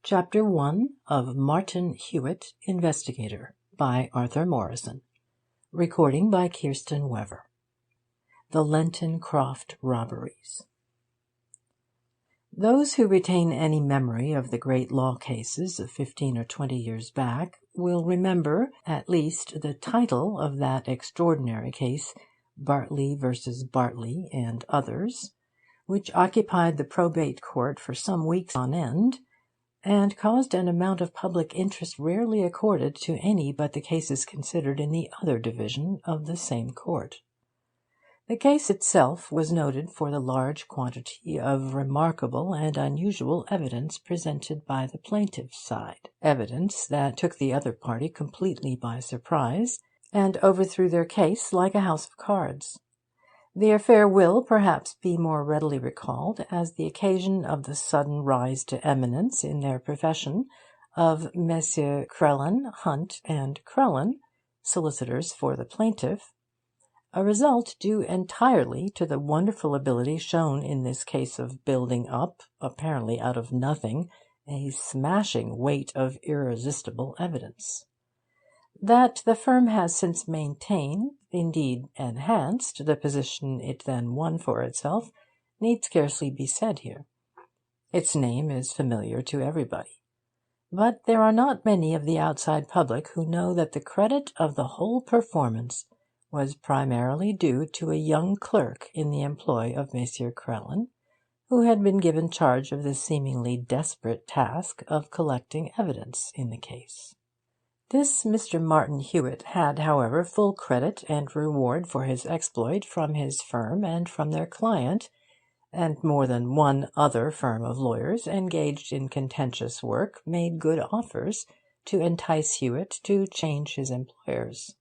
Chapter 1 of Martin Hewitt, Investigator, by Arthur Morrison. Recording by Kirsten Wever. The LENTON CROFT Robberies. Those who retain any memory of the great law cases of 15 or 20 years back will remember at least the title of that extraordinary case, Bartley v. Bartley and others, which occupied the probate court for some weeks on end, and caused an amount of public interest rarely accorded to any but the cases considered in the other division of the same court. The case itself was noted for the large quantity of remarkable and unusual evidence presented by the plaintiff's side, evidence that took the other party completely by surprise, and overthrew their case like a house of cards. The affair will, perhaps, be more readily recalled as the occasion of the sudden rise to eminence in their profession of Messrs. Crellin, Hunt, and Crellin, solicitors for the plaintiff, a result due entirely to the wonderful ability shown in this case of building up, apparently out of nothing, a smashing weight of irresistible evidence. That the firm has since maintained, indeed enhanced, the position it then won for itself, need scarcely be said here. Its name is familiar to everybody. But there are not many of the outside public who know that the credit of the whole performance was primarily due to a young clerk in the employ of Messrs. Crellin, who had been given charge of the seemingly desperate task of collecting evidence in the case. This Mr. Martin Hewitt had, however, full credit and reward for his exploit from his firm and from their client, and more than one other firm of lawyers engaged in contentious work made good offers to entice Hewitt to change his employers.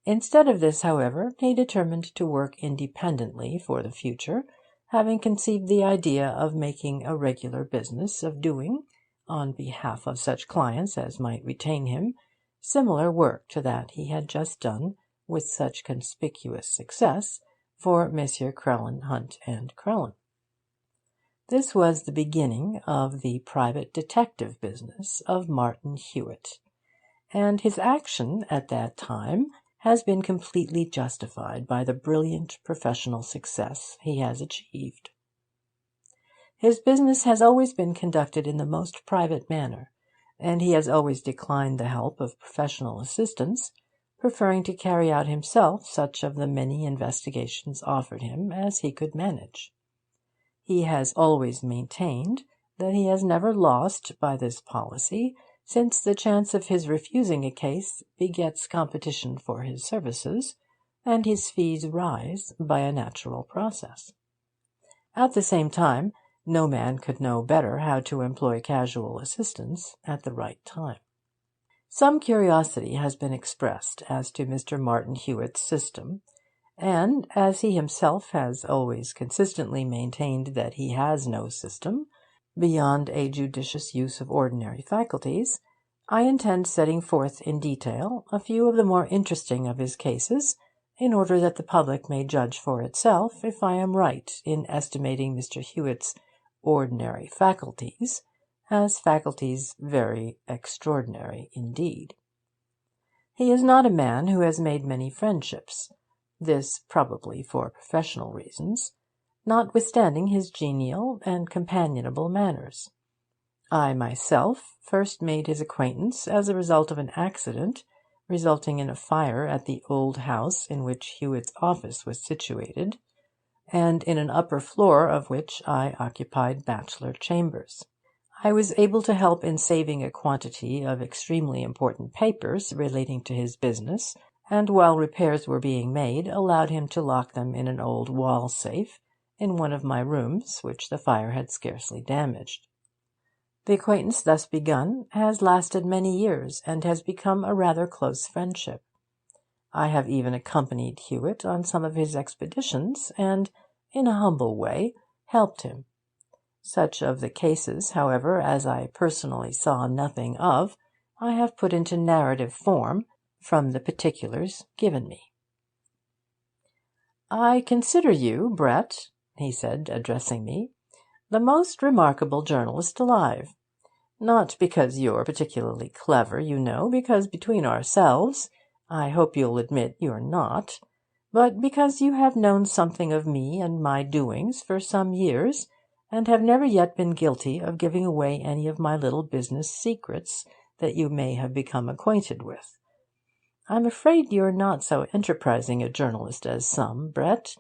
Instead of this, however, he determined to work independently for the future, having conceived the idea of making a regular business of doing, on behalf of such clients as might retain him, similar work to that he had just done, with such conspicuous success, for Messrs. Crellin, Hunt, and Crellin. This was the beginning of the private detective business of Martin Hewitt, and his action at that time has been completely justified by the brilliant professional success he has achieved. His business has always been conducted in the most private manner, and he has always declined the help of professional assistants, preferring to carry out himself such of the many investigations offered him as he could manage. He has always maintained that he has never lost by this policy, since the chance of his refusing a case begets competition for his services, and his fees rise by a natural process. At the same time, no man could know better how to employ casual assistance at the right time. Some curiosity has been expressed as to Mr. Martin Hewitt's system, and, as he himself has always consistently maintained that he has no system, beyond a judicious use of ordinary faculties, I intend setting forth in detail a few of the more interesting of his cases, in order that the public may judge for itself if I am right in estimating Mr. Hewitt's ordinary faculties as faculties very extraordinary indeed. He is not a man who has made many friendships, this probably for professional reasons, notwithstanding his genial and companionable manners. I myself first made his acquaintance as a result of an accident resulting in a fire at the old house in which Hewitt's office was situated, and in an upper floor of which I occupied bachelor chambers. I was able to help in saving a quantity of extremely important papers relating to his business, and while repairs were being made, allowed him to lock them in an old wall safe in one of my rooms, which the fire had scarcely damaged. The acquaintance thus begun has lasted many years, and has become a rather close friendship. I have even accompanied Hewitt on some of his expeditions, and, in a humble way, helped him. Such of the cases, however, as I personally saw nothing of, I have put into narrative form from the particulars given me. "I consider you, Brett," he said, addressing me, "the most remarkable journalist alive. Not because you're particularly clever, you know, because between ourselves, I hope you'll admit you're not, but because you have known something of me and my doings for some years, and have never yet been guilty of giving away any of my little business secrets that you may have become acquainted with. I'm afraid you're not so enterprising a journalist as some, Brett.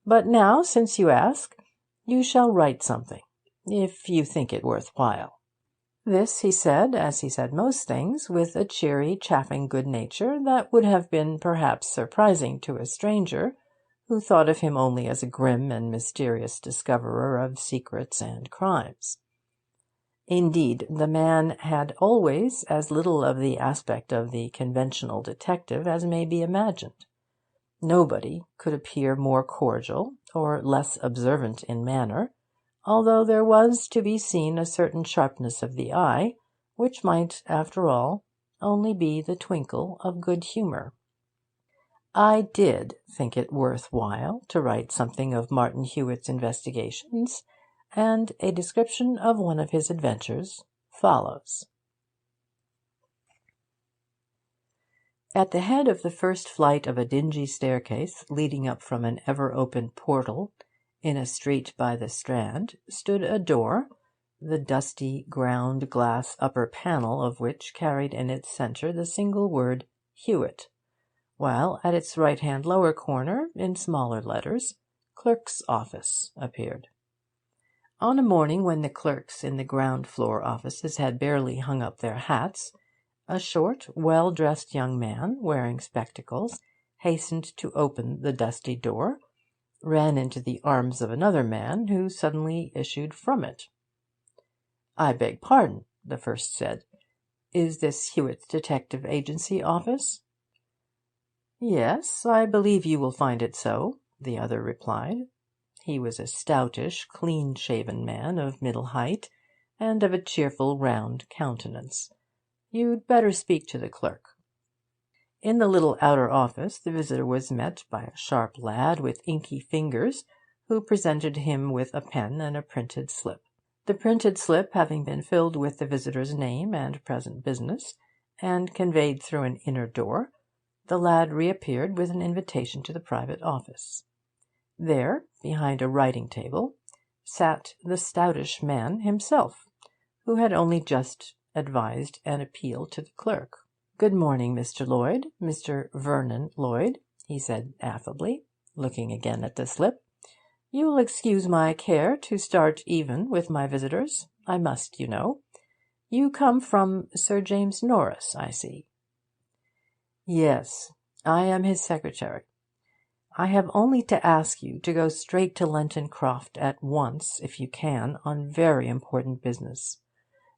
But now, since you ask, you shall write something, if you think it worth while. This he said, as he said most things, with a cheery, chaffing good-nature that would have been perhaps surprising to a stranger, who thought of him only as a grim and mysterious discoverer of secrets and crimes. Indeed, the man had always as little of the aspect of the conventional detective as may be imagined. Nobody could appear more cordial or less observant in manner, although there was to be seen a certain sharpness of the eye, which might, after all, only be the twinkle of good humour. I did think it worth while to write something of Martin Hewitt's investigations, and a description of one of his adventures follows. At the head of the first flight of a dingy staircase leading up from an ever-open portal in a street by the Strand stood a door, the dusty ground-glass upper panel of which carried in its centre the single word Hewitt, while at its right-hand lower corner, in smaller letters, Clerk's Office appeared. On a morning when the clerks in the ground-floor offices had barely hung up their hats, a short, well-dressed young man, wearing spectacles, hastened to open the dusty door, ran into the arms of another man who suddenly issued from it. "I beg pardon," the first said. "Is this Hewitt's Detective Agency office?" "Yes, I believe you will find it so," the other replied. He was a stoutish, clean-shaven man of middle height, and of a cheerful, round countenance. "You'd better speak to the clerk." In the little outer office the visitor was met by a sharp lad with inky fingers, who presented him with a pen and a printed slip. The printed slip having been filled with the visitor's name and present business, and conveyed through an inner door, the lad reappeared with an invitation to the private office. There, behind a writing-table, sat the stoutish man himself, who had only just advised an appeal to the clerk. "Good morning, Mr. Lloyd, Mr. Vernon Lloyd," he said affably, looking again at the slip. "You'll excuse my care to start even with my visitors. I must, you know. You come from Sir James Norris, I see." "Yes, I am his secretary. I have only to ask you to go straight to LENTON CROFT at once, if you can, on very important business.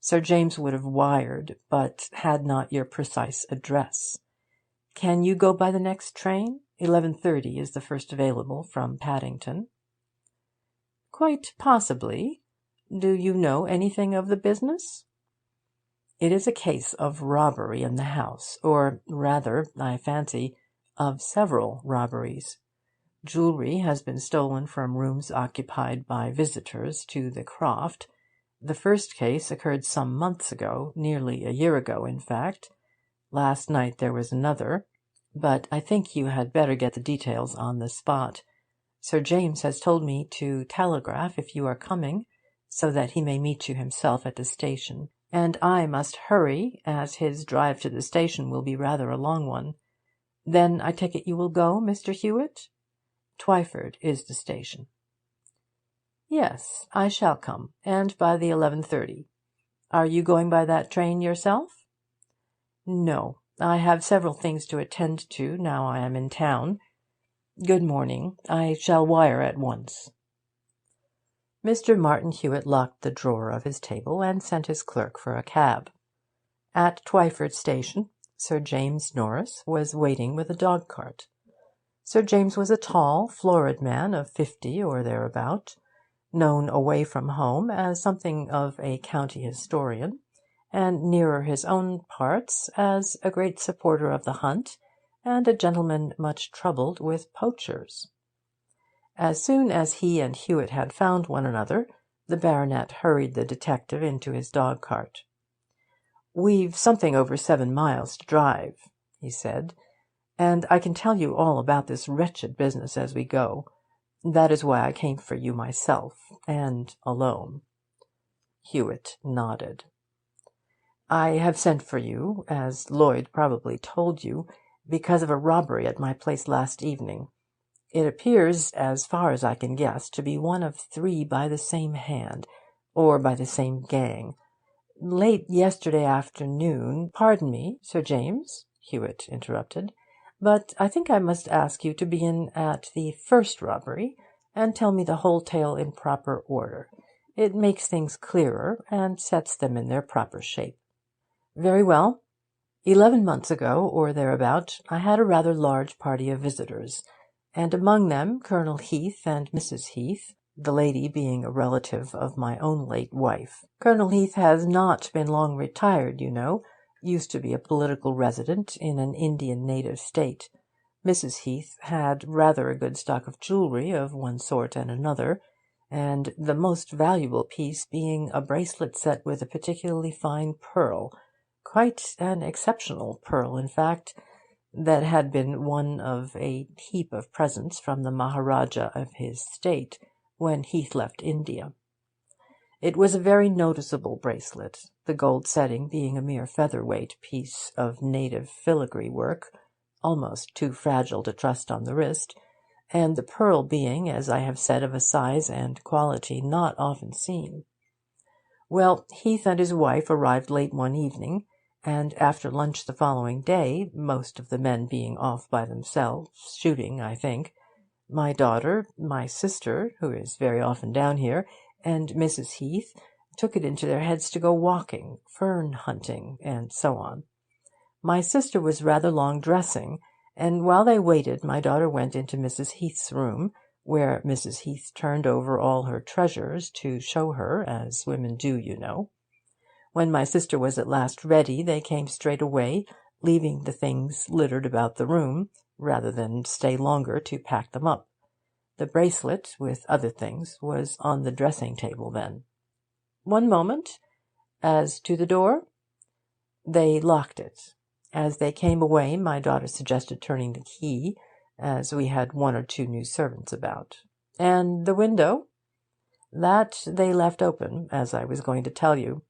Sir James would have wired, but had not your precise address. Can you go by the next train? 11:30 is the first available from Paddington." "Quite possibly. Do you know anything of the business?" "It is a case of robbery in the house, or rather, I fancy, of several robberies. Jewellery has been stolen from rooms occupied by visitors to the CROFT. The first case occurred some months ago, nearly a year ago, in fact. Last night there was another, but I think you had better get the details on the spot. Sir James has told me to telegraph if you are coming, so that he may meet you himself at the station, and I must hurry, as his drive to the station will be rather a long one. Then I take it you will go, Mr. Hewitt? Twyford is the station." "Yes, I shall come, and by the 11:30. Are you going by that train yourself?" "No, I have several things to attend to now I am in town. Good morning. I shall wire at once." Mr. Martin Hewitt locked the drawer of his table and sent his clerk for a cab. At Twyford station Sir James Norris was waiting with a dog-cart. Sir James was a tall, florid man of 50 or thereabout, known away from home as something of a county historian, and nearer his own parts as a great supporter of the hunt and a gentleman much troubled with poachers. As soon as he and Hewitt had found one another, the baronet hurried the detective into his dog-cart. "We've something over 7 miles to drive," he said, "and I can tell you all about this wretched business as we go. That is why I came for you myself, and alone." Hewitt nodded. "I have sent for you, as Lloyd probably told you, because of a robbery at my place last evening. It appears, as far as I can guess, to be one of 3 by the same hand, or by the same gang. Late yesterday afternoon—" "Pardon me, Sir James," Hewitt interrupted, "but I think I must ask you to begin at the first robbery, and tell me the whole tale in proper order. It makes things clearer, and sets them in their proper shape." "Very well. 11 months ago, or thereabout, I had a rather large party of visitors, and among them Colonel Heath and Mrs. Heath, the lady being a relative of my own late wife. Colonel Heath has not been long retired, you know, used to be a political resident in an Indian native state. Mrs. Heath had rather a good stock of jewellery of one sort and another, and the most valuable piece being a bracelet set with a particularly fine pearl, quite an exceptional pearl, in fact, that had been one of a heap of presents from the Maharaja of his state when Heath left India. It was a very noticeable bracelet, the gold setting being a mere featherweight piece of native filigree work, almost too fragile to trust on the wrist, and the pearl being, as I have said, of a size and quality not often seen. Well, Heath and his wife arrived late one evening, and after lunch the following day, most of the men being off by themselves, shooting, I think, my daughter, my sister, who is very often down here, and Mrs. Heath took it into their heads to go walking, fern hunting, and so on. My sister was rather long dressing, and while they waited my daughter went into Mrs. Heath's room, where Mrs. Heath turned over all her treasures to show her, as women do, you know. When my sister was at last ready, they came straight away, leaving the things littered about the room, rather than stay longer to pack them up. The bracelet, with other things, was on the dressing-table then. One moment. As to the door? They locked it. As they came away, my daughter suggested turning the key, as we had 1 or 2 new servants about. And the window? That they left open, as I was going to tell you.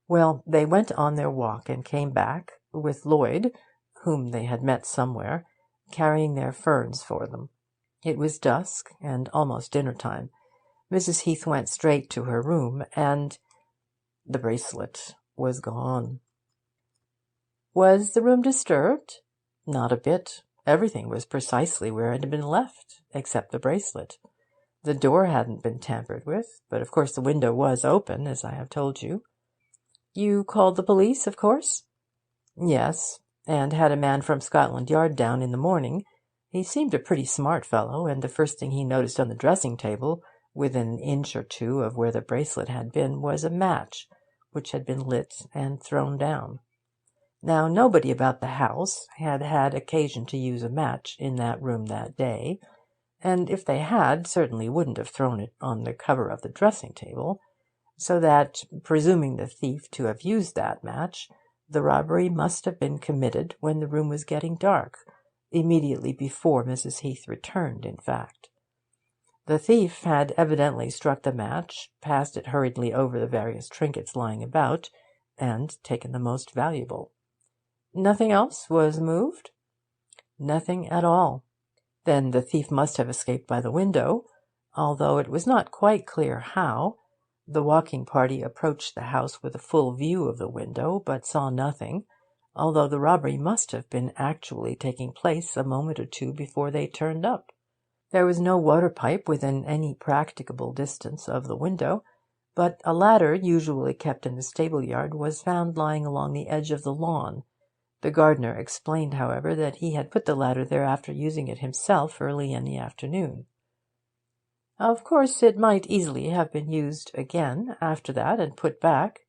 Well, they went on their walk and came back, with Lloyd, whom they had met somewhere, carrying their ferns for them. It was dusk, and almost dinner-time. Mrs. Heath went straight to her room, and the bracelet was gone. Was the room disturbed? Not a bit. Everything was precisely where it had been left, except the bracelet. The door hadn't been tampered with, but of course the window was open, as I have told you. You called the police, of course? Yes, and had a man from Scotland Yard down in the morning. He seemed a pretty smart fellow, and the first thing he noticed on the dressing-table, within an inch or 2 of where the bracelet had been, was a match, which had been lit and thrown down. Now, nobody about the house had had occasion to use a match in that room that day, and if they had, certainly wouldn't have thrown it on the cover of the dressing-table, so that, presuming the thief to have used that match, the robbery must have been committed when the room was getting dark, immediately before Mrs. Heath returned, in fact. The thief had evidently struck the match, passed it hurriedly over the various trinkets lying about, and taken the most valuable. Nothing else was moved? Nothing at all. Then the thief must have escaped by the window, although it was not quite clear how. The walking party approached the house with a full view of the window, but saw nothing, although the robbery must have been actually taking place a moment or 2 before they turned up. There was no water-pipe within any practicable distance of the window, but a ladder usually kept in the stable-yard was found lying along the edge of the lawn. The gardener explained, however, that he had put the ladder there after using it himself early in the afternoon. Of course, it might easily have been used again after that and put back.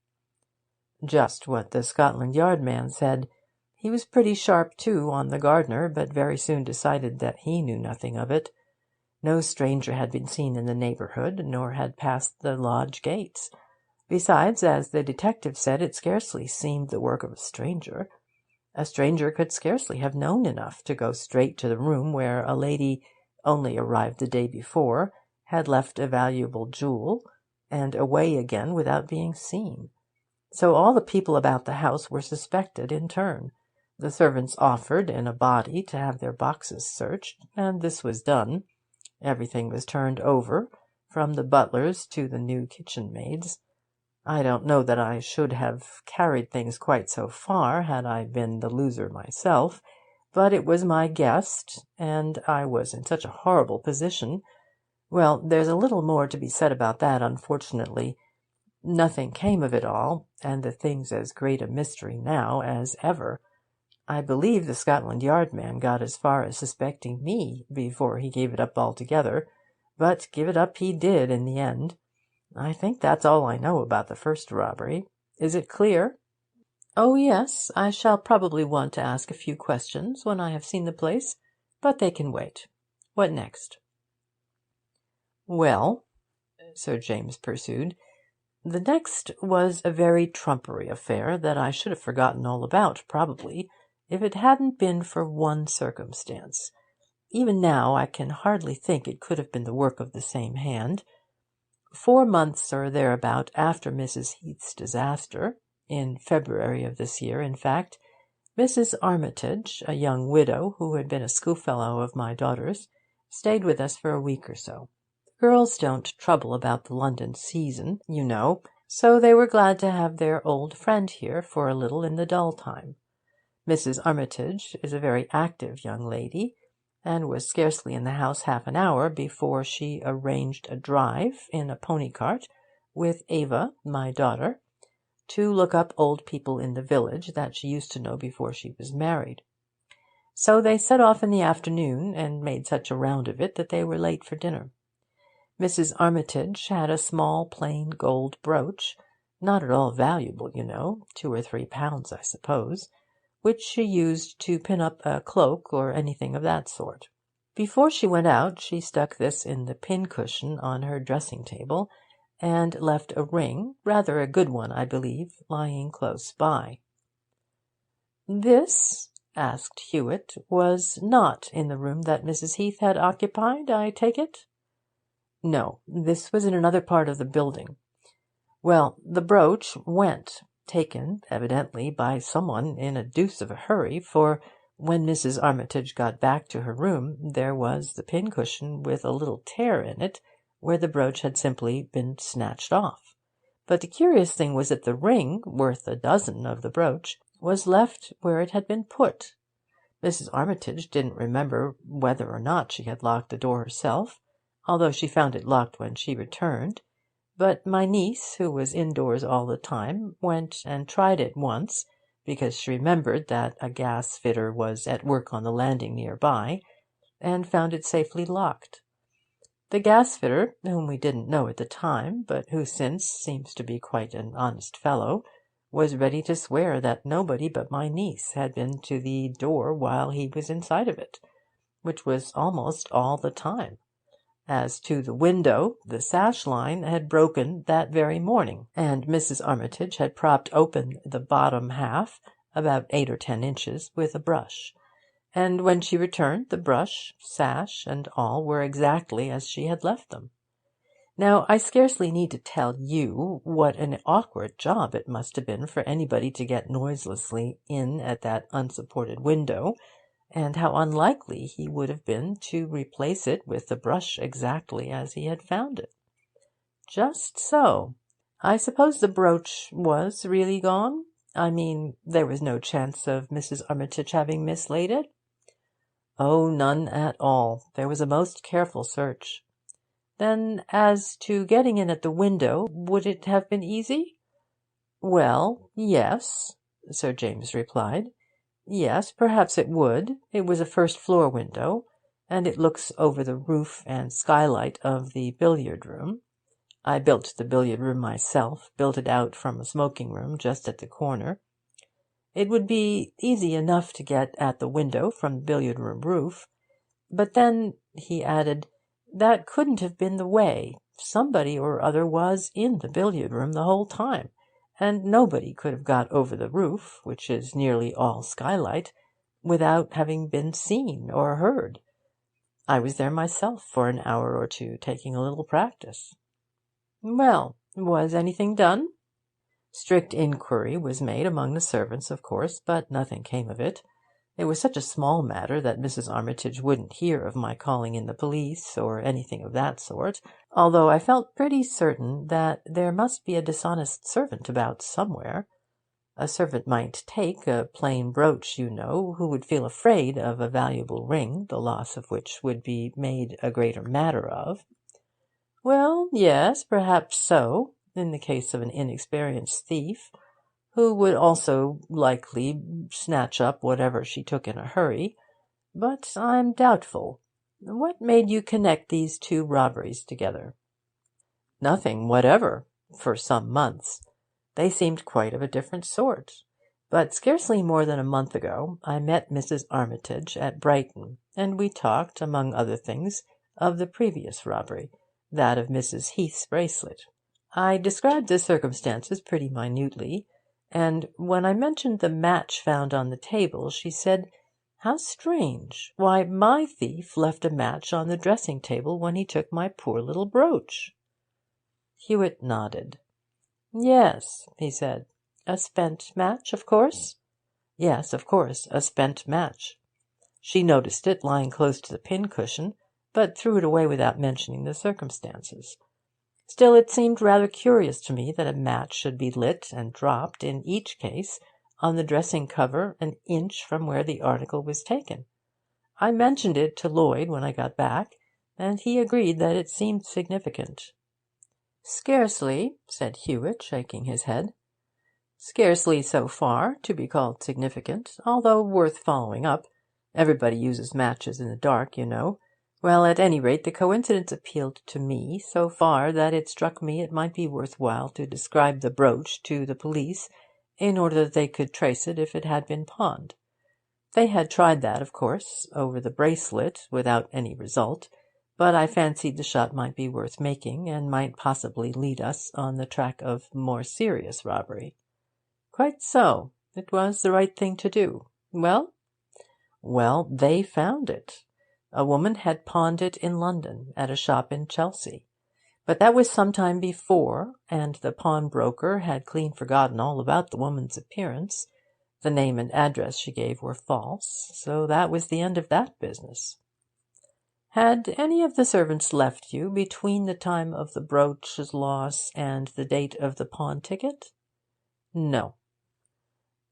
Just what the Scotland Yard man said. He was pretty sharp, too, on the gardener, but very soon decided that he knew nothing of it. No stranger had been seen in the neighbourhood, nor had passed the lodge gates. Besides, as the detective said, it scarcely seemed the work of a stranger. A stranger could scarcely have known enough to go straight to the room where a lady, only arrived the day before, had left a valuable jewel, and away again without being seen. So all the people about the house were suspected in turn. The servants offered in a body to have their boxes searched, and this was done. Everything was turned over, from the butlers to the new kitchen maids. I don't know that I should have carried things quite so far had I been the loser myself, but it was my guest, and I was in such a horrible position. Well, there's a little more to be said about that, unfortunately. Nothing came of it all, and the thing's as great a mystery now as ever. I believe the Scotland Yard man got as far as suspecting me before he gave it up altogether, but give it up he did in the end. I think that's all I know about the first robbery. Is it clear? Oh, yes, I shall probably want to ask a few questions when I have seen the place, but they can wait. What next? Well, Sir James pursued, the next was a very trumpery affair that I should have forgotten all about, probably, if it hadn't been for one circumstance. Even now I can hardly think it could have been the work of the same hand. 4 months or thereabout after Mrs. Heath's disaster, in February of this year, in fact, Mrs. Armitage, a young widow who had been a schoolfellow of my daughter's, stayed with us for a week or so. Girls don't trouble about the London season, you know, so they were glad to have their old friend here for a little in the dull time. Mrs. Armitage is a very active young lady, and was scarcely in the house half an hour before she arranged a drive in a pony-cart with Ava, my daughter, to look up old people in the village that she used to know before she was married. So they set off in the afternoon, and made such a round of it that they were late for dinner. Mrs. Armitage had a small plain gold brooch, not at all valuable, you know, 2 or 3 pounds, I suppose, which she used to pin up a cloak or anything of that sort. Before she went out, she stuck this in the pin-cushion on her dressing-table, and left a ring, rather a good one, I believe, lying close by. This, asked Hewitt, was not in the room that Mrs. Heath had occupied, I take it? No, this was in another part of the building. Well, the brooch went, taken, evidently, by someone in a deuce of a hurry, for when Mrs. Armitage got back to her room, there was the pincushion with a little tear in it, where the brooch had simply been snatched off. But the curious thing was that the ring, worth a dozen of the brooch, was left where it had been put. Mrs. Armitage didn't remember whether or not she had locked the door herself, although she found it locked when she returned. But my niece, who was indoors all the time, went and tried it once, because she remembered that a gas fitter was at work on the landing near by, and found it safely locked. The gas fitter, whom we didn't know at the time, but who since seems to be quite an honest fellow, was ready to swear that nobody but my niece had been to the door while he was inside of it, which was almost all the time. As to the window, the sash line had broken that very morning, and Mrs. Armitage had propped open the bottom half, about 8 or 10 inches, with a brush. And when she returned, the brush, sash, and all were exactly as she had left them. Now, I scarcely need to tell you what an awkward job it must have been for anybody to get noiselessly in at that unsupported window, and how unlikely he would have been to replace it with the brush exactly as he had found it. Just so. I suppose the brooch was really gone? I mean, there was no chance of Mrs. Armitage having mislaid it? Oh, none at all. There was a most careful search. Then, as to getting in at the window, would it have been easy? Well, yes, Sir James replied. Yes, perhaps it would. It was a first-floor window, and it looks over the roof and skylight of the billiard-room. I built the billiard-room myself, built it out from a smoking-room just at the corner. It would be easy enough to get at the window from the billiard-room roof. But then, he added, that couldn't have been the way. Somebody or other was in the billiard-room the whole time, and nobody could have got over the roof, which is nearly all skylight, without having been seen or heard. I was there myself for an hour or two, taking a little practice." "Well, was anything done?" Strict inquiry was made among the servants, of course, but nothing came of it. It was such a small matter that Mrs. Armitage wouldn't hear of my calling in the police, or anything of that sort, although I felt pretty certain that there must be a dishonest servant about somewhere. A servant might take a plain brooch, you know, who would feel afraid of a valuable ring, the loss of which would be made a greater matter of. Well, yes, perhaps so, in the case of an inexperienced thief, who would also likely snatch up whatever she took in a hurry. But I'm doubtful. What made you connect these two robberies together?" "Nothing whatever, for some months. They seemed quite of a different sort. But scarcely more than a month ago I met Mrs. Armitage at Brighton, and we talked, among other things, of the previous robbery, that of Mrs. Heath's bracelet. I described the circumstances pretty minutely, and when I mentioned the match found on the table, she said, 'How strange! Why, my thief left a match on the dressing-table when he took my poor little brooch.'" Hewitt nodded. "Yes," he said. "A spent match, of course?" "Yes, of course, a spent match. She noticed it lying close to the pincushion, but threw it away without mentioning the circumstances. Still, it seemed rather curious to me that a match should be lit and dropped, in each case, on the dressing-cover an inch from where the article was taken. I mentioned it to Lloyd when I got back, and he agreed that it seemed significant." "Scarcely," said Hewitt, shaking his head. "Scarcely so far to be called significant, although worth following up. Everybody uses matches in the dark, you know. Well, at any rate, the coincidence appealed to me so far that it struck me it might be worth while to describe the brooch to the police, in order that they could trace it if it had been pawned. They had tried that, of course, over the bracelet, without any result, but I fancied the shot might be worth making, and might possibly lead us on the track of more serious robbery." "Quite so. It was the right thing to do. Well?" "Well, they found it. A woman had pawned it in London, at a shop in Chelsea. But that was some time before, and the pawnbroker had clean forgotten all about the woman's appearance. The name and address she gave were false, so that was the end of that business." "Had any of the servants left you between the time of the brooch's loss and the date of the pawn-ticket?" "No."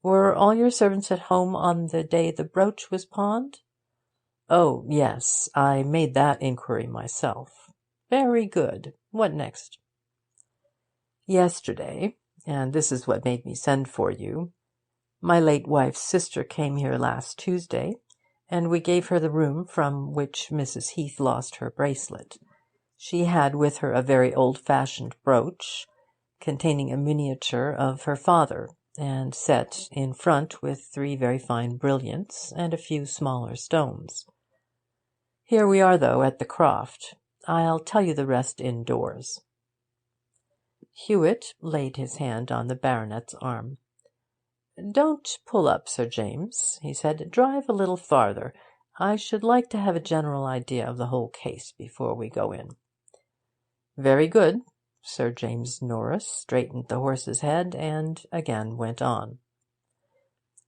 "Were all your servants at home on the day the brooch was pawned?" "Oh, yes. I made that inquiry myself." "Very good. What next?" "Yesterday, and this is what made me send for you, my late wife's sister came here last Tuesday, and we gave her the room from which Mrs. Heath lost her bracelet. She had with her a very old-fashioned brooch, containing a miniature of her father, and set in front with 3 very fine brilliants and a few smaller stones. Here we are, though, at the CROFT. I'll tell you the rest indoors." Hewitt laid his hand on the baronet's arm. "Don't pull up, Sir James," he said. "Drive a little farther. I should like to have a general idea of the whole case before we go in." "Very good." Sir James Norris straightened the horse's head and again went on.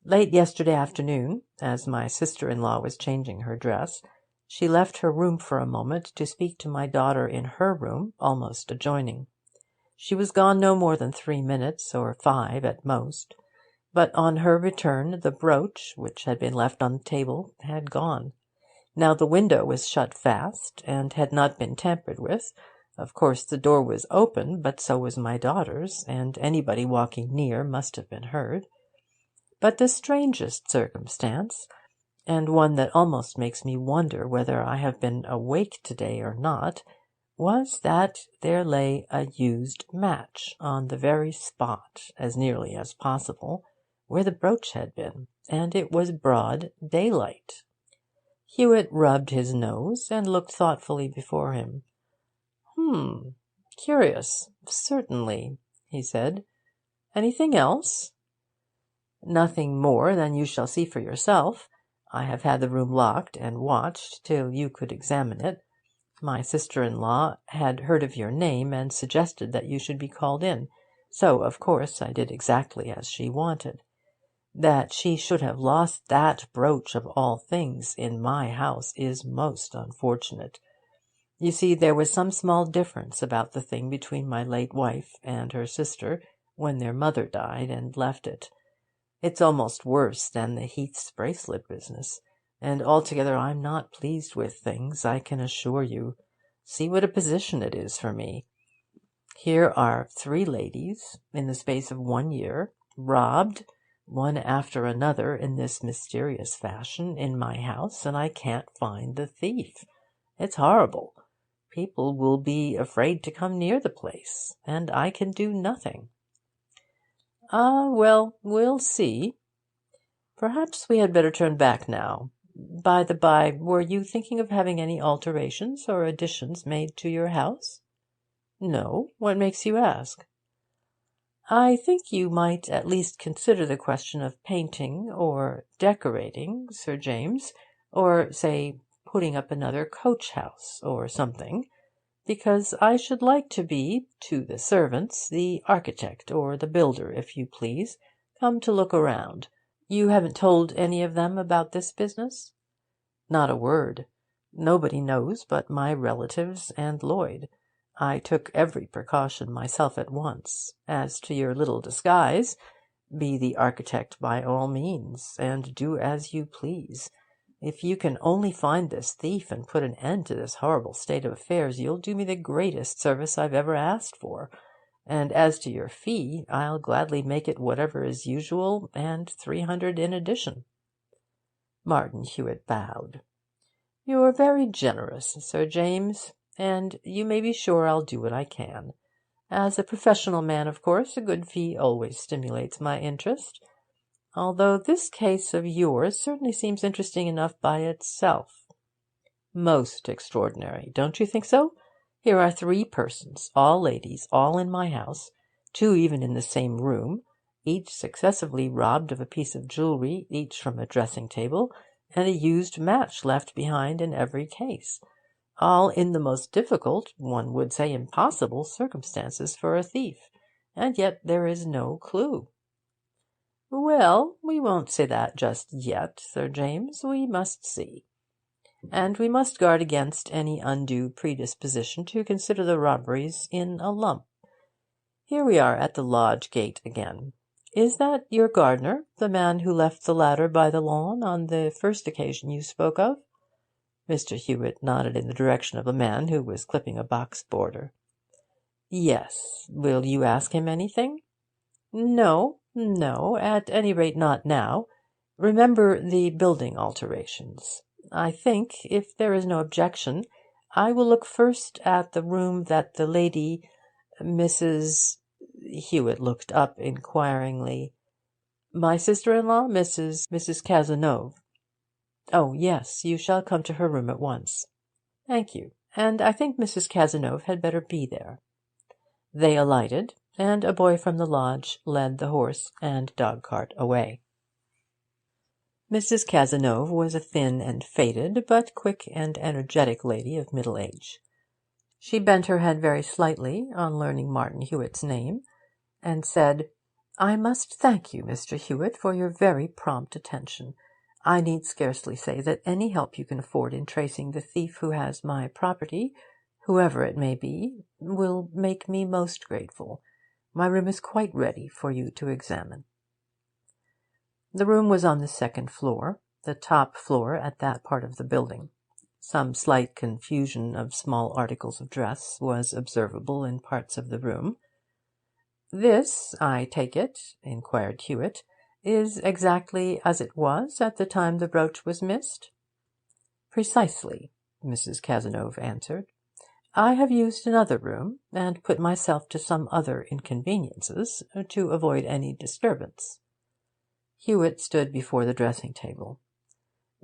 "Late yesterday afternoon, as my sister-in-law was changing her dress, she left her room for a moment to speak to my daughter in her room, almost adjoining. She was gone no more than 3 minutes, or 5 at most, but on her return the brooch, which had been left on the table, had gone. Now the window was shut fast, and had not been tampered with. Of course the door was open, but so was my daughter's, and anybody walking near must have been heard. But the strangest circumstance, and one that almost makes me wonder whether I have been awake to-day or not, was that there lay a used match on the very spot, as nearly as possible, where the brooch had been, and it was broad daylight." Hewitt rubbed his nose and looked thoughtfully before him. Curious. Certainly, he said. Anything else? Nothing more than you shall see for yourself. I have had the room locked and watched till you could examine it. My sister-in-law had heard of your name and suggested that you should be called in, so of course I did exactly as she wanted. That she should have lost that brooch of all things in my house is most unfortunate. You see, there was some small difference about the thing between my late wife and her sister when their mother died and left it. It's almost worse than the Heath's bracelet business, and altogether I'm not pleased with things, I can assure you. See what a position it is for me. Here are 3 ladies, in the space of 1 year, robbed, one after another in this mysterious fashion, in my house, and I can't find the thief. It's horrible. People will be afraid to come near the place, and I can do nothing. Ah, well, we'll see. Perhaps we had better turn back now. By the by, were you thinking of having any alterations or additions made to your house? No. What makes you ask? I think you might at least consider the question of painting or decorating, Sir James, or, say, putting up another coach-house or something, because I should like to be, to the servants, the architect or the builder, if you please, come to look around. You haven't told any of them about this business? Not a word. Nobody knows but my relatives and Lloyd. I took every precaution myself at once. As to your little disguise, be the architect by all means, and do as you please. If you can only find this thief and put an end to this horrible state of affairs, you'll do me the greatest service I've ever asked for. And as to your fee, I'll gladly make it whatever is usual, and 300 in addition. Martin Hewitt bowed. You're very generous, Sir James, and you may be sure I'll do what I can. As a professional man, of course, a good fee always stimulates my interest, although this case of yours certainly seems interesting enough by itself. Most extraordinary, don't you think so? Here are 3 persons, all ladies, all in my house, 2 even in the same room, each successively robbed of a piece of jewellery, each from a dressing-table, and a used match left behind in every case, all in the most difficult, one would say impossible, circumstances for a thief, and yet there is no clue. Well, we won't say that just yet, Sir James. We must see. And we must guard against any undue predisposition to consider the robberies in a lump. Here we are at the lodge gate again. Is that your gardener, the man who left the ladder by the lawn on the first occasion you spoke of? Mr. Hewitt nodded in the direction of a man who was clipping a box border. Yes. Will you ask him anything? No, at any rate not now. Remember the building alterations. I think, if there is no objection, I will look first at the room that the lady, Mrs. Hewitt looked up inquiringly. My sister-in-law, Mrs. Cazenove. Oh, yes, you shall come to her room at once. Thank you, and I think Mrs. Cazenove had better be there. They alighted, and a boy from the lodge led the horse and dog-cart away. Mrs. Cazenove was a thin and faded, but quick and energetic lady of middle age. She bent her head very slightly on learning Martin Hewitt's name, and said, I must thank you, Mr. Hewitt, for your very prompt attention. I need scarcely say that any help you can afford in tracing the thief who has my property, whoever it may be, will make me most grateful. My room is quite ready for you to examine. The room was on the 2nd floor, the top floor at that part of the building. Some slight confusion of small articles of dress was observable in parts of the room. This, I take it, inquired Hewitt, is exactly as it was at the time the brooch was missed? Precisely, Mrs. Cazenove answered. I have used another room, and put myself to some other inconveniences, to avoid any disturbance. Hewitt stood before the dressing-table.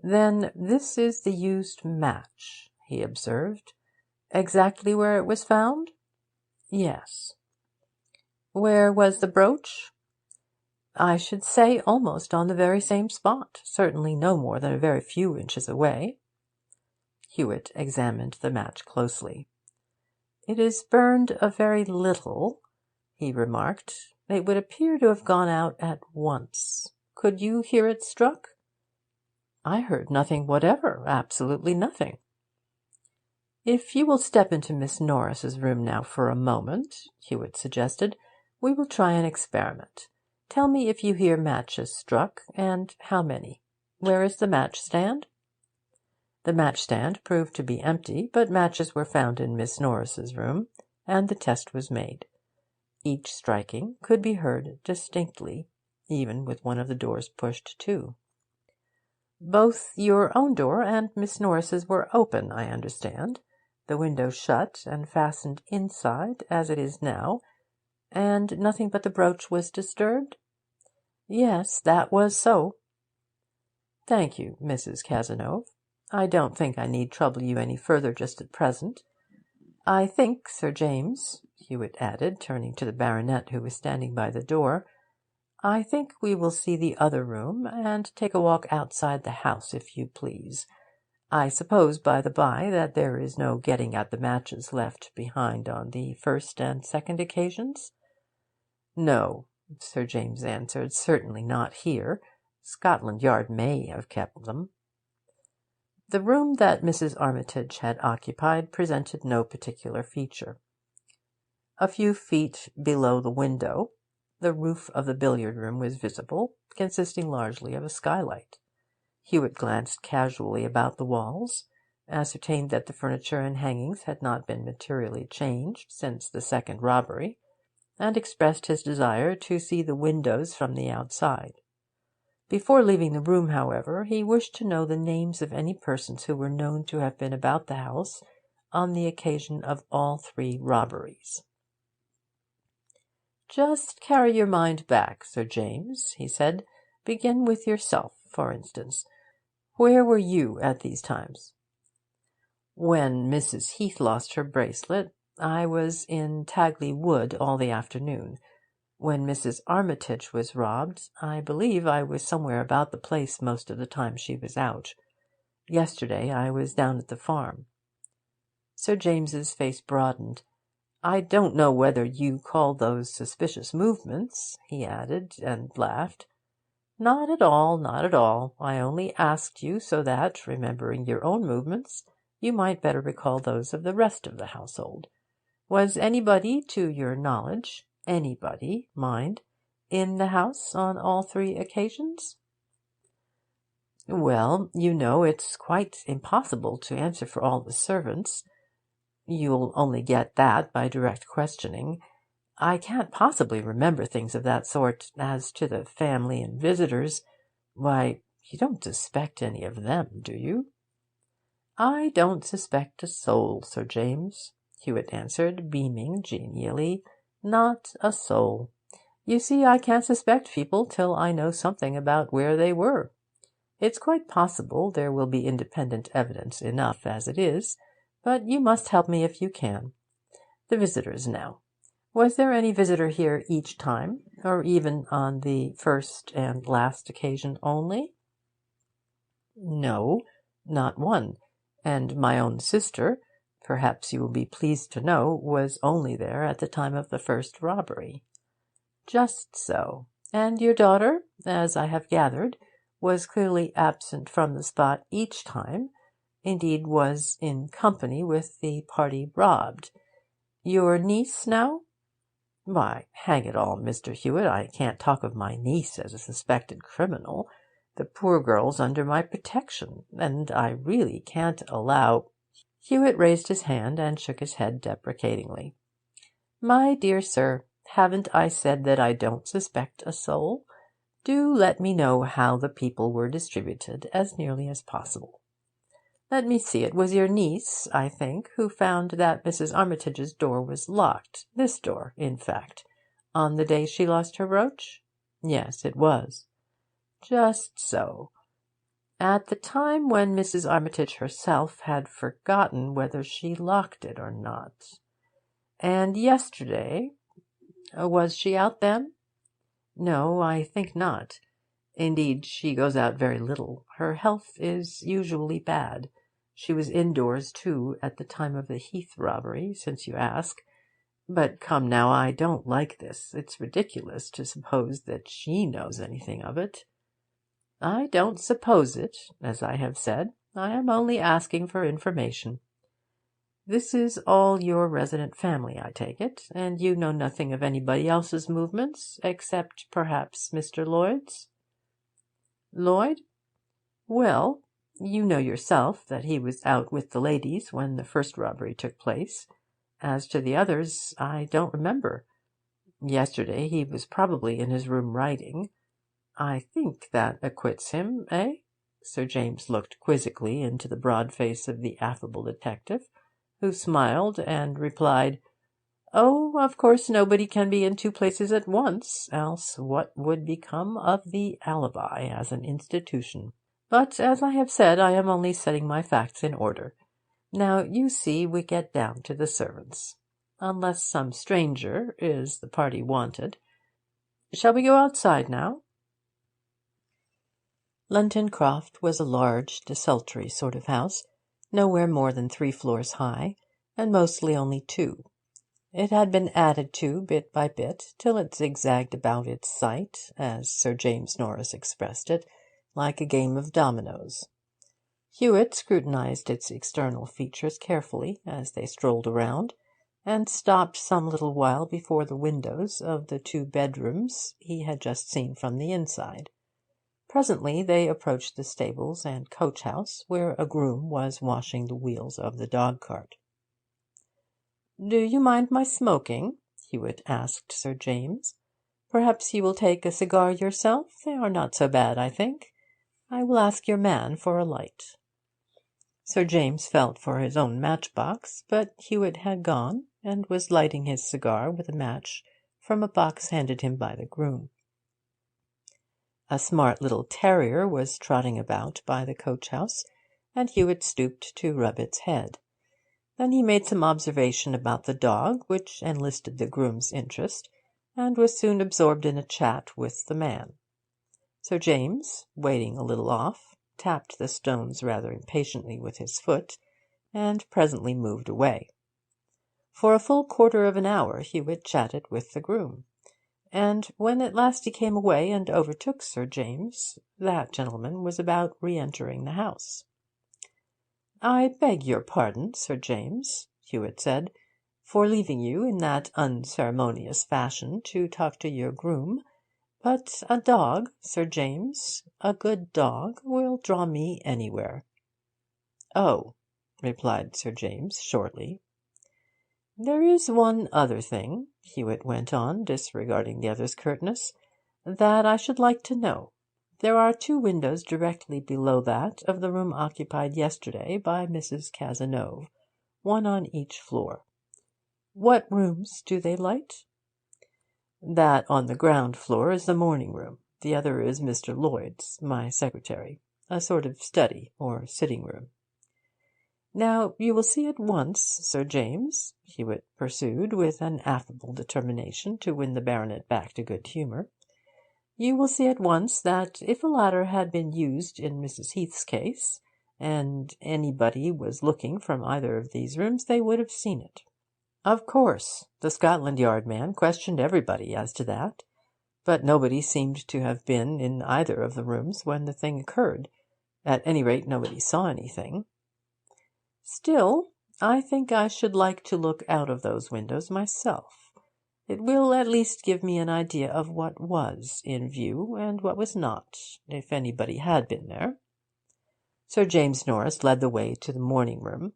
Then this is the used match, he observed. Exactly where it was found? Yes. Where was the brooch? I should say almost on the very same spot, certainly no more than a very few inches away. Hewitt examined the match closely. It is burned a very little, he remarked. It would appear to have gone out at once. Could you hear it struck? I heard nothing whatever, absolutely nothing. If you will step into Miss Norris's room now for a moment, Hewitt suggested, we will try an experiment. Tell me if you hear matches struck, and how many. Where is the match-stand? The match-stand proved to be empty, but matches were found in Miss Norris's room, and the test was made. Each striking could be heard distinctly, even with one of the doors pushed to. Both your own door and Miss Norris's were open, I understand, the window shut and fastened inside, as it is now, and nothing but the brooch was disturbed? Yes, that was so. Thank you, Mrs. Cazenove. I don't think I need trouble you any further just at present. I think, Sir James, Hewitt added, turning to the baronet who was standing by the door, I think we will see the other room, and take a walk outside the house, if you please. I suppose, by the by, that there is no getting at the matches left behind on the first and second occasions? No, Sir James answered, certainly not here. Scotland Yard may have kept them. The room that Mrs. Armitage had occupied presented no particular feature. A few feet below the window, the roof of the billiard-room was visible, consisting largely of a skylight. Hewitt glanced casually about the walls, ascertained that the furniture and hangings had not been materially changed since the second robbery, and expressed his desire to see the windows from the outside. Before leaving the room, however, he wished to know the names of any persons who were known to have been about the house on the occasion of all 3 robberies. Just carry your mind back, Sir James, he said. Begin with yourself, for instance. Where were you at these times? When Mrs. Heath lost her bracelet, I was in Tagley Wood all the afternoon. When Mrs. Armitage was robbed, I believe I was somewhere about the place most of the time she was out. Yesterday I was down at the farm. Sir James's face broadened. I don't know whether you call those suspicious movements, he added, and laughed. Not at all, not at all. I only asked you so that, remembering your own movements, you might better recall those of the rest of the household. Was anybody, to your knowledge, anybody, mind, in the house on all 3 occasions? Well, you know, it's quite impossible to answer for all the servants. You'll only get that by direct questioning. I can't possibly remember things of that sort. As to the family and visitors, why, you don't suspect any of them, do you? I don't suspect a soul, Sir James, Hewitt answered, beaming genially. Not a soul. You see, I can't suspect people till I know something about where they were. It's quite possible there will be independent evidence enough as it is, but you must help me if you can. The visitors now. Was there any visitor here each time, or even on the first and last occasion only? No, not one, and my own sister, perhaps you will be pleased to know, was only there at the time of the first robbery. Just so. And your daughter, as I have gathered, was clearly absent from the spot each time, indeed was in company with the party robbed. Your niece, now? Why, hang it all, Mr. Hewitt, I can't talk of my niece as a suspected criminal. The poor girl's under my protection, and I really can't allow— Hewitt raised his hand and shook his head deprecatingly. My dear sir, haven't I said that I don't suspect a soul? Do let me know how the people were distributed, as nearly as possible. Let me see, it was your niece, I think, who found that Mrs. Armitage's door was locked, this door, in fact, on the day she lost her brooch? Yes, it was. Just so. At the time when Mrs. Armitage herself had forgotten whether she locked it or not. And yesterday, was she out then? No, I think not. Indeed, she goes out very little. Her health is usually bad. She was indoors, too, at the time of the Heath robbery, since you ask. But come now, I don't like this. It's ridiculous to suppose that she knows anything of it. I don't suppose it, as I have said. I am only asking for information. This is all your resident family, I take it, and you know nothing of anybody else's movements, except perhaps Mr. Lloyd's? Lloyd? Well, you know yourself that he was out with the ladies when the first robbery took place. As to the others, I don't remember. Yesterday he was probably in his room writing. I think that acquits him, eh? Sir James looked quizzically into the broad face of the affable detective, who smiled and replied, "Oh, of course nobody can be in two places at once, else what would become of the alibi as an institution? But, as I have said, I am only setting my facts in order. Now, you see, we get down to the servants. Unless some stranger is the party wanted. Shall we go outside now?" Lenton Croft was a large, desultory sort of house, nowhere more than 3 floors high, and mostly only 2. It had been added to bit by bit, till it zigzagged about its site, as Sir James Norris expressed it, like a game of dominoes. Hewitt scrutinized its external features carefully as they strolled around, and stopped some little while before the windows of the 2 bedrooms he had just seen from the inside. Presently they approached the stables and coach-house, where a groom was washing the wheels of the dog-cart. "Do you mind my smoking?" Hewitt asked Sir James. "Perhaps you will take a cigar yourself? They are not so bad, I think. I will ask your man for a light." Sir James felt for his own matchbox, but Hewitt had gone, and was lighting his cigar with a match from a box handed him by the groom. A smart little terrier was trotting about by the coach-house, and Hewitt stooped to rub its head. Then he made some observation about the dog, which enlisted the groom's interest, and was soon absorbed in a chat with the man. Sir James, waiting a little off, tapped the stones rather impatiently with his foot, and presently moved away. For a full quarter of an hour Hewitt chatted with the groom, and when at last he came away and overtook Sir James, that gentleman was about re-entering the house. "I beg your pardon, Sir James," Hewitt said, "for leaving you in that unceremonious fashion to talk to your groom, but a dog, Sir James, a good dog, will draw me anywhere." "Oh," replied Sir James shortly. "There is one other thing," Hewitt went on, disregarding the other's curtness, "that I should like to know. There are 2 windows directly below that of the room occupied yesterday by Mrs. Cazenove, one on each floor. What rooms do they light?" "That on the ground floor is the morning room. The other is Mr. Lloyd's, my secretary, a sort of study or sitting room." "Now you will see at once, Sir James," Hewitt pursued, with an affable determination to win the baronet back to good humour, "you will see at once that if a ladder had been used in Mrs. Heath's case, and anybody was looking from either of these rooms, they would have seen it. Of course, the Scotland Yard man questioned everybody as to that, but nobody seemed to have been in either of the rooms when the thing occurred. At any rate, nobody saw anything. Still, I think I should like to look out of those windows myself. It will at least give me an idea of what was in view and what was not, if anybody had been there." Sir James Norris led the way to the morning room.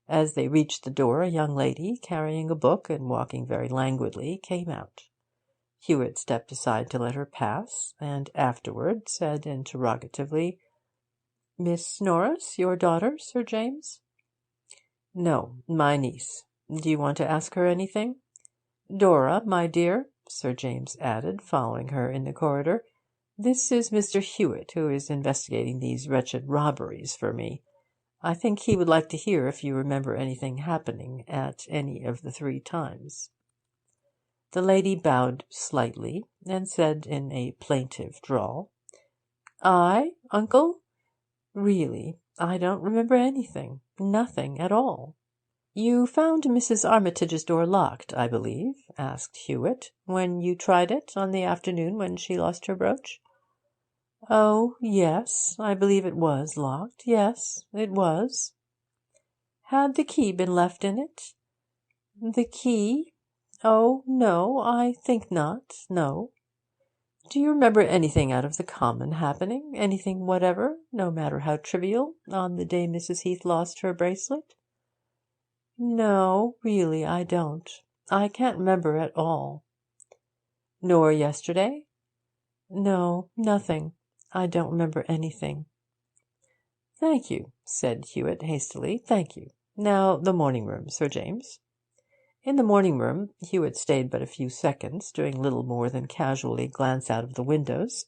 As they reached the door, a young lady, carrying a book and walking very languidly, came out. Hewitt stepped aside to let her pass, and afterward said interrogatively, "Miss Norris, your daughter, Sir James?" "No, my niece. Do you want to ask her anything? Dora, my dear," Sir James added, following her in the corridor, "this is Mr. Hewitt, who is investigating these wretched robberies for me. I think he would like to hear if you remember anything happening at any of the 3 times." The lady bowed slightly, and said in a plaintive drawl, "I, uncle? Really, I don't remember anything. Nothing at all." "You found Mrs. Armitage's door locked, I believe," asked Hewitt, "when you tried it on the afternoon when she lost her brooch?" "Oh, yes, I believe it was locked. Yes, it was." "Had the key been left in it?" "The key? Oh, no, I think not. No." "Do you remember anything out of the common happening, anything whatever, no matter how trivial, on the day Mrs. Heath lost her bracelet?" "No, really I don't. I can't remember at all." "Nor yesterday?" "No, nothing. I don't remember anything." "Thank you," said Hewitt hastily. "Thank you. Now the morning room, Sir James." In the morning room Hewitt stayed but a few seconds, doing little more than casually glance out of the windows.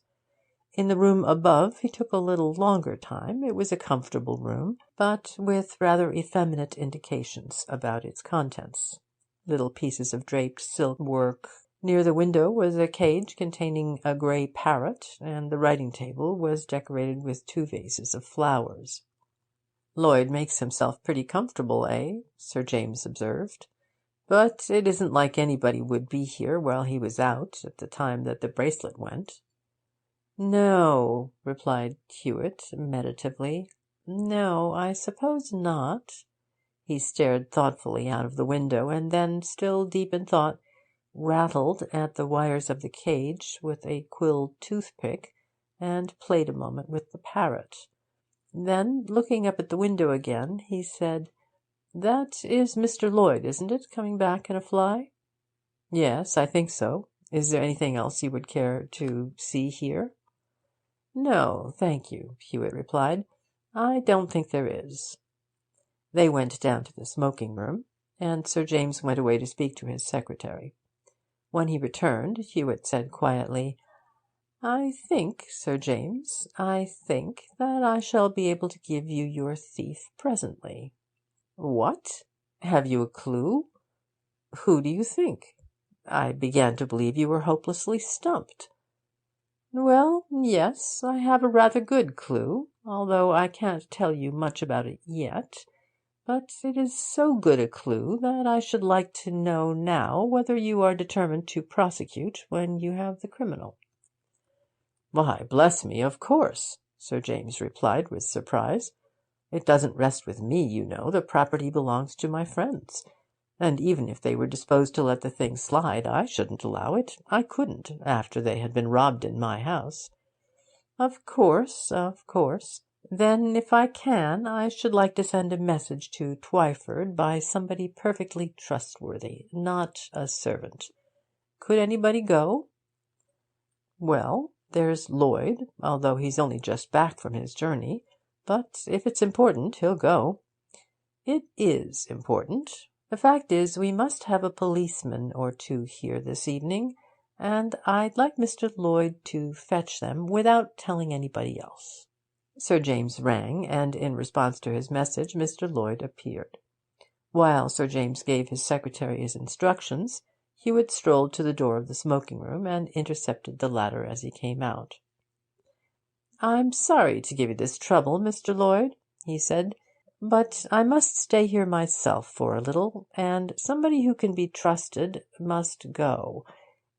In the room above he took a little longer time. It was a comfortable room, but with rather effeminate indications about its contents. Little pieces of draped silk work. Near the window was a cage containing a grey parrot, and the writing-table was decorated with 2 vases of flowers. "Lloyd makes himself pretty comfortable, eh?" Sir James observed. "But it isn't like anybody would be here while he was out, at the time that the bracelet went." "No," replied Hewitt meditatively. "No, I suppose not." He stared thoughtfully out of the window, and then, still deep in thought, rattled at the wires of the cage with a quill toothpick, and played a moment with the parrot. Then, looking up at the window again, he said, "That is Mr. Lloyd, isn't it, coming back in a fly?" "Yes, I think so. Is there anything else you would care to see here?" "No, thank you," Hewitt replied. "I don't think there is." They went down to the smoking-room, and Sir James went away to speak to his secretary. When he returned, Hewitt said quietly, "I think, Sir James, I think that I shall be able to give you your thief presently." "What? Have you a clue? Who do you think? I began to believe you were hopelessly stumped." "Well, yes, I have a rather good clue, although I can't tell you much about it yet. But it is so good a clue that I should like to know now whether you are determined to prosecute when you have the criminal." "Why, bless me, of course," Sir James replied with surprise. "It doesn't rest with me, you know. The property belongs to my friends. And even if they were disposed to let the thing slide, I shouldn't allow it. I couldn't, after they had been robbed in my house." "Of course, of course. Then, if I can, I should like to send a message to Twyford by somebody perfectly trustworthy, not a servant. Could anybody go?" "Well, there's Lloyd, although he's only just back from his journey. But if it's important, he'll go." "It is important. The fact is, we must have a policeman or 2 here this evening, and I'd like Mr. Lloyd to fetch them without telling anybody else." Sir James rang, and in response to his message Mr. Lloyd appeared. While Sir James gave his secretary his instructions, Hewitt strolled to the door of the smoking-room and intercepted the latter as he came out. "I'm sorry to give you this trouble, Mr. Lloyd," he said, "but I must stay here myself for a little, and somebody who can be trusted must go.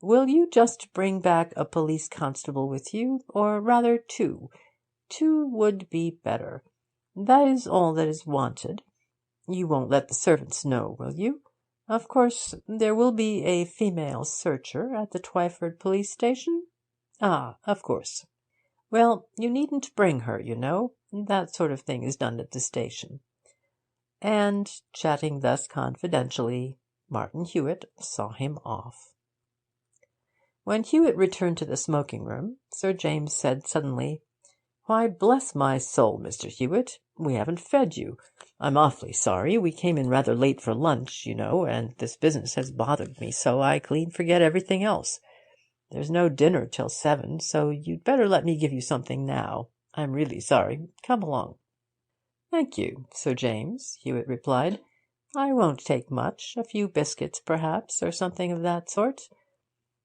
Will you just bring back a police constable with you, or rather 2? 2 would be better. That is all that is wanted. You won't let the servants know, will you? Of course, there will be a female searcher at the Twyford police station? Ah, of course. Well, you needn't bring her, you know. That sort of thing is done at the station." And, chatting thus confidentially, Martin Hewitt saw him off. When Hewitt returned to the smoking-room, Sir James said suddenly, "Why, bless my soul, Mr. Hewitt, we haven't fed you. I'm awfully sorry. We came in rather late for lunch, you know, and this business has bothered me so I clean forget everything else. There's no dinner till 7, so you'd better let me give you something now. I'm really sorry. Come along." "Thank you, Sir James," Hewitt replied. "I won't take much. A few biscuits, perhaps, or something of that sort.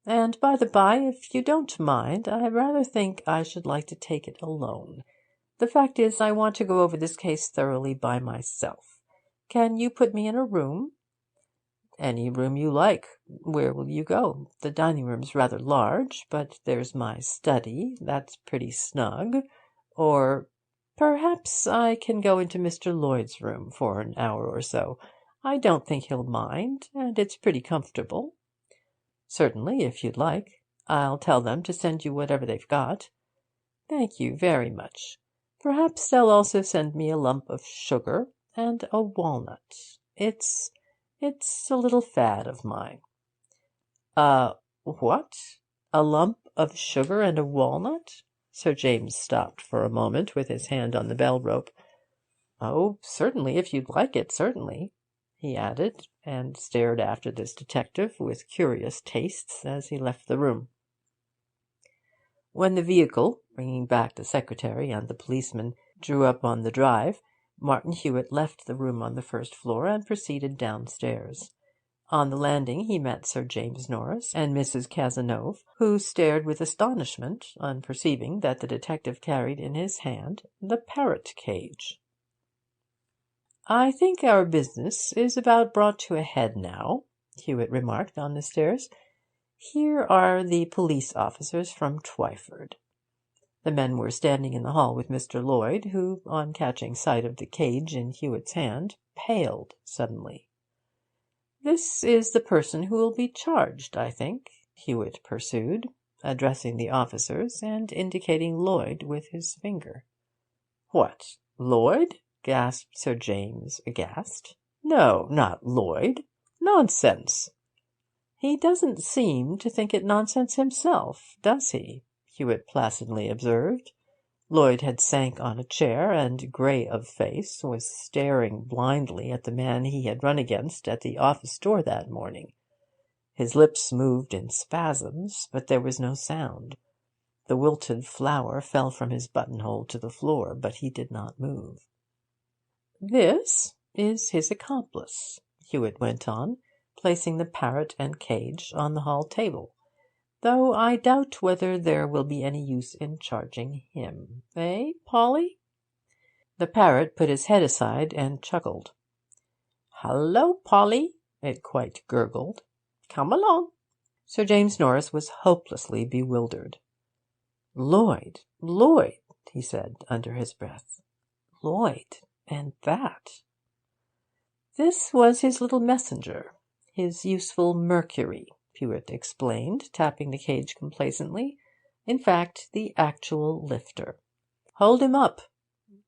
And, by the by, if you don't mind, I rather think I should like to take it alone. The fact is, I want to go over this case thoroughly by myself. Can you put me in a room?" "Any room you like. Where will you go? The dining room's rather large, but there's my study. That's pretty snug. Or perhaps I can go into Mr. Lloyd's room for an hour or so. I don't think he'll mind, and it's pretty comfortable." "Certainly, if you'd like. I'll tell them to send you whatever they've got." "Thank you very much. Perhaps they'll also send me a lump of sugar and a walnut. It's a little fad of mine." What? A lump of sugar and a walnut?" Sir James stopped for a moment with his hand on the bell-rope. "Oh, certainly, if you'd like it, certainly," he added, and stared after this detective with curious tastes as he left the room. When the vehicle, bringing back the secretary and the policeman, drew up on the drive, Martin Hewitt left the room on the first floor and proceeded downstairs. On the landing he met Sir James Norris and Mrs. Cazenove, who stared with astonishment on perceiving that the detective carried in his hand the parrot cage. "I think our business is about brought to a head now," Hewitt remarked on the stairs. "Here are the police officers from Twyford." The men were standing in the hall with Mr. Lloyd, who, on catching sight of the cage in Hewitt's hand, paled suddenly. "This is the person who will be charged, I think," Hewitt pursued, addressing the officers and indicating Lloyd with his finger. "What, Lloyd?" gasped Sir James, aghast. "No, not Lloyd. Nonsense!" "He doesn't seem to think it nonsense himself, does he?" Hewitt placidly observed. Lloyd had sank on a chair, and, grey of face, was staring blindly at the man he had run against at the office door that morning. His lips moved in spasms, but there was no sound. The wilted flower fell from his buttonhole to the floor, but he did not move. "This is his accomplice," Hewitt went on, placing the parrot and cage on the hall table, "though I doubt whether there will be any use in charging him. Eh, Polly?" The parrot put his head aside and chuckled. "Hallo, Polly!" it quite gurgled. "Come along." Sir James Norris was hopelessly bewildered. "Lloyd, Lloyd," he said under his breath. "Lloyd, and that." "This was his little messenger, his useful Mercury," Hewitt explained, tapping the cage complacently. "In fact, the actual lifter. Hold him up."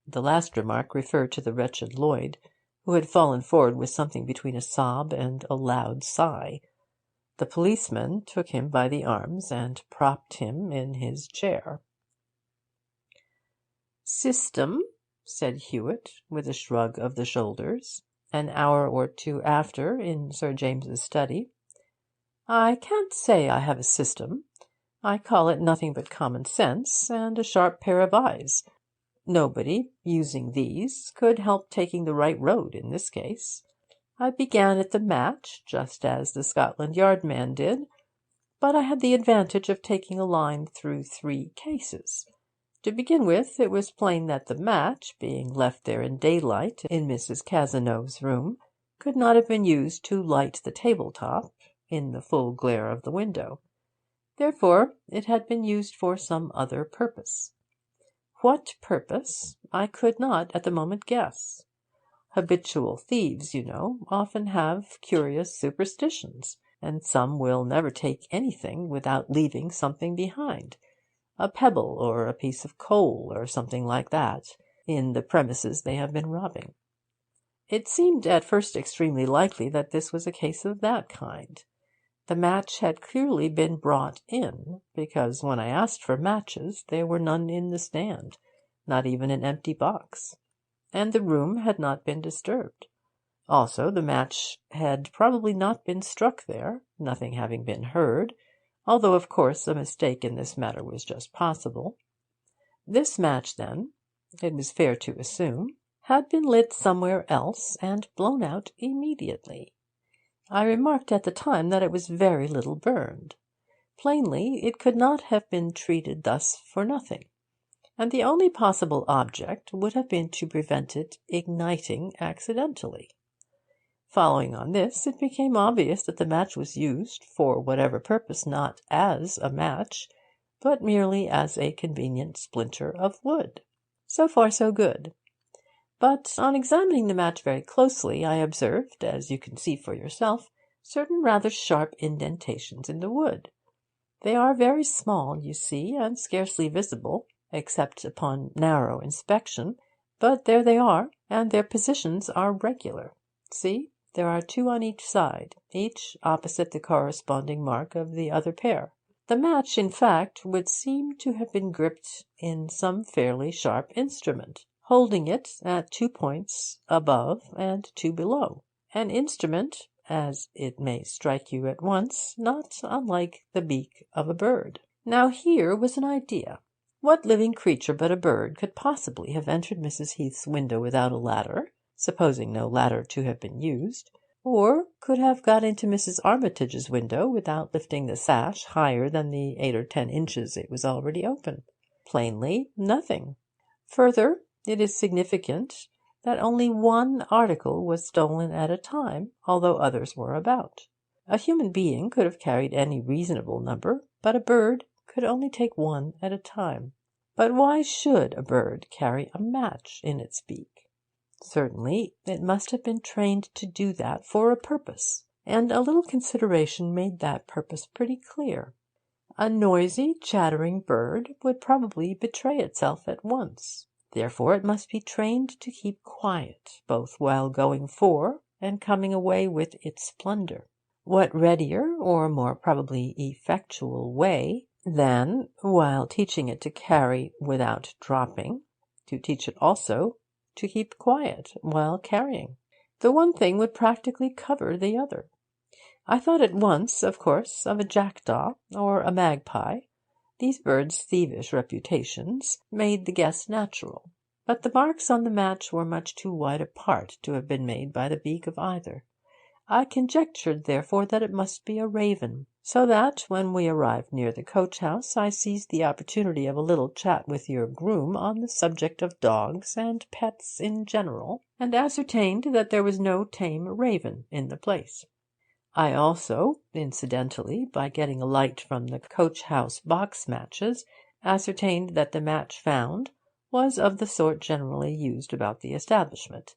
The last remark referred to the wretched Lloyd, who had fallen forward with something between a sob and a loud sigh. The policeman took him by the arms and propped him in his chair. "System," said Hewitt, with a shrug of the shoulders, an hour or two after, in Sir James's study. "I can't say I have a system. I call it nothing but common sense and a sharp pair of eyes. Nobody, using these, could help taking the right road in this case. I began at the match, just as the Scotland Yard man did, but I had the advantage of taking a line through 3 cases. To begin with, it was plain that the match, being left there in daylight in Mrs. Cazenove's room, could not have been used to light the table-top in the full glare of the window. Therefore it had been used for some other purpose. What purpose, I could not at the moment guess. Habitual thieves, you know, often have curious superstitions, and some will never take anything without leaving something behind, a pebble or a piece of coal or something like that, in the premises they have been robbing. It seemed at first extremely likely that this was a case of that kind. The match had clearly been brought in, because when I asked for matches there were none in the stand, not even an empty box, and the room had not been disturbed. Also, the match had probably not been struck there, nothing having been heard, although of course a mistake in this matter was just possible. This match, then, it was fair to assume, had been lit somewhere else and blown out immediately. I remarked at the time that it was very little burned. Plainly, it could not have been treated thus for nothing, and the only possible object would have been to prevent it igniting accidentally. Following on this, it became obvious that the match was used, for whatever purpose, not as a match, but merely as a convenient splinter of wood. So far so good. But on examining the match very closely, I observed, as you can see for yourself, certain rather sharp indentations in the wood. They are very small, you see, and scarcely visible, except upon narrow inspection, but there they are, and their positions are regular. See, there are 2 on each side, each opposite the corresponding mark of the other pair. The match, in fact, would seem to have been gripped in some fairly sharp instrument, holding it at 2 points above and 2 below. An instrument, as it may strike you at once, not unlike the beak of a bird. Now here was an idea. What living creature but a bird could possibly have entered Mrs. Heath's window without a ladder, supposing no ladder to have been used, or could have got into Mrs. Armitage's window without lifting the sash higher than the 8 or 10 inches it was already open? Plainly, nothing. Further, it is significant that only one article was stolen at a time, although others were about. A human being could have carried any reasonable number, but a bird could only take one at a time. But why should a bird carry a match in its beak? Certainly it must have been trained to do that for a purpose, and a little consideration made that purpose pretty clear. A noisy, chattering bird would probably betray itself at once. Therefore it must be trained to keep quiet, both while going for and coming away with its plunder. What readier, or more probably effectual way, than, while teaching it to carry without dropping, to teach it also to keep quiet while carrying? The one thing would practically cover the other. I thought at once, of course, of a jackdaw or a magpie. These birds' thievish reputations made the guess natural, but the marks on the match were much too wide apart to have been made by the beak of either. I conjectured, therefore, that it must be a raven, so that, when we arrived near the coach-house, I seized the opportunity of a little chat with your groom on the subject of dogs and pets in general, and ascertained that there was no tame raven in the place. I also, incidentally, by getting a light from the coach-house box matches, ascertained that the match found was of the sort generally used about the establishment,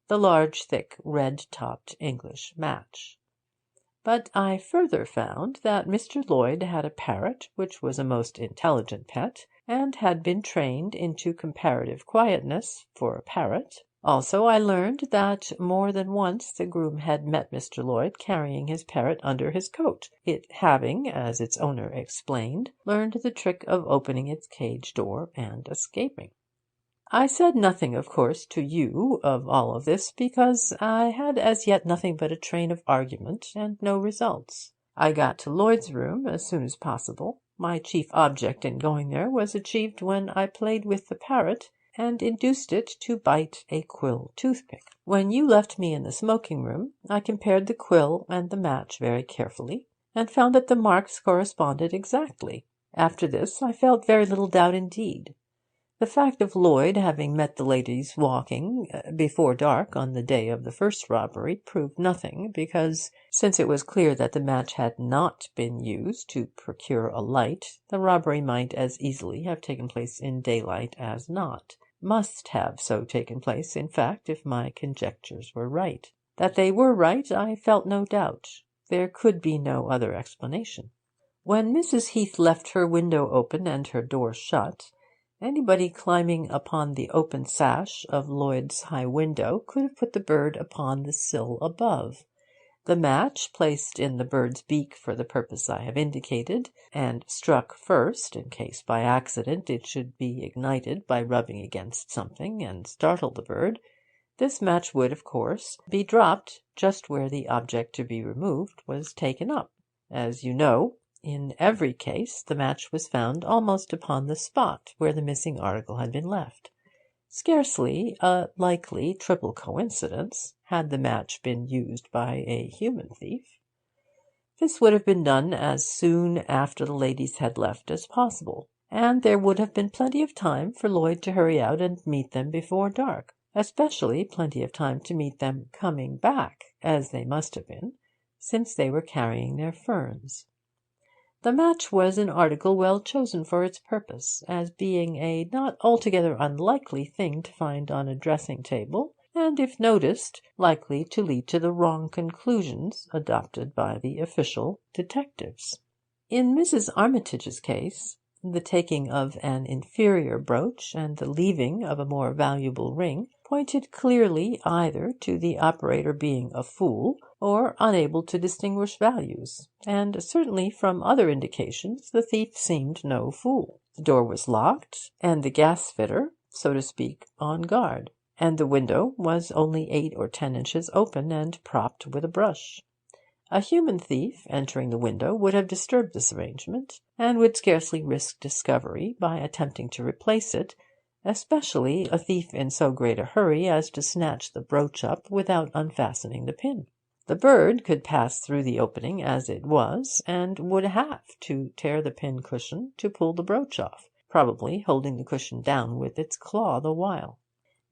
the large, thick, red-topped English match. But I further found that Mr. Lloyd had a parrot which was a most intelligent pet, and had been trained into comparative quietness for a parrot. Also I learned that more than once the groom had met Mr. Lloyd carrying his parrot under his coat, it having, as its owner explained, learned the trick of opening its cage door and escaping. I said nothing, of course, to you of all of this, because I had as yet nothing but a train of argument and no results. I got to Lloyd's room as soon as possible. My chief object in going there was achieved when I played with the parrot and induced it to bite a quill toothpick. When you left me in the smoking-room, I compared the quill and the match very carefully, and found that the marks corresponded exactly. After this I felt very little doubt indeed. The fact of Lloyd having met the ladies walking before dark on the day of the first robbery proved nothing, because, since it was clear that the match had not been used to procure a light, the robbery might as easily have taken place in daylight as not. Must have so taken place, in fact, if my conjectures were right. That they were right, I felt no doubt. There could be no other explanation. When Mrs. Heath left her window open and her door shut, anybody climbing upon the open sash of Lloyd's high window could have put the bird upon the sill above. The match, placed in the bird's beak for the purpose I have indicated, and struck first, in case by accident it should be ignited by rubbing against something and startle the bird, this match would, of course, be dropped just where the object to be removed was taken up. As you know, in every case the match was found almost upon the spot where the missing article had been left. Scarcely a likely triple coincidence, had the match been used by a human thief. This would have been done as soon after the ladies had left as possible, and there would have been plenty of time for Lloyd to hurry out and meet them before dark, especially plenty of time to meet them coming back, as they must have been, since they were carrying their ferns. The match was an article well chosen for its purpose, as being a not altogether unlikely thing to find on a dressing-table, and, if noticed, likely to lead to the wrong conclusions adopted by the official detectives. In Mrs. Armitage's case, the taking of an inferior brooch and the leaving of a more valuable ring pointed clearly either to the operator being a fool or unable to distinguish values, and certainly from other indications the thief seemed no fool. The door was locked, and the gas-fitter, so to speak, on guard, and the window was only 8 or 10 inches open and propped with a brush. A human thief, entering the window, would have disturbed this arrangement, and would scarcely risk discovery by attempting to replace it, especially a thief in so great a hurry as to snatch the brooch up without unfastening the pin. The bird could pass through the opening as it was, and would have to tear the pin cushion to pull the brooch off, probably holding the cushion down with its claw the while.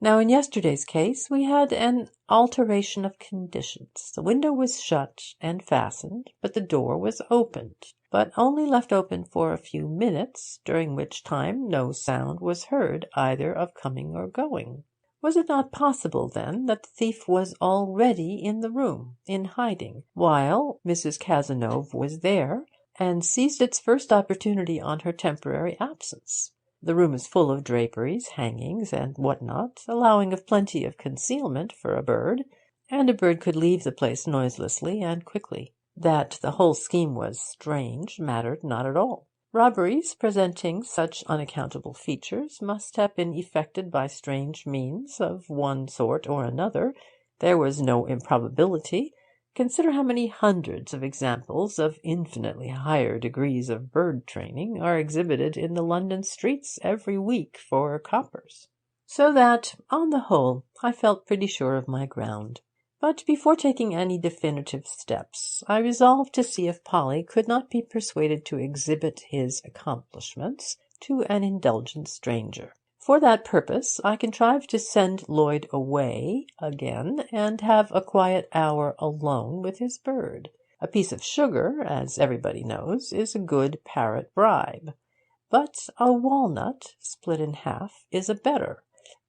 Now, in yesterday's case, we had an alteration of conditions. The window was shut and fastened, but the door was opened, but only left open for a few minutes, during which time no sound was heard either of coming or going. Was it not possible, then, that the thief was already in the room, in hiding, while Mrs. Cazenove was there, and seized its first opportunity on her temporary absence? The room is full of draperies, hangings, and what not, allowing of plenty of concealment for a bird, and a bird could leave the place noiselessly and quickly. That the whole scheme was strange mattered not at all. Robberies presenting such unaccountable features must have been effected by strange means of one sort or another. There was no improbability. Consider how many hundreds of examples of infinitely higher degrees of bird training are exhibited in the London streets every week for coppers. So that, on the whole, I felt pretty sure of my ground. But before taking any definitive steps, I resolved to see if Polly could not be persuaded to exhibit his accomplishments to an indulgent stranger. For that purpose I contrived to send Lloyd away again, and have a quiet hour alone with his bird. A piece of sugar, as everybody knows, is a good parrot bribe, but a walnut split in half is a better,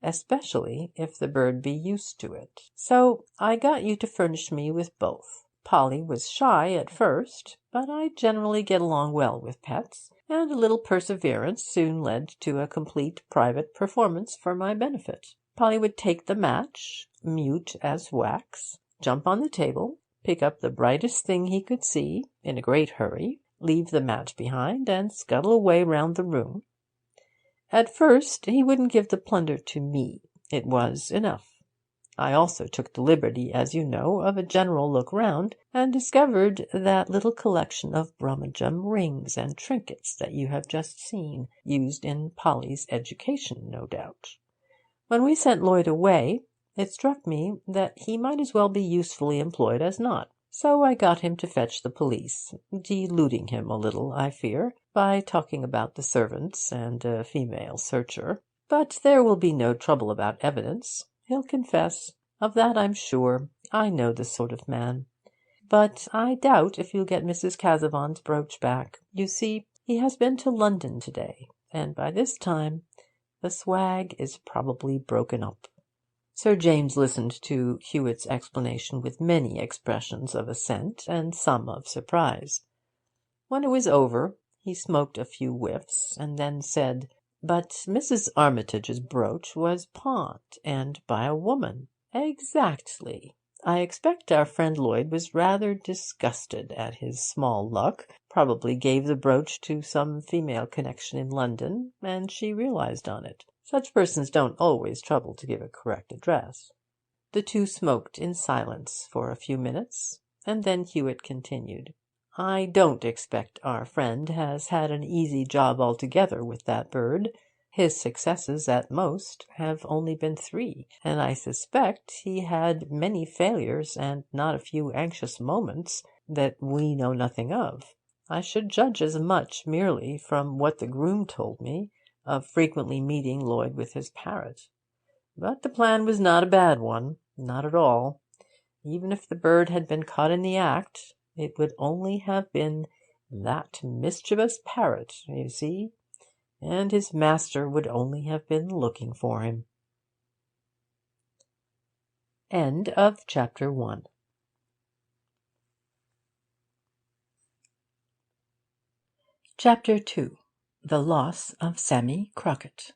especially if the bird be used to it. So I got you to furnish me with both. Polly was shy at first, but I generally get along well with pets, and a little perseverance soon led to a complete private performance for my benefit. Polly would take the match, mute as wax, jump on the table, pick up the brightest thing he could see, in a great hurry, leave the match behind, and scuttle away round the room. At first he wouldn't give the plunder to me. It was enough. I also took the liberty, as you know, of a general look round, and discovered that little collection of Brummagem rings and trinkets that you have just seen, used in Polly's education, no doubt. When we sent Lloyd away, it struck me that he might as well be usefully employed as not. So I got him to fetch the police, deluding him a little, I fear, by talking about the servants and a female searcher. But there will be no trouble about evidence. He'll confess. Of that I'm sure. I know the sort of man. But I doubt if you'll get Mrs. Casaubon's brooch back. You see, he has been to London to-day, and by this time the swag is probably broken up. Sir James listened to Hewitt's explanation with many expressions of assent and some of surprise. When it was over, he smoked a few whiffs, and then said, "But Mrs. Armitage's brooch was pawned, and by a woman." "Exactly. I expect our friend Lloyd was rather disgusted at his small luck, probably gave the brooch to some female connection in London, and she realized on it. Such persons don't always trouble to give a correct address." The two smoked in silence for a few minutes, and then Hewitt continued, "I don't expect our friend has had an easy job altogether with that bird. His successes at most have only been 3, and I suspect he had many failures and not a few anxious moments that we know nothing of. I should judge as much merely from what the groom told me of frequently meeting Lloyd with his parrot. But the plan was not a bad one, not at all. Even if the bird had been caught in the act, it would only have been that mischievous parrot, you see, and his master would only have been looking for him. End of chapter 1. Chapter 2. The Loss of Sammy Crockett.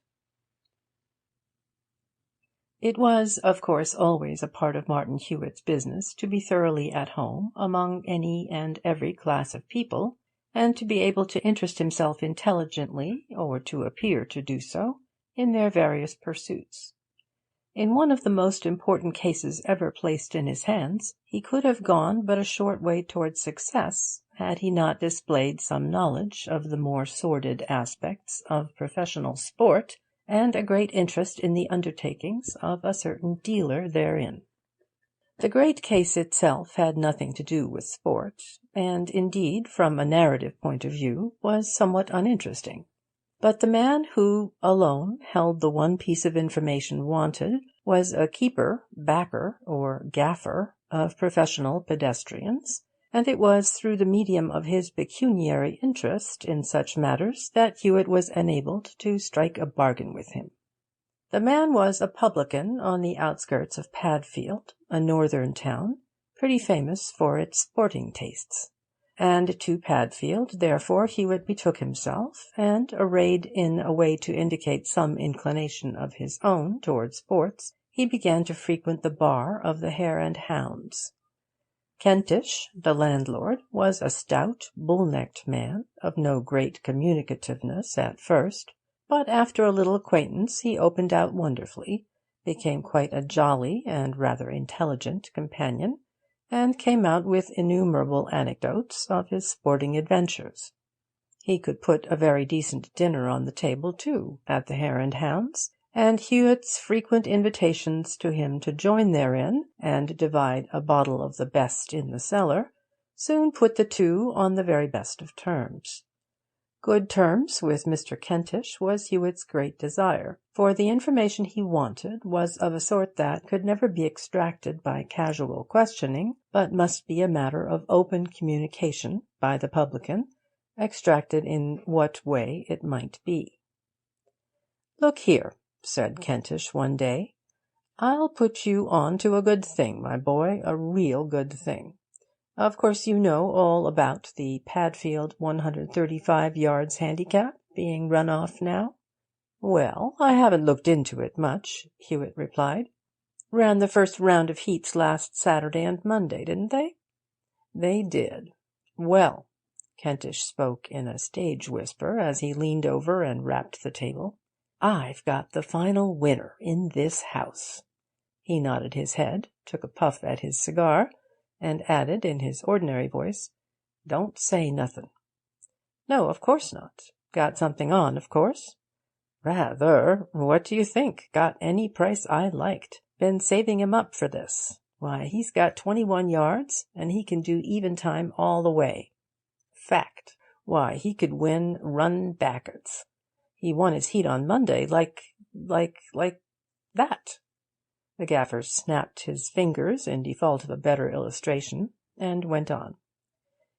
It was, of course, always a part of Martin Hewitt's business to be thoroughly at home among any and every class of people, and to be able to interest himself intelligently, or to appear to do so, in their various pursuits. In one of the most important cases ever placed in his hands, he could have gone but a short way towards success had he not displayed some knowledge of the more sordid aspects of professional sport, and a great interest in the undertakings of a certain dealer therein. The great case itself had nothing to do with sport, and indeed, from a narrative point of view, was somewhat uninteresting. But the man who alone held the one piece of information wanted was a keeper, backer, or gaffer of professional pedestrians, and it was through the medium of his pecuniary interest in such matters that Hewitt was enabled to strike a bargain with him. The man was a publican on the outskirts of Padfield, a northern town, pretty famous for its sporting tastes. And to Padfield, therefore, Hewitt betook himself, and, arrayed in a way to indicate some inclination of his own towards sports, he began to frequent the bar of the Hare and Hounds. Kentish, the landlord, was a stout, bull-necked man, of no great communicativeness at first, but after a little acquaintance he opened out wonderfully, became quite a jolly and rather intelligent companion, and came out with innumerable anecdotes of his sporting adventures. He could put a very decent dinner on the table, too, at the Hare and Hounds, and Hewitt's frequent invitations to him to join therein, and divide a bottle of the best in the cellar, soon put the two on the very best of terms. Good terms with Mr. Kentish was Hewitt's great desire, for the information he wanted was of a sort that could never be extracted by casual questioning, but must be a matter of open communication by the publican, extracted in what way it might be. "Look here," said Kentish one day, "I'll put you on to a good thing, my boy, a real good thing. Of course you know all about the Padfield 135 yards handicap being run off now?" "Well, I haven't looked into it much," Hewitt replied. "Ran the first round of heats last Saturday and Monday, didn't they?" "They did. Well," Kentish spoke in a stage whisper as he leaned over and rapped the table, "I've got the final winner in this house." He nodded his head, took a puff at his cigar, and added in his ordinary voice, "Don't say nothin'." "No, of course not. Got something on, of course?" "Rather. What do you think? Got any price I liked. Been saving him up for this. Why, he's got 21 yards, and he can do even time all the way. Fact. Why, he could win run back'ards. He won his heat on Monday like that." The gaffer snapped his fingers in default of a better illustration, and went on.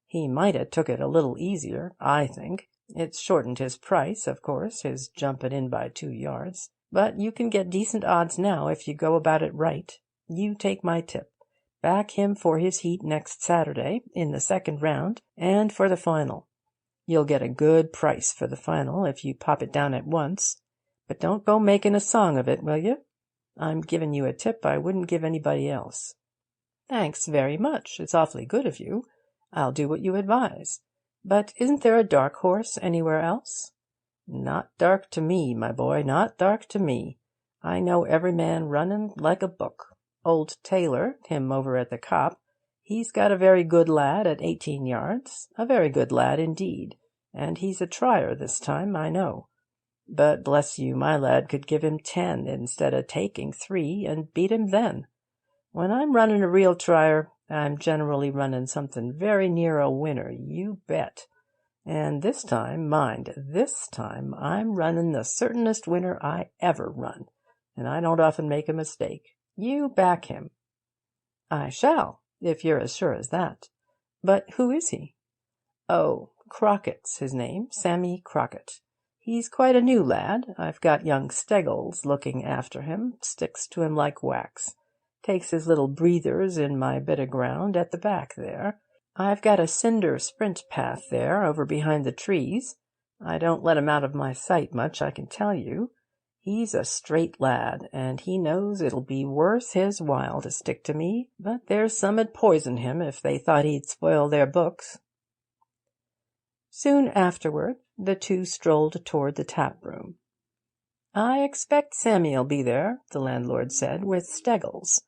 "He might 'a' took it a little easier, I think. It's shortened his price, of course, his jumpin' in by 2 yards. But you can get decent odds now if you go about it right. You take my tip. Back him for his heat next Saturday, in the second round, and for the final. You'll get a good price for the final if you pop it down at once. But don't go making a song of it, will you? I'm giving you a tip I wouldn't give anybody else." "Thanks very much. It's awfully good of you. I'll do what you advise. But isn't there a dark horse anywhere else?" "Not dark to me, my boy, not dark to me. I know every man runnin' like a book. Old Taylor, him over at the Cop, he's got a very good lad at 18 yards, a very good lad indeed, and he's a trier this time, I know. But bless you, my lad could give him 10 instead of taking 3, and beat him then. When I'm running a real trier, I'm generally running something very near a winner, you bet. And this time, mind, this time I'm running the certainest winner I ever run, and I don't often make a mistake. You back him." "I shall, if you're as sure as that. But who is he?" "Oh, Crockett's his name, Sammy Crockett. He's quite a new lad. I've got young Steggles looking after him, sticks to him like wax. Takes his little breathers in my bit of ground at the back there. I've got a cinder sprint path there over behind the trees. I don't let him out of my sight much, I can tell you. He's a straight lad, and he knows it'll be worth his while to stick to me, but there's some 'ud poison him if they thought he'd spoil their books." Soon afterward the two strolled toward the tap-room. "I expect Sammy'll be there," the landlord said, "with Steggles.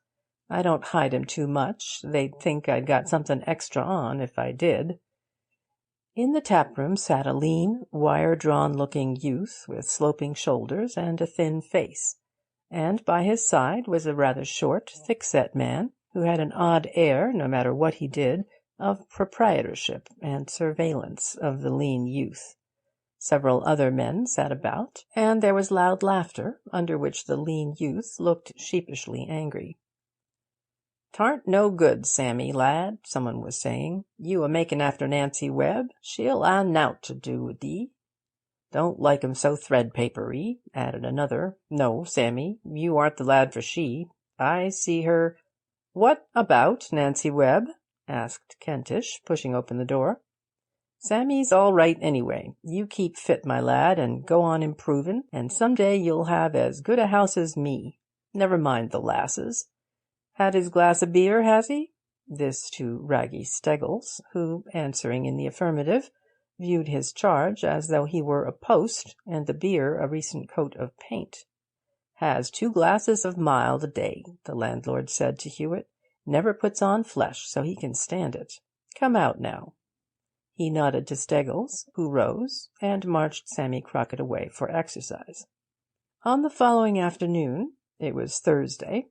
I don't hide him too much. They'd think I'd got something extra on if I did." In the tap-room sat a lean, wire-drawn-looking youth with sloping shoulders and a thin face, and by his side was a rather short, thick-set man who had an odd air, no matter what he did, of proprietorship and surveillance of the lean youth. Several other men sat about, and there was loud laughter, under which the lean youth looked sheepishly angry. "'Tarn't no good, Sammy, lad," someone was saying. "You a-making after Nancy Webb? She'll ha' nowt to do with thee." "Don't like 'em so thread-papery," added another. "No, Sammy, you aren't the lad for she. I see her—" "What about Nancy Webb?" asked Kentish, pushing open the door. "Sammy's all right anyway. You keep fit, my lad, and go on improvin', and some day you'll have as good a house as me. Never mind the lasses. Had his glass o' beer, has he?" This to Raggy Steggles, who, answering in the affirmative, viewed his charge as though he were a post and the beer a recent coat of paint. "Has 2 glasses of mild a day," the landlord said to Hewitt. "Never puts on flesh, so he can stand it. Come out now." He nodded to Steggles, who rose, and marched Sammy Crockett away for exercise. On the following afternoon, it was Thursday,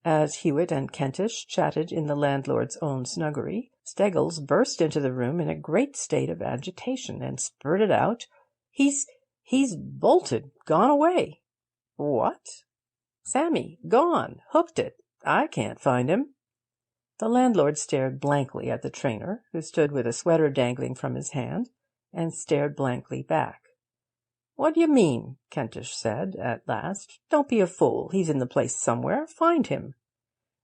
as Hewitt and Kentish chatted in the landlord's own snuggery, Steggles burst into the room in a great state of agitation, and spurted out, He's bolted, gone away." "What?" "Sammy, gone, hooked it. I can't find him." The landlord stared blankly at the trainer, who stood with a sweater dangling from his hand, and stared blankly back. "What d'you mean?" Kentish said at last. "Don't be a fool. He's in the place somewhere. Find him."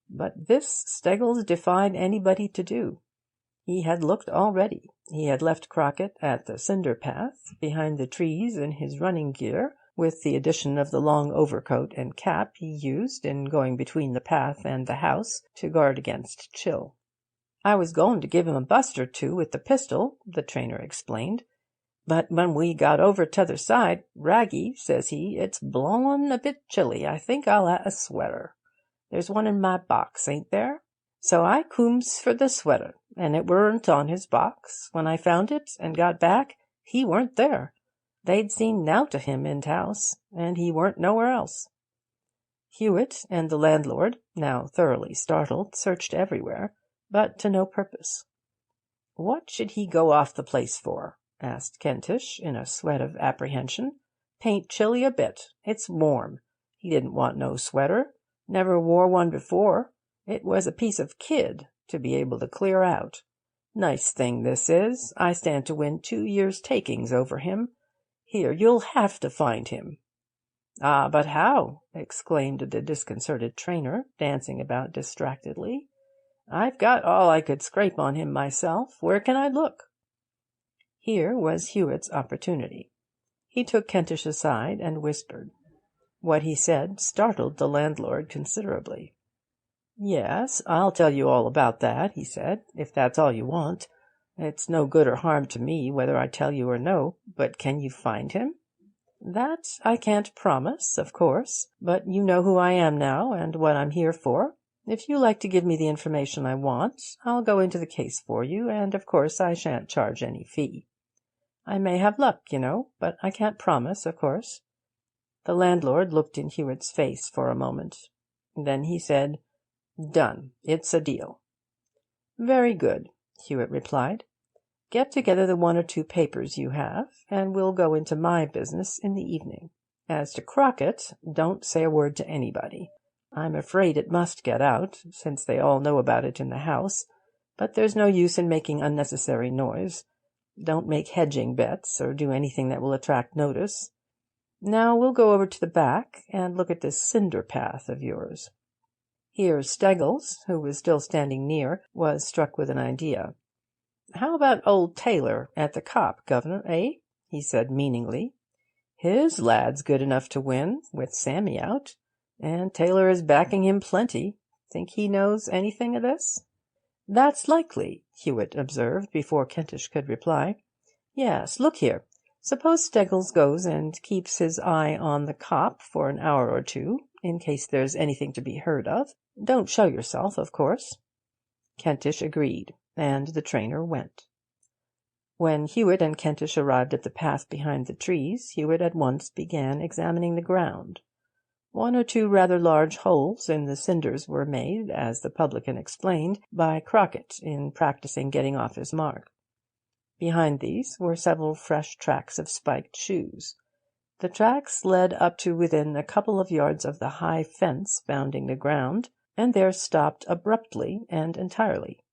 But this Steggles defied anybody to do. He had looked already. He had left Crockett at the cinder path, behind the trees in his running gear, with the addition of the long overcoat and cap he used in going between the path and the house to guard against chill. "I was going to give him a bust or 2 with the pistol," the trainer explained. "But when we got over t'other side, Raggy, says he, 'It's blowin' a bit chilly. I think I'll ha' a sweater. There's one in my box, ain't there?' So I cooms for the sweater, and it weren't on his box. When I found it and got back, he weren't there. They'd seen nowt o' him in t'house, and he weren't nowhere else." Hewitt and the landlord, now thoroughly startled, searched everywhere, but to no purpose. "What should he go off the place for?" asked Kentish, in a sweat of apprehension. "'Tain't chilly a bit. It's warm. He didn't want no sweater. Never wore one before. It was a piece of kid, to be able to clear out. Nice thing this is. I stand to win 2 years' takings over him. Here, you'll have to find him." "Ah, but how?" exclaimed the disconcerted trainer, dancing about distractedly. "I've got all I could scrape on him myself. Where can I look?" Here was Hewitt's opportunity. He took Kentish aside and whispered. What he said startled the landlord considerably. "Yes, I'll tell you all about that," he said, "if that's all you want. It's no good or harm to me whether I tell you or no. But can you find him?" "That I can't promise, of course. But you know who I am now, and what I'm here for. If you like to give me the information I want, I'll go into the case for you, and of course I shan't charge any fee. I may have luck, but I can't promise, of course." The landlord looked in Hewitt's face for a moment. Then he said, "Done. It's a deal." "Very good," Hewitt replied. "Get together the 1 or 2 papers you have, and we'll go into my business in the evening. As to Crockett, don't say a word to anybody. I'm afraid it must get out, since they all know about it in the house, but there's no use in making unnecessary noise. Don't make hedging bets, or do anything that will attract notice. Now we'll go over to the back and look at this cinder path of yours." Here Steggles, who was still standing near, was struck with an idea. "How about old Taylor at the cop, governor, eh?" he said meaningly. "His lad's good enough to win, with Sammy out, and Taylor is backing him plenty. Think he knows anything of this?" "That's likely," Hewitt observed, before Kentish could reply. "Yes, look here. Suppose Steggles goes and keeps his eye on the cop for an hour or 2, in case there's anything to be heard of. Don't show yourself, of course." Kentish agreed, and the trainer went. When Hewitt and Kentish arrived at the path behind the trees, Hewitt at once began examining the ground. 1 or 2 rather large holes in the cinders were made, as the publican explained, by Crockett in practising getting off his mark. Behind these were several fresh tracks of spiked shoes. The tracks led up to within a couple of yards of the high fence bounding the ground, and there stopped abruptly and entirely.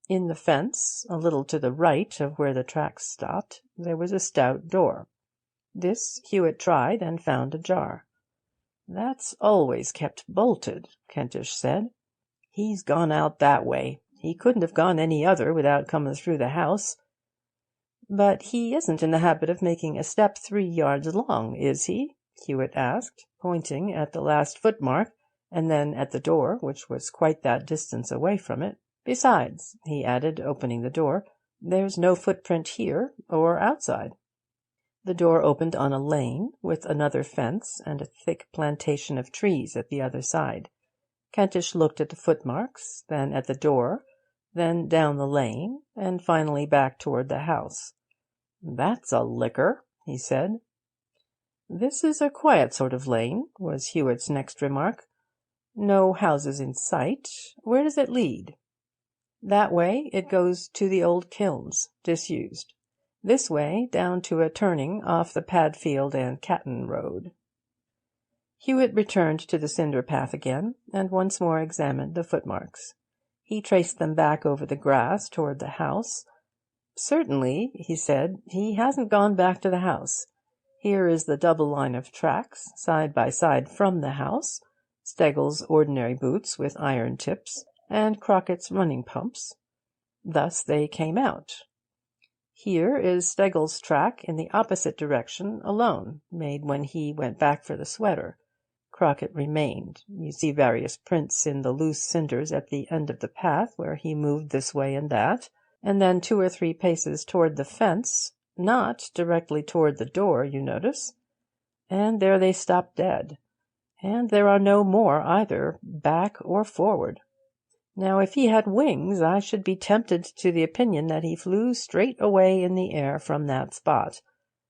In the fence, a little to the right of where the tracks stopped, there was a stout door. This Hewitt tried and found ajar. "That's always kept bolted," Kentish said. "He's gone out that way. He couldn't have gone any other without coming through the house." "But he isn't in the habit of making a step 3 yards long, is he?" Hewitt asked, pointing at the last footmark, and then at the door, which was quite that distance away from it. "Besides," he added, opening the door, "there's no footprint here or outside." The door opened on a lane, with another fence and a thick plantation of trees at the other side. Kentish looked at the footmarks, then at the door, then down the lane, and finally back toward the house. "That's a licker," he said. "This is a quiet sort of lane," was Hewitt's next remark. "No houses in sight. Where does it lead?" "That way it goes to the old kilns, disused. This way down to a turning off the Padfield and Catton road." Hewitt returned to the cinder path again, and once more examined the footmarks. He traced them back over the grass toward the house. "Certainly," he said, "he hasn't gone back to the house. Here is the double line of tracks, side by side from the house, Steggles' ordinary boots with iron tips, and Crockett's running pumps. Thus they came out. Here is Steggles' track in the opposite direction alone, made when he went back for the sweater. Crockett remained. You see various prints in the loose cinders at the end of the path where he moved this way and that, and then 2 or 3 paces toward the fence, not directly toward the door, you notice. And there they stopped dead. And there are no more either, back or forward. Now, if he had wings, I should be tempted to the opinion that he flew straight away in the air from that spot,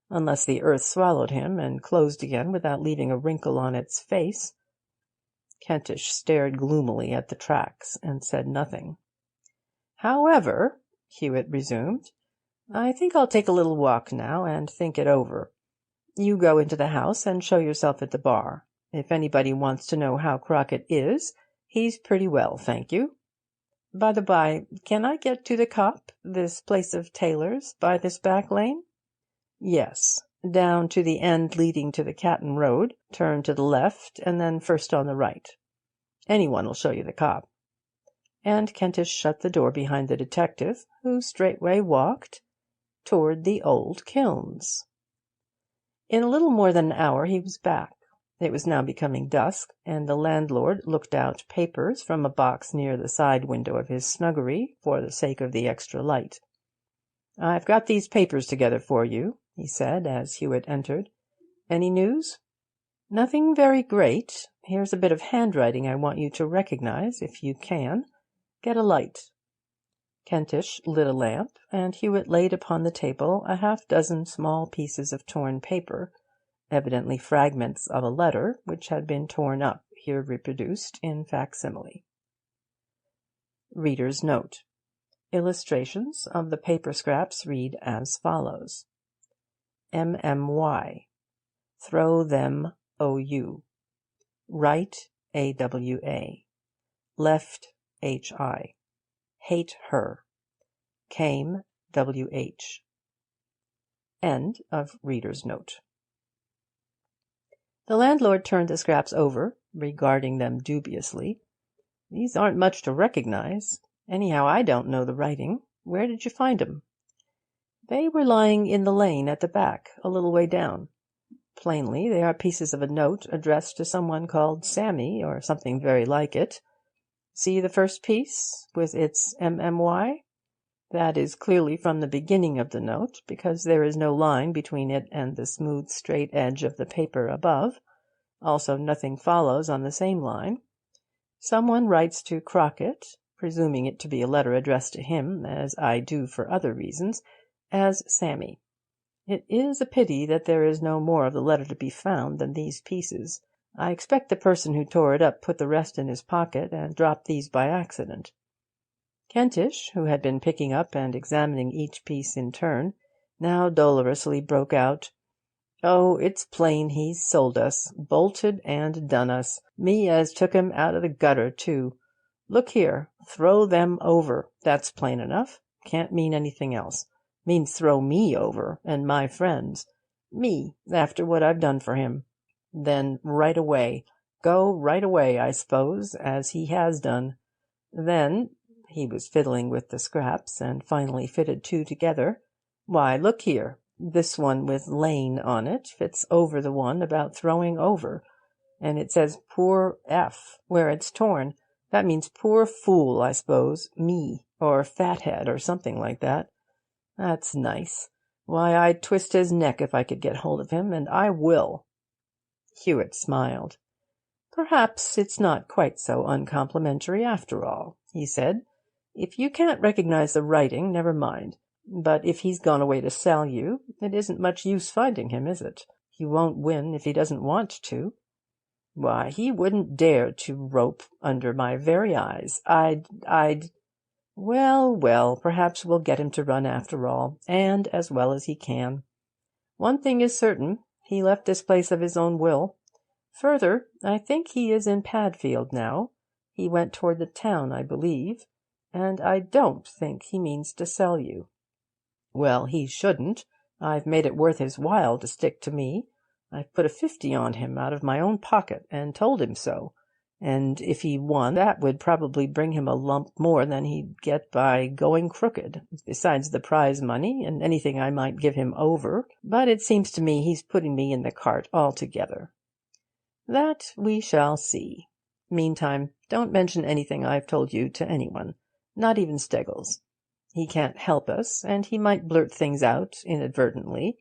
unless the earth swallowed him and closed again without leaving a wrinkle on its face." Kentish stared gloomily at the tracks and said nothing. "However," Hewitt resumed, "I think I'll take a little walk now and think it over. You go into the house and show yourself at the bar. If anybody wants to know how Crockett is, he's pretty well, thank you. By the by, can I get to the cop, this place of Taylor's, by this back lane?" "Yes. Down to the end leading to the Catton Road, turn to the left, and then first on the right. Anyone will show you the cop." And Kentish shut the door behind the detective, who straightway walked toward the old kilns. In a little more than an hour he was back. It was now becoming dusk, and the landlord looked out papers from a box near the side window of his snuggery, for the sake of the extra light. "I've got these papers together for you," he said, as Hewitt entered. "Any news?" "Nothing very great. Here's a bit of handwriting I want you to recognize, if you can. Get a light." Kentish lit a lamp, and Hewitt laid upon the table a half-dozen small pieces of torn paper, evidently fragments of a letter which had been torn up, here reproduced in facsimile. Reader's note. Illustrations of the paper scraps read as follows. MMY. Throw them OU. Right AWA. Left HI. Hate her. Came WH. End of reader's note. The landlord turned the scraps over, regarding them dubiously. These aren't much to recognize. Anyhow, I don't know the writing. Where did you find 'em? They were lying in the lane at the back, a little way down. Plainly, they are pieces of a note addressed to someone called Sammy, or something very like it. See the first piece, with its MMY? That is clearly from the beginning of the note, because there is no line between it and the smooth straight edge of the paper above. Also, nothing follows on the same line. Someone writes to Crockett, presuming it to be a letter addressed to him, as I do for other reasons, as Sammy. It is a pity that there is no more of the letter to be found than these pieces. I expect the person who tore it up put the rest in his pocket and dropped these by accident. Kentish, who had been picking up and examining each piece in turn, now dolorously broke out, "Oh, it's plain he's sold us, bolted and done us. Me as took him out of the gutter, too. Look here, throw them over. That's plain enough. Can't mean anything else. Means throw me over, and my friends. Me, after what I've done for him. Then right away. Go right away, I suppose, as he has done. Then," he was fiddling with the scraps, and finally fitted two together, "why, look here. This one with Lane on it fits over the one about throwing over, and it says poor F where it's torn. That means poor fool, I suppose, me, or fathead, or something like that. That's nice. Why, I'd twist his neck if I could get hold of him, and I will." Hewitt smiled. "Perhaps it's not quite so uncomplimentary after all," he said. "If you can't recognize the writing, never mind. But if he's gone away to sell you, it isn't much use finding him, is it? He won't win if he doesn't want to. Why, he wouldn't dare to rope under my very eyes. I'd Well, perhaps we'll get him to run after all, and as well as he can. One thing is certain, he left this place of his own will. Further, I think he is in Padfield now. He went toward the town, I believe, and I don't think he means to sell you. Well, he shouldn't. I've made it worth his while to stick to me. I've put a 50 on him out of my own pocket, and told him so. And if he won, that would probably bring him a lump more than he'd get by going crooked, besides the prize money and anything I might give him over. But it seems to me he's putting me in the cart altogether. That we shall see. Meantime, don't mention anything I've told you to anyone, not even Steggles. He can't help us, and he might blurt things out inadvertently.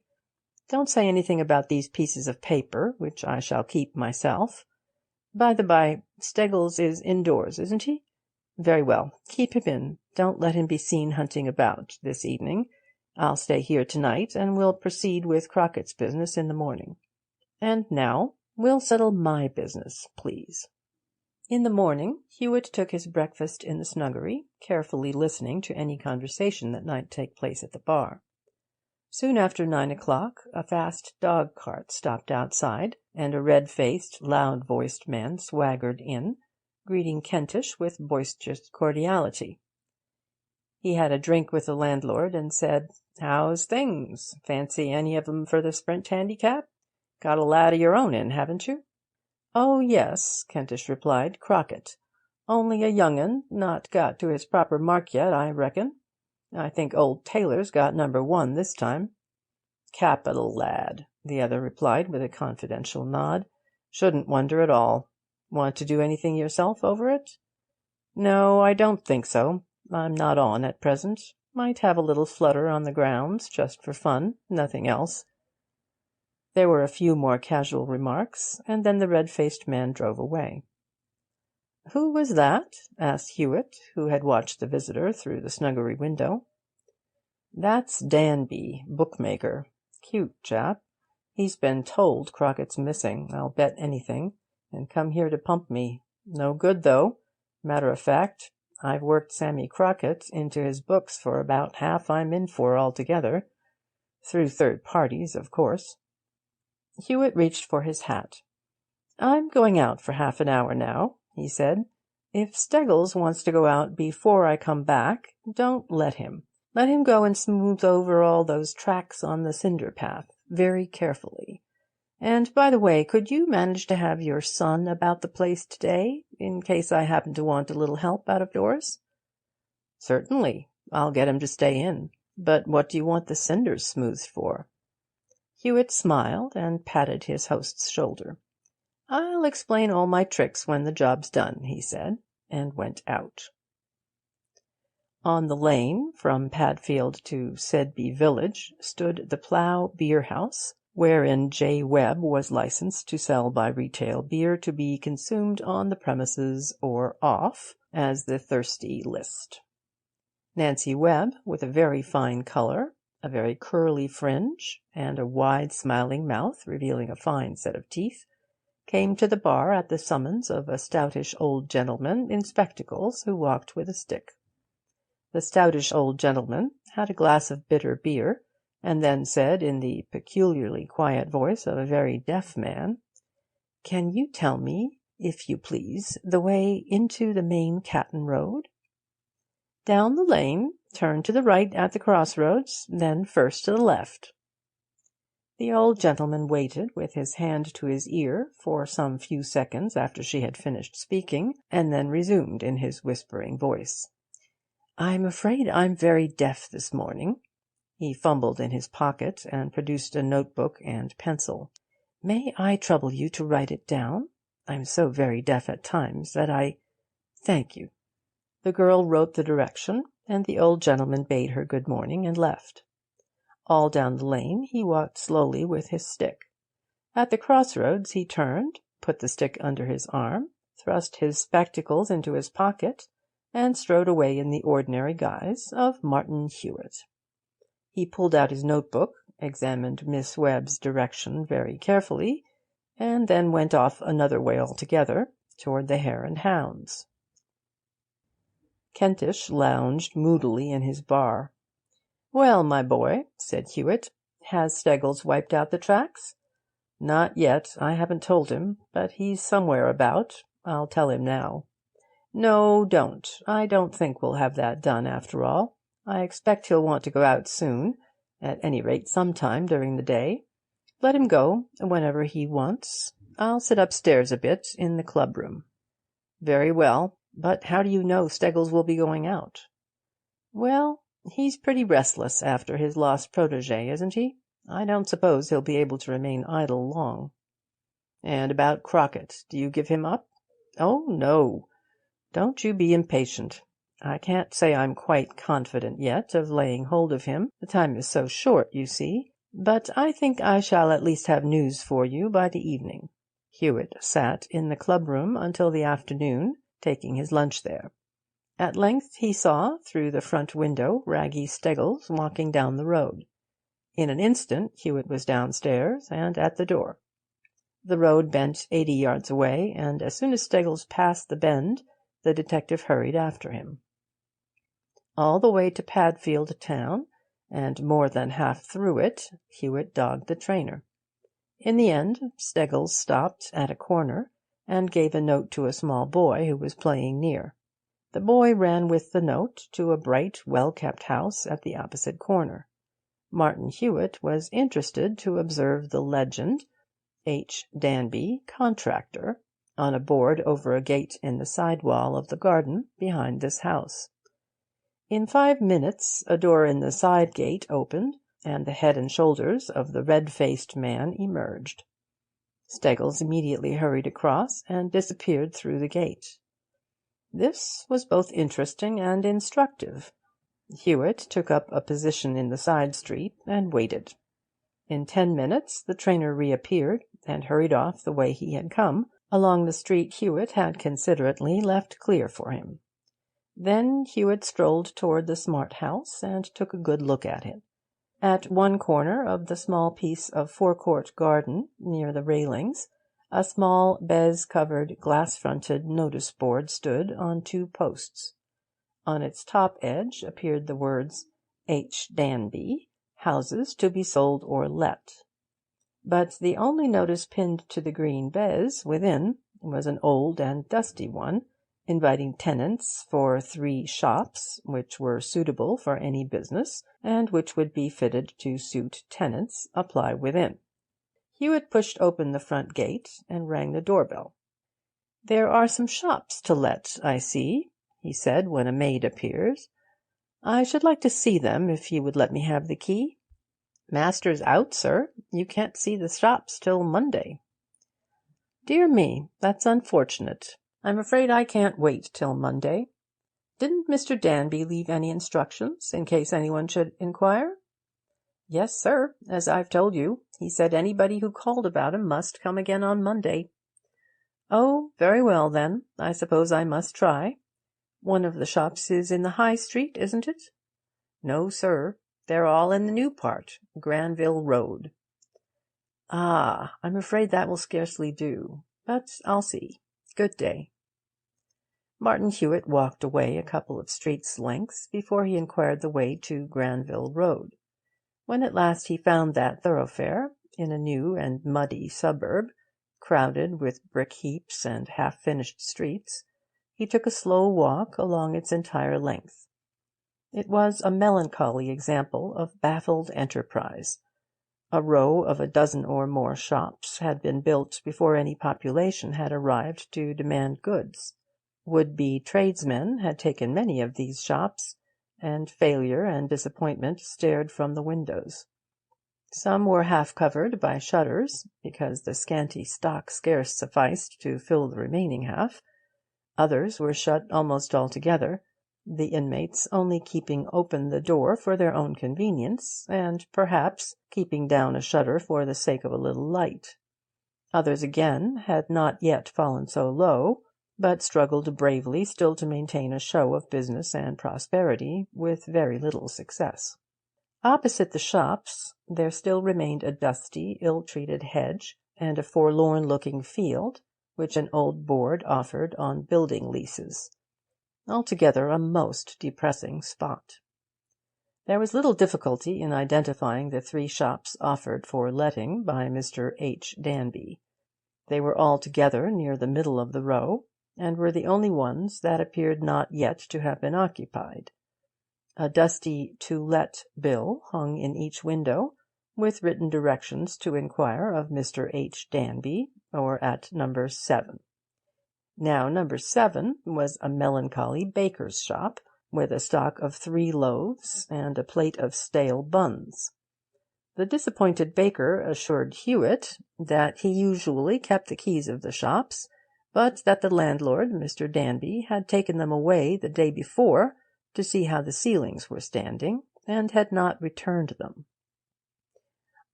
Don't say anything about these pieces of paper, which I shall keep myself. By the by, Steggles is indoors, isn't he? Very well, keep him in. Don't let him be seen hunting about this evening. I'll stay here tonight, and we'll proceed with Crockett's business in the morning. And now we'll settle my business, please." In the morning, Hewitt took his breakfast in the snuggery, carefully listening to any conversation that might take place at the bar. Soon after 9 o'clock, a fast dog-cart stopped outside, and a red-faced, loud-voiced man swaggered in, greeting Kentish with boisterous cordiality. He had a drink with the landlord, and said, "How's things? Fancy any of 'em for the Sprint handicap? Got a lad of your own in, haven't you?" "Oh, yes," Kentish replied, "Crockett. Only a young 'un, not got to his proper mark yet, I reckon. I think old Taylor's got number 1 this time." "Capital lad," the other replied with a confidential nod. "Shouldn't wonder at all. Want to do anything yourself over it?" "No, I don't think so. I'm not on at present. Might have a little flutter on the grounds, just for fun, nothing else." There were a few more casual remarks, and then the red-faced man drove away. "Who was that?" asked Hewitt, who had watched the visitor through the snuggery window. "That's Danby, bookmaker. Cute chap. He's been told Crockett's missing, I'll bet anything, and come here to pump me. No good, though. Matter of fact, I've worked Sammy Crockett into his books for about half I'm in for altogether. Through third parties, of course." Hewitt reached for his hat. "I'm going out for half an hour now," he said. "If Steggles wants to go out before I come back, don't let him. Let him go and smooth over all those tracks on the cinder path, very carefully. And, by the way, could you manage to have your son about the place today, in case I happen to want a little help out of doors?" "Certainly. I'll get him to stay in. But what do you want the cinders smoothed for?" Hewitt smiled and patted his host's shoulder. "I'll explain all my tricks when the job's done," he said, and went out. On the lane from Padfield to Sedby village stood the Plough Beer House, wherein J. Webb was licensed to sell by retail beer to be consumed on the premises or off, as the thirsty list. Nancy Webb, with a very fine colour, a very curly fringe, and a wide smiling mouth revealing a fine set of teeth, came to the bar at the summons of a stoutish old gentleman in spectacles who walked with a stick. The stoutish old gentleman had a glass of bitter beer, and then said in the peculiarly quiet voice of a very deaf man, "Can you tell me, if you please, the way into the main Catton Road?" "Down the lane, turn to the right at the cross-roads, then first to the left." The old gentleman waited with his hand to his ear for some few seconds after she had finished speaking, and then resumed in his whispering voice, "I'm afraid I'm very deaf this morning." He fumbled in his pocket and produced a notebook and pencil. "May I trouble you to write it down? I'm so very deaf at times that I— Thank you." The girl wrote the direction, and the old gentleman bade her good morning and left. All down the lane he walked slowly with his stick. At the cross-roads he turned, put the stick under his arm, thrust his spectacles into his pocket, and strode away in the ordinary guise of Martin Hewitt. He pulled out his notebook, examined Miss Webb's direction very carefully, and then went off another way altogether, toward the Hare and Hounds. Kentish lounged moodily in his bar. "Well, my boy," said Hewitt, "has Steggles wiped out the tracks?" "Not yet. I haven't told him, but he's somewhere about. I'll tell him now." "No, don't. I don't think we'll have that done after all. I expect he'll want to go out soon, at any rate some time during the day. Let him go whenever he wants. I'll sit upstairs a bit in the club-room." "Very well. But how do you know Steggles will be going out?" "Well, he's pretty restless after his lost protégé, isn't he? I don't suppose he'll be able to remain idle long." "And about Crockett, do you give him up?" "Oh, no. Don't you be impatient. I can't say I'm quite confident yet of laying hold of him. The time is so short, you see. But I think I shall at least have news for you by the evening." Hewitt sat in the club-room until the afternoon, taking his lunch there. At length he saw, through the front window, Raggy Steggles walking down the road. In an instant Hewitt was downstairs and at the door. The road bent 80 yards away, and as soon as Steggles passed the bend, the detective hurried after him. All the way to Padfield town, and more than half through it, Hewitt dogged the trainer. In the end, Steggles stopped at a corner and gave a note to a small boy who was playing near. The boy ran with the note to a bright, well-kept house at the opposite corner. Martin Hewitt was interested to observe the legend, H. Danby, contractor, on a board over a gate in the side wall of the garden behind this house. In 5 minutes a door in the side gate opened, and the head and shoulders of the red-faced man emerged. Steggles immediately hurried across and disappeared through the gate. This was both interesting and instructive. Hewitt took up a position in the side street and waited. In 10 minutes the trainer reappeared and hurried off the way he had come, Along the street Hewitt had considerately left clear for him. Then Hewitt strolled toward the smart house and took a good look at it. At one corner of the small piece of forecourt garden, near the railings, a small baize-covered, glass-fronted notice-board stood on 2 posts. On its top edge appeared the words, H. Danby, houses to be sold or let. But the only notice pinned to the green baize within was an old and dusty one, inviting tenants for 3 shops, which were suitable for any business, and which would be fitted to suit tenants, apply within. Hewitt pushed open the front gate and rang the doorbell. "There are some shops to let, I see," he said, when a maid appeared. "I should like to see them, if you would let me have the key." "Master's out, sir. You can't see the shops till Monday." "Dear me, that's unfortunate. I'm afraid I can't wait till Monday. Didn't Mr. Danby leave any instructions, in case anyone should inquire?" "Yes, sir, as I've told you. He said anybody who called about him must come again on Monday." "Oh, very well, then. I suppose I must try. One of the shops is in the High Street, isn't it?" "No, sir. They're all in the new part, Granville Road." "Ah, I'm afraid that will scarcely do. But I'll see. Good day." Martin Hewitt walked away a couple of streets' lengths before he inquired the way to Granville Road. When at last he found that thoroughfare, in a new and muddy suburb, crowded with brick heaps and half-finished streets, he took a slow walk along its entire length. It was a melancholy example of baffled enterprise. A row of a dozen or more shops had been built before any population had arrived to demand goods. Would-be tradesmen had taken many of these shops, and failure and disappointment stared from the windows. Some were half covered by shutters, because the scanty stock scarce sufficed to fill the remaining half. Others were shut almost altogether, the inmates only keeping open the door for their own convenience, and perhaps keeping down a shutter for the sake of a little light. Others again had not yet fallen so low, but struggled bravely still to maintain a show of business and prosperity, with very little success. Opposite the shops there still remained a dusty, ill-treated hedge, and a forlorn-looking field, which an old board offered on building leases. Altogether a most depressing spot. There was little difficulty in identifying the 3 shops offered for letting by Mr. H. Danby. They were all together near the middle of the row, and were the only ones that appeared not yet to have been occupied. A dusty "To Let" bill hung in each window, with written directions to inquire of Mr. H. Danby, or at number 7. Now number 7 was a melancholy baker's shop, with a stock of 3 loaves and a plate of stale buns. The disappointed baker assured Hewitt that he usually kept the keys of the shops, but that the landlord, Mr. Danby, had taken them away the day before to see how the ceilings were standing, and had not returned them.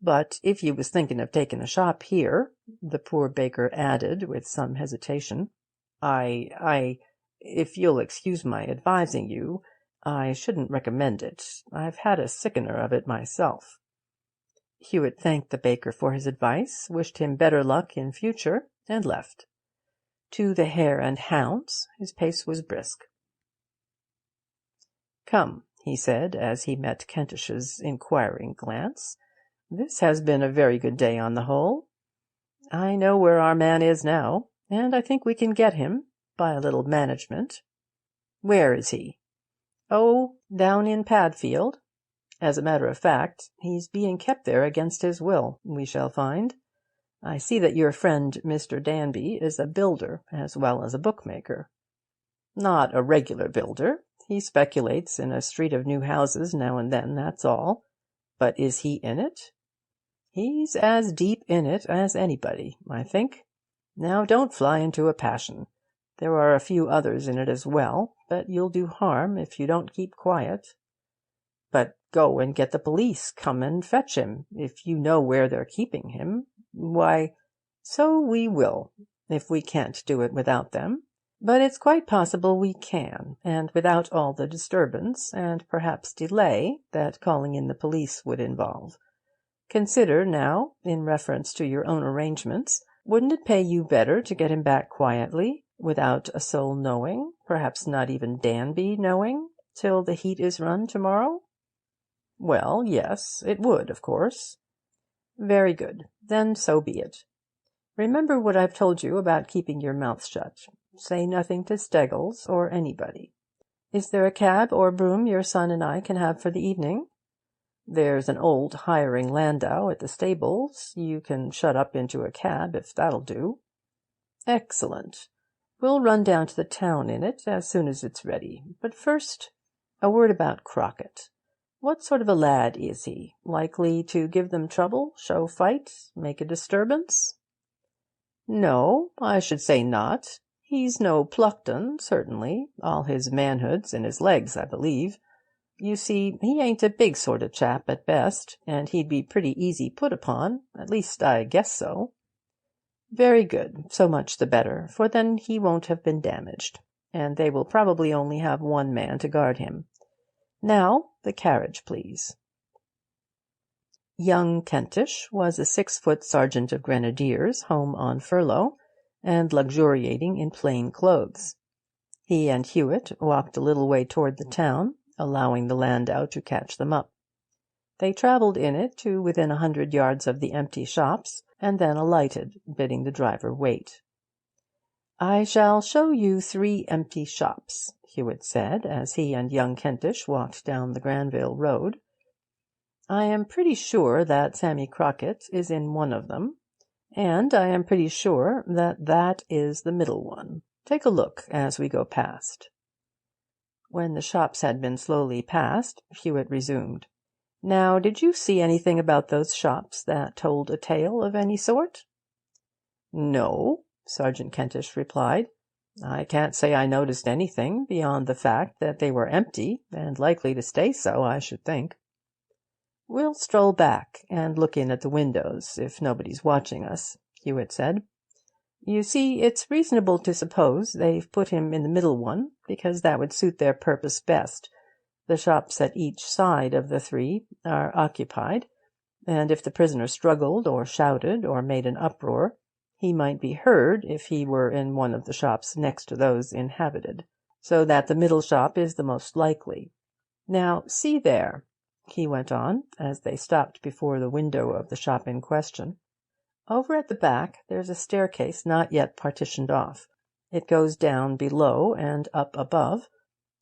"But if you was thinking of taking a shop here," the poor baker added, with some hesitation, if you'll excuse my advising you, I shouldn't recommend it. I've had a sickener of it myself." Hewitt thanked the baker for his advice, wished him better luck in future, and left. To the Hare and Hounds his pace was brisk. "Come," he said, as he met Kentish's inquiring glance, "this has been a very good day on the whole. I know where our man is now, and I think we can get him, by a little management." "Where is he?" "Oh, down in Padfield. As a matter of fact, he's being kept there against his will, we shall find. I see that your friend Mr. Danby is a builder as well as a bookmaker." "Not a regular builder. He speculates in a street of new houses now and then, that's all. But is he in it?" "He's as deep in it as anybody, I think. Now don't fly into a passion. There are a few others in it as well, but you'll do harm if you don't keep quiet." "But go and get the police. Come and fetch him, if you know where they're keeping him. Why—" "So we will. if we can't do it without them. But it's quite possible we can, and without all the disturbance and perhaps delay that calling in the police would involve. Consider, now, in reference to your own arrangements, wouldn't it pay you better to get him back quietly, without a soul knowing, perhaps not even Danby knowing, till the heat is run tomorrow? Well, yes, it would, of course. Very good. Then so be it. Remember what I've told you about keeping your mouth shut. Say nothing to Steggles or anybody. Is there a cab or brougham your son and I can have for the evening? There's an old hiring landau at the stables. You can shut up into a cab, if that'll do. Excellent. We'll run down to the town in it as soon as it's ready. But first, a word about Crockett. What sort of a lad is he? Likely to give them trouble, show fight, make a disturbance? No, I should say not. He's no Pluckton, certainly. All his manhood's in his legs, I believe. You see, he ain't a big sort of chap at best, and he'd be pretty easy put upon. At least I guess so. Very good, so much the better, for then he won't have been damaged, and they will probably only have one man to guard him. Now, the carriage, please. Young Kentish was a 6-foot sergeant of grenadiers, home on furlough, and luxuriating in plain clothes. He and Hewitt walked a little way toward the town, allowing the landau to catch them up. They travelled in it to within 100 yards of the empty shops, and then alighted, bidding the driver wait. "I shall show you 3 empty shops," Hewitt said, as he and young Kentish walked down the Granville Road. "I am pretty sure that Sammy Crockett is in one of them, and I am pretty sure that that is the middle one. Take a look as we go past." When the shops had been slowly passed, Hewitt resumed. "Now, did you see anything about those shops that told a tale of any sort?" "No," Sergeant Kentish replied. "I can't say I noticed anything beyond the fact that they were empty, and likely to stay so, I should think." "We'll stroll back and look in at the windows, if nobody's watching us," Hewitt said. "You see, it's reasonable to suppose they've put him in the middle one, because that would suit their purpose best. The shops at each side of the 3 are occupied, and if the prisoner struggled or shouted or made an uproar, he might be heard if he were in one of the shops next to those inhabited, so that the middle shop is the most likely. Now, see there," he went on, as they stopped before the window of the shop in question. "Over at the back there's a staircase not yet partitioned off. It goes down below and up above.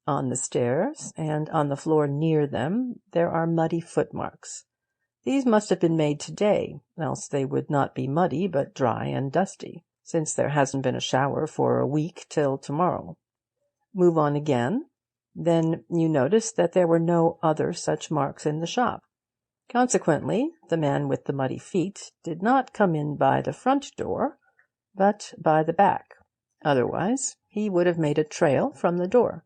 On the stairs, and on the floor near them, there are muddy footmarks. These must have been made to-day, else they would not be muddy but dry and dusty, since there hasn't been a shower for a week till tomorrow. Move on again. Then you notice that there were no other such marks in the shop. Consequently, the man with the muddy feet did not come in by the front door, but by the back. Otherwise, he would have made a trail from the door.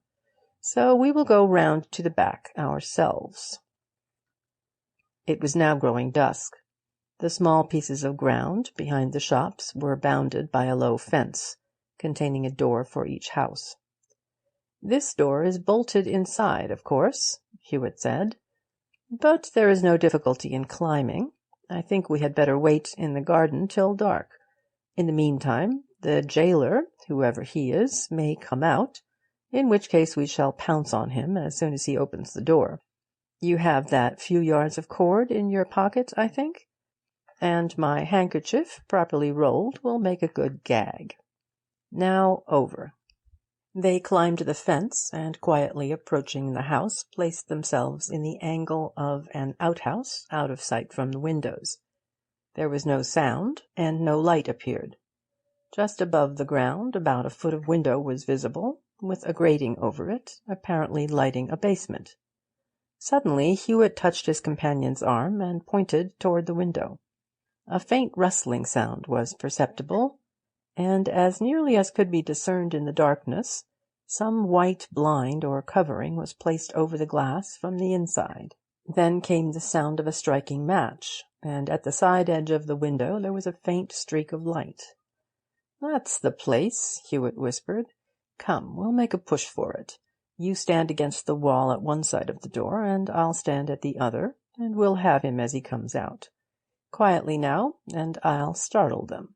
So we will go round to the back ourselves." It was now growing dusk. The small pieces of ground behind the shops were bounded by a low fence, containing a door for each house. "This door is bolted inside, of course," Hewitt said. "But there is no difficulty in climbing. I think we had better wait in the garden till dark. In the meantime, the gaoler, whoever he is, may come out, in which case we shall pounce on him as soon as he opens the door. You have that few yards of cord in your pocket, I think? And my handkerchief, properly rolled, will make a good gag. Now over." They climbed the fence, and quietly approaching the house, placed themselves in the angle of an outhouse, out of sight from the windows. There was no sound, and no light appeared. Just above the ground, about a foot of window was visible, with a grating over it, apparently lighting a basement. Suddenly Hewitt touched his companion's arm and pointed toward the window. A faint rustling sound was perceptible, and as nearly as could be discerned in the darkness, some white blind or covering was placed over the glass from the inside. Then came the sound of a striking match, and at the side edge of the window there was a faint streak of light. "That's the place," Hewitt whispered. "Come, we'll make a push for it. You stand against the wall at one side of the door, and I'll stand at the other, and we'll have him as he comes out. Quietly now, and I'll startle them."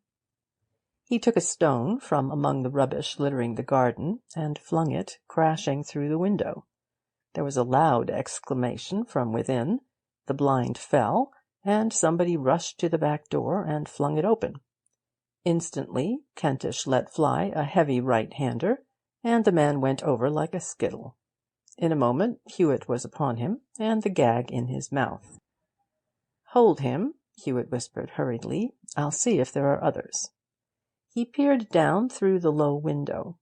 He took a stone from among the rubbish littering the garden, and flung it crashing through the window. There was a loud exclamation from within, the blind fell, and somebody rushed to the back door and flung it open. Instantly Kentish let fly a heavy right-hander, and the man went over like a skittle. In a moment Hewitt was upon him, and the gag in his mouth. "Hold him," Hewitt whispered hurriedly. "I'll see if there are others." He peered down through the low window.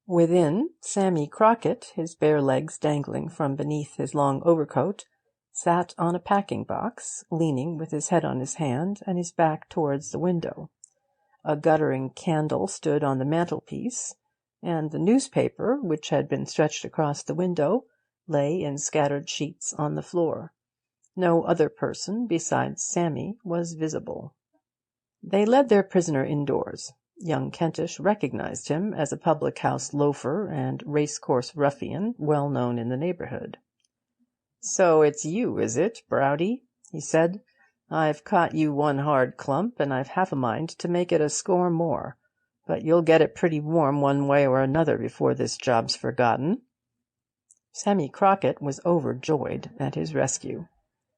Within, Sammy Crockett, his bare legs dangling from beneath his long overcoat, sat on a packing-box, leaning with his head on his hand and his back towards the window. A guttering candle stood on the mantelpiece, and the newspaper, which had been stretched across the window, lay in scattered sheets on the floor. No other person besides Sammy was visible. They led their prisoner indoors. Young Kentish recognized him as a public-house loafer and racecourse ruffian well known in the neighbourhood. "So it's you, is it, Browdy?" he said. "I've caught you one hard clump, and I've half a mind to make it a score more. But you'll get it pretty warm one way or another before this job's forgotten." Sammy Crockett was overjoyed at his rescue.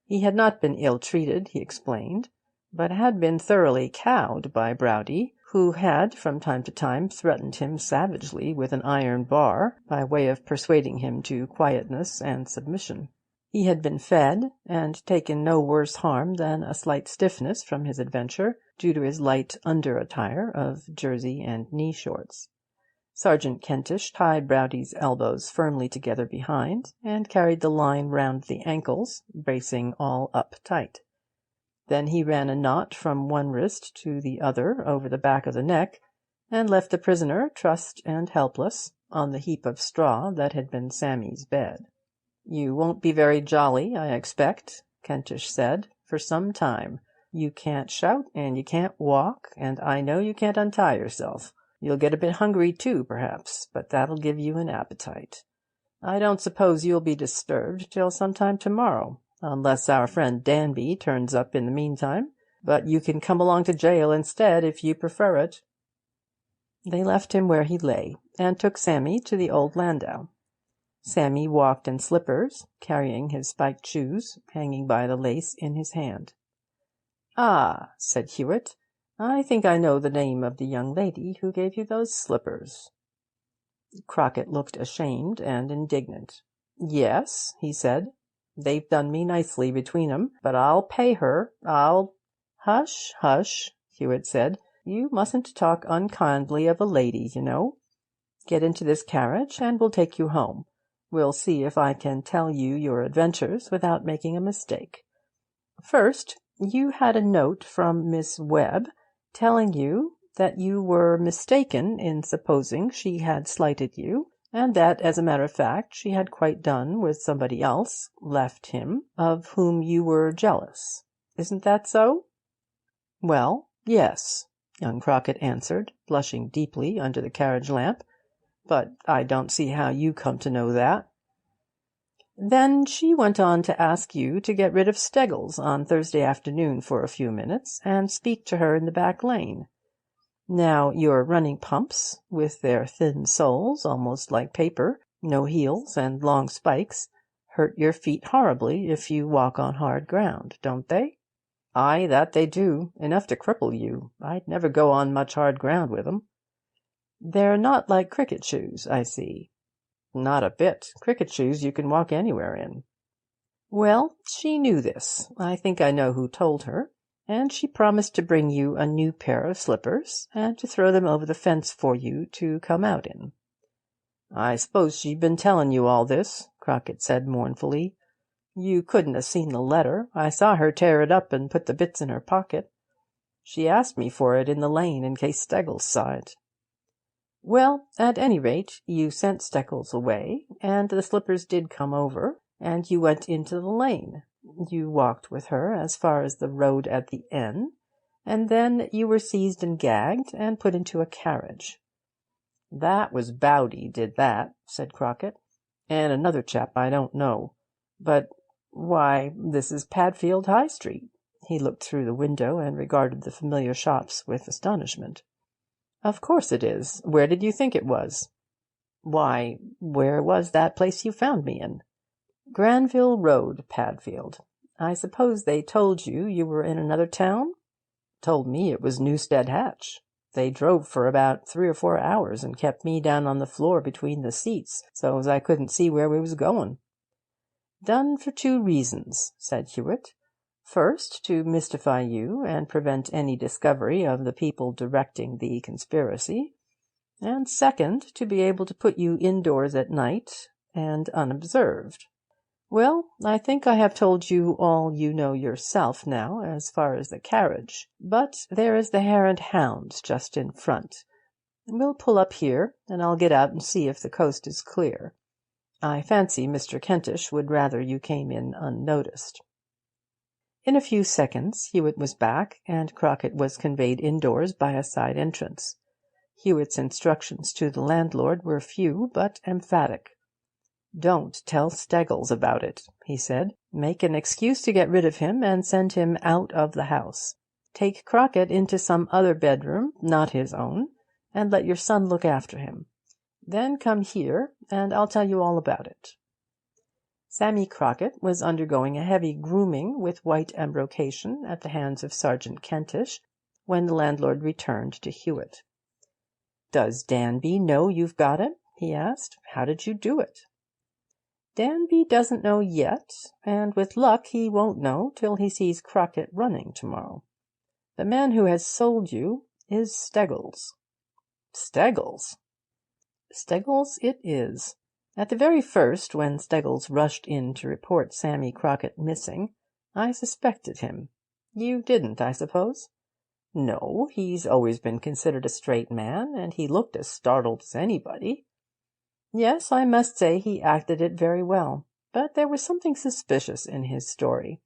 He had not been ill-treated, he explained, but had been thoroughly cowed by Browdy, who had from time to time threatened him savagely with an iron bar by way of persuading him to quietness and submission. He had been fed, and taken no worse harm than a slight stiffness from his adventure, due to his light under-attire of jersey and knee-shorts. Sergeant Kentish tied Browdy's elbows firmly together behind, and carried the line round the ankles, bracing all up tight. Then he ran a knot from one wrist to the other over the back of the neck, and left the prisoner, trussed and helpless, on the heap of straw that had been Sammy's bed. "You won't be very jolly, I expect," Kentish said, "for some time. You can't shout, and you can't walk, and I know you can't untie yourself. You'll get a bit hungry too, perhaps, but that'll give you an appetite. I don't suppose you'll be disturbed till some time tomorrow, unless our friend Danby turns up in the meantime, but you can come along to jail instead if you prefer it." They left him where he lay, and took Sammy to the old landau. Sammy walked in slippers, carrying his spiked shoes hanging by the lace in his hand. "Ah," said Hewitt, "I think I know the name of the young lady who gave you those slippers." Crockett looked ashamed and indignant. "Yes," he said. "They've done me nicely between 'em, but I'll pay her. "Hush, hush," Hewitt said. "You mustn't talk unkindly of a lady, you know. Get into this carriage, and we'll take you home. We'll see if I can tell you your adventures without making a mistake. First, you had a note from Miss Webb telling you that you were mistaken in supposing she had slighted you, and that, as a matter of fact, she had quite done with somebody else, left him, of whom you were jealous. Isn't that so?" "Well, yes," young Crockett answered, blushing deeply under the carriage lamp. "But I don't see how you come to know that." "Then she went on to ask you to get rid of Steggles on Thursday afternoon for a few minutes, and speak to her in the back lane. Now, your running pumps, with their thin soles, almost like paper, no heels, and long spikes, hurt your feet horribly if you walk on hard ground, don't they?" "Aye, that they do. Enough to cripple you. I'd never go on much hard ground with 'em." "They're not like cricket shoes, I see." "Not a bit. Cricket shoes you can walk anywhere in." "Well, she knew this. I think I know who told her. And she promised to bring you a new pair of slippers, and to throw them over the fence for you to come out in." "I suppose she's been telling you all this," Crockett said mournfully. "You couldn't have seen the letter. I saw her tear it up and put the bits in her pocket. She asked me for it in the lane in case Steggles saw it." "Well, at any rate, you sent Steggles away, and the slippers did come over, and you went into the lane. You walked with her as far as the road at the end, and then you were seized and gagged and put into a carriage." "That was Bowdy did that," said Crockett, "and another chap I don't know. But why, this is Padfield High Street." He looked through the window and regarded the familiar shops with astonishment. "Of course it is. Where did you think it was?" "Why, where was that place you found me in?" "Granville Road, Padfield. I suppose they told you you were in another town?" "Told me it was Newstead Hatch. They drove for about 3 or 4 hours and kept me down on the floor between the seats, so's I couldn't see where we was going." "Done for 2 reasons," said Hewitt. "First, to mystify you and prevent any discovery of the people directing the conspiracy, and second, to be able to put you indoors at night and unobserved. Well, I think I have told you all you know yourself now, as far as the carriage. But there is the Hare and Hounds just in front. We'll pull up here, and I'll get out and see if the coast is clear. I fancy Mr. Kentish would rather you came in unnoticed." In a few seconds Hewitt was back, and Crockett was conveyed indoors by a side entrance. Hewitt's instructions to the landlord were few but emphatic. "Don't tell Steggles about it," he said. "Make an excuse to get rid of him, and send him out of the house. Take Crockett into some other bedroom, not his own, and let your son look after him. Then come here, and I'll tell you all about it." Sammy Crockett was undergoing a heavy grooming with white embrocation at the hands of Sergeant Kentish when the landlord returned to Hewitt. "Does Danby know you've got it?" he asked. "How did you do it?" "Danby doesn't know yet, and with luck he won't know till he sees Crockett running tomorrow. The man who has sold you is Steggles." "Steggles?" "Steggles it is. At the very first, when Steggles rushed in to report Sammy Crockett missing, I suspected him. You didn't, I suppose?" "No, he's always been considered a straight man, and he looked as startled as anybody." "Yes, I must say he acted it very well. But there was something suspicious in his story.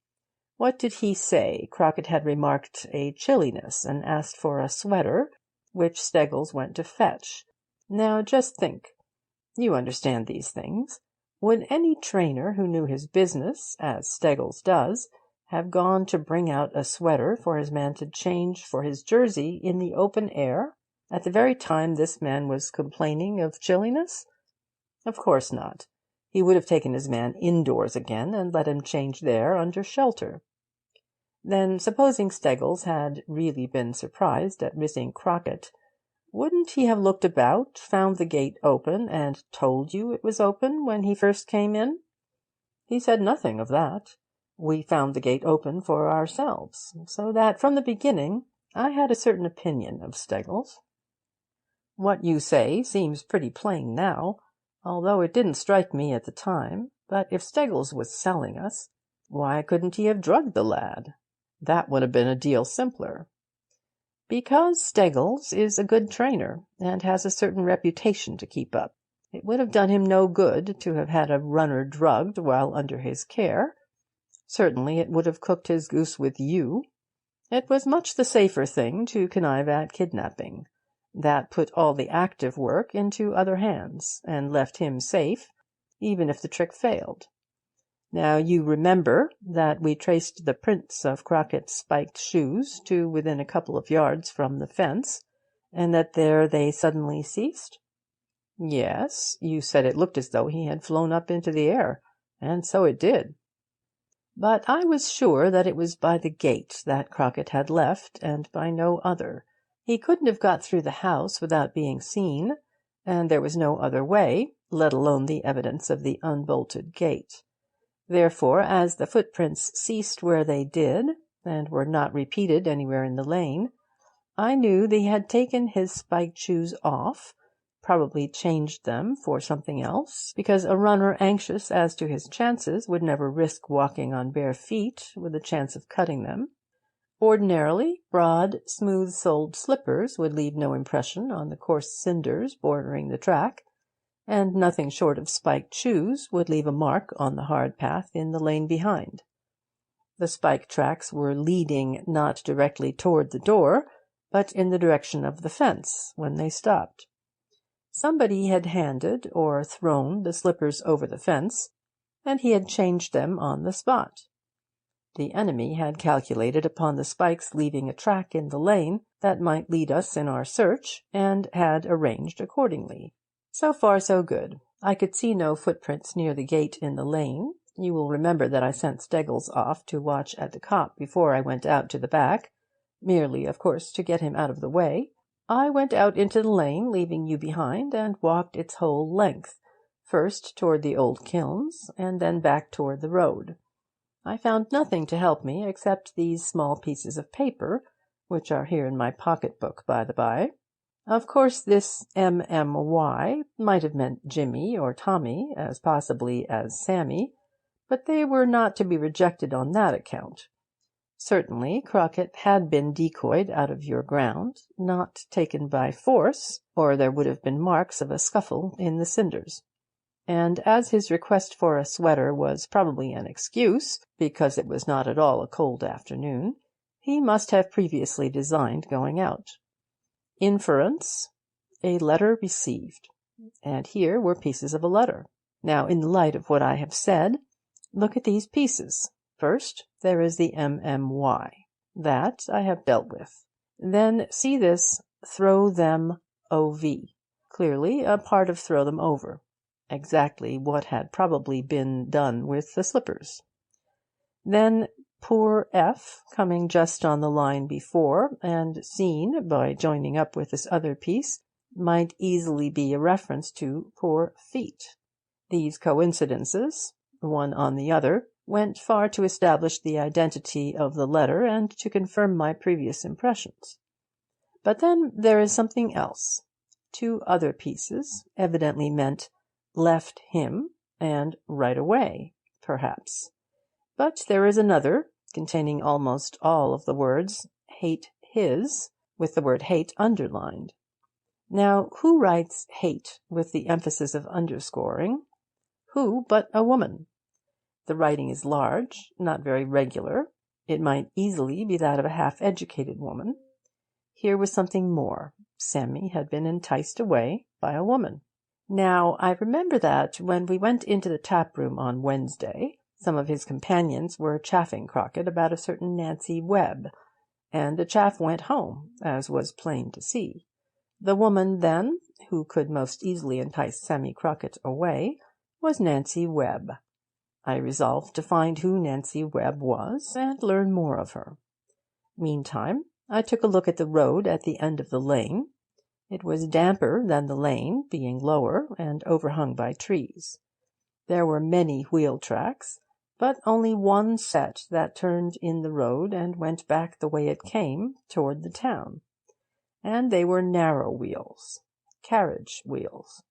What did he say? Crockett had remarked a chilliness and asked for a sweater, which Steggles went to fetch. Now just think. You understand these things. Would any trainer who knew his business, as Steggles does, have gone to bring out a sweater for his man to change for his jersey in the open air, at the very time this man was complaining of chilliness? Of course not. He would have taken his man indoors again and let him change there under shelter. Then, supposing Steggles had really been surprised at missing Crockett, wouldn't he have looked about, found the gate open, and told you it was open when he first came in? He said nothing of that. We found the gate open for ourselves, so that from the beginning I had a certain opinion of Steggles. What you say seems pretty plain now, although it didn't strike me at the time. But if Steggles was selling us, why couldn't he have drugged the lad? That would have been a deal simpler. Because Steggles is a good trainer, and has a certain reputation to keep up. It would have done him no good to have had a runner drugged while under his care. Certainly it would have cooked his goose with you. It was much the safer thing to connive at kidnapping. That put all the active work into other hands, and left him safe, even if the trick failed. Now you remember that we traced the prints of Crockett's spiked shoes to within a couple of yards from the fence, and that there they suddenly ceased? Yes, you said it looked as though he had flown up into the air, and so it did. But I was sure that it was by the gate that Crockett had left, and by no other. He couldn't have got through the house without being seen, and there was no other way, let alone the evidence of the unbolted gate. Therefore, as the footprints ceased where they did, and were not repeated anywhere in the lane, I knew that he had taken his spiked shoes off, probably changed them for something else, because a runner anxious as to his chances would never risk walking on bare feet with a chance of cutting them. Ordinarily, broad, smooth-soled slippers would leave no impression on the coarse cinders bordering the track, and nothing short of spiked shoes would leave a mark on the hard path in the lane behind. The spike tracks were leading not directly toward the door, but in the direction of the fence when they stopped. Somebody had handed or thrown the slippers over the fence, and he had changed them on the spot. The enemy had calculated upon the spikes leaving a track in the lane that might lead us in our search, and had arranged accordingly. So far so good. I could see no footprints near the gate in the lane. You will remember that I sent Steggles off to watch at the cop before I went out to the back, merely, of course, to get him out of the way. I went out into the lane, leaving you behind, and walked its whole length, first toward the old kilns, and then back toward the road. I found nothing to help me except these small pieces of paper, which are here in my pocket-book, by-the-by. Of course, this MMY might have meant Jimmy or Tommy, as possibly as Sammy, but they were not to be rejected on that account. Certainly, Crockett had been decoyed out of your ground, not taken by force, or there would have been marks of a scuffle in the cinders. And as his request for a sweater was probably an excuse, because it was not at all a cold afternoon, he must have previously designed going out. Inference: a letter received. And here were pieces of a letter. Now, in the light of what I have said, look at these pieces. First, there is the MMY. That I have dealt with. Then see this throw them OV. Clearly a part of throw them over. Exactly what had probably been done with the slippers. Then poor F, coming just on the line before, and seen by joining up with this other piece, might easily be a reference to poor feet. These coincidences, one on the other, went far to establish the identity of the letter and to confirm my previous impressions. But then there is something else. Two other pieces, evidently meant left him and right away, perhaps. But there is another, containing almost all of the words hate his, with the word hate underlined. Now, who writes hate with the emphasis of underscoring? Who but a woman? The writing is large, not very regular. It might easily be that of a half-educated woman. Here was something more. Sammy had been enticed away by a woman. Now, I remember that when we went into the tap-room on Wednesday, some of his companions were chaffing Crockett about a certain Nancy Webb, and the chaff went home, as was plain to see. The woman, then, who could most easily entice Sammy Crockett away, was Nancy Webb. I resolved to find who Nancy Webb was, and learn more of her. Meantime, I took a look at the road at the end of the lane. It was damper than the lane, being lower and overhung by trees. There were many wheel tracks, but only one set that turned in the road and went back the way it came, toward the town. And they were narrow wheels, carriage wheels.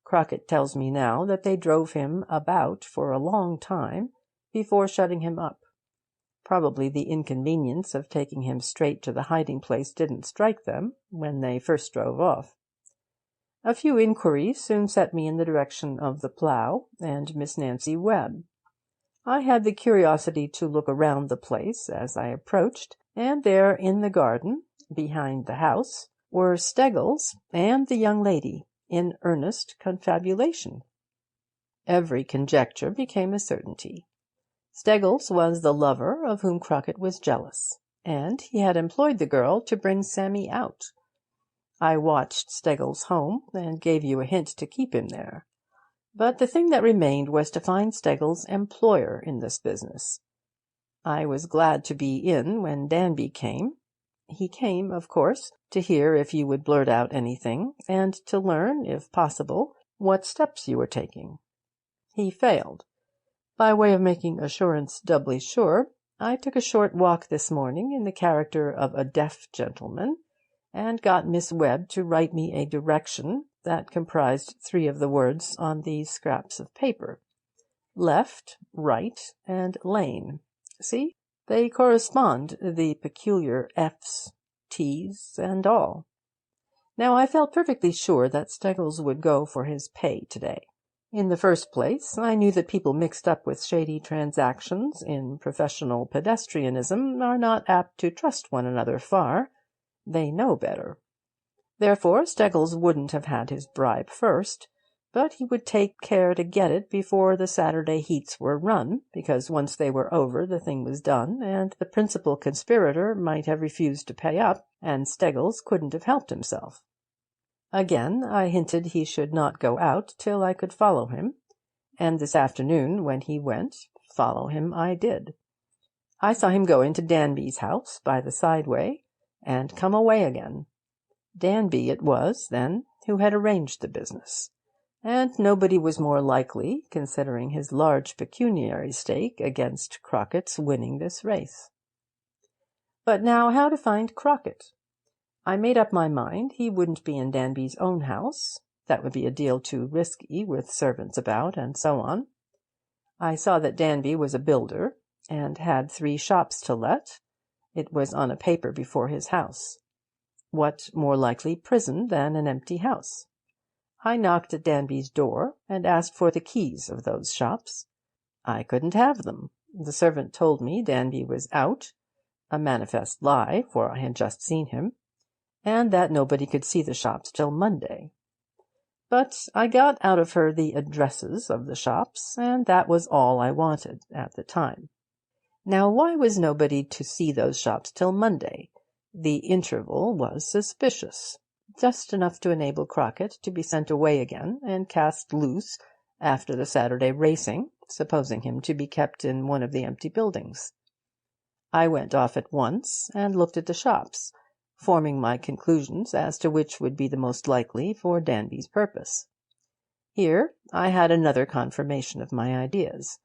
Crockett tells me now that they drove him about for a long time before shutting him up. Probably the inconvenience of taking him straight to the hiding-place didn't strike them when they first drove off. A few inquiries soon set me in the direction of the Plough and Miss Nancy Webb. I had the curiosity to look around the place as I approached, and there in the garden, behind the house, were Steggles and the young lady, in earnest confabulation. Every conjecture became a certainty. Steggles was the lover of whom Crockett was jealous, and he had employed the girl to bring Sammy out. I watched Steggles home, and gave you a hint to keep him there. But the thing that remained was to find Steggles' employer in this business. I was glad to be in when Danby came. He came, of course, to hear if you would blurt out anything, and to learn, if possible, what steps you were taking. He failed. By way of making assurance doubly sure, I took a short walk this morning in the character of a deaf gentleman, and got Miss Webb to write me a direction that comprised 3 of the words on these scraps of paper: left, right, and lane. See? They correspond, the peculiar F's, T's, and all. Now, I felt perfectly sure that Steggles would go for his pay to-day. In the first place, I knew that people mixed up with shady transactions in professional pedestrianism are not apt to trust one another far. They know better. Therefore Steggles wouldn't have had his bribe first, but he would take care to get it before the Saturday heats were run, because once they were over the thing was done, and the principal conspirator might have refused to pay up, and Steggles couldn't have helped himself. Again, I hinted he should not go out till I could follow him, and this afternoon, when he went, follow him I did. I saw him go into Danby's house by the side way, and come away again. Danby it was, then, who had arranged the business, and nobody was more likely, considering his large pecuniary stake against Crockett's winning this race. But now how to find Crockett? I made up my mind he wouldn't be in Danby's own house. That would be a deal too risky, with servants about, and so on. I saw that Danby was a builder, and had 3 shops to let. It was on a paper before his house. What more likely prison than an empty house? I knocked at Danby's door, and asked for the keys of those shops. I couldn't have them. The servant told me Danby was out, a manifest lie, for I had just seen him, and that nobody could see the shops till Monday. But I got out of her the addresses of the shops, and that was all I wanted at the time. Now, why was nobody to see those shops till Monday? The interval was suspicious, just enough to enable Crockett to be sent away again and cast loose after the Saturday racing, supposing him to be kept in one of the empty buildings. I went off at once and looked at the shops, forming my conclusions as to which would be the most likely for Danby's purpose. Here I had another confirmation of my ideas.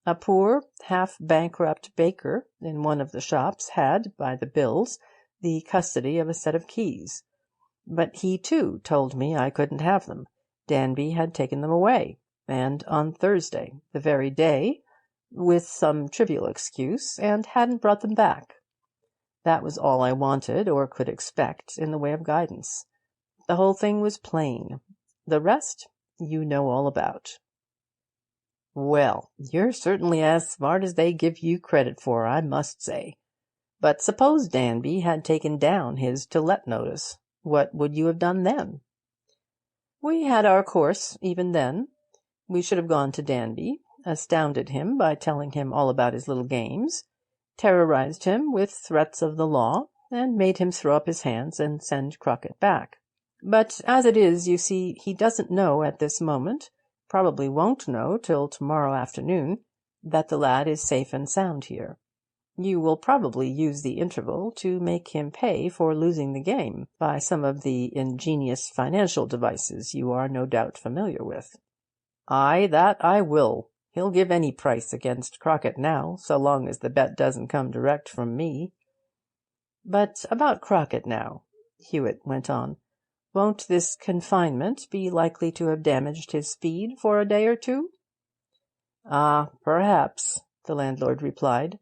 A poor, half-bankrupt baker in one of the shops had, by the bills, the custody of a set of keys. But he, too, told me I couldn't have them. Danby had taken them away, and on Thursday, the very day, with some trivial excuse, and hadn't brought them back. That was all I wanted or could expect in the way of guidance. The whole thing was plain. The rest you know all about. Well, you're certainly as smart as they give you credit for, I must say. But suppose Danby had taken down his to-let notice, what would you have done then? We had our course even then. We should have gone to Danby, astounded him by telling him all about his little games, terrorized him with threats of the law, and made him throw up his hands and send Crockett back. But as it is, you see, he doesn't know at this moment, probably won't know till tomorrow afternoon, that the lad is safe and sound here. You will probably use the interval to make him pay for losing the game by some of the ingenious financial devices you are no doubt familiar with. Aye, that I will. He'll give any price against Crockett now, so long as the bet doesn't come direct from me. But about Crockett now, Hewitt went on. Won't this confinement be likely to have damaged his speed for a day or two? Ah, perhaps, the landlord replied.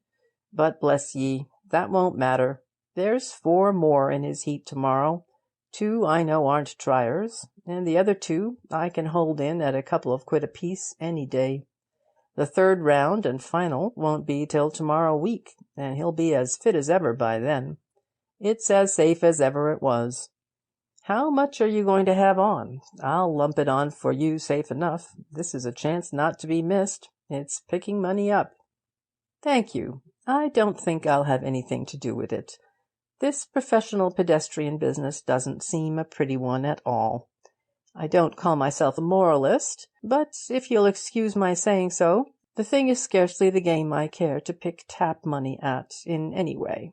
But bless ye, that won't matter. There's 4 more in his heat tomorrow. 2 I know aren't triers, and the other 2 I can hold in at a couple of quid apiece any day. The 3rd round and final won't be till tomorrow week, and he'll be as fit as ever by then. It's as safe as ever it was. How much are you going to have on? I'll lump it on for you safe enough. This is a chance not to be missed. It's picking money up. Thank you. I don't think I'll have anything to do with it. This professional pedestrian business doesn't seem a pretty one at all. I don't call myself a moralist, but if you'll excuse my saying so, the thing is scarcely the game I care to pick tap money at in any way.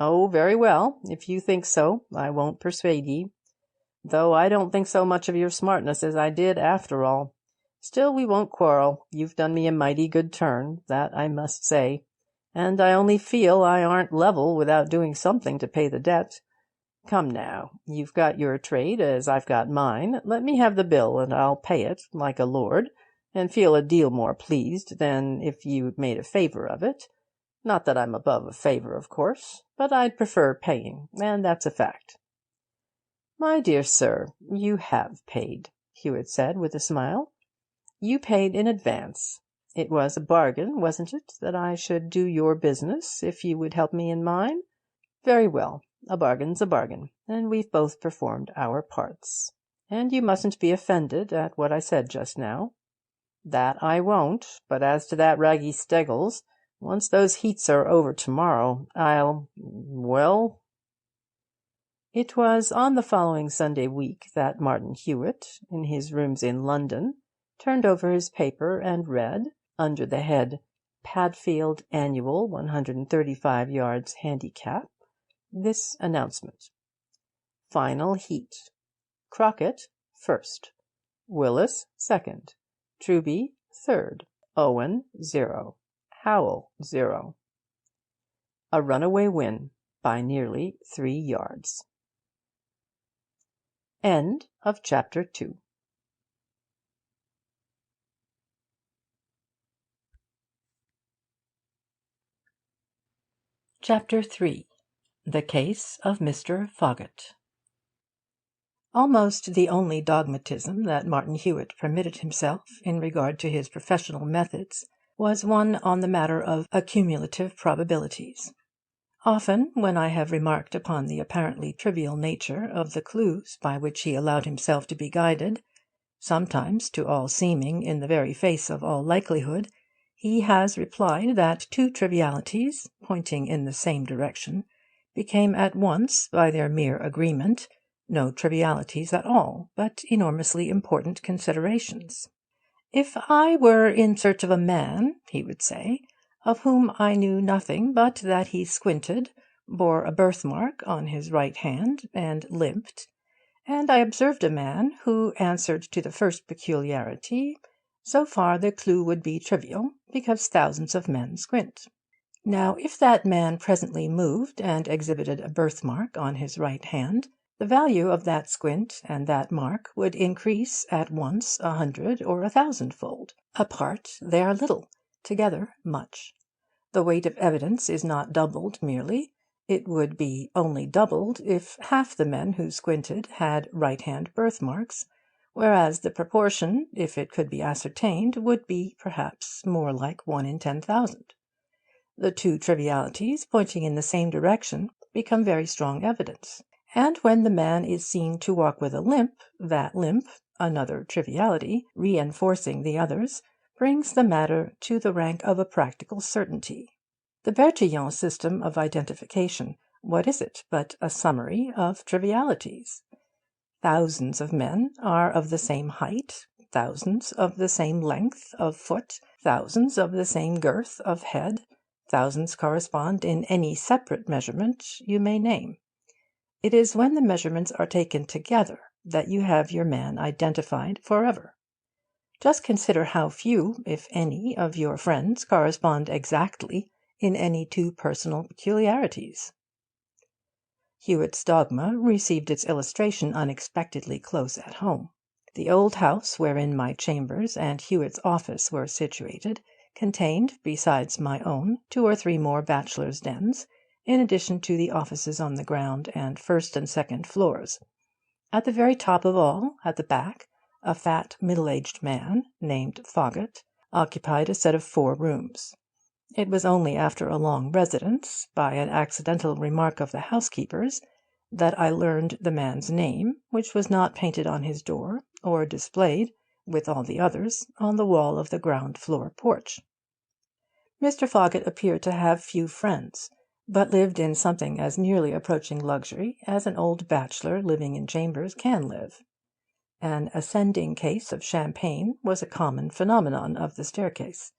Oh, very well. If you think so, I won't persuade ye. Though I don't think so much of your smartness as I did after all. Still, we won't quarrel. You've done me a mighty good turn, that I must say, and I only feel I aren't level without doing something to pay the debt. Come now, you've got your trade as I've got mine. Let me have the bill, and I'll pay it, like a lord, and feel a deal more pleased than if you made a favour of it. Not that I'm above a favour, of course, but I'd prefer paying, and that's a fact. My dear sir, you have paid, Hewitt said with a smile. "You paid in advance. It was a bargain, wasn't it, that I should do your business if you would help me in mine? Very well. A bargain's a bargain, and we've both performed our parts. And you mustn't be offended at what I said just now." "That I won't. But as to that Raggy Steggles, once those heats are over tomorrow, well." It was on the following Sunday week that Martin Hewitt, in his rooms in London, turned over his paper and read, under the head "Padfield Annual 135 yards handicap," this announcement: "Final heat. Crockett, first. Willis, second. Truby, third. Owen, 0. Howell, 0. A runaway win by nearly 3 yards." End of chapter 2. Chapter 3. The Case of Mr. Foggatt. Almost the only dogmatism that Martin Hewitt permitted himself in regard to his professional methods was one on the matter of accumulative probabilities. Often, when I have remarked upon the apparently trivial nature of the clues by which he allowed himself to be guided, sometimes to all seeming in the very face of all likelihood, he has replied that two trivialities, pointing in the same direction, became at once, by their mere agreement, no trivialities at all, but enormously important considerations. "If I were in search of a man," he would say, "of whom I knew nothing but that he squinted, bore a birthmark on his right hand, and limped, and I observed a man who answered to the first peculiarity, so far the clue would be trivial, because thousands of men squint. Now, if that man presently moved and exhibited a birthmark on his right hand, the value of that squint and that mark would increase at once 100 or 1,000-fold. Apart they are little, together much. The weight of evidence is not doubled merely. It would be only doubled if half the men who squinted had right-hand birthmarks, whereas the proportion, if it could be ascertained, would be, perhaps, more like 1 in 10,000. The two trivialities, pointing in the same direction, become very strong evidence. And when the man is seen to walk with a limp, that limp, another triviality, reinforcing the others, brings the matter to the rank of a practical certainty. The Bertillon system of identification, what is it but a summary of trivialities? Thousands of men are of the same height, thousands of the same length of foot, thousands of the same girth of head, thousands correspond in any separate measurement you may name. It is when the measurements are taken together that you have your man identified forever. Just consider how few, if any, of your friends correspond exactly in any two personal peculiarities. Hewitt's dogma received its illustration unexpectedly close at home. The old house wherein my chambers and Hewitt's office were situated contained, besides my own, 2 or 3 more bachelors' dens, in addition to the offices on the ground and first and second floors. At the very top of all, at the back, a fat middle-aged man, named Foggatt, occupied a set of 4 rooms. It was only after a long residence, by an accidental remark of the housekeeper's, that I learned the man's name, which was not painted on his door, or displayed, with all the others, on the wall of the ground-floor porch. Mr. Foggatt appeared to have few friends, but lived in something as nearly approaching luxury as an old bachelor living in chambers can live. An ascending case of champagne was a common phenomenon of the staircase,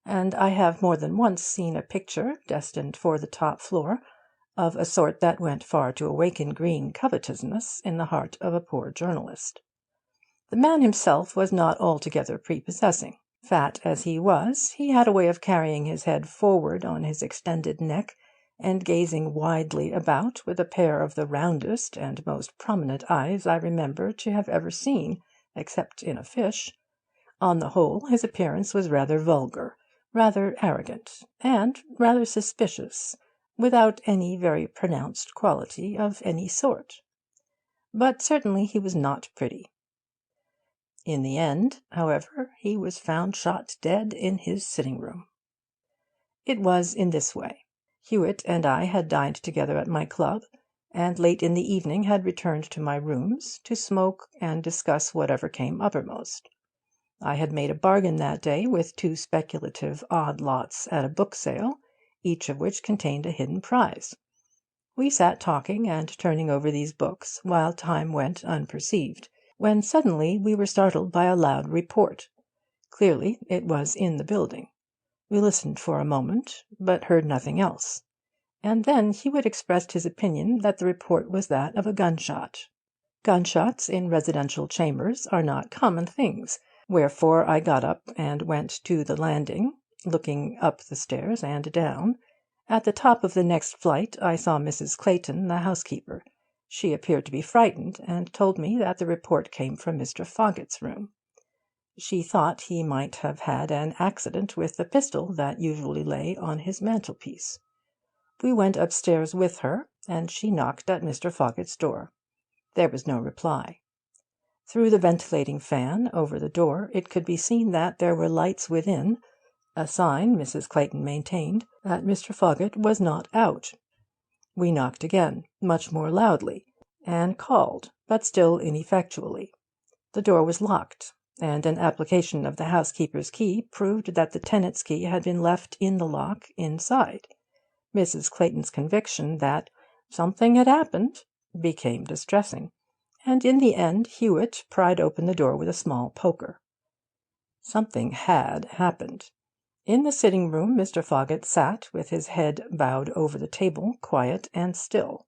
and I have more than once seen a picture, destined for the top floor, of a sort that went far to awaken green covetousness in the heart of a poor journalist. The man himself was not altogether prepossessing. Fat as he was, he had a way of carrying his head forward on his extended neck, and gazing widely about with a pair of the roundest and most prominent eyes I remember to have ever seen, except in a fish. On the whole, his appearance was rather vulgar, rather arrogant, and rather suspicious, without any very pronounced quality of any sort. But certainly he was not pretty. In the end, however, he was found shot dead in his sitting-room. It was in this way. Hewitt and I had dined together at my club, and late in the evening had returned to my rooms to smoke and discuss whatever came uppermost. I had made a bargain that day with 2 speculative odd lots at a book sale, each of which contained a hidden prize. We sat talking and turning over these books while time went unperceived, when suddenly we were startled by a loud report. Clearly it was in the building. We listened for a moment, but heard nothing else. And then Hewitt expressed his opinion that the report was that of a gunshot. Gunshots in residential chambers are not common things, wherefore I got up and went to the landing, looking up the stairs and down. At the top of the next flight I saw Mrs. Clayton, the housekeeper. She appeared to be frightened, and told me that the report came from Mr. Foggatt's room. She thought he might have had an accident with the pistol that usually lay on his mantelpiece. We went upstairs with her, and she knocked at Mr. Foggatt's door. There was no reply. Through the ventilating fan over the door it could be seen that there were lights within, a sign, Mrs. Clayton maintained, that Mr. Foggatt was not out. We knocked again, much more loudly, and called, but still ineffectually. The door was locked, and an application of the housekeeper's key proved that the tenant's key had been left in the lock inside. Mrs. Clayton's conviction that something had happened became distressing, and in the end Hewitt pried open the door with a small poker. Something had happened. In the sitting-room Mr. Foggatt sat with his head bowed over the table, quiet and still.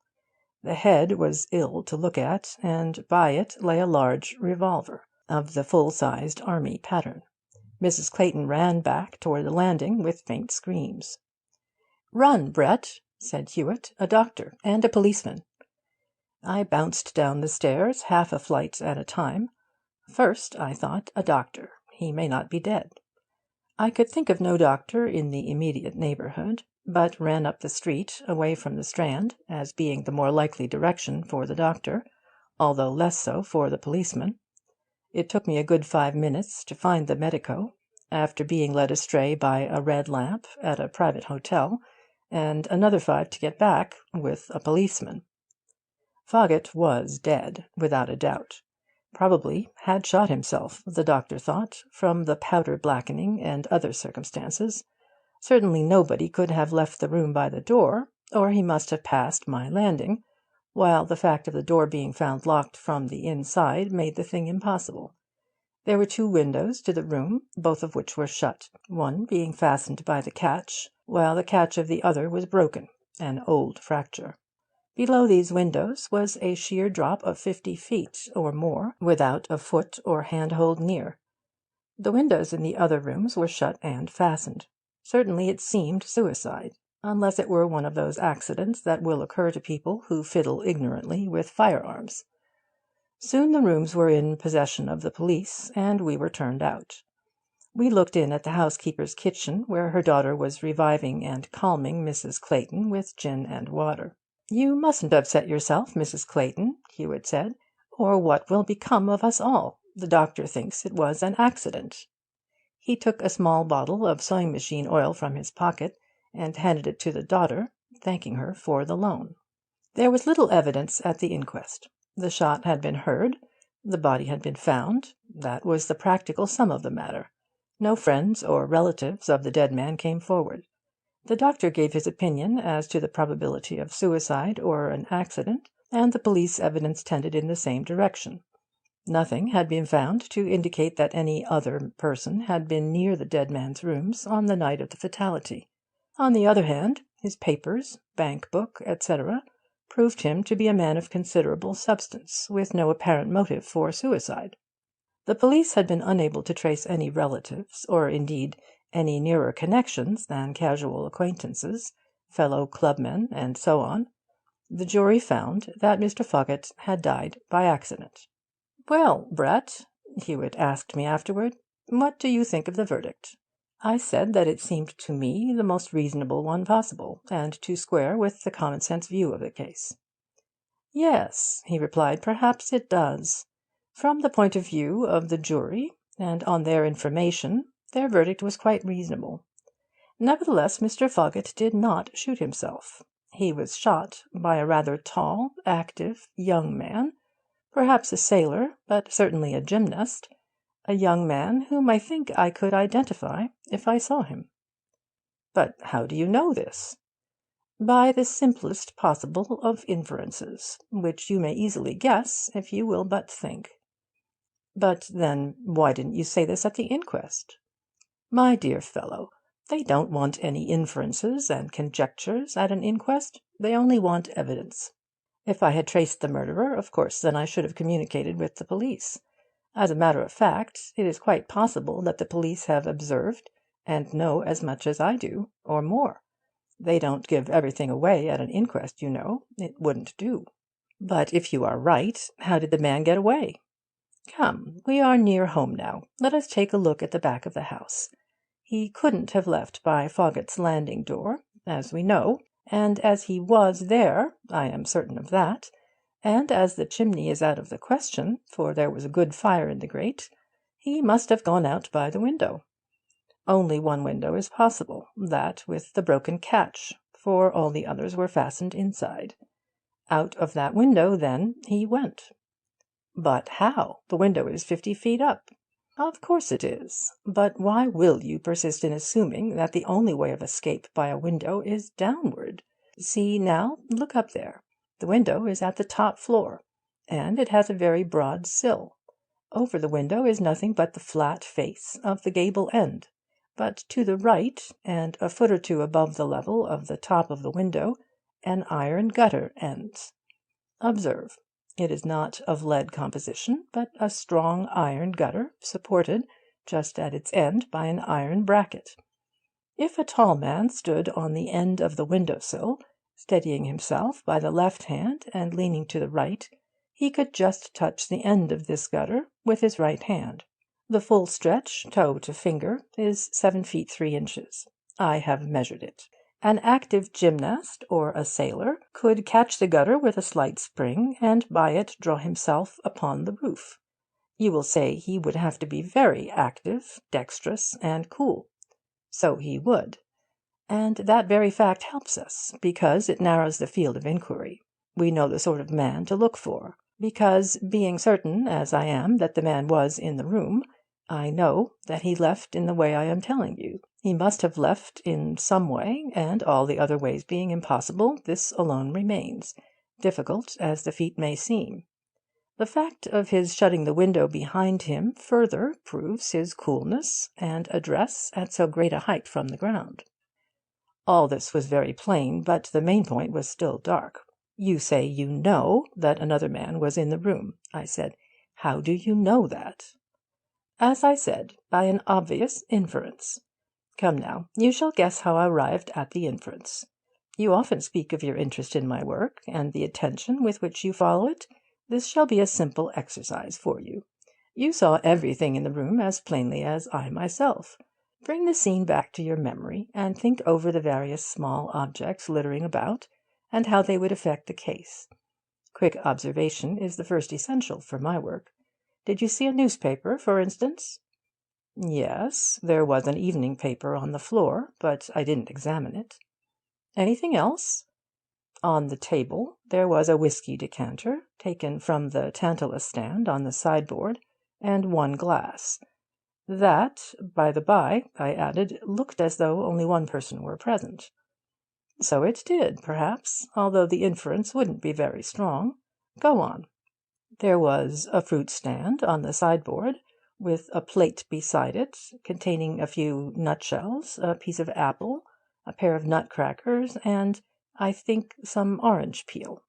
The head was ill to look at, and by it lay a large revolver, of the full-sized army pattern. Mrs. Clayton ran back toward the landing with faint screams. "Run, Brett," said Hewitt. "A doctor and a policeman." I bounced down the stairs, half a flight at a time. First, I thought, a doctor. He may not be dead. I could think of no doctor in the immediate neighbourhood, but ran up the street, away from the Strand, as being the more likely direction for the doctor, although less so for the policeman. It took me a good 5 minutes to find the medico, after being led astray by a red lamp at a private hotel, and another 5 to get back with a policeman. Foggatt was dead, without a doubt. Probably had shot himself, the doctor thought, from the powder blackening and other circumstances. Certainly nobody could have left the room by the door, or he must have passed my landing, while the fact of the door being found locked from the inside made the thing impossible. There were 2 windows to the room, both of which were shut, one being fastened by the catch, while the catch of the other was broken, an old fracture. Below these windows was a sheer drop of 50 feet or more, without a foot or handhold near. The windows in the other rooms were shut and fastened. Certainly it seemed suicide, unless it were one of those accidents that will occur to people who fiddle ignorantly with firearms. Soon the rooms were in possession of the police, and we were turned out. We looked in at the housekeeper's kitchen, where her daughter was reviving and calming Mrs. Clayton with gin and water. "You mustn't upset yourself, Mrs. Clayton," Hewitt said, "or what will become of us all? The doctor thinks it was an accident." He took a small bottle of sewing-machine oil from his pocket and handed it to the daughter, thanking her for the loan. There was little evidence at the inquest. The shot had been heard. The body had been found. That was the practical sum of the matter. No friends or relatives of the dead man came forward. The doctor gave his opinion as to the probability of suicide or an accident, and the police evidence tended in the same direction. Nothing had been found to indicate that any other person had been near the dead man's rooms on the night of the fatality. On the other hand, his papers, bank book, etc., proved him to be a man of considerable substance, with no apparent motive for suicide. The police had been unable to trace any relatives, or indeed any nearer connections than casual acquaintances, fellow clubmen, and so on. The jury found that Mr. Foggatt had died by accident. "Well, Brett," Hewitt asked me afterward, "what do you think of the verdict?" I said that it seemed to me the most reasonable one possible, and to square with the common-sense view of the case. "Yes," he replied, "perhaps it does. From the point of view of the jury, and on their information, their verdict was quite reasonable. Nevertheless, Mr. Foggatt did not shoot himself. He was shot by a rather tall, active, young man, perhaps a sailor, but certainly a gymnast, a young man whom I think I could identify if I saw him. But how do you know this? By the simplest possible of inferences, which you may easily guess if you will but think. But then, why didn't you say this at the inquest? My dear fellow, they don't want any inferences and conjectures at an inquest. They only want evidence. If I had traced the murderer, of course, then I should have communicated with the police. As a matter of fact, it is quite possible that the police have observed and know as much as I do, or more. They don't give everything away at an inquest, you know. It wouldn't do. But if you are right, how did the man get away? Come, we are near home now. Let us take a look at the back of the house. He couldn't have left by Foggatt's landing door, as we know, and as he was there, I am certain of that, and as the chimney is out of the question, for there was a good fire in the grate, he must have gone out by the window. Only one window is possible, that with the broken catch, for all the others were fastened inside. Out of that window, then, he went. But how? The window is 50 feet up. Of course it is. But why will you persist in assuming that the only way of escape by a window is downward? See now, look up there. The window is at the top floor, and it has a very broad sill. Over the window is nothing but the flat face of the gable end. But to the right, and a foot or two above the level of the top of the window, an iron gutter ends. Observe. It is not of lead composition, but a strong iron gutter, supported, just at its end, by an iron bracket. If a tall man stood on the end of the window-sill, steadying himself by the left hand and leaning to the right, he could just touch the end of this gutter with his right hand. The full stretch, toe to finger, is 7 feet 3 inches. I have measured it. An active gymnast or a sailor could catch the gutter with a slight spring, and by it draw himself upon the roof. You will say he would have to be very active, dexterous, and cool. So he would. And that very fact helps us, because it narrows the field of inquiry. We know the sort of man to look for. Because, being certain, as I am, that the man was in the room, I know that he left in the way I am telling you. He must have left in some way, and all the other ways being impossible, this alone remains, difficult as the feat may seem. The fact of his shutting the window behind him further proves his coolness and address at so great a height from the ground. All this was very plain, but the main point was still dark. You say you know that another man was in the room, I said. How do you know that? As I said, by an obvious inference. Come now, you shall guess how I arrived at the inference. You often speak of your interest in my work, and the attention with which you follow it. This shall be a simple exercise for you. You saw everything in the room as plainly as I myself. Bring the scene back to your memory, and think over the various small objects littering about, and how they would affect the case. Quick observation is the first essential for my work. Did you see a newspaper, for instance? Yes, there was an evening paper on the floor, but I didn't examine it. Anything else? On the table there was a whisky decanter, taken from the Tantalus stand on the sideboard, and one glass. That, by the by, I added, looked as though only one person were present. So it did, perhaps, although the inference wouldn't be very strong. Go on. There was a fruit stand on the sideboard, with a plate beside it, containing a few nutshells, a piece of apple, a pair of nutcrackers, and, I think, some orange peel.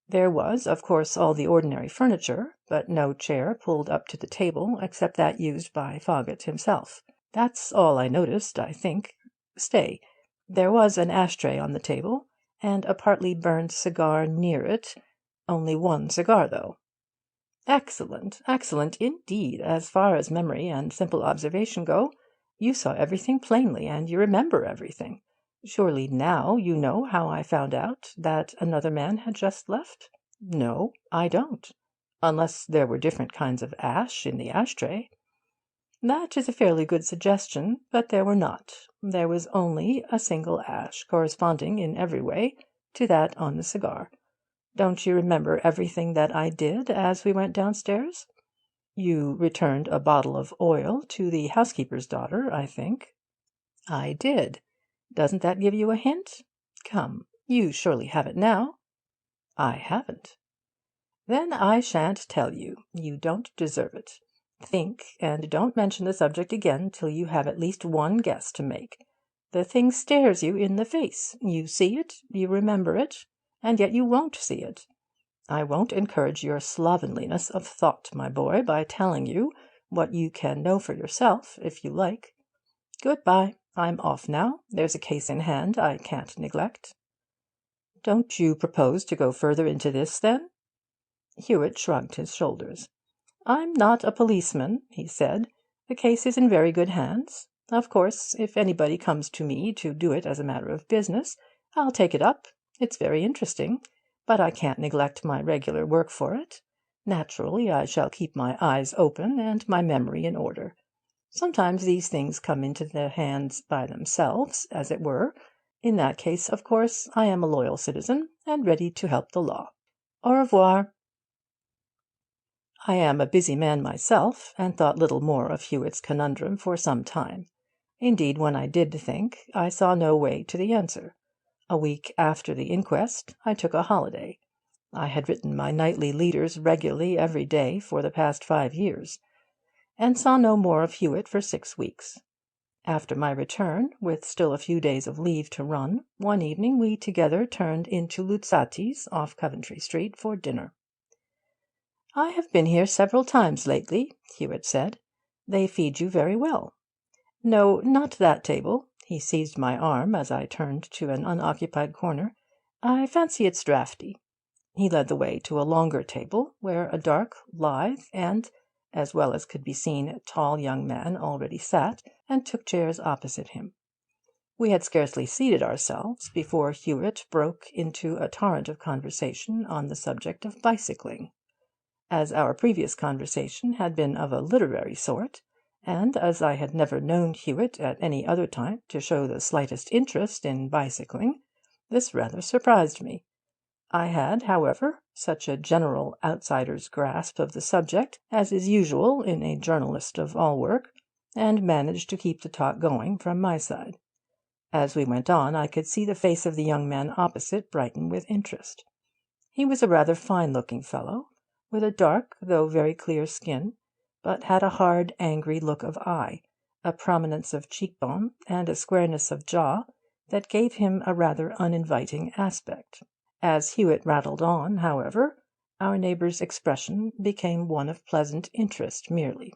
There was, of course, all the ordinary furniture, but no chair pulled up to the table except that used by Foggatt himself. That's all I noticed, I think. Stay, there was an ashtray on the table, and a partly burned cigar near it. Only one cigar, though. Excellent, excellent indeed, as far as memory and simple observation go. You saw everything plainly, and you remember everything. Surely now you know how I found out that another man had just left? No, I don't. Unless there were different kinds of ash in the ashtray. That is a fairly good suggestion, but there were not. There was only a single ash, corresponding in every way to that on the cigar. Don't you remember everything that I did as we went downstairs? You returned a bottle of oil to the housekeeper's daughter, I think. I did. Doesn't that give you a hint? Come, you surely have it now. I haven't. Then I shan't tell you. You don't deserve it. Think, and don't mention the subject again till you have at least one guess to make. The thing stares you in the face. You see it, you remember it, and yet you won't see it. I won't encourage your slovenliness of thought, my boy, by telling you what you can know for yourself, if you like. Good-bye. I'm off now. There's a case in hand I can't neglect. Don't you propose to go further into this, then? Hewitt shrugged his shoulders. I'm not a policeman, he said. The case is in very good hands. Of course, if anybody comes to me to do it as a matter of business, I'll take it up. It's very interesting, but I can't neglect my regular work for it. Naturally, I shall keep my eyes open and my memory in order. Sometimes these things come into the hands by themselves, as it were. In that case, of course, I am a loyal citizen and ready to help the law. Au revoir. I am a busy man myself, and thought little more of Hewitt's conundrum for some time. Indeed, when I did think, I saw no way to the answer. A week after the inquest, I took a holiday. I had written my nightly leaders regularly every day for the past 5 years, and saw no more of Hewitt for 6 weeks. After my return, with still a few days of leave to run, one evening we together turned into Luzzati's off Coventry Street for dinner. I have been here several times lately, Hewitt said. They feed you very well. No, not that table. He seized my arm as I turned to an unoccupied corner. I fancy it's draughty. He led the way to a longer table, where a dark, lithe, and, as well as could be seen, tall young man already sat, and took chairs opposite him. We had scarcely seated ourselves before Hewitt broke into a torrent of conversation on the subject of bicycling. As our previous conversation had been of a literary sort, and as I had never known Hewitt at any other time to show the slightest interest in bicycling, this rather surprised me. I had, however, such a general outsider's grasp of the subject as is usual in a journalist of all work, and managed to keep the talk going from my side. As we went on, I could see the face of the young man opposite brighten with interest. He was a rather fine-looking fellow, with a dark though very clear skin, but had a hard, angry look of eye, a prominence of cheek-bone, and a squareness of jaw that gave him a rather uninviting aspect. As Hewitt rattled on, however, our neighbour's expression became one of pleasant interest merely.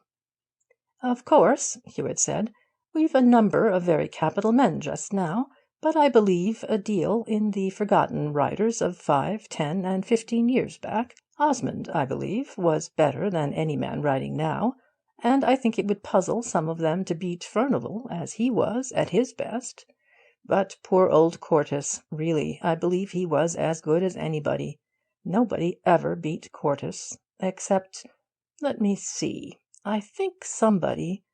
"Of course," Hewitt said, "we've a number of very capital men just now, but I believe a deal in the forgotten writers of 5, 10, and 15 years back. Osmond, I believe, was better than any man writing now, and I think it would puzzle some of them to beat Furnivall as he was at his best. But poor old Quartus, really, I believe he was as good as anybody. Nobody ever beat Quartus, except, let me see, I think somebody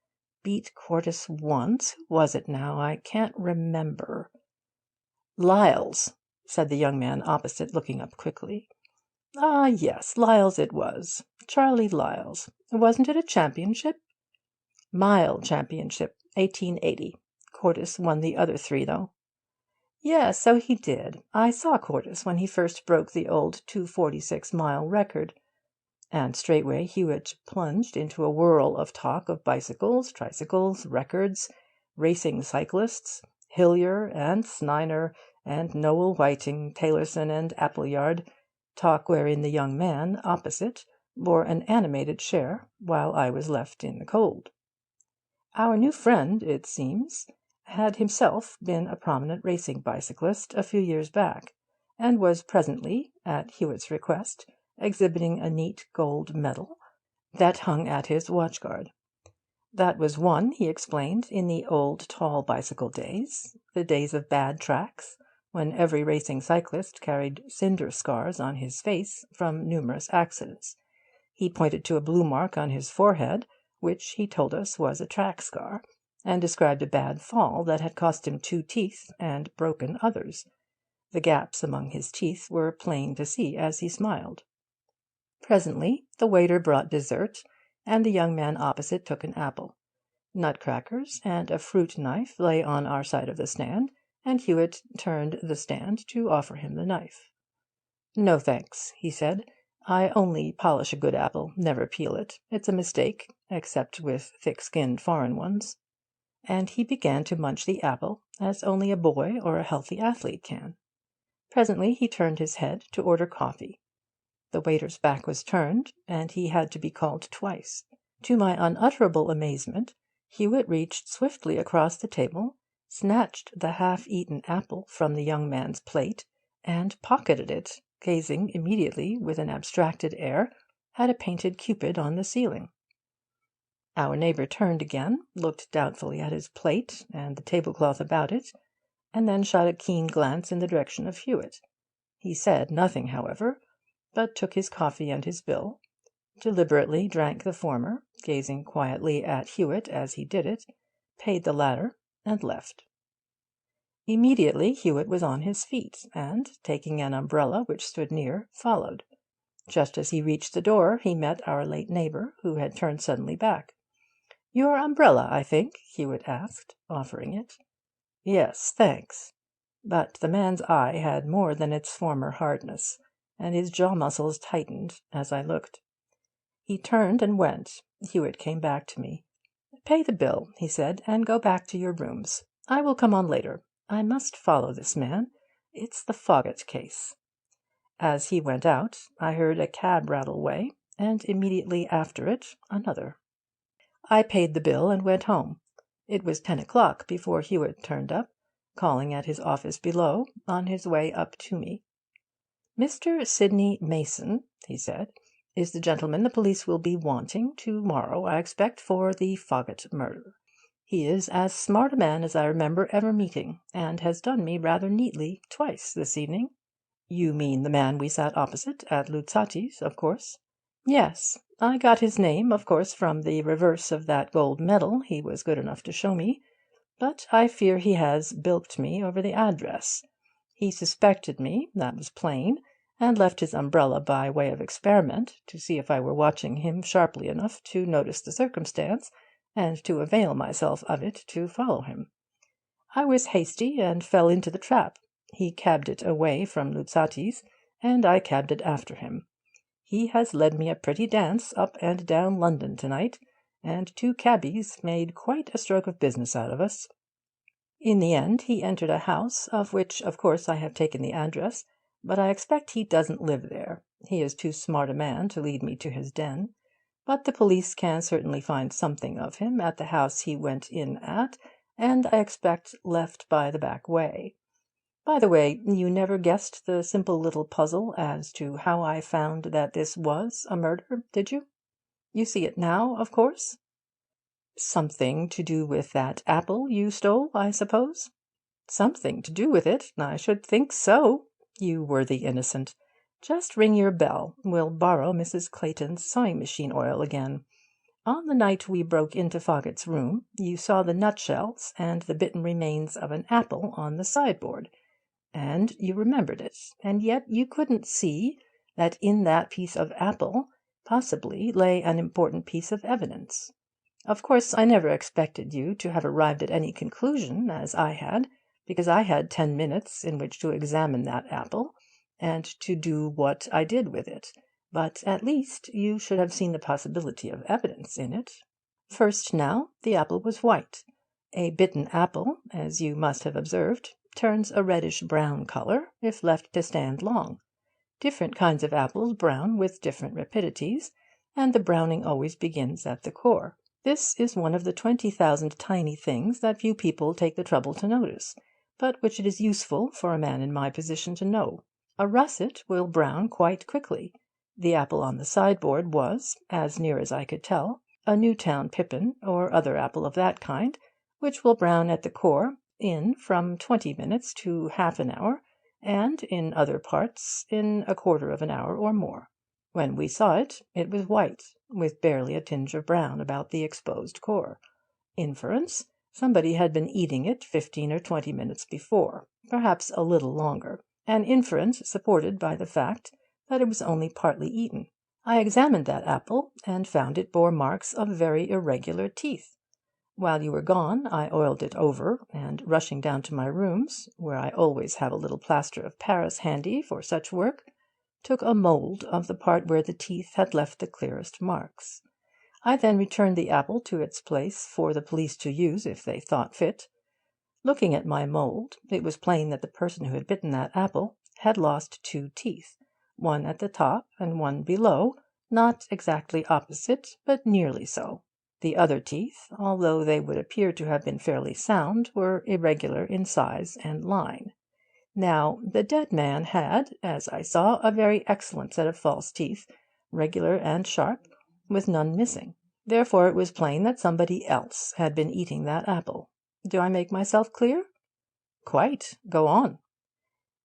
beat Quartus once. Who was it now? I can't remember." "Lyles," said the young man opposite, looking up quickly. "Ah, yes, Lyles it was. Charlie Lyles. Wasn't it a championship?" "Mile championship, 1880. Quartus won the other 3, though." "Yes, so he did. I saw Quartus when he first broke the old 2:46-mile record." And straightway Hewitt plunged into a whirl of talk of bicycles, tricycles, records, racing cyclists, Hillier and Snyder and Noel Whiting, Taylorson and Appleyard, talk wherein the young man opposite bore an animated share, while I was left in the cold. Our new friend, it seems, had himself been a prominent racing bicyclist a few years back, and was presently, at Hewitt's request, exhibiting a neat gold medal that hung at his watch-guard. That was won, he explained, in the old tall bicycle days, the days of bad tracks, when every racing cyclist carried cinder scars on his face from numerous accidents. He pointed to a blue mark on his forehead, which he told us was a track scar, and described a bad fall that had cost him 2 teeth and broken others. The gaps among his teeth were plain to see as he smiled. Presently the waiter brought dessert, and the young man opposite took an apple. Nutcrackers and a fruit knife lay on our side of the stand, and Hewitt turned the stand to offer him the knife. "No, thanks," he said. "I only polish a good apple, never peel it. It's a mistake, except with thick-skinned foreign ones." And he began to munch the apple as only a boy or a healthy athlete can. Presently he turned his head to order coffee. The waiter's back was turned, and he had to be called twice. To my unutterable amazement, Hewitt reached swiftly across the table, snatched the half-eaten apple from the young man's plate, and pocketed it, gazing immediately, with an abstracted air, at a painted Cupid on the ceiling. Our neighbour turned again, looked doubtfully at his plate and the tablecloth about it, and then shot a keen glance in the direction of Hewitt. He said nothing, however, but took his coffee and his bill, deliberately drank the former, gazing quietly at Hewitt as he did it, paid the latter, and left. Immediately Hewitt was on his feet, and, taking an umbrella which stood near, followed. Just as he reached the door he met our late neighbour, who had turned suddenly back. "Your umbrella, I think?" Hewitt asked, offering it. "Yes, thanks." But the man's eye had more than its former hardness, and his jaw muscles tightened as I looked. He turned and went. Hewitt came back to me. "Pay the bill," he said, "and go back to your rooms. I will come on later. I must follow this man. It's the Foggatt case." As he went out, I heard a cab rattle away, and immediately after it another. I paid the bill and went home. It was 10 o'clock before Hewitt turned up, calling at his office below, on his way up to me. "Mr. Sidney Mason," he said, "is the gentleman the police will be wanting to-morrow, I expect, for the Foggatt murder. He is as smart a man as I remember ever meeting, and has done me rather neatly twice this evening." "You mean the man we sat opposite at Luzzati's, of course?" "Yes. I got his name, of course, from the reverse of that gold medal he was good enough to show me, but I fear he has bilked me over the address. He suspected me, that was plain, and left his umbrella by way of experiment, to see if I were watching him sharply enough to notice the circumstance, and to avail myself of it to follow him. I was hasty, and fell into the trap. He cabbed it away from Luzzati's, and I cabbed it after him. He has led me a pretty dance up and down London to-night, and 2 cabbies made quite a stroke of business out of us. In the end he entered a house, of which, of course, I have taken the address, but I expect he doesn't live there. He is too smart a man to lead me to his den. But the police can certainly find something of him at the house he went in at, and I expect left by the back way. By the way, you never guessed the simple little puzzle as to how I found that this was a murder, did you? You see it now, of course? Something to do with that apple you stole, I suppose? Something to do with it? I should think so! You worthy innocent! Just ring your bell. We'll borrow Mrs. Clayton's sewing-machine oil again. On the night we broke into Foggatt's room, you saw the nutshells and the bitten remains of an apple on the sideboard, and you remembered it, and yet you couldn't see that in that piece of apple possibly lay an important piece of evidence. Of course, I never expected you to have arrived at any conclusion, as I had, because I had 10 minutes in which to examine that apple, and to do what I did with it. But at least you should have seen the possibility of evidence in it. First, now, the apple was white. A bitten apple, as you must have observed, turns a reddish-brown colour if left to stand long. Different kinds of apples brown with different rapidities, and the browning always begins at the core. This is one of the 20,000 tiny things that few people take the trouble to notice, but which it is useful for a man in my position to know. A russet will brown quite quickly. The apple on the sideboard was, as near as I could tell, a Newtown pippin or other apple of that kind, which will brown at the core in from 20 minutes to half an hour, and in other parts in a quarter of an hour or more. When we saw it, it was white, with barely a tinge of brown about the exposed core. Inference: somebody had been eating it 15 or 20 minutes before, perhaps a little longer. An inference supported by the fact that it was only partly eaten. I examined that apple, and found it bore marks of very irregular teeth. While you were gone, I oiled it over, and rushing down to my rooms, where I always have a little plaster of Paris handy for such work, took a mould of the part where the teeth had left the clearest marks. I then returned the apple to its place for the police to use if they thought fit. Looking at my mould, it was plain that the person who had bitten that apple had lost 2 teeth, one at the top and one below, not exactly opposite, but nearly so. The other teeth, although they would appear to have been fairly sound, were irregular in size and line. Now, the dead man had, as I saw, a very excellent set of false teeth, regular and sharp, with none missing. Therefore it was plain that somebody else had been eating that apple. Do I make myself clear? Quite. Go on.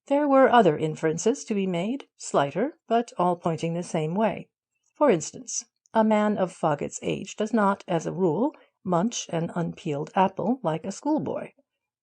There were other inferences to be made, slighter, but all pointing the same way. For instance, a man of Foggatt's age does not, as a rule, munch an unpeeled apple like a schoolboy.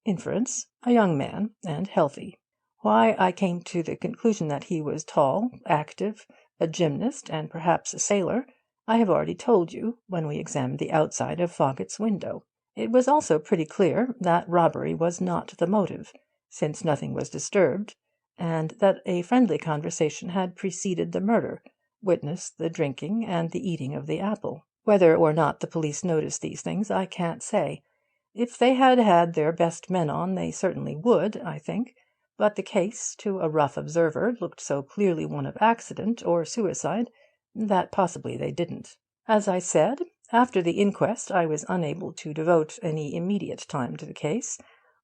Inference: a young man, and healthy. Why I came to the conclusion that he was tall, active, a gymnast, and perhaps a sailor, I have already told you, when we examined the outside of Foggatt's window. It was also pretty clear that robbery was not the motive, since nothing was disturbed, and that a friendly conversation had preceded the murder, witness the drinking and the eating of the apple. Whether or not the police noticed these things I can't say. If they had had their best men on, they certainly would, I think, but the case, to a rough observer, looked so clearly one of accident or suicide that possibly they didn't. As I said, after the inquest I was unable to devote any immediate time to the case,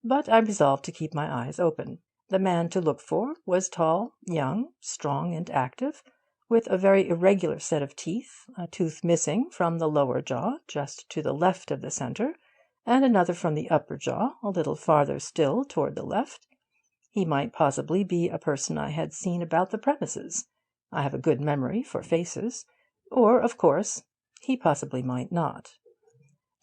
but I resolved to keep my eyes open. The man to look for was tall, young, strong, and active, with a very irregular set of teeth, a tooth missing from the lower jaw just to the left of the centre, and another from the upper jaw a little farther still toward the left. He might possibly be a person I had seen about the premises. I have a good memory for faces. Or, of course, he possibly might not.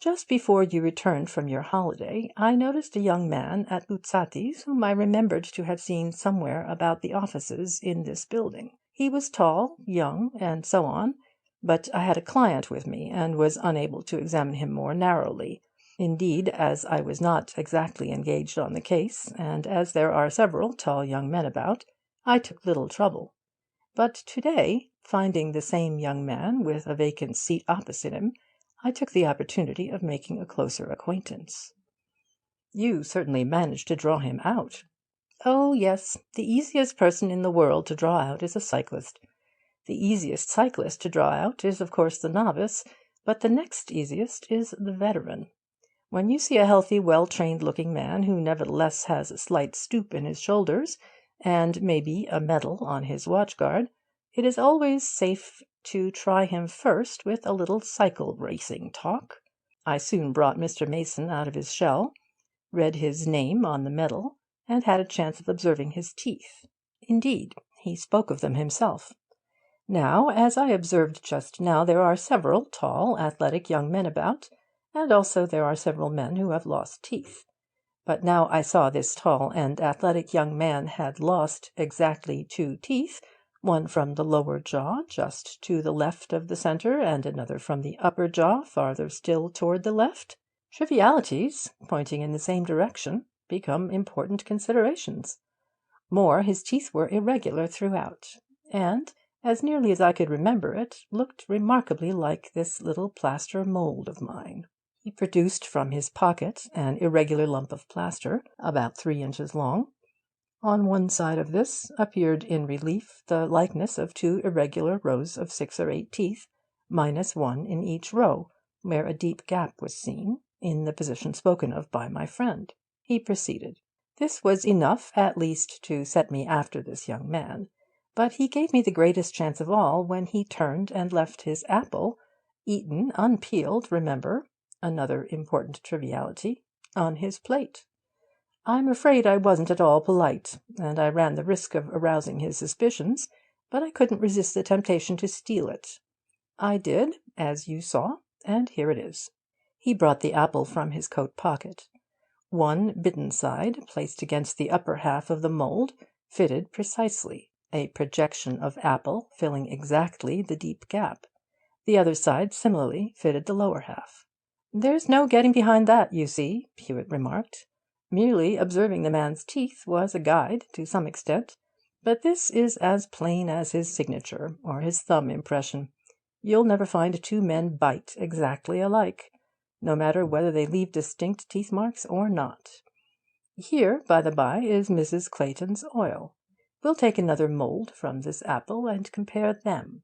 Just before you returned from your holiday, I noticed a young man at Luzzati's whom I remembered to have seen somewhere about the offices in this building. He was tall, young, and so on, but I had a client with me, and was unable to examine him more narrowly. Indeed, as I was not exactly engaged on the case, and as there are several tall young men about, I took little trouble. But to-day, finding the same young man with a vacant seat opposite him, I took the opportunity of making a closer acquaintance. You certainly managed to draw him out. Oh, yes, the easiest person in the world to draw out is a cyclist. The easiest cyclist to draw out is, of course, the novice, but the next easiest is the veteran. When you see a healthy, well-trained-looking man who nevertheless has a slight stoop in his shoulders, and maybe a medal on his watch-guard, it is always safe to try him first with a little cycle-racing talk. I soon brought Mr. Mason out of his shell, read his name on the medal, and had a chance of observing his teeth. Indeed, he spoke of them himself. Now, as I observed just now, there are several tall, athletic young men about, and also there are several men who have lost teeth. But now I saw this tall and athletic young man had lost exactly 2 teeth, one from the lower jaw just to the left of the centre, and another from the upper jaw farther still toward the left. Trivialities, pointing in the same direction, become important considerations. More, his teeth were irregular throughout, and, as nearly as I could remember it, looked remarkably like this little plaster mould of mine. He produced from his pocket an irregular lump of plaster, about 3 inches long. On one side of this appeared in relief the likeness of 2 irregular rows of 6 or 8 teeth, minus 1 in each row, where a deep gap was seen, in the position spoken of by my friend. He proceeded. This was enough, at least, to set me after this young man, but he gave me the greatest chance of all when he turned and left his apple, eaten unpeeled, remember, another important triviality, on his plate. I'm afraid I wasn't at all polite, and I ran the risk of arousing his suspicions, but I couldn't resist the temptation to steal it. I did, as you saw, and here it is." He brought the apple from his coat pocket. One bitten side, placed against the upper half of the mould, fitted precisely, a projection of apple filling exactly the deep gap. The other side similarly fitted the lower half. "There's no getting behind that, you see," Hewitt remarked. "Merely observing the man's teeth was a guide, to some extent. But this is as plain as his signature, or his thumb impression. You'll never find two men bite exactly alike, no matter whether they leave distinct teeth marks or not. Here, by the by, is Mrs. Clayton's oil. We'll take another mould from this apple and compare them."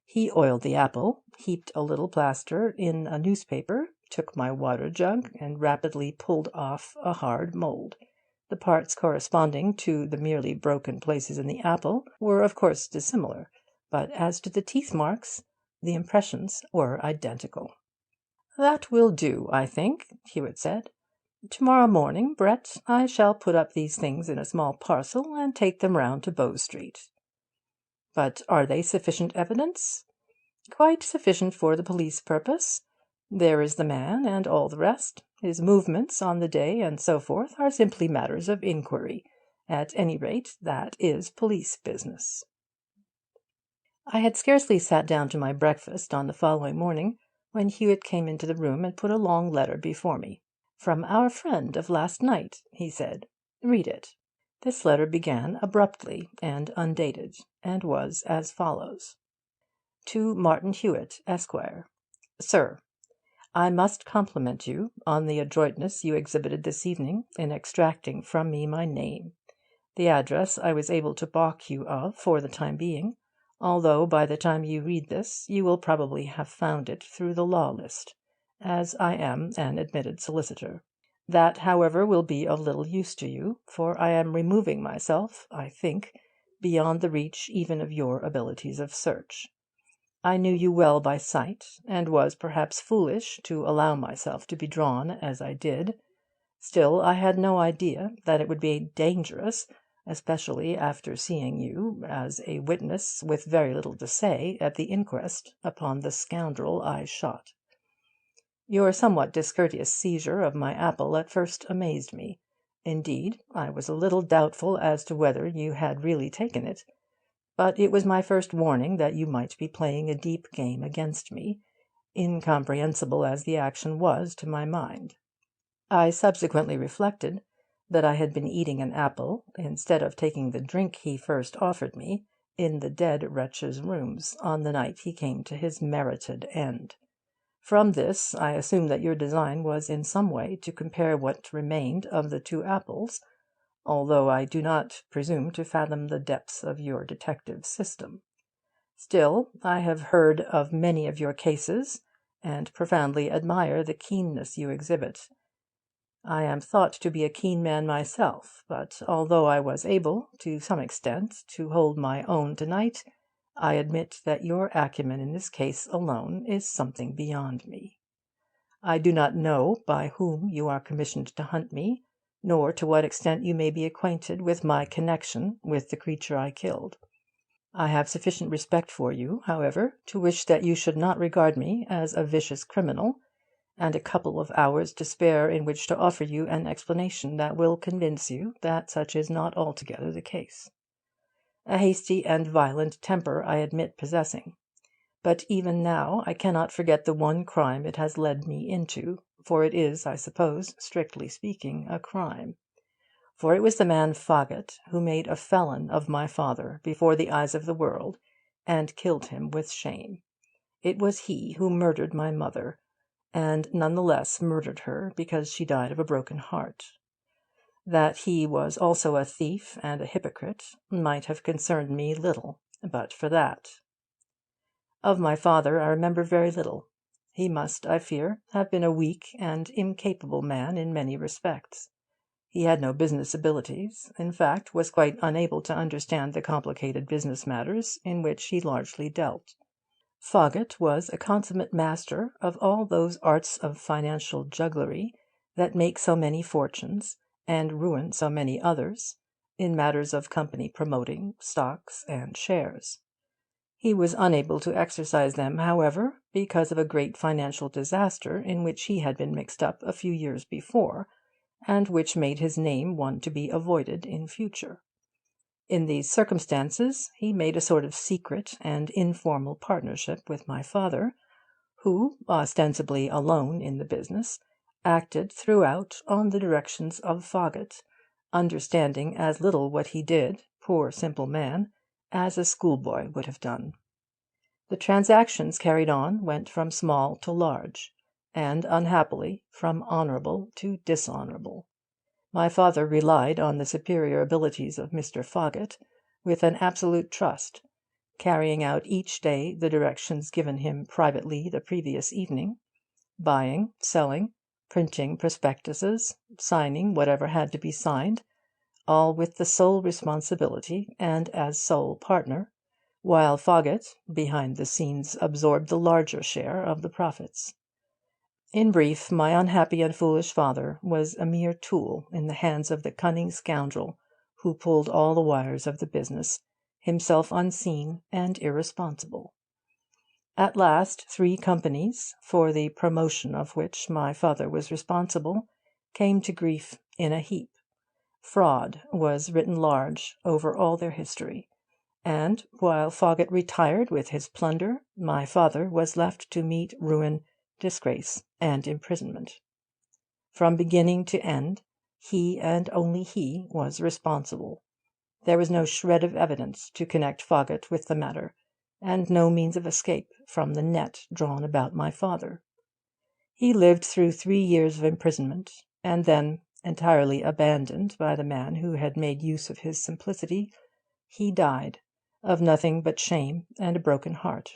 He oiled the apple, heaped a little plaster in a newspaper, took my water jug, and rapidly pulled off a hard mould. The parts corresponding to the merely broken places in the apple were of course dissimilar, but as to the teeth marks, the impressions were identical. "That will do, I think," Hewitt said. "To-morrow morning, Brett, I shall put up these things in a small parcel and take them round to Bow Street." "But are they sufficient evidence?" "Quite sufficient for the police purpose. There is the man, and all the rest. His movements on the day, and so forth, are simply matters of inquiry. At any rate, that is police business." I had scarcely sat down to my breakfast on the following morning when Hewitt came into the room and put a long letter before me. "From our friend of last night," he said. "Read it." This letter began abruptly and undated, and was as follows: To Martin Hewitt, Esquire. Sir, I must compliment you on the adroitness you exhibited this evening in extracting from me my name. The address I was able to baulk you of for the time being, although by the time you read this you will probably have found it through the law list, as I am an admitted solicitor. That, however, will be of little use to you, for I am removing myself, I think, beyond the reach even of your abilities of search. I knew you well by sight, and was perhaps foolish to allow myself to be drawn as I did. Still, I had no idea that it would be dangerous, especially after seeing you as a witness with very little to say at the inquest upon the scoundrel I shot. Your somewhat discourteous seizure of my apple at first amazed me. Indeed, I was a little doubtful as to whether you had really taken it. But it was my first warning that you might be playing a deep game against me, incomprehensible as the action was to my mind. I subsequently reflected that I had been eating an apple, instead of taking the drink he first offered me, in the dead wretch's rooms on the night he came to his merited end. From this I assumed that your design was in some way to compare what remained of the two apples, although I do not presume to fathom the depths of your detective system. Still, I have heard of many of your cases, and profoundly admire the keenness you exhibit. I am thought to be a keen man myself, but although I was able, to some extent, to hold my own to-night, I admit that your acumen in this case alone is something beyond me. I do not know by whom you are commissioned to hunt me, nor to what extent you may be acquainted with my connection with the creature I killed. I have sufficient respect for you, however, to wish that you should not regard me as a vicious criminal, and a couple of hours to spare in which to offer you an explanation that will convince you that such is not altogether the case. A hasty and violent temper I admit possessing, but even now I cannot forget the one crime it has led me into, for it is, I suppose, strictly speaking, a crime. For it was the man Foggatt who made a felon of my father before the eyes of the world, and killed him with shame. It was he who murdered my mother, and none the less murdered her because she died of a broken heart. That he was also a thief and a hypocrite might have concerned me little, but for that. Of my father I remember very little. He must, I fear, have been a weak and incapable man in many respects. He had no business abilities, in fact, was quite unable to understand the complicated business matters in which he largely dealt. Foggatt was a consummate master of all those arts of financial jugglery that make so many fortunes and ruin so many others, in matters of company promoting, stocks, and shares. He was unable to exercise them, however, because of a great financial disaster in which he had been mixed up a few years before, and which made his name one to be avoided in future. In these circumstances he made a sort of secret and informal partnership with my father, who, ostensibly alone in the business, acted throughout on the directions of Foggatt, understanding as little what he did, poor simple man, as a schoolboy would have done. The transactions carried on went from small to large, and, unhappily, from honourable to dishonourable. My father relied on the superior abilities of Mr. Foggatt with an absolute trust, carrying out each day the directions given him privately the previous evening, buying, selling, printing prospectuses, signing whatever had to be signed, all with the sole responsibility and as sole partner, while Foggatt, behind the scenes, absorbed the larger share of the profits. In brief, my unhappy and foolish father was a mere tool in the hands of the cunning scoundrel who pulled all the wires of the business, himself unseen and irresponsible. At last 3 companies, for the promotion of which my father was responsible, came to grief in a heap. Fraud was written large over all their history, and, while Foggatt retired with his plunder, my father was left to meet ruin, disgrace, and imprisonment. From beginning to end, he and only he was responsible. There was no shred of evidence to connect Foggatt with the matter, and no means of escape from the net drawn about my father. He lived through 3 years of imprisonment, and then, entirely abandoned by the man who had made use of his simplicity, he died, of nothing but shame and a broken heart.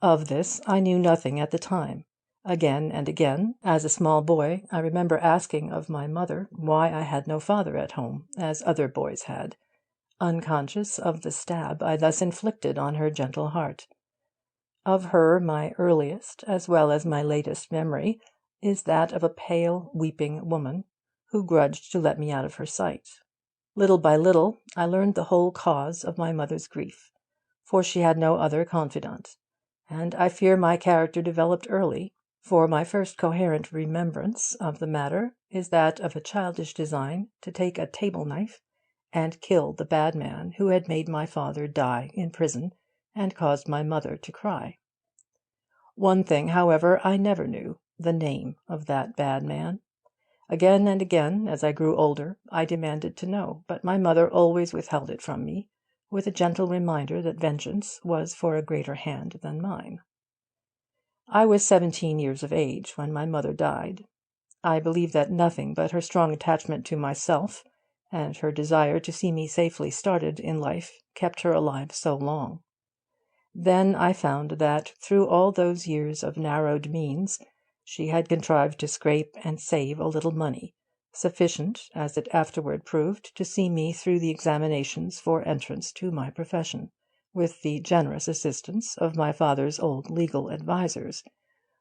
Of this I knew nothing at the time. Again and again, as a small boy, I remember asking of my mother why I had no father at home, as other boys had, unconscious of the stab I thus inflicted on her gentle heart. Of her my earliest as well as my latest memory is that of a pale, weeping woman, who grudged to let me out of her sight. Little by little I learned the whole cause of my mother's grief, for she had no other confidant, and I fear my character developed early, for my first coherent remembrance of the matter is that of a childish design to take a table-knife and kill the bad man who had made my father die in prison and caused my mother to cry. One thing, however, I never knew, the name of that bad man. Again and again, as I grew older, I demanded to know, but my mother always withheld it from me, with a gentle reminder that vengeance was for a greater hand than mine. I was 17 years of age when my mother died. I believe that nothing but her strong attachment to myself, and her desire to see me safely started in life, kept her alive so long. Then I found that, through all those years of narrowed means, she had contrived to scrape and save a little money, sufficient, as it afterward proved, to see me through the examinations for entrance to my profession, with the generous assistance of my father's old legal advisers,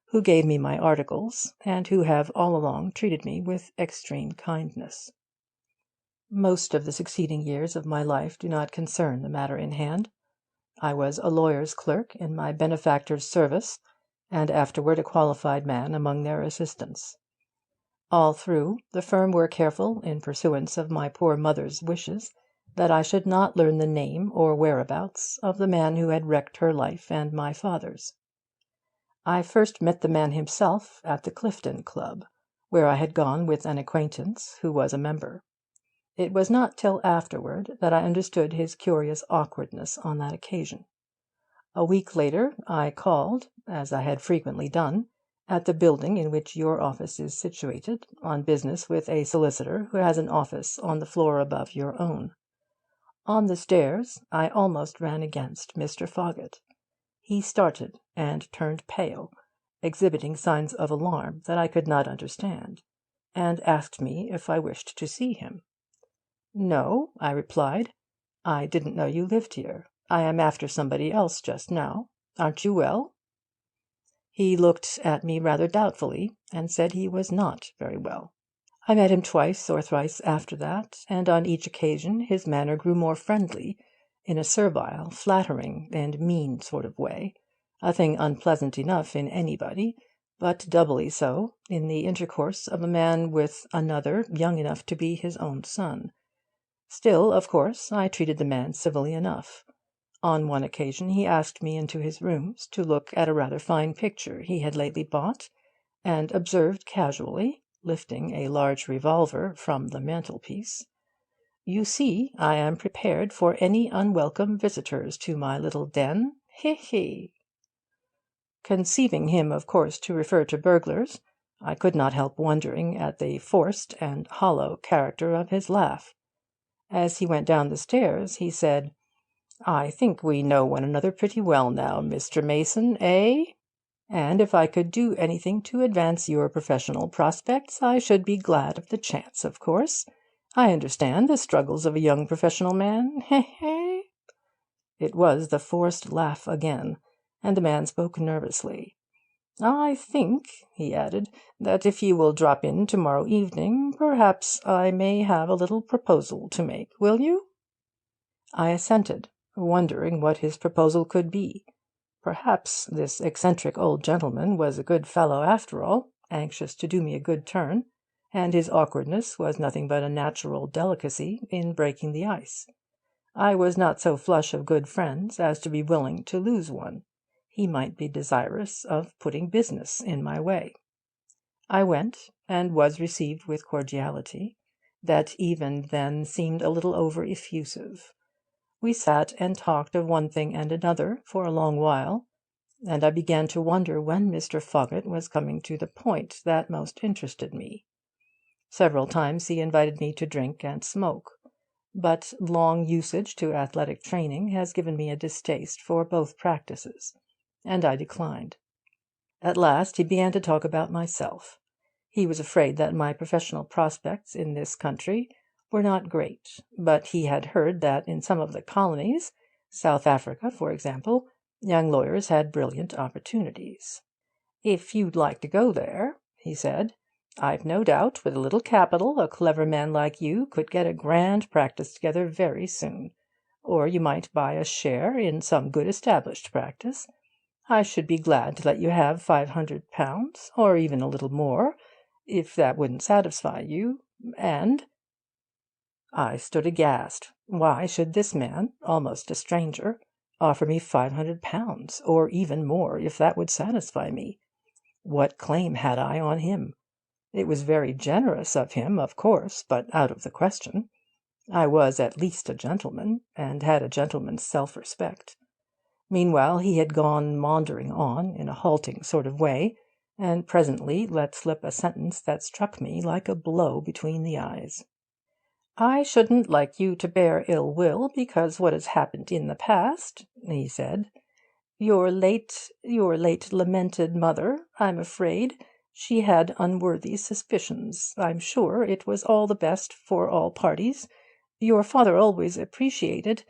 who gave me my articles, and who have all along treated me with extreme kindness. Most of the succeeding years of my life do not concern the matter in hand. I was a lawyer's clerk in my benefactor's service, and afterward a qualified man among their assistants. All through, the firm were careful, in pursuance of my poor mother's wishes, that I should not learn the name or whereabouts of the man who had wrecked her life and my father's. I first met the man himself at the Clifton Club, where I had gone with an acquaintance who was a member. It was not till afterward that I understood his curious awkwardness on that occasion. A week later I called, as I had frequently done, at the building in which your office is situated, on business with a solicitor who has an office on the floor above your own. On the stairs I almost ran against Mr. Foggatt. He started and turned pale, exhibiting signs of alarm that I could not understand, and asked me if I wished to see him. "No," I replied. "I didn't know you lived here. I am after somebody else just now. Aren't you well?" He looked at me rather doubtfully, and said he was not very well. I met him twice or thrice after that, and on each occasion his manner grew more friendly, in a servile, flattering, and mean sort of way, a thing unpleasant enough in anybody, but doubly so in the intercourse of a man with another young enough to be his own son. Still, of course, I treated the man civilly enough. On one occasion he asked me into his rooms to look at a rather fine picture he had lately bought, and observed casually, lifting a large revolver from the mantelpiece, "You see, I am prepared for any unwelcome visitors to my little den. He, he!" Conceiving him, of course, to refer to burglars, I could not help wondering at the forced and hollow character of his laugh. As he went down the stairs, he said, "I think we know one another pretty well now, Mr. Mason, eh? And if I could do anything to advance your professional prospects, I should be glad of the chance, of course. I understand the struggles of a young professional man. He, he!" It was the forced laugh again, and the man spoke nervously. "I think," he added, "that if you will drop in to-morrow evening, perhaps I may have a little proposal to make. Will you?" I assented, wondering what his proposal could be. Perhaps this eccentric old gentleman was a good fellow after all, anxious to do me a good turn, and his awkwardness was nothing but a natural delicacy in breaking the ice. I was not so flush of good friends as to be willing to lose one. He might be desirous of putting business in my way. I went, and was received with cordiality that even then seemed a little over-effusive. We sat and talked of one thing and another for a long while, and I began to wonder when Mr. Foggett was coming to the point that most interested me. Several times he invited me to drink and smoke, but long usage to athletic training has given me a distaste for both practices, and I declined. At last he began to talk about myself. He was afraid that my professional prospects in this country were not great, but he had heard that in some of the colonies, South Africa, for example, young lawyers had brilliant opportunities. "If you'd like to go there," he said, "I've no doubt, with a little capital, a clever man like you could get a grand practice together very soon. Or you might buy a share in some good established practice. I should be glad to let you have £500, or even a little more, if that wouldn't satisfy you. And—" I stood aghast. Why should this man, almost a stranger, offer me £500, or even more, if that would satisfy me? What claim had I on him? It was very generous of him, of course, but out of the question. I was at least a gentleman, and had a gentleman's self-respect. Meanwhile he had gone maundering on in a halting sort of way, and presently let slip a sentence that struck me like a blow between the eyes. "I shouldn't like you to bear ill will because what has happened in the past," he said. Your late lamented mother, I'm afraid, she had unworthy suspicions. I'm sure it was all the best for all parties. Your father always appreciated—"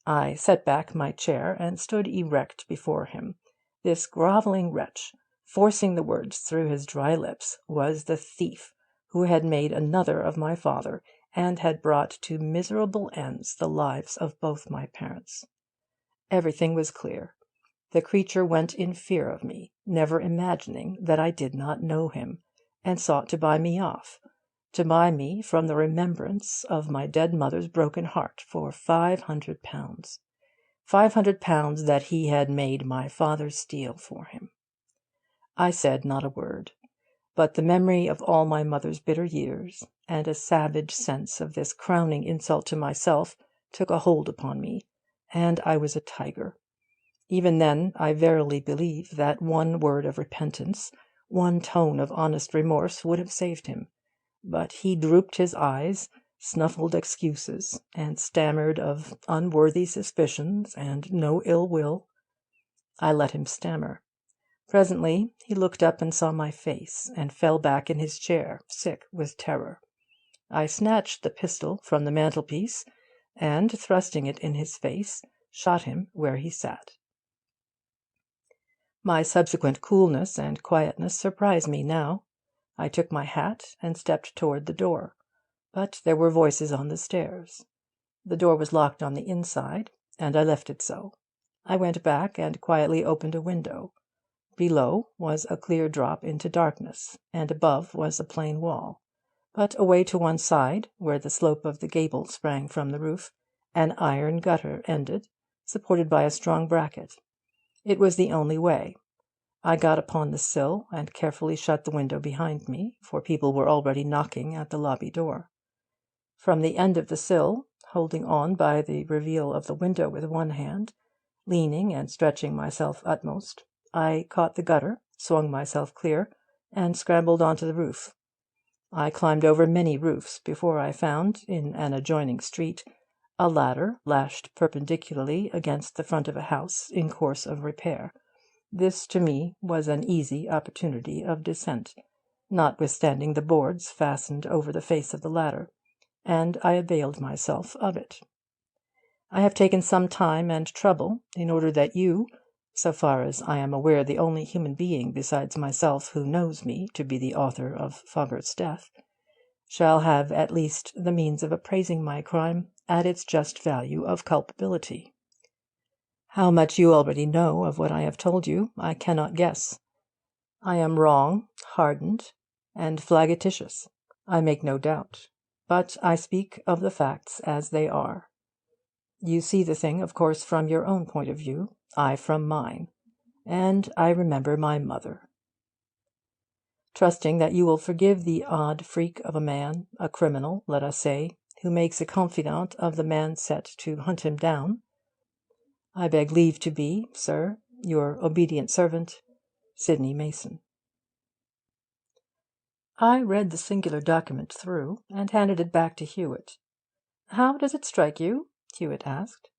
I set back my chair and stood erect before him. This grovelling wretch, forcing the words through his dry lips, was the thief who had made another of my father, and had brought to miserable ends the lives of both my parents. Everything was clear. The creature went in fear of me, never imagining that I did not know him, and sought to buy me off, to buy me from the remembrance of my dead mother's broken heart for £500. £500 that he had made my father steal for him. I said not a word, but the memory of all my mother's bitter years, and a savage sense of this crowning insult to myself, took a hold upon me, and I was a tiger. Even then I verily believe that one word of repentance, one tone of honest remorse would have saved him. But he drooped his eyes, snuffled excuses, and stammered of unworthy suspicions and no ill will. I let him stammer. Presently he looked up and saw my face, and fell back in his chair, sick with terror. I snatched the pistol from the mantelpiece, and, thrusting it in his face, shot him where he sat. My subsequent coolness and quietness surprise me now. I took my hat and stepped toward the door, but there were voices on the stairs. The door was locked on the inside, and I left it so. I went back and quietly opened a window. Below was a clear drop into darkness, and above was a plain wall. But away to one side, where the slope of the gable sprang from the roof, an iron gutter ended, supported by a strong bracket. It was the only way. I got upon the sill and carefully shut the window behind me, for people were already knocking at the lobby door. From the end of the sill, holding on by the reveal of the window with one hand, leaning and stretching myself utmost, I caught the gutter, swung myself clear, and scrambled on to the roof. I climbed over many roofs before I found, in an adjoining street, a ladder lashed perpendicularly against the front of a house in course of repair. This, to me, was an easy opportunity of descent, notwithstanding the boards fastened over the face of the ladder, and I availed myself of it. I have taken some time and trouble in order that you, so far as I am aware the only human being besides myself who knows me to be the author of Foggart's death, shall have at least the means of appraising my crime at its just value of culpability. How much you already know of what I have told you, I cannot guess. I am wrong, hardened, and flagitious, I make no doubt, but I speak of the facts as they are. You see the thing, of course, from your own point of view, I from mine, and I remember my mother. Trusting that you will forgive the odd freak of a man, a criminal, let us say, who makes a confidant of the man set to hunt him down, I beg leave to be, sir, your obedient servant, Sidney Mason. I read the singular document through, and handed it back to Hewitt. How does it strike you? Hewitt asked.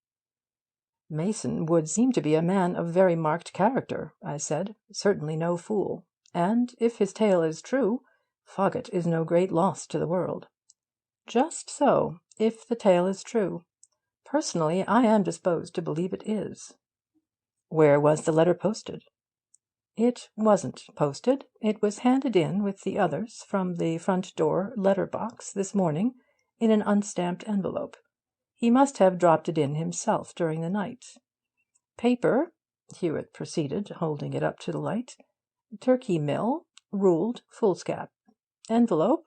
Mason would seem to be a man of very marked character, I said, certainly no fool, and if his tale is true, Foggatt is no great loss to the world. Just so, if the tale is true. Personally, I am disposed to believe it is. Where was the letter posted? It wasn't posted. It was handed in with the others from the front door letter box this morning in an unstamped envelope. He must have dropped it in himself during the night. Paper, Hewitt proceeded, holding it up to the light, Turkey Mill, ruled foolscap. Envelope,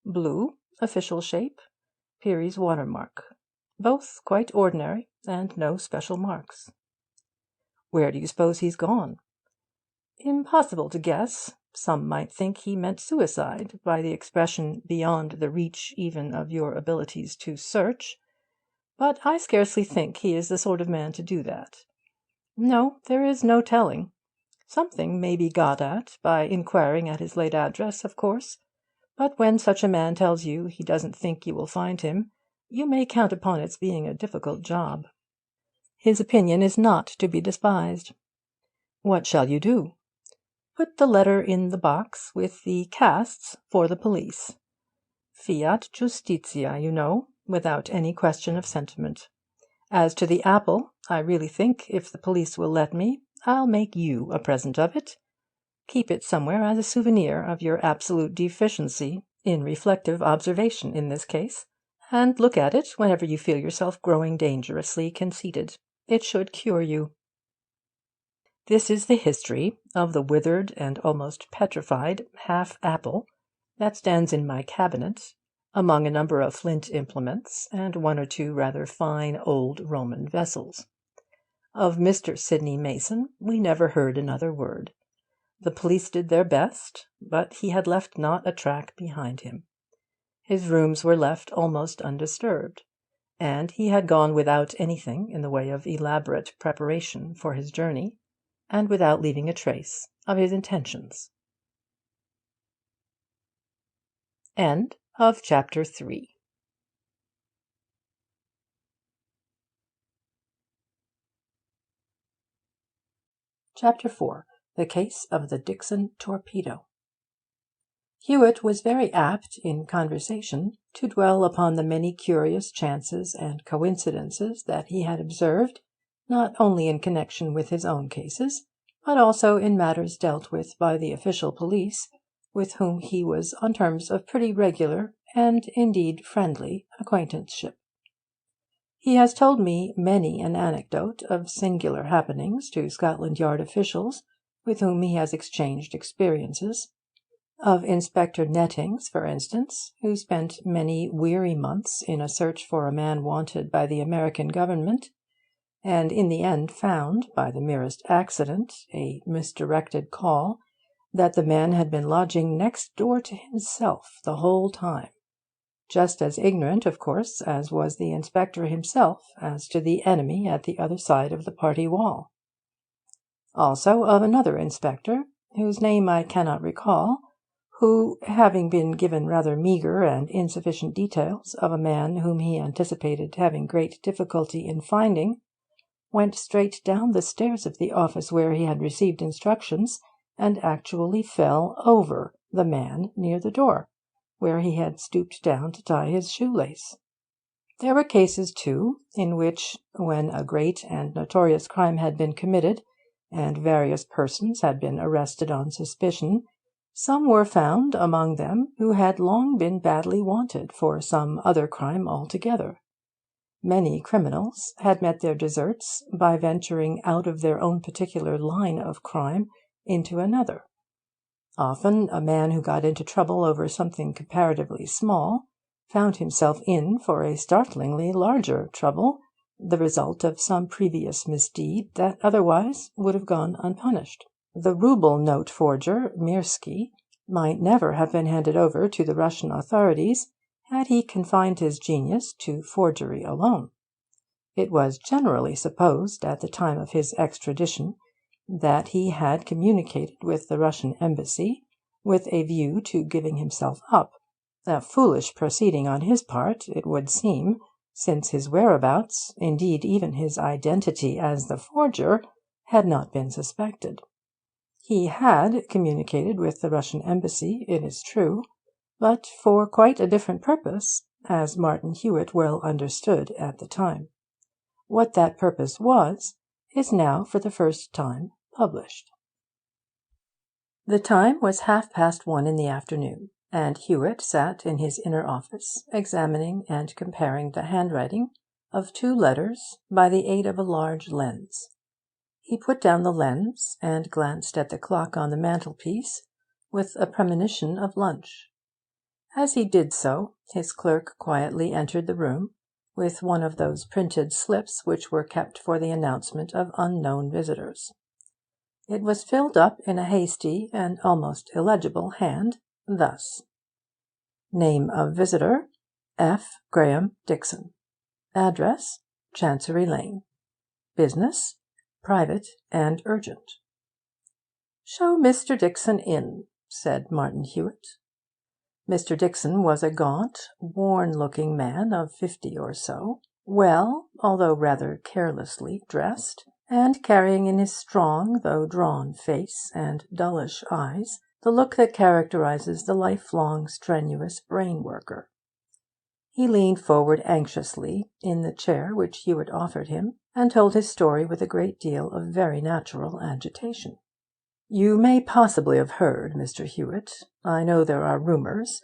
blue, official shape, Peary's watermark. Both quite ordinary, and no special marks. Where do you suppose he's gone? Impossible to guess. Some might think he meant suicide by the expression beyond the reach even of your abilities to search. But I scarcely think he is the sort of man to do that. No, there is no telling. Something may be got at by inquiring at his late address, of course. But when such a man tells you he doesn't think you will find him, you may count upon its being a difficult job. His opinion is not to be despised. What shall you do? Put the letter in the box with the casts for the police. Fiat justitia, you know, without any question of sentiment. As to the apple, I really think, if the police will let me, I'll make you a present of it. Keep it somewhere as a souvenir of your absolute deficiency in reflective observation in this case, and look at it whenever you feel yourself growing dangerously conceited. It should cure you. This is the history of the withered and almost petrified half-apple that stands in my cabinet, among a number of flint implements and one or two rather fine old Roman vessels. Of Mr. Sidney Mason we never heard another word. The police did their best, but he had left not a track behind him. His rooms were left almost undisturbed, and he had gone without anything in the way of elaborate preparation for his journey, and without leaving a trace of his intentions. End of chapter 3. Chapter 4. The Case of the DIXON Torpedo. Hewitt was very apt in conversation to dwell upon the many curious chances and coincidences that he had observed, not only in connection with his own cases, but also in matters dealt with by the official police, with whom he was on terms of pretty regular and indeed friendly acquaintanceship. He has told me many an anecdote of singular happenings to Scotland Yard officials with whom he has exchanged experiences. Of Inspector Nettings, for instance, who spent many weary months in a search for a man wanted by the American government, and in the end found, by the merest accident, a misdirected call, that the man had been lodging next door to himself the whole time, just as ignorant, of course, as was the inspector himself as to the enemy at the other side of the party wall. Also of another inspector, whose name I cannot recall, who, having been given rather meagre and insufficient details of a man whom he anticipated having great difficulty in finding, went straight down the stairs of the office where he had received instructions, and actually fell over the man near the door, where he had stooped down to tie his shoelace. There were cases, too, in which, when a great and notorious crime had been committed, and various persons had been arrested on suspicion, some were found among them who had long been badly wanted for some other crime altogether. Many criminals had met their deserts by venturing out of their own particular line of crime into another. Often a man who got into trouble over something comparatively small found himself in for a startlingly larger trouble, the result of some previous misdeed that otherwise would have gone unpunished. The rouble note forger, Mirsky, might never have been handed over to the Russian authorities had he confined his genius to forgery alone. It was generally supposed at the time of his extradition that he had communicated with the Russian embassy with a view to giving himself up, a foolish proceeding on his part, it would seem, since his whereabouts, indeed even his identity as the forger, had not been suspected. He had communicated with the Russian embassy, it is true, but for quite a different purpose, as Martin Hewitt well understood at the time. What that purpose was is now for the first time published. The time was 1:30 in the afternoon, and Hewitt sat in his inner office examining and comparing the handwriting of two letters by the aid of a large lens. He put down the lens and glanced at the clock on the mantelpiece with a premonition of lunch. As he did so, his clerk quietly entered the room with one of those printed slips which were kept for the announcement of unknown visitors. It was filled up in a hasty and almost illegible hand, thus: Name of visitor, F. Graham Dixon. Address, Chancery Lane. Business, private and urgent. "Show Mr. Dixon in," said Martin Hewitt. Mr. Dixon was a gaunt, worn-looking man of 50 or so, well, although rather carelessly, dressed, and carrying in his strong though drawn face and dullish eyes the look that characterizes the lifelong strenuous brain-worker. He leaned forward anxiously in the chair which Hewitt offered him, and told his story with a great deal of very natural agitation. "You may possibly have heard, Mr. Hewitt, I know there are rumours,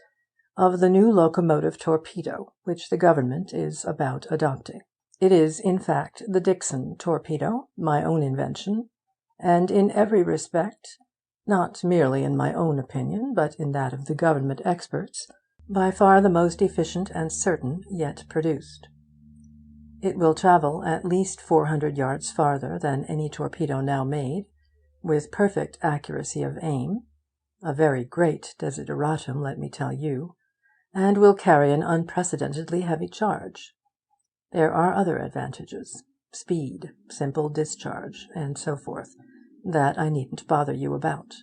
of the new locomotive torpedo which the government is about adopting. It is, in fact, the Dixon torpedo, my own invention, and in every respect, not merely in my own opinion, but in that of the government experts, by far the most efficient and certain yet produced. It will travel at least 400 yards farther than any torpedo now made, with perfect accuracy of aim, a very great desideratum, let me tell you, and will carry an unprecedentedly heavy charge. There are other advantages, speed, simple discharge, and so forth, that I needn't bother you about.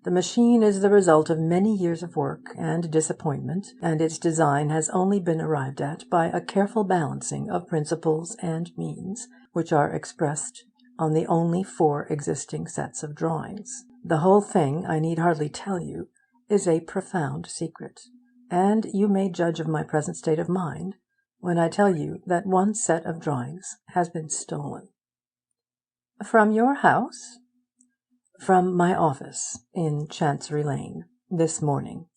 The machine is the result of many years of work and disappointment, and its design has only been arrived at by a careful balancing of principles and means, which are expressed on the only 4 existing sets of drawings. The whole thing, I need hardly tell you, is a profound secret, and you may judge of my present state of mind when I tell you that one set of drawings has been stolen." "From your house?" "From my office in Chancery Lane. this morning.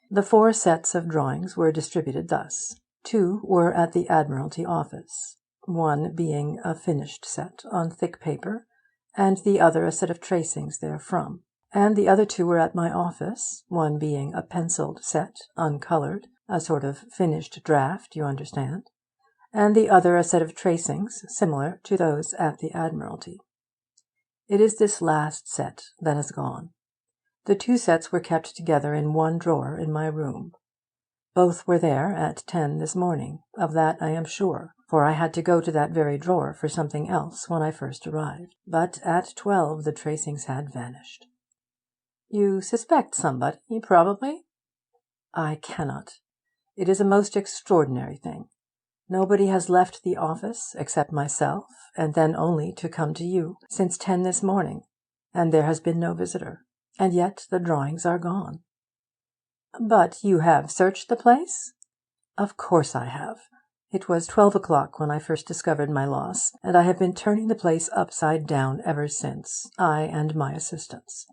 The 4 sets of drawings were distributed thus. 2 were at the Admiralty office, one being a finished set on thick paper, and the other a set of tracings therefrom. And the other 2 were at my office, one being a pencilled set, uncoloured, a sort of finished draft, you understand, and the other a set of tracings similar to those at the Admiralty. It is this last set that has gone. The 2 sets were kept together in one drawer in my room. Both were there at 10 this morning, of that I am sure, for I had to go to that very drawer for something else when I first arrived. But at 12 the tracings had vanished. You suspect somebody, probably? I cannot. It is a most extraordinary thing. Nobody has left the office except myself, and then only to come to you, since 10 this morning, and there has been no visitor. And yet the drawings are gone. But you have searched the place? Of course I have. It was 12 o'clock when I first discovered my loss, and I have been turning the place upside down ever since, I and my assistants.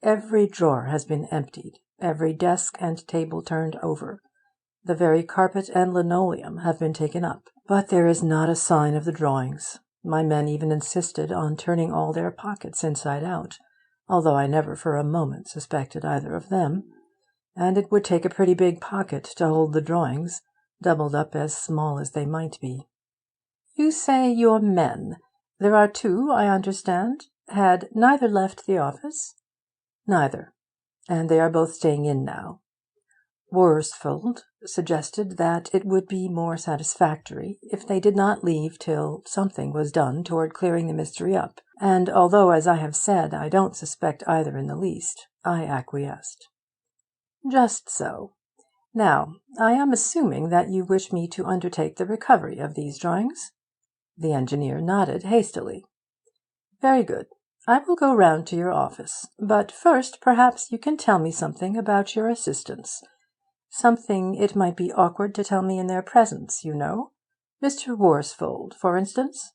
Every drawer has been emptied, every desk and table turned over. The very carpet and linoleum have been taken up. But there is not a sign of the drawings. My men even insisted on turning all their pockets inside out, although I never for a moment suspected either of them, and it would take a pretty big pocket to hold the drawings, doubled up as small as they might be. You say your men. There are 2, I understand. Had neither left the office? Neither, and they are both staying in now. Worsfold suggested that it would be more satisfactory if they did not leave till something was done toward clearing the mystery up, and although, as I have said, I don't suspect either in the least, I acquiesced. Just so. Now, I am assuming that you wish me to undertake the recovery of these drawings? The engineer nodded hastily. Very good. I will go round to your office, but first perhaps you can tell me something about your assistants. Something it might be awkward to tell me in their presence, you know. Mr. Worsfold, for instance.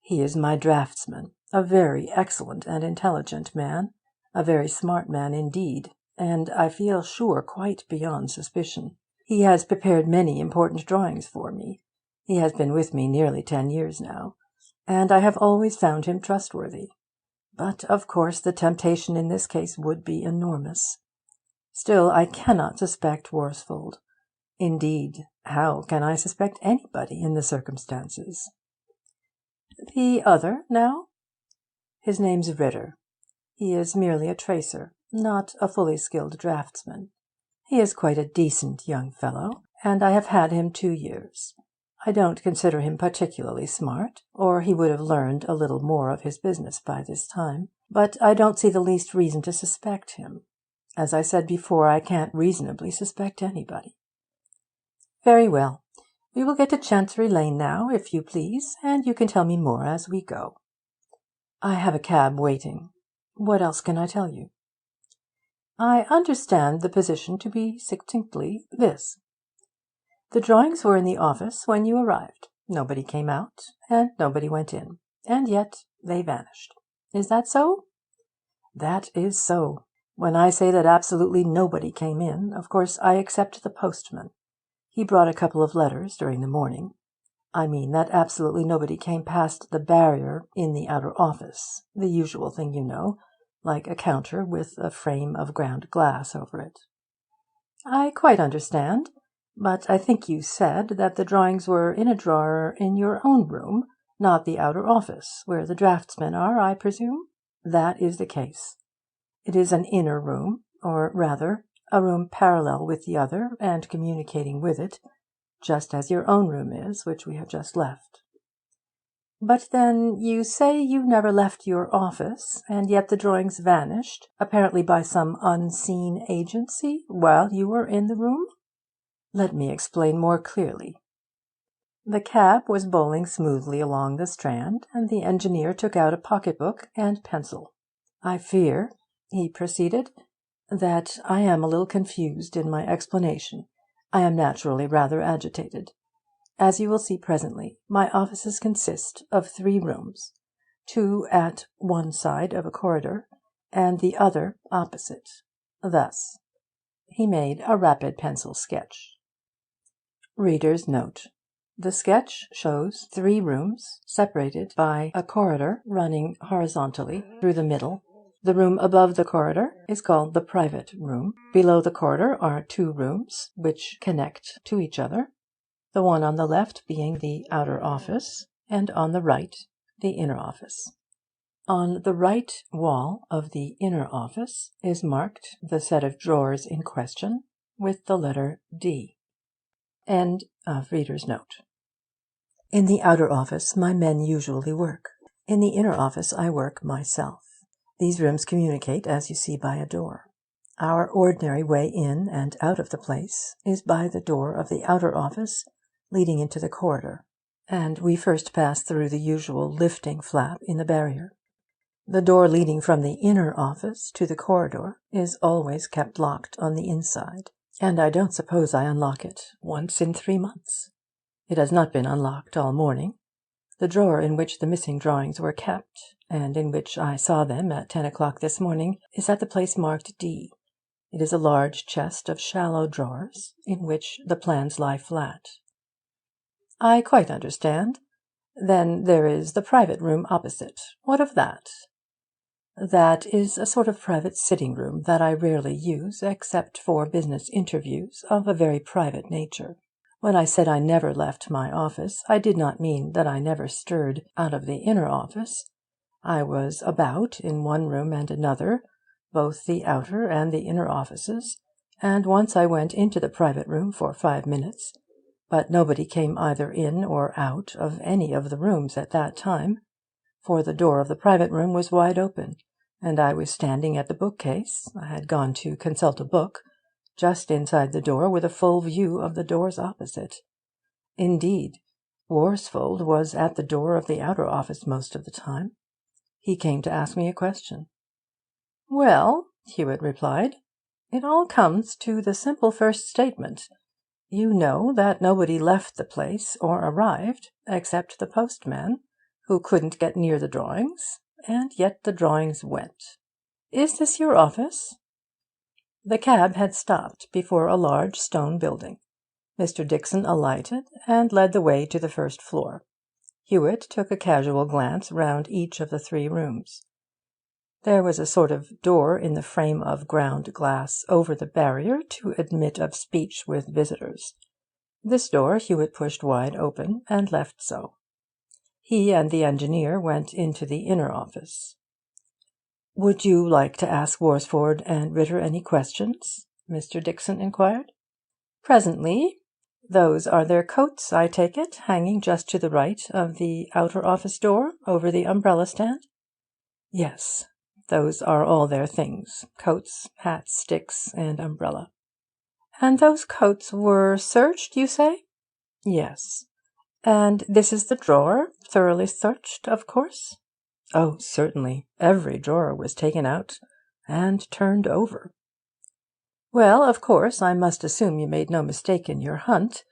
He is my draftsman, a very excellent and intelligent man, a very smart man indeed, and I feel sure quite beyond suspicion. He has prepared many important drawings for me. He has been with me nearly 10 years now, and I have always found him trustworthy. But of course the temptation in this case would be enormous. Still, I cannot suspect Worsfold. Indeed, how can I suspect anybody in the circumstances? The other, now? His name's Ritter. He is merely a tracer, not a fully skilled draftsman. He is quite a decent young fellow, and I have had him 2 years. I don't consider him particularly smart, or he would have learned a little more of his business by this time, but I don't see the least reason to suspect him. As I said before, I can't reasonably suspect anybody. Very well. We will get to Chancery Lane now, if you please, and you can tell me more as we go. I have a cab waiting. What else can I tell you? I understand the position to be succinctly this. The drawings were in the office when you arrived. Nobody came out, and nobody went in, and yet they vanished. Is that so? That is so. When I say that absolutely nobody came in, of course I except the postman. He brought a couple of letters during the morning. I mean that absolutely nobody came past the barrier in the outer office, the usual thing, you know, like a counter with a frame of ground glass over it. I quite understand, but I think you said that the drawings were in a drawer in your own room, not the outer office, where the draftsmen are, I presume? That is the case. It is an inner room, or rather, a room parallel with the other and communicating with it, just as your own room is, which we have just left. But then you say you never left your office, and yet the drawings vanished, apparently by some unseen agency, while you were in the room? Let me explain more clearly. The cab was bowling smoothly along the Strand, and the engineer took out a pocket-book and pencil. I fear, he proceeded, that I am a little confused in my explanation. I am naturally rather agitated. As you will see presently, my offices consist of 3 rooms, 2 at one side of a corridor, and the other opposite. thus. He made a rapid pencil sketch. Reader's note. The sketch shows 3 rooms separated by a corridor running horizontally through the middle. The room above the corridor is called the private room. Below the corridor are 2 rooms which connect to each other, the one on the left being the outer office, and on the right the inner office. On the right wall of the inner office is marked the set of drawers in question with the letter D. End of reader's note. In the outer office my men usually work. In the inner office I work myself. These rooms communicate, as you see, by a door. Our ordinary way in and out of the place is by the door of the outer office leading into the corridor, and we first pass through the usual lifting flap in the barrier. The door leading from the inner office to the corridor is always kept locked on the inside, and I don't suppose I unlock it once in 3 months. It has not been unlocked all morning. The drawer in which the missing drawings were kept, and in which I saw them at 10 o'clock this morning, is at the place marked D. It is a large chest of shallow drawers, in which the plans lie flat. I quite understand. Then there is the private room opposite. What of that? That is a sort of private sitting-room that I rarely use except for business interviews of a very private nature. When I said I never left my office, I did not mean that I never stirred out of the inner office. I was about in one room and another, both the outer and the inner offices, and once I went into the private room for 5 minutes, but nobody came either in or out of any of the rooms at that time, for the door of the private room was wide open, and I was standing at the bookcase, I had gone to consult a book, just inside the door with a full view of the doors opposite. Indeed, Worsfold was at the door of the outer office most of the time. He came to ask me a question. "Well," Hewitt replied, "it all comes to the simple first statement. You know that nobody left the place or arrived except the postman, who couldn't get near the drawings, and yet the drawings went. Is this your office?" The cab had stopped before a large stone building. Mr. Dixon alighted and led the way to the first floor. Hewitt took a casual glance round each of the 3 rooms. There was a sort of door in the frame of ground glass over the barrier to admit of speech with visitors. This door Hewitt pushed wide open and left so. He and the engineer went into the inner office. "Would you like to ask Worsfold and Ritter any questions?" Mr. Dixon inquired. "Presently. Those are their coats, I take it, hanging just to the right of the outer office door, over the umbrella stand?" "Yes. Those are all their things, coats, hats, sticks, and umbrella." "And those coats were searched, you say?" "Yes." "And this is the drawer, thoroughly searched, of course?" "Oh, certainly. Every drawer was taken out and turned over." "Well, of course, I must assume you made no mistake in your hunt.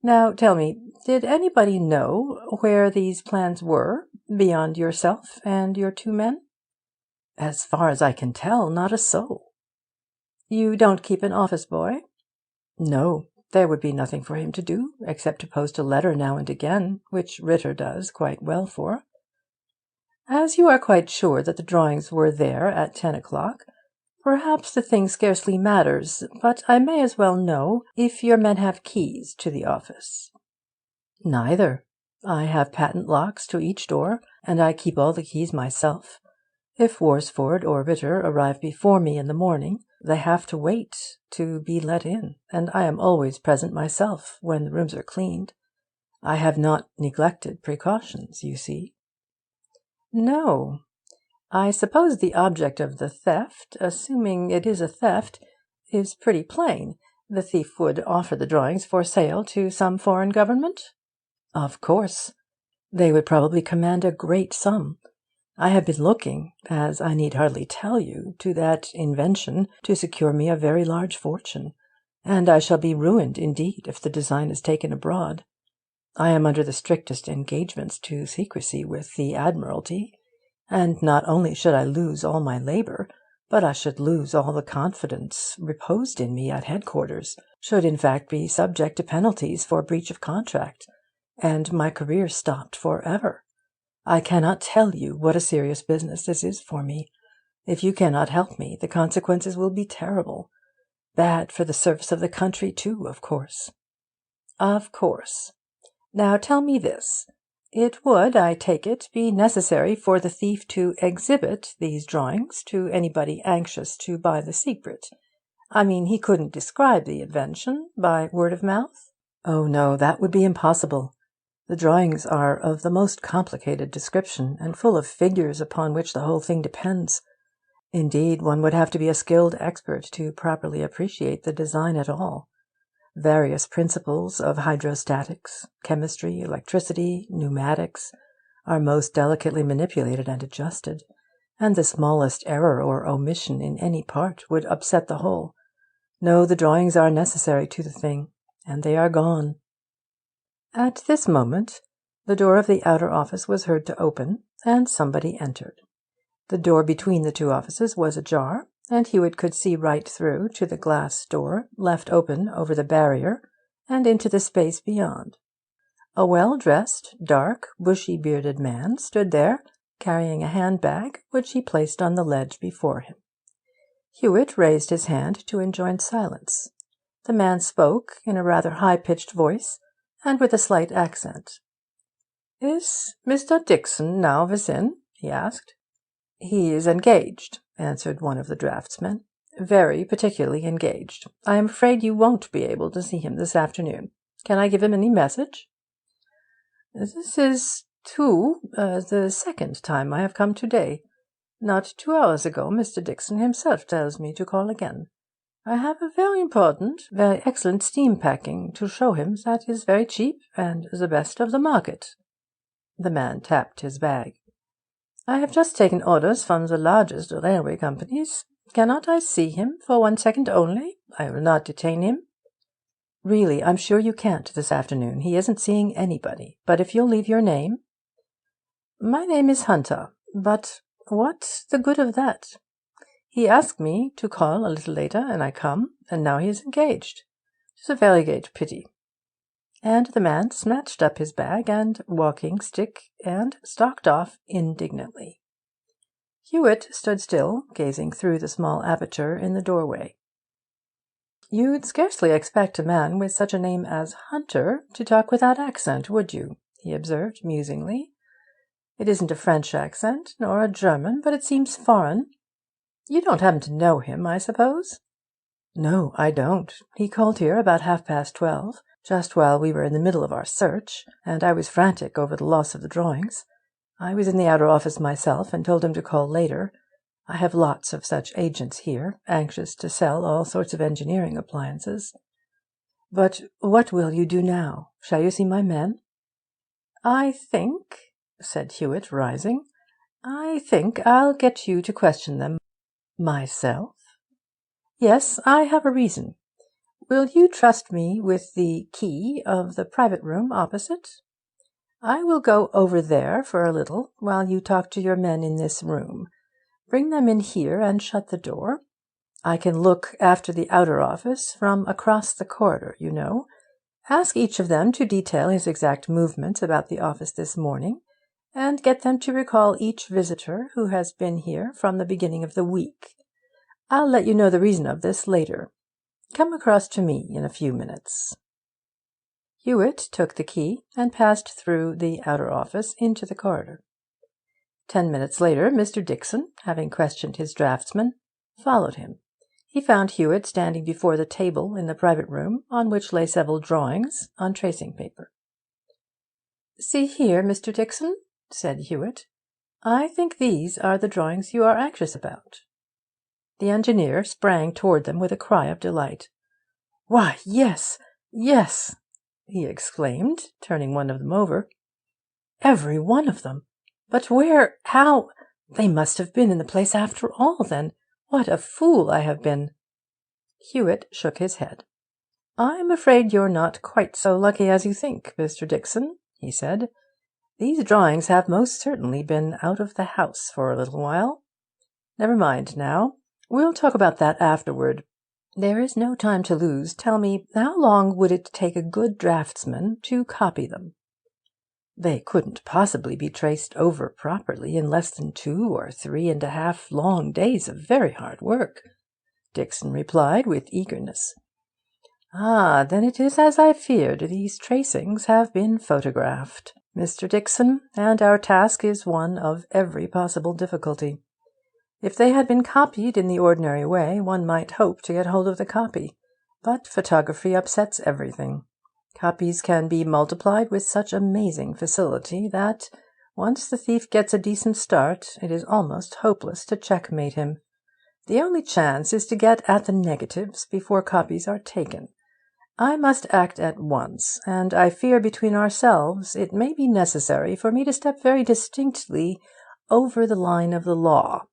Now tell me, did anybody know where these plans were, beyond yourself and your 2 men?" "As far as I can tell, not a soul." "You don't keep an office boy?" "No. There would be nothing for him to do, except to post a letter now and again, which Ritter does quite well for." "As you are quite sure that the drawings were there at 10 o'clock, perhaps the thing scarcely matters, but I may as well know if your men have keys to the office." "Neither. I have patent locks to each door, and I keep all the keys myself. If Worsfold or Ritter arrive before me in the morning, they have to wait to be let in, and I am always present myself when the rooms are cleaned. I have not neglected precautions, you see." "No. I suppose the object of the theft, assuming it is a theft, is pretty plain. The thief would offer the drawings for sale to some foreign government?" "Of course. They would probably command a great sum. I have been looking, as I need hardly tell you, to that invention to secure me a very large fortune, and I shall be ruined indeed if the design is taken abroad. I am under the strictest engagements to secrecy with the Admiralty, and not only should I lose all my labour, but I should lose all the confidence reposed in me at headquarters, should in fact be subject to penalties for breach of contract, and my career stopped for ever. I cannot tell you what a serious business this is for me. If you cannot help me, the consequences will be terrible. Bad for the service of the country, too, of course. Of course. Now tell me this. It would, I take it, be necessary for the thief to exhibit these drawings to anybody anxious to buy the secret. I mean, he couldn't describe the invention by word of mouth? Oh, no, that would be impossible. The drawings are of the most complicated description, and full of figures upon which the whole thing depends. Indeed, one would have to be a skilled expert to properly appreciate the design at all. Various principles of hydrostatics, chemistry, electricity, pneumatics, are most delicately manipulated and adjusted, and the smallest error or omission in any part would upset the whole. No, the drawings are necessary to the thing, and they are gone. At this moment, the door of the outer office was heard to open, and somebody entered. The door between the two offices was ajar, and Hewitt could see right through to the glass door left open over the barrier and into the space beyond. A well-dressed, dark, bushy-bearded man stood there, carrying a handbag, which he placed on the ledge before him. Hewitt raised his hand to enjoin silence. The man spoke in a rather high-pitched voice, and with a slight accent. "Is Mr. Dixon now within?" he asked. "He is engaged," answered one of the draftsmen. "Very particularly engaged. I am afraid you won't be able to see him this afternoon. Can I give him any message?" "This is the second time I have come to-day. Not 2 hours ago Mr. Dixon himself tells me to call again. I have a very important, very excellent steam packing to show him that is very cheap and the best of the market." The man tapped his bag. "I have just taken orders from the largest railway companies. Cannot I see him for 1 second only? I will not detain him." "Really, I'm sure you can't this afternoon. He isn't seeing anybody. But if you'll leave your name—" "My name is Hunter. But what's the good of that? He asked me to call a little later, and I come, and now he is engaged. It's a very great pity." And the man snatched up his bag and walking-stick and stalked off indignantly. Hewitt stood still, gazing through the small aperture in the doorway. "You'd scarcely expect a man with such a name as Hunter to talk without accent, would you?" he observed musingly. "It isn't a French accent, nor a German, but it seems foreign. You don't happen to know him, I suppose?" "No, I don't. He called here about 12:30, just while we were in the middle of our search, and I was frantic over the loss of the drawings. I was in the outer office myself, and told him to call later. I have lots of such agents here, anxious to sell all sorts of engineering appliances. But what will you do now? Shall you see my men?" "I think," said Hewitt, rising, "I think I'll get you to question them." "Myself?" "Yes, I have a reason. Will you trust me with the key of the private room opposite? I will go over there for a little while you talk to your men in this room. Bring them in here and shut the door. I can look after the outer office from across the corridor, you know. Ask each of them to detail his exact movements about the office this morning, and get them to recall each visitor who has been here from the beginning of the week. I'll let you know the reason of this later. Come across to me in a few minutes." Hewitt took the key and passed through the outer office into the corridor. 10 minutes later, Mr. Dixon, having questioned his draftsman, followed him. He found Hewitt standing before the table in the private room, on which lay several drawings on tracing paper. "See here, Mr. Dixon," said Hewitt. "I think these are the drawings you are anxious about." The engineer sprang toward them with a cry of delight. "Why, yes, yes!" he exclaimed, turning one of them over. "Every one of them! But how? They must have been in the place after all, then. What a fool I have been!" Hewitt shook his head. "I'm afraid you're not quite so lucky as you think, Mr. Dixon," he said. "These drawings have most certainly been out of the house for a little while. Never mind now. We'll talk about that afterward. There is no time to lose. Tell me, how long would it take a good draftsman to copy them? They couldn't possibly be traced over properly in less than 2 or 3.5 long days of very hard work, Dixon replied with eagerness. Ah, then it is as I feared. These tracings have been photographed, Mr. Dixon, and our task is one of every possible difficulty. If they had been copied in the ordinary way, one might hope to get hold of the copy, but photography upsets everything. Copies can be multiplied with such amazing facility that, once the thief gets a decent start, it is almost hopeless to checkmate him. The only chance is to get at the negatives before copies are taken. I must act at once, and I fear between ourselves it may be necessary for me to step very distinctly over the line of the law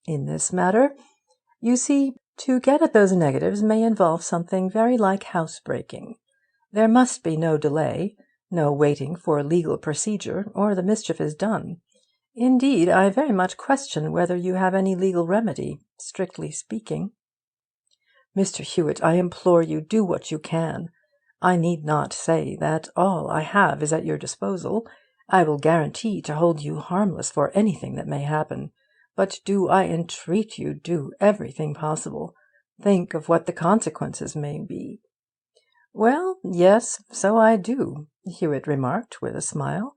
in this matter. You see, to get at those negatives may involve something very like housebreaking. There must be no delay, no waiting for legal procedure, or the mischief is done. Indeed, I very much question whether you have any legal remedy, strictly speaking. Mr. Hewitt, I implore you, do what you can. I need not say that all I have is at your disposal. I will guarantee to hold you harmless for anything that may happen. But do, I entreat you, do everything possible. Think of what the consequences may be. Well, yes, so I do, Hewitt remarked with a smile.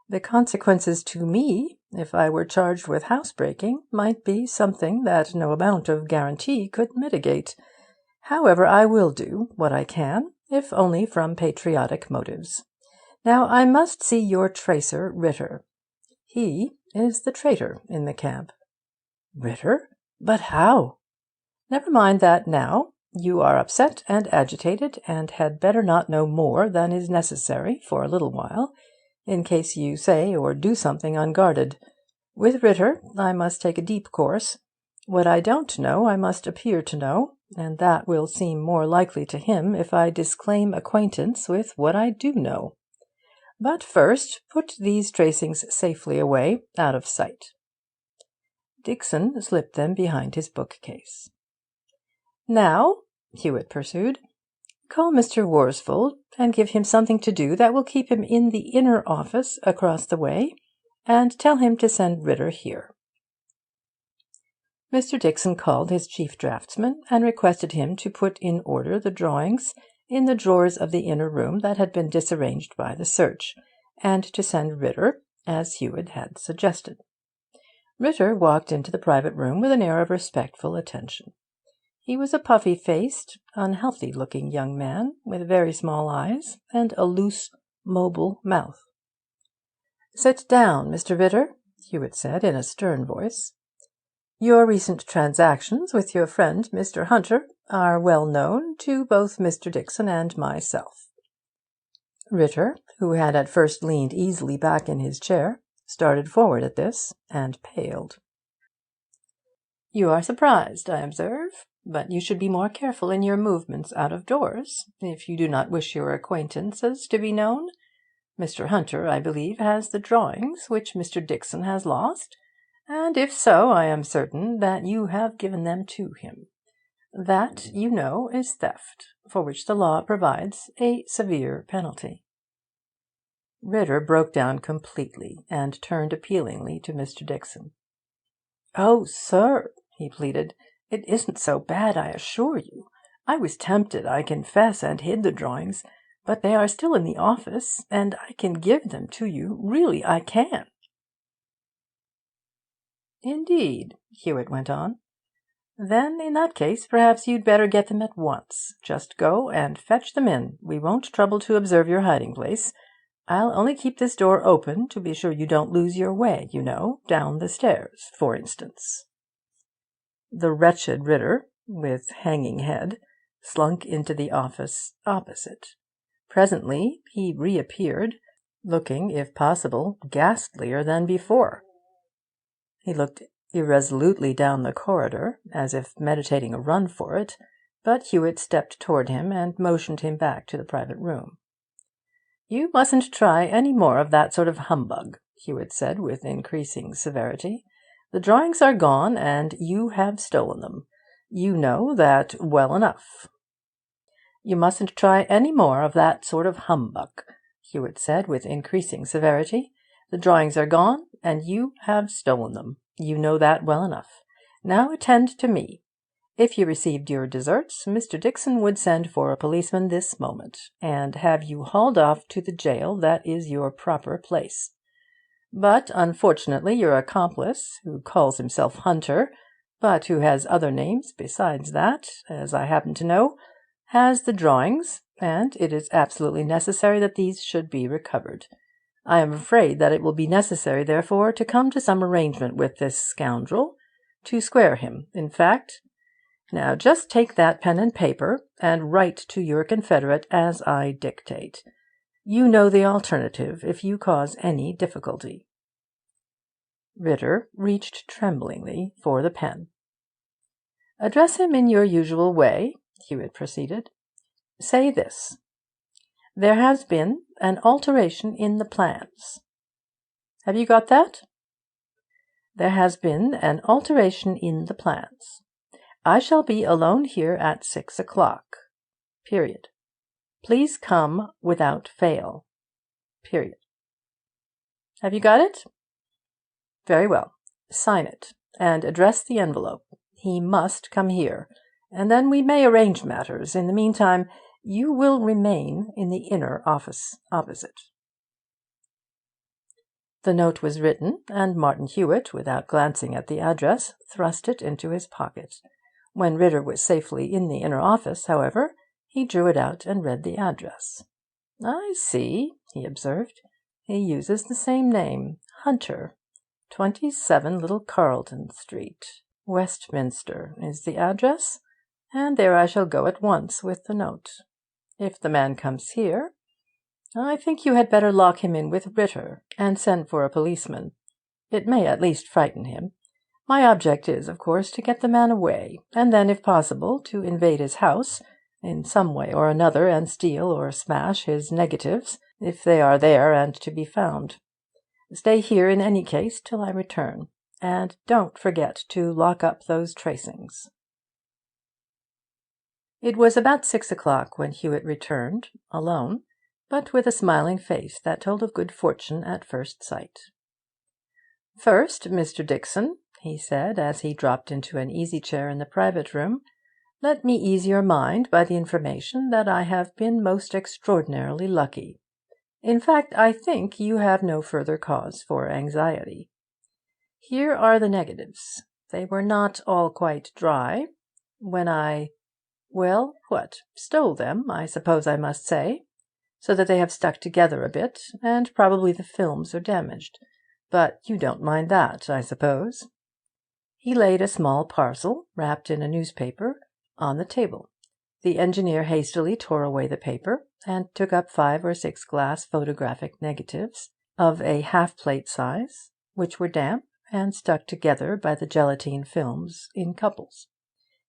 The consequences to me, if I were charged with housebreaking, might be something that no amount of guarantee could mitigate. However, I will do what I can, if only from patriotic motives. Now I must see your tracer, Ritter. He is the traitor in the camp. Ritter? But how? Never mind that now. You are upset and agitated, and had better not know more than is necessary for a little while, in case you say or do something unguarded. With Ritter I must take a deep course. What I don't know I must appear to know, and that will seem more likely to him if I disclaim acquaintance with what I do know. But first put these tracings safely away, out of sight. Dixon slipped them behind his bookcase. Now, Hewitt pursued, call Mr. Worsfold and give him something to do that will keep him in the inner office across the way, and tell him to send Ritter here. Mr. Dixon called his chief draftsman and requested him to put in order the drawings in the drawers of the inner room that had been disarranged by the search, and to send Ritter, as Hewitt had suggested. Ritter walked into the private room with an air of respectful attention. He was a puffy-faced, unhealthy-looking young man, with very small eyes and a loose, mobile mouth. "Sit down, Mr. Ritter," Hewitt said in a stern voice. "Your recent transactions with your friend Mr. Hunter are well known to both Mr. Dixon and myself." Ritter, who had at first leaned easily back in his chair, started forward at this, and paled. "You are surprised, I observe, but you should be more careful in your movements out of doors, if you do not wish your acquaintances to be known. Mr. Hunter, I believe, has the drawings which Mr. Dixon has lost, and if so, I am certain that you have given them to him. That, you know, is theft, for which the law provides a severe penalty." Ritter broke down completely, and turned appealingly to Mr. Dixon. "Oh, sir," he pleaded, "it isn't so bad, I assure you. I was tempted, I confess, and hid the drawings, but they are still in the office, and I can give them to you. Really, I can." "Indeed," Hewitt went on. "Then in that case perhaps you'd better get them at once. Just go and fetch them in. We won't trouble to observe your hiding-place. I'll only keep this door open to be sure you don't lose your way, you know, down the stairs, for instance." The wretched Ritter, with hanging head, slunk into the office opposite. Presently he reappeared, looking, if possible, ghastlier than before. He looked irresolutely down the corridor, as if meditating a run for it, but Hewitt stepped toward him and motioned him back to the private room. "You mustn't try any more of that sort of humbug," Hewitt said with increasing severity. "The drawings are gone, and you have stolen them. You know that well enough." "You mustn't try any more of that sort of humbug," Hewitt said with increasing severity. "The drawings are gone, and you have stolen them. You know that well enough. Now attend to me. If you received your deserts, Mr. Dixon would send for a policeman this moment, and have you hauled off to the jail that is your proper place. But unfortunately your accomplice, who calls himself Hunter, but who has other names besides that, as I happen to know, has the drawings, and it is absolutely necessary that these should be recovered. I am afraid that it will be necessary, therefore, to come to some arrangement with this scoundrel, to square him, in fact. Now just take that pen and paper, and write to your confederate as I dictate. You know the alternative if you cause any difficulty." Ritter reached tremblingly for the pen. "Address him in your usual way," Hewitt proceeded. "Say this: 'There has been an alteration in the plans.' Have you got that? 'There has been an alteration in the plans. I shall be alone here at 6 o'clock. Period. Please come without fail. Period.' Have you got it? Very well. Sign it, and address the envelope. He must come here, and then we may arrange matters. In the meantime, you will remain in the inner office opposite." The note was written, and Martin Hewitt, without glancing at the address, thrust it into his pocket. When Ritter was safely in the inner office, however, he drew it out and read the address. "I see," he observed. "He uses the same name, Hunter. 27 Little Carlton Street, Westminster, is the address, and there I shall go at once with the note. If the man comes here, I think you had better lock him in with Ritter, and send for a policeman. It may at least frighten him. My object is, of course, to get the man away, and then, if possible, to invade his house in some way or another and steal or smash his negatives, if they are there and to be found. Stay here in any case till I return, and don't forget to lock up those tracings." It was about 6 o'clock when Hewitt returned, alone, but with a smiling face that told of good fortune at first sight. "First, Mr. Dixon," he said, as he dropped into an easy-chair in the private room, "let me ease your mind by the information that I have been most extraordinarily lucky. In fact, I think you have no further cause for anxiety. Here are the negatives. They were not all quite dry when stole them, I suppose I must say, so that they have stuck together a bit, and probably the films are damaged. But you don't mind that, I suppose?" He laid a small parcel, wrapped in a newspaper, on the table. The engineer hastily tore away the paper, and took up 5 or 6 glass photographic negatives, of a half-plate size, which were damp, and stuck together by the gelatine films in couples.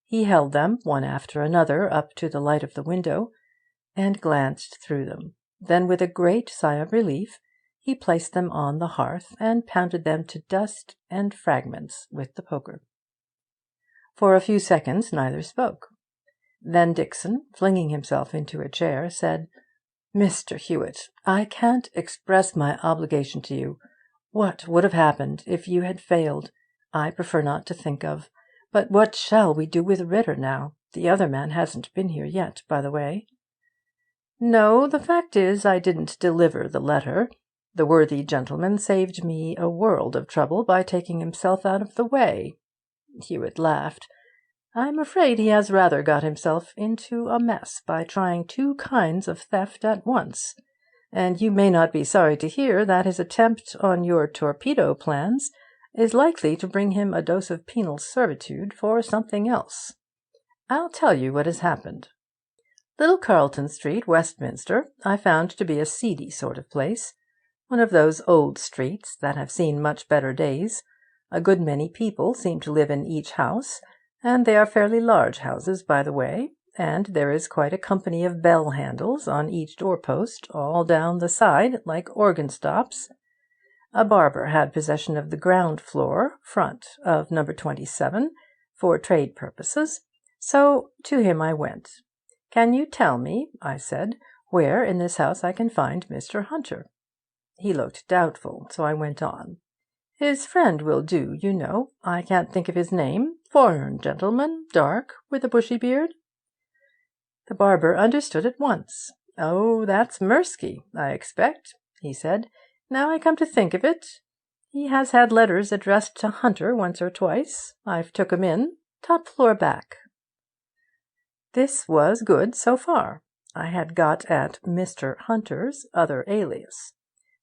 He held them, one after another, up to the light of the window, and glanced through them. Then, with a great sigh of relief, he placed them on the hearth, and pounded them to dust and fragments with the poker. For a few seconds neither spoke. Then Dixon, flinging himself into a chair, said, "Mr. Hewitt, I can't express my obligation to you. What would have happened if you had failed, I prefer not to think of. But what shall we do with Ritter now? The other man hasn't been here yet, by the way." "No, the fact is, I didn't deliver the letter. The worthy gentleman saved me a world of trouble by taking himself out of the way." Hewitt laughed. "I'm afraid he has rather got himself into a mess by trying 2 kinds of theft at once, and you may not be sorry to hear that his attempt on your torpedo plans is likely to bring him a dose of penal servitude for something else. I'll tell you what has happened. Little Carlton Street, Westminster, I found to be a seedy sort of place, one of those old streets that have seen much better days. A good many people seem to live in each house, and they are fairly large houses, by the way, and there is quite a company of bell handles on each door-post, all down the side, like organ stops. A barber had possession of the ground floor, front, of number 27, for trade purposes, So to him I went. "Can you tell me," I said, "where in this house I can find Mr. Hunter?" He looked doubtful, so I went on. "His friend will do, you know. I can't think of his name. Foreign gentleman, dark, with a bushy beard." The barber understood at once. "Oh, that's Mirsky, I expect," he said. "Now I come to think of it, he has had letters addressed to Hunter once or twice. I've took 'em in. Top floor back." This was good so far. I had got at Mr. Hunter's other alias.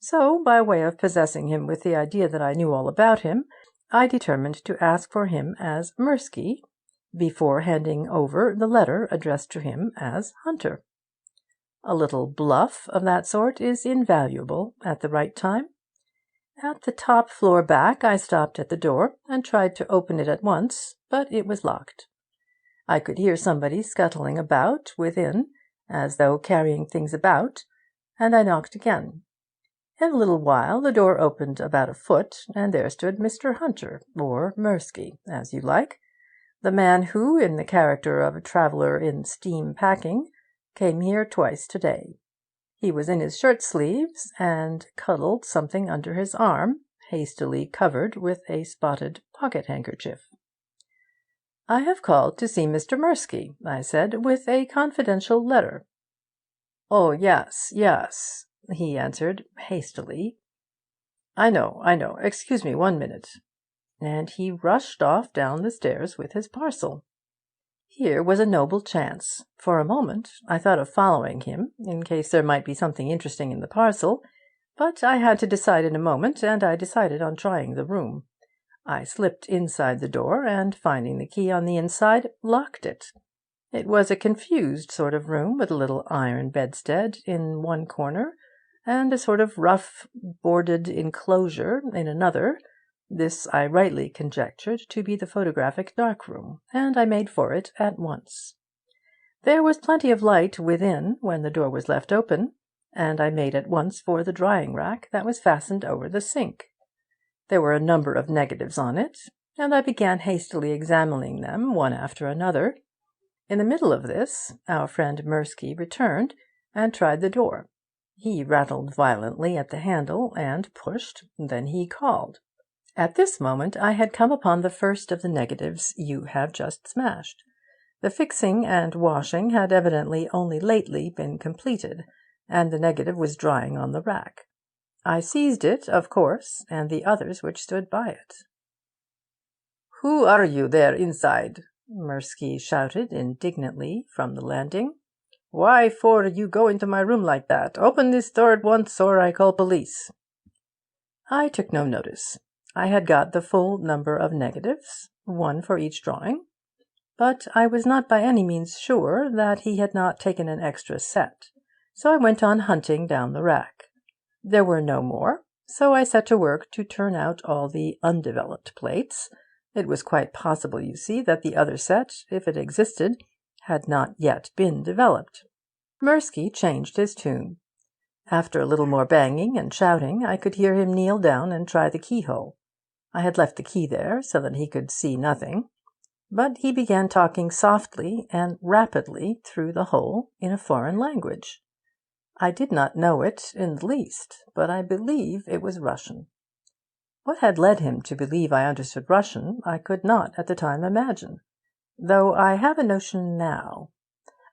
So, by way of possessing him with the idea that I knew all about him, I determined to ask for him as Mirsky, before handing over the letter addressed to him as Hunter. A little bluff of that sort is invaluable at the right time. At the top floor back I stopped at the door and tried to open it at once, but it was locked. I could hear somebody scuttling about within, as though carrying things about, and I knocked again. In a little while the door opened about a foot, and there stood Mr. Hunter, or Mirsky, as you like, the man who, in the character of a traveller in steam packing, came here twice to-day. He was in his shirt-sleeves, and cuddled something under his arm, hastily covered with a spotted pocket-handkerchief. "I have called to see Mr. Mirsky," I said, "with a confidential letter." "Oh, yes, yes," he answered hastily. I know. Excuse me 1 minute." And he rushed off down the stairs with his parcel. Here was a noble chance. For a moment I thought of following him, in case there might be something interesting in the parcel, but I had to decide in a moment, and I decided on trying the room. I slipped inside the door, and, finding the key on the inside, locked it. It was a confused sort of room, with a little iron bedstead in one corner, and a sort of rough boarded enclosure in another. This I rightly conjectured to be the photographic dark-room, and I made for it at once. There was plenty of light within when the door was left open, and I made at once for the drying-rack that was fastened over the sink. There were a number of negatives on it, and I began hastily examining them one after another. In the middle of this, our friend Mirsky returned and tried the door. He rattled violently at the handle and pushed. Then he called. At this moment I had come upon the first of the negatives you have just smashed. The fixing and washing had evidently only lately been completed, and the negative was drying on the rack. I seized it, of course, and the others which stood by it. "Who are you there inside?" Mirsky shouted indignantly from the landing. "Why for you go into my room like that? Open this door at once, or I call police." I took no notice. I had got the full number of negatives, one for each drawing, but I was not by any means sure that he had not taken an extra set, so I went on hunting down the rack. There were no more, so I set to work to turn out all the undeveloped plates. It was quite possible, you see, that the other set, if it existed, had not yet been developed. Mirsky changed his tune. After a little more banging and shouting, I could hear him kneel down and try the keyhole. I had left the key there, so that he could see nothing, but he began talking softly and rapidly through the hole in a foreign language. I did not know it in the least, but I believe it was Russian. What had led him to believe I understood Russian I could not at the time imagine, though I have a notion now.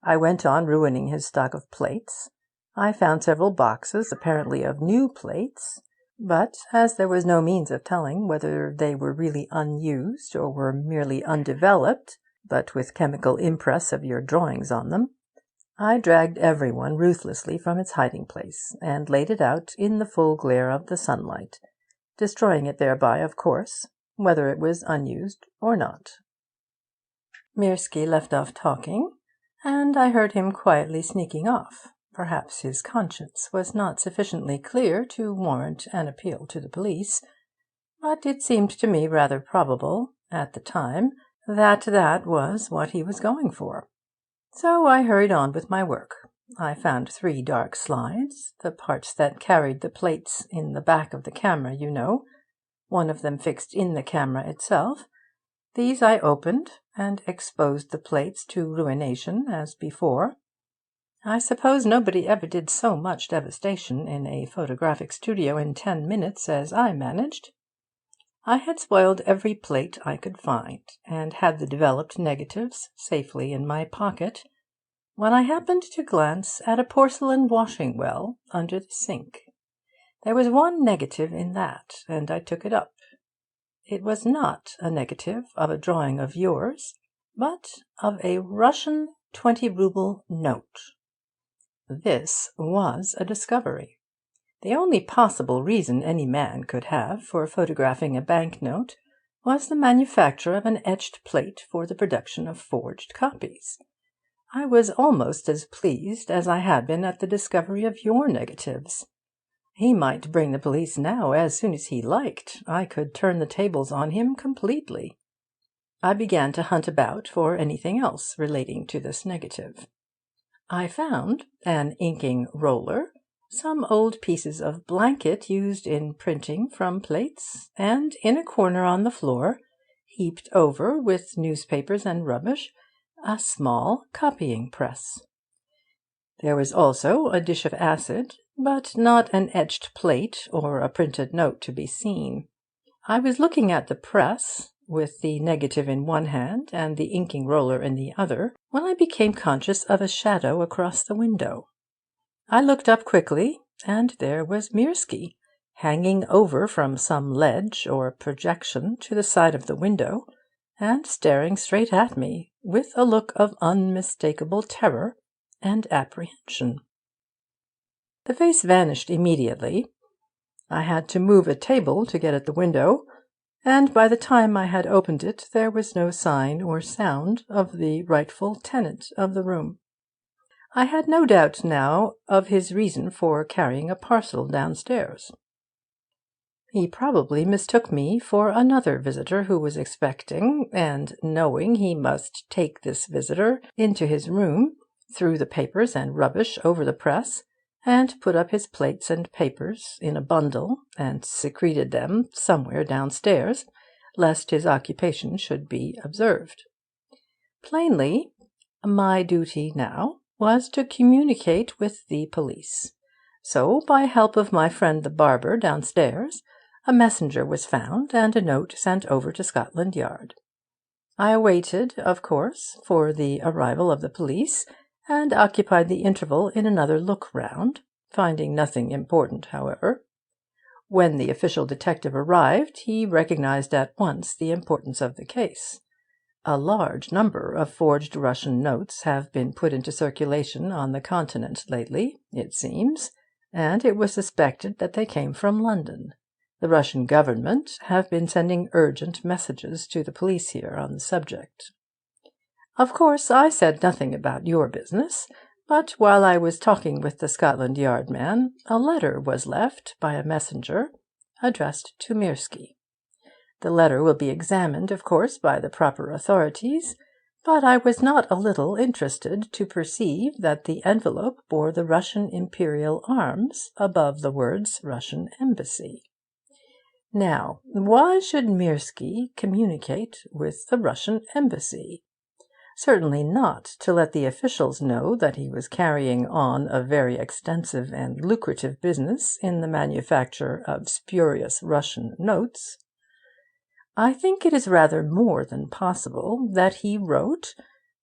I went on ruining his stock of plates. I found several boxes, apparently of new plates, but as there was no means of telling whether they were really unused or were merely undeveloped, but with chemical impress of your drawings on them, I dragged every one ruthlessly from its hiding-place, and laid it out in the full glare of the sunlight, destroying it thereby, of course, whether it was unused or not. Mirsky left off talking, and I heard him quietly sneaking off. Perhaps his conscience was not sufficiently clear to warrant an appeal to the police, but it seemed to me rather probable, at the time, that that was what he was going for. So I hurried on with my work. I found 3 dark slides, the parts that carried the plates in the back of the camera, you know, one of them fixed in the camera itself. These I opened, and exposed the plates to ruination as before. I suppose nobody ever did so much devastation in a photographic studio in 10 minutes as I managed. I had spoiled every plate I could find, and had the developed negatives safely in my pocket, when I happened to glance at a porcelain washing-well under the sink. There was one negative in that, and I took it up. It was not a negative of a drawing of yours, but of a Russian 20-rouble note. This was a discovery. The only possible reason any man could have for photographing a banknote was the manufacture of an etched plate for the production of forged copies. I was almost as pleased as I had been at the discovery of your negatives. He might bring the police now as soon as he liked. I could turn the tables on him completely. I began to hunt about for anything else relating to this negative. I found an inking roller, some old pieces of blanket used in printing from plates, and in a corner on the floor, heaped over with newspapers and rubbish, a small copying press. There was also a dish of acid, but not an etched plate or a printed note to be seen. I was looking at the press, with the negative in one hand and the inking roller in the other, when I became conscious of a shadow across the window. I looked up quickly, and there was Mirsky, hanging over from some ledge or projection to the side of the window, and staring straight at me, with a look of unmistakable terror and apprehension. The face vanished immediately. I had to move a table to get at the window, and by the time I had opened it there was no sign or sound of the rightful tenant of the room. I had no doubt now of his reason for carrying a parcel downstairs. He probably mistook me for another visitor who was expecting, and knowing he must take this visitor into his room, threw the papers and rubbish over the press, and put up his plates and papers in a bundle, and secreted them somewhere downstairs, lest his occupation should be observed. Plainly, my duty now was to communicate with the police. So, by help of my friend the barber downstairs, a messenger was found and a note sent over to Scotland Yard. I awaited, of course, for the arrival of the police, and occupied the interval in another look-round, finding nothing important, however. When the official detective arrived, he recognized at once the importance of the case. A large number of forged Russian notes have been put into circulation on the Continent lately, it seems, and it was suspected that they came from London. The Russian government have been sending urgent messages to the police here on the subject. Of course, I said nothing about your business, but while I was talking with the Scotland Yard man, a letter was left by a messenger, addressed to Mirsky. The letter will be examined, of course, by the proper authorities, but I was not a little interested to perceive that the envelope bore the Russian imperial arms above the words Russian Embassy. Now, why should Mirsky communicate with the Russian Embassy? Certainly not to let the officials know that he was carrying on a very extensive and lucrative business in the manufacture of spurious Russian notes. I think it is rather more than possible that he wrote,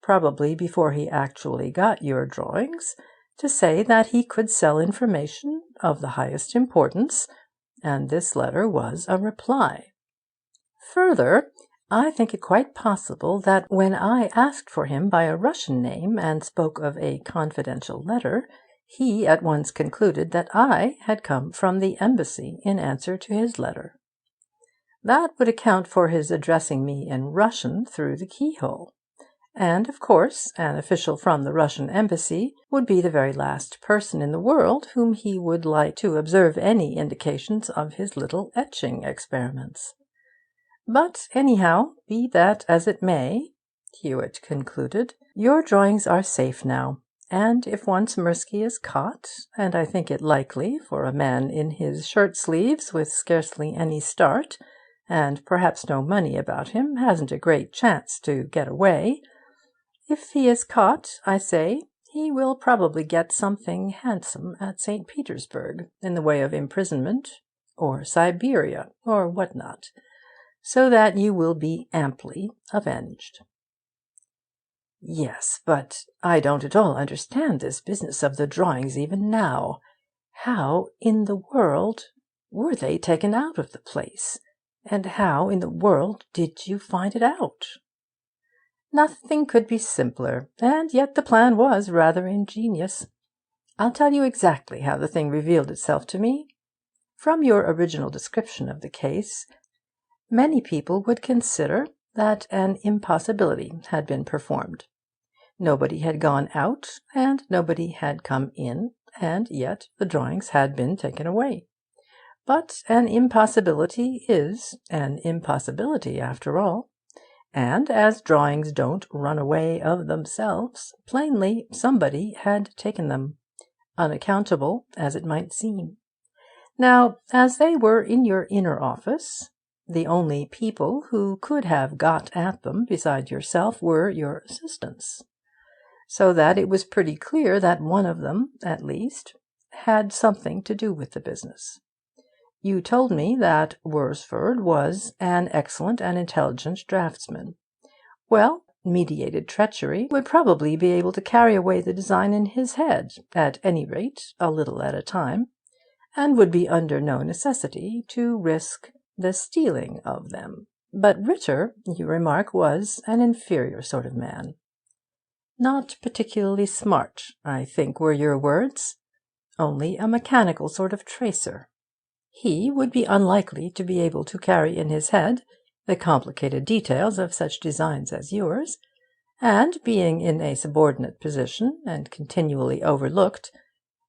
probably before he actually got your drawings, to say that he could sell information of the highest importance, and this letter was a reply. Further, I think it quite possible that when I asked for him by a Russian name and spoke of a confidential letter, he at once concluded that I had come from the embassy in answer to his letter. That would account for his addressing me in Russian through the keyhole. And, of course, an official from the Russian embassy would be the very last person in the world whom he would like to observe any indications of his little etching experiments. But, anyhow, be that as it may, Hewitt concluded, your drawings are safe now, and if once Mirsky is caught, and I think it likely for a man in his shirt-sleeves with scarcely any start, and perhaps no money about him, hasn't a great chance to get away. If he is caught, I say, he will probably get something handsome at St. Petersburg in the way of imprisonment, or Siberia, or what not, so that you will be amply avenged." "Yes, but I don't at all understand this business of the drawings even now. How in the world were they taken out of the place? And how in the world did you find it out?" "Nothing could be simpler, and yet the plan was rather ingenious. I'll tell you exactly how the thing revealed itself to me. From your original description of the case, many people would consider that an impossibility had been performed. Nobody had gone out, and nobody had come in, and yet the drawings had been taken away. But an impossibility is an impossibility after all, and as drawings don't run away of themselves, plainly somebody had taken them, unaccountable as it might seem. Now, as they were in your inner office, the only people who could have got at them beside yourself were your assistants, so that it was pretty clear that one of them, at least, had something to do with the business. You told me that Worsford was an excellent and intelligent draftsman. Well, mediated treachery would probably be able to carry away the design in his head, at any rate, a little at a time, and would be under no necessity to risk the stealing of them. But Ritter, you remark, was an inferior sort of man. Not particularly smart, I think were your words. Only a mechanical sort of tracer. He would be unlikely to be able to carry in his head the complicated details of such designs as yours, and being in a subordinate position and continually overlooked,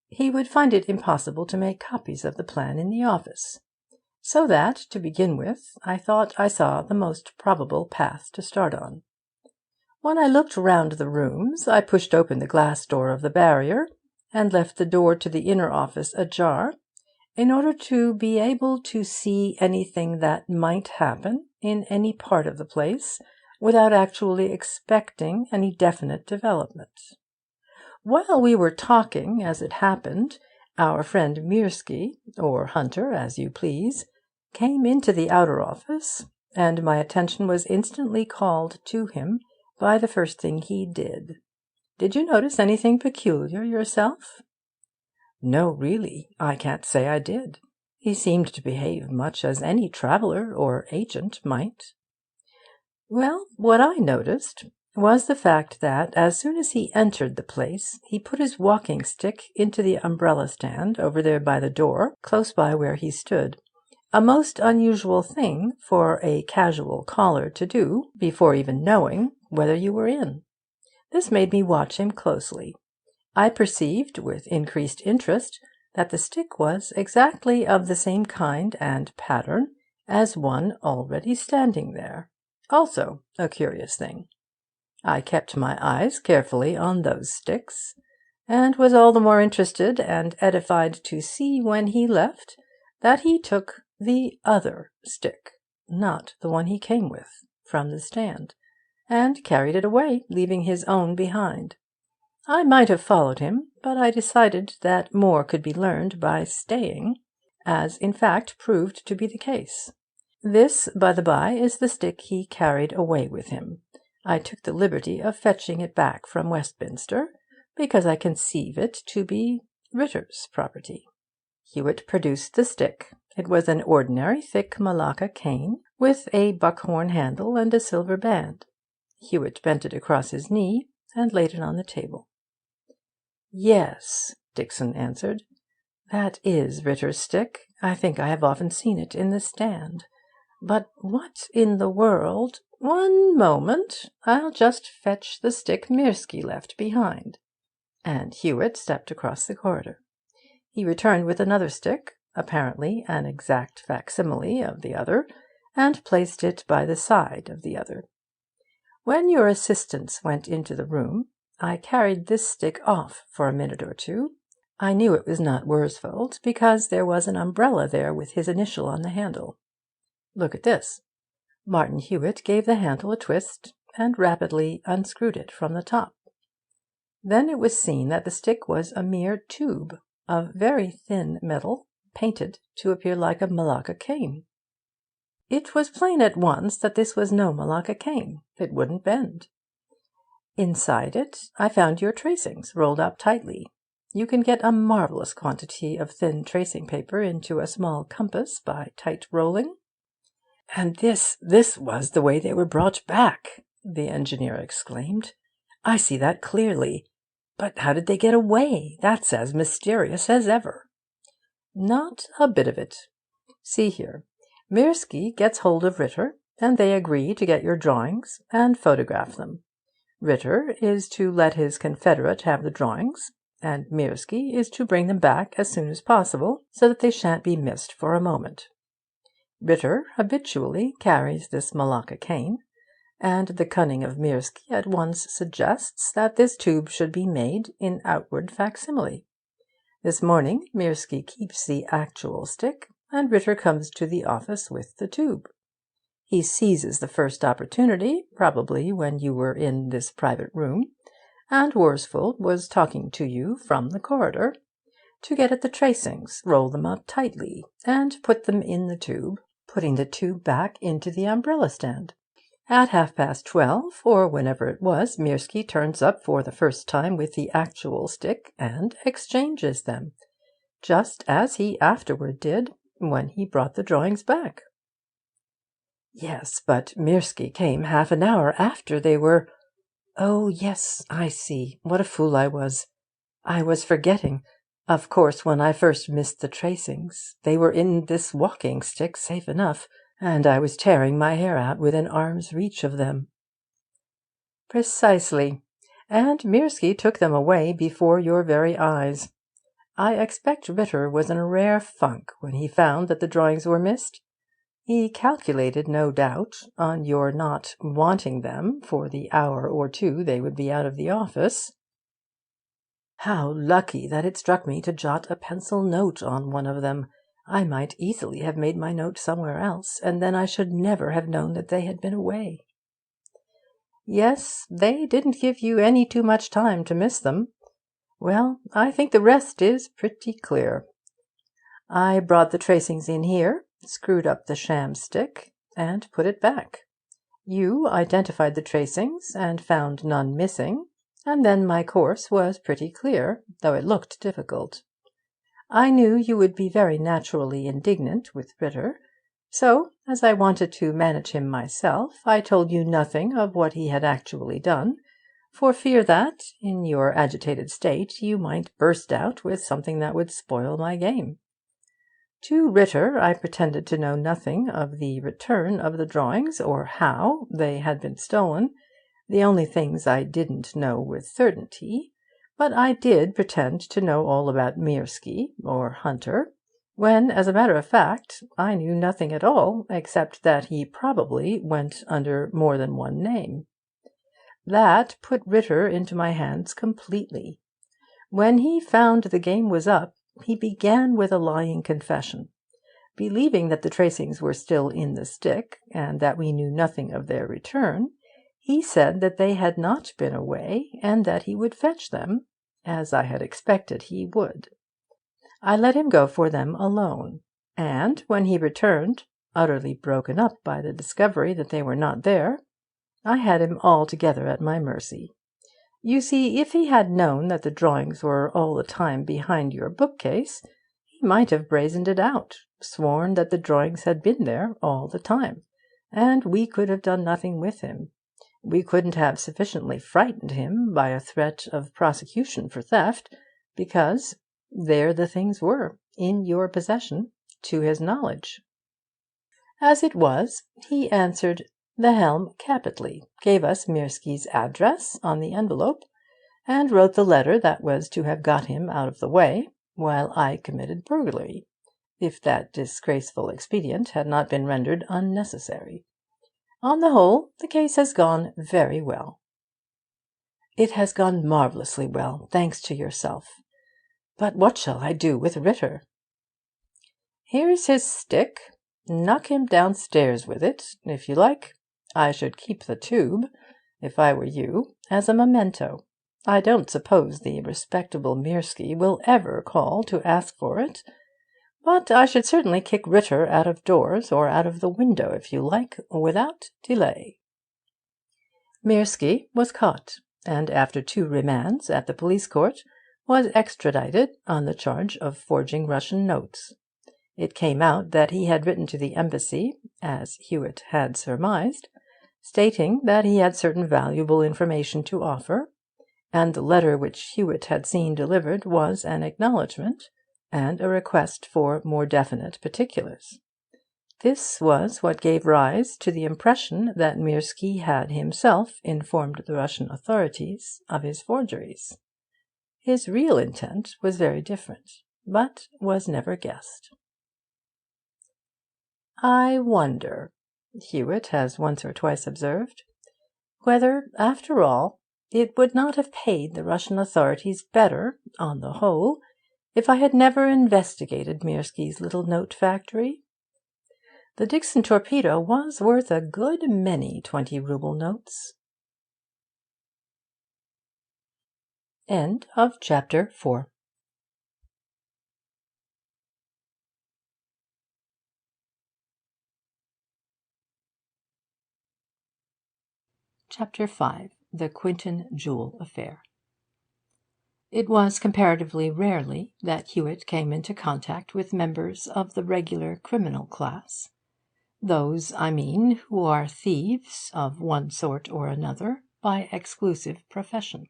he would find it impossible to make copies of the plan in the office. So that, to begin with, I thought I saw the most probable path to start on. When I looked round the rooms, I pushed open the glass door of the barrier, and left the door to the inner office ajar, in order to be able to see anything that might happen in any part of the place without actually expecting any definite development. While we were talking, as it happened, our friend Mirsky, or Hunter, as you please, came into the outer office, and my attention was instantly called to him by the first thing he did. Did you notice anything peculiar yourself?" "No, really, I can't say I did. He seemed to behave much as any traveller or agent might." "Well, what I noticed was the fact that as soon as he entered the place he put his walking-stick into the umbrella-stand over there by the door, close by where he stood, a most unusual thing for a casual caller to do, before even knowing whether you were in. This made me watch him closely. I perceived, with increased interest, that the stick was exactly of the same kind and pattern as one already standing there. Also a curious thing. I kept my eyes carefully on those sticks, and was all the more interested and edified to see when he left that he took the other stick, not the one he came with, from the stand, and carried it away, leaving his own behind. I might have followed him, but I decided that more could be learned by staying, as in fact proved to be the case. This, by the by, is the stick he carried away with him. I took the liberty of fetching it back from Westminster, because I conceive it to be Ritter's property." Hewitt produced the stick. It was an ordinary thick Malacca cane, with a buckhorn handle and a silver band. Hewitt bent it across his knee, and laid it on the table. "Yes," Dixon answered, "that is Ritter's stick. I think I have often seen it in the stand. But what in the world— One moment, I'll just fetch the stick Mirsky left behind." And Hewitt stepped across the corridor. He returned with another stick, apparently an exact facsimile of the other, and placed it by the side of the other. "When your assistants went into the room, I carried this stick off for a minute or two. I knew it was not Worsfold's, because there was an umbrella there with his initial on the handle. Look at this." Martin Hewitt gave the handle a twist and rapidly unscrewed it from the top. Then it was seen that the stick was a mere tube of very thin metal, painted to appear like a Malacca cane. It was plain at once that this was no Malacca cane. It wouldn't bend. Inside it I found your tracings rolled up tightly. You can get a marvellous quantity of thin tracing paper into a small compass by tight rolling. "And this was the way they were brought back," the engineer exclaimed. "I see that clearly. But how did they get away? That's as mysterious as ever." "Not a bit of it. See here. Mirsky gets hold of Ritter, and they agree to get your drawings and photograph them. Ritter is to let his confederate have the drawings, and Mirsky is to bring them back as soon as possible, so that they shan't be missed for a moment. Ritter habitually carries this Malacca cane, and the cunning of Mirsky at once suggests that this tube should be made in outward facsimile. This morning Mirsky keeps the actual stick, and Ritter comes to the office with the tube. He seizes the first opportunity, probably when you were in this private room, and Worsfold was talking to you from the corridor, to get at the tracings, roll them up tightly, and put them in the tube, putting the tube back into the umbrella stand. At 12:30, or whenever it was, Mirsky turns up for the first time with the actual stick and exchanges them, just as he afterward did when he brought the drawings back." "Yes, but Mirsky came half an hour after they were—" "Oh, yes, I see. What a fool I was. I was forgetting. Of course, when I first missed the tracings, they were in this walking stick safe enough, and I was tearing my hair out within arm's reach of them." "Precisely. And Mirsky took them away before your very eyes. I expect Ritter was in a rare funk when he found that the drawings were missed. He calculated, no doubt, on your not wanting them for the hour or two they would be out of the office." "How lucky that it struck me to jot a pencil note on one of them! I might easily have made my note somewhere else, and then I should never have known that they had been away." "Yes, they didn't give you any too much time to miss them. Well, I think the rest is pretty clear. I brought the tracings in here, screwed up the sham stick, and put it back. You identified the tracings and found none missing, and then my course was pretty clear, though it looked difficult. I knew you would be very naturally indignant with Ritter, so, as I wanted to manage him myself, I told you nothing of what he had actually done, for fear that, in your agitated state, you might burst out with something that would spoil my game. To Ritter I pretended to know nothing of the return of the drawings, or how they had been stolen, the only things I didn't know with certainty, but I did pretend to know all about Mirsky, or Hunter, when, as a matter of fact, I knew nothing at all, except that he probably went under more than one name. That put Ritter into my hands completely. When he found the game was up, he began with a lying confession. Believing that the tracings were still in the stick, and that we knew nothing of their return, he said that they had not been away, and that he would fetch them, as I had expected he would. I let him go for them alone, and when he returned, utterly broken up by the discovery that they were not there, I had him altogether at my mercy. You see, if he had known that the drawings were all the time behind your bookcase, he might have brazened it out, sworn that the drawings had been there all the time, and we could have done nothing with him. We couldn't have sufficiently frightened him by a threat of prosecution for theft, because there the things were, in your possession, to his knowledge. As it was, he answered the helm capitally, gave us Mirsky's address on the envelope, and wrote the letter that was to have got him out of the way, while I committed burglary, if that disgraceful expedient had not been rendered unnecessary. On the whole, the case has gone very well." "It has gone marvellously well, thanks to yourself. But what shall I do with Ritter?" "Here's his stick. Knock him downstairs with it, if you like. I should keep the tube, if I were you, as a memento. I don't suppose the respectable Mirsky will ever call to ask for it, but I should certainly kick Ritter out of doors, or out of the window, if you like, without delay." Mirsky was caught, and after 2 remands at the police court, was extradited on the charge of forging Russian notes. It came out that he had written to the embassy, as Hewitt had surmised, stating that he had certain valuable information to offer, and the letter which Hewitt had seen delivered was an acknowledgment and a request for more definite particulars. This was what gave rise to the impression that Mirsky had himself informed the Russian authorities of his forgeries. His real intent was very different, but was never guessed. "I wonder," Hewitt has once or twice observed, "whether, after all, it would not have paid the Russian authorities better, on the whole, if I had never investigated Mirsky's little note factory. The DIXON torpedo was worth a good many 20-rouble notes." End of chapter 4. Chapter 5. The Quinton Jewel Affair. It was comparatively rarely that Hewitt came into contact with members of the regular criminal class. Those, I mean, who are thieves, of one sort or another, by exclusive profession.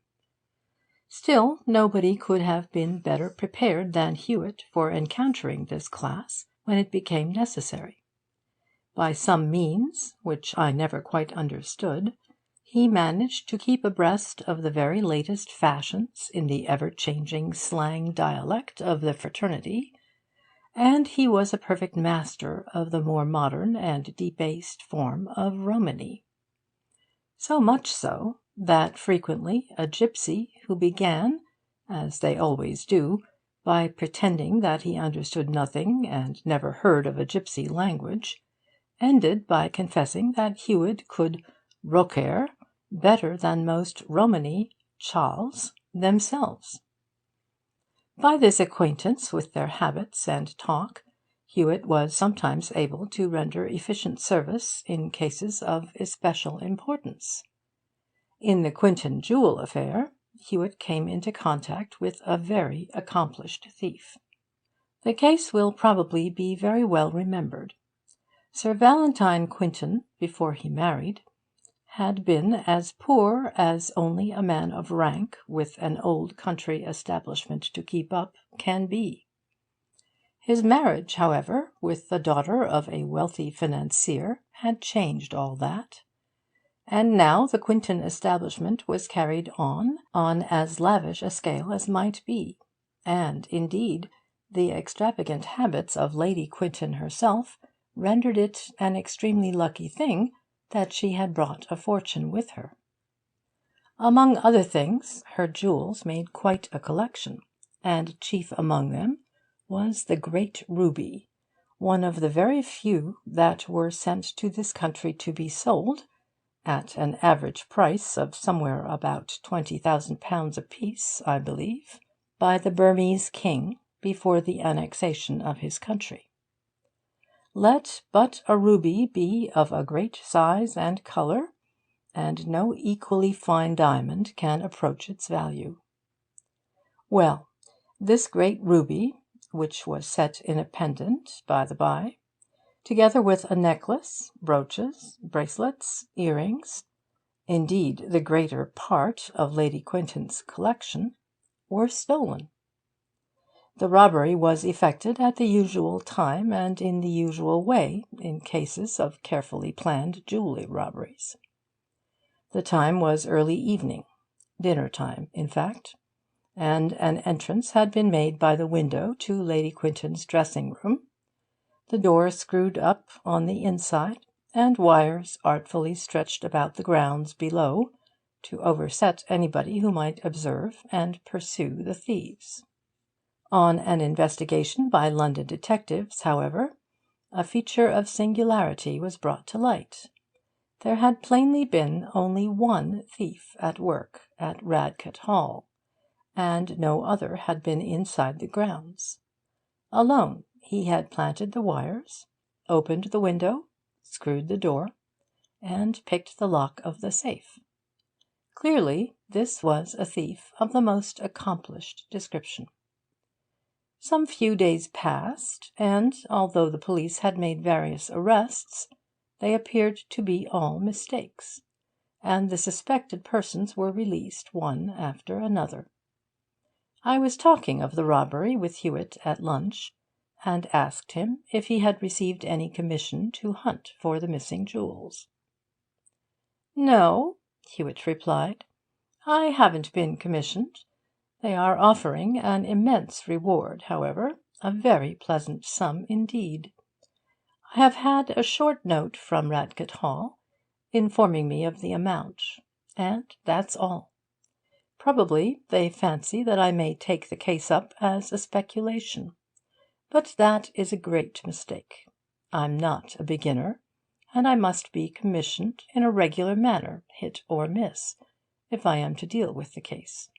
Still, nobody could have been better prepared than Hewitt for encountering this class when it became necessary. By some means, which I never quite understood, he managed to keep abreast of the very latest fashions in the ever-changing slang dialect of the fraternity, and he was a perfect master of the more modern and debased form of Romany. So much so that frequently a gipsy who began, as they always do, by pretending that he understood nothing and never heard of a gipsy language, ended by confessing that Hewitt could "rocker" better than most Romany chals themselves. By this acquaintance with their habits and talk, Hewitt was sometimes able to render efficient service in cases of especial importance. In the Quinton jewel affair, Hewitt came into contact with a very accomplished thief. The case will probably be very well remembered. Sir Valentine Quinton, before he married, had been as poor as only a man of rank with an old country establishment to keep up can be. His marriage, however, with the daughter of a wealthy financier had changed all that, and now the Quinton establishment was carried on as lavish a scale as might be, and, indeed, the extravagant habits of Lady Quinton herself rendered it an extremely lucky thing that she had brought a fortune with her. Among other things, her jewels made quite a collection, and chief among them was the great ruby, one of the very few that were sent to this country to be sold, at an average price of somewhere about £20,000 apiece, I believe, by the Burmese king before the annexation of his country. Let but a ruby be of a great size and colour, and no equally fine diamond can approach its value. Well, this great ruby, which was set in a pendant, by the by, together with a necklace, brooches, bracelets, earrings, indeed the greater part of Lady Quinton's collection, were stolen. The robbery was effected at the usual time and in the usual way in cases of carefully planned jewellery robberies. The time was early evening, dinner time, in fact, and an entrance had been made by the window to Lady Quinton's dressing-room, the door screwed up on the inside, and wires artfully stretched about the grounds below to overset anybody who might observe and pursue the thieves. On an investigation by London detectives, however, a feature of singularity was brought to light. There had plainly been only one thief at work at Radcott Hall, and no other had been inside the grounds. Alone, he had planted the wires, opened the window, screwed the door, and picked the lock of the safe. Clearly, this was a thief of the most accomplished description. Some few days passed, and, although the police had made various arrests, they appeared to be all mistakes, and the suspected persons were released one after another. I was talking of the robbery with Hewitt at lunch, and asked him if he had received any commission to hunt for the missing jewels. "No," Hewitt replied, "I haven't been commissioned. They are offering an immense reward, however, a very pleasant sum indeed. I have had a short note from Radcott Hall, informing me of the amount, and that's all. Probably they fancy that I may take the case up as a speculation. But that is a great mistake. I'm not a beginner, and I must be commissioned in a regular manner, hit or miss, if I am to deal with the case.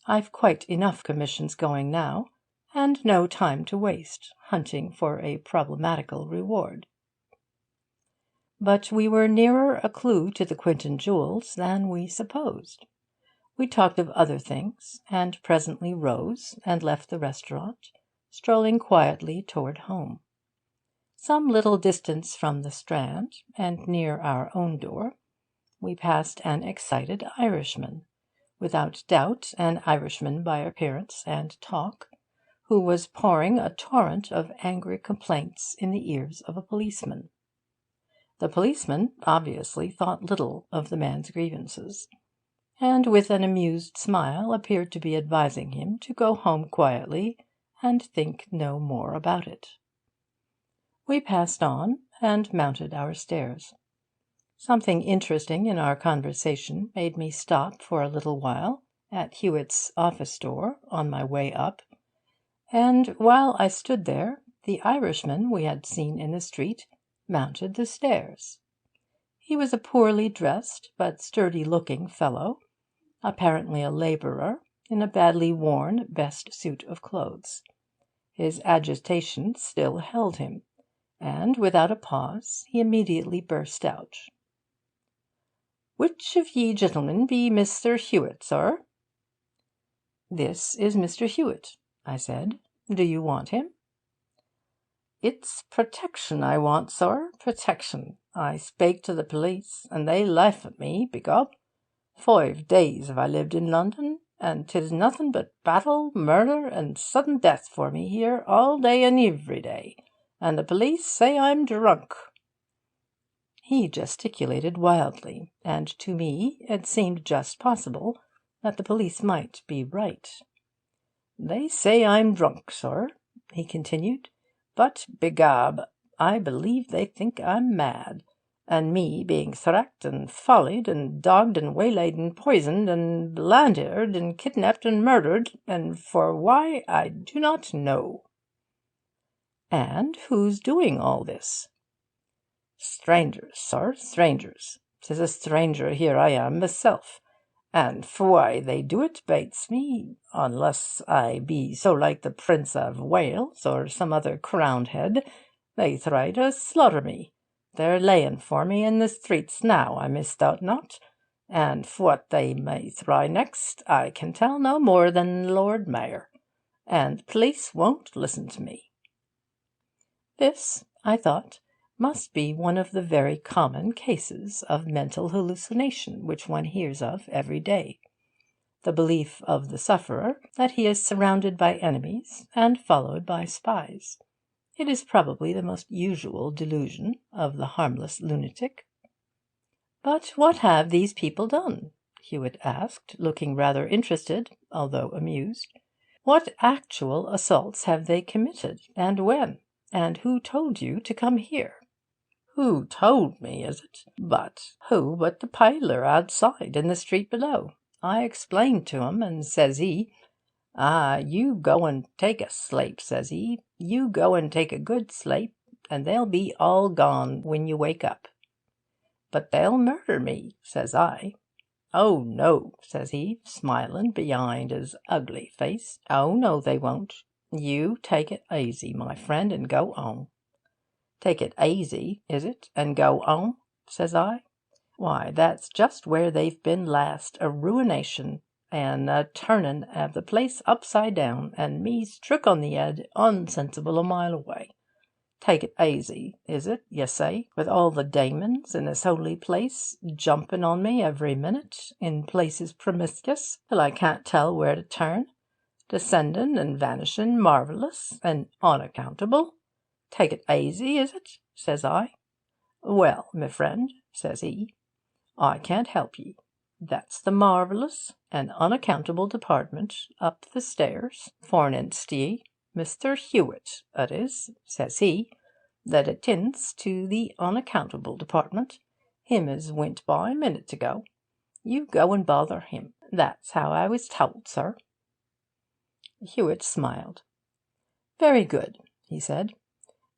I've quite enough commissions going now, and no time to waste hunting for a problematical reward." But we were nearer a clue to the Quinton jewels than we supposed. We talked of other things, and presently rose and left the restaurant, strolling quietly toward home. Some little distance from the Strand, and near our own door, we passed an excited Irishman, without doubt an Irishman by appearance and talk, who was pouring a torrent of angry complaints in the ears of a policeman. The policeman obviously thought little of the man's grievances, and with an amused smile appeared to be advising him to go home quietly and think no more about it. We passed on, and mounted our stairs. Something interesting in our conversation made me stop for a little while at Hewitt's office door on my way up, and while I stood there, the Irishman we had seen in the street mounted the stairs. He was a poorly dressed but sturdy-looking fellow, apparently a labourer, in a badly worn best suit of clothes. His agitation still held him, and without a pause he immediately burst out. "Which of ye gentlemen be Mr. Hewitt, sir?" "This is Mr. Hewitt," I said. "Do you want him?" "It's protection I want, sir, protection. I spake to the police, and they laugh at me, begob. 5 days have I lived in London, and 'tis nothing but battle, murder, and sudden death for me here all day and ivery day, and the police say I'm drunk." He gesticulated wildly, and to me it seemed just possible that the police might be right. "They say I'm drunk, sir," he continued, "but, begob, I believe they think I'm mad, and me being thracked and follied and dogged and waylaid and poisoned and blandered and kidnapped and murdered, and for why I do not know." "And who's doing all this?" "Strangers, sir, strangers. 'Tis a stranger here I am myself, and for why they do it bates me, unless I be so like the Prince of Wales or some other crowned head, they try to slaughter me. They're laying for me in the streets now, I misdoubt not, and what they may try next I can tell no more than the Lord Mayor, and the police won't listen to me." This, I thought, must be one of the very common cases of mental hallucination which one hears of every day. The belief of the sufferer that he is surrounded by enemies and followed by spies. It is probably the most usual delusion of the harmless lunatic. "But what have these people done?" Hewitt asked, looking rather interested, although amused. "What actual assaults have they committed, and when? And who told you to come here?" "Who told me, is it? But who but the pedlar outside in the street below? I explained to him, and says he, 'Ah, you go and take a slape,' says he. 'You go and take a good slape, and they'll be all gone when you wake up.' 'But they'll murder me,' says I. 'Oh, no,' says he, smilin' behind his ugly face. 'Oh, no, they won't. You take it aisy, my friend, and go 'ome.' 'Take it aisy, is it, and go 'ome?' says I. 'Why, that's just where they've been last, a ruination, and a turnin' of the place upside down, and me strook on the 'ead, unsensible a mile away. Take it aisy, is it, ye say, with all the daemons in this holy place jumpin' on me every minute, in places promiscuous, till I can't tell where to turn, descendin' and vanishin' marvellous and unaccountable. Take it aisy, is it?' says I. 'Well, me friend,' says he, 'I can't help ye. That's the marvellous and unaccountable department up the stairs, forninst ye. Mr. Hewitt, it is,' says he, 'that attends to the unaccountable department, him as went by a minute ago. You go and bother him. That's how I was told, sir.' Hewitt smiled. 'Very good,' he said.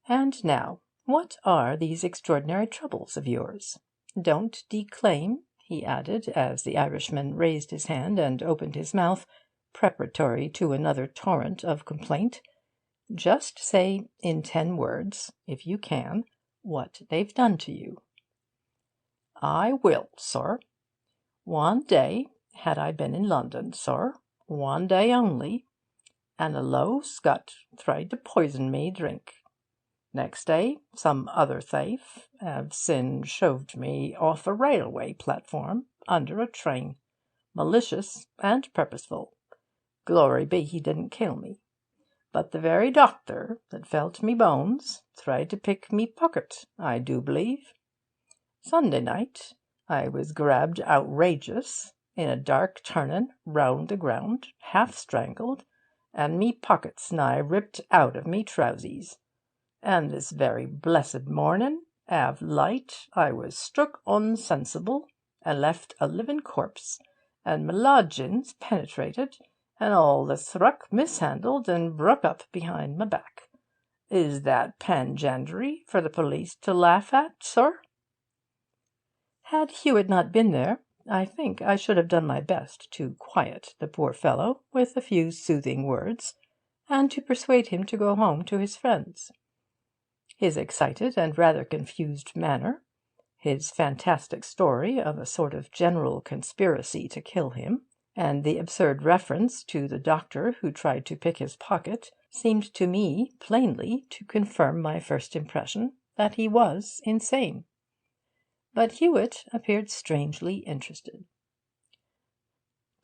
'And now, what are these extraordinary troubles of yours? Don't declaim,' he added, as the Irishman raised his hand and opened his mouth, preparatory to another torrent of complaint. 'Just say in 10 words, if you can, what they've done to you.' 'I will, sir. One day had I been in London, sir, one day only, and a low scut tried to poison me drink. Next day some other thief have sin shoved me off a railway platform under a train, malicious and purposeful. Glory be, he didn't kill me. But the very doctor that felt me bones tried to pick me pocket, I do believe. Sunday night I was grabbed outrageous in a dark turnin' round the ground, half strangled, and me pockets nigh ripped out of me trousies. And this very blessed mornin', av light, I was struck unsensible, and left a livin' corpse, and me lodgings penetrated, and all the thruck mishandled and bruck up behind my back. Is that panjandry for the police to laugh at, sir?' Had Hewitt not been there, I think I should have done my best to quiet the poor fellow with a few soothing words, and to persuade him to go home to his friends. His excited and rather confused manner, his fantastic story of a sort of general conspiracy to kill him, and the absurd reference to the doctor who tried to pick his pocket, seemed to me plainly to confirm my first impression that he was insane. But Hewitt appeared strangely interested.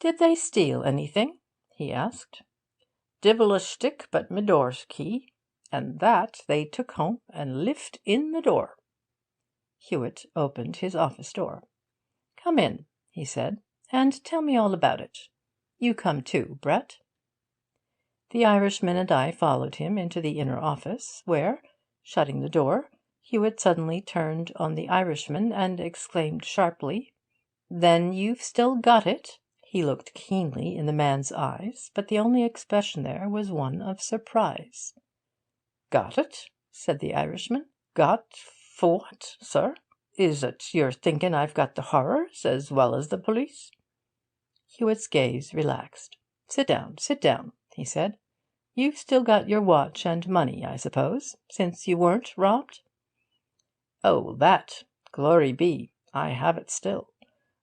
'Did they steal anything?' he asked. 'Divil a stick but me door key, and that they took home and lift in the door.' Hewitt opened his office door. 'Come in,' he said, 'and tell me all about it. You come too, Brett.' The Irishman and I followed him into the inner office, where, shutting the door, Hewitt suddenly turned on the Irishman and exclaimed sharply, 'Then you've still got it?' He looked keenly in the man's eyes, but the only expression there was one of surprise. 'Got it?' said the Irishman. 'Got for what, sir? Is it you're thinking I've got the horrors as well as the police?' Hewitt's gaze relaxed. 'Sit down,' he said. 'You've still got your watch and money, I suppose, since you weren't robbed?' 'Oh, that, glory be, I have it still,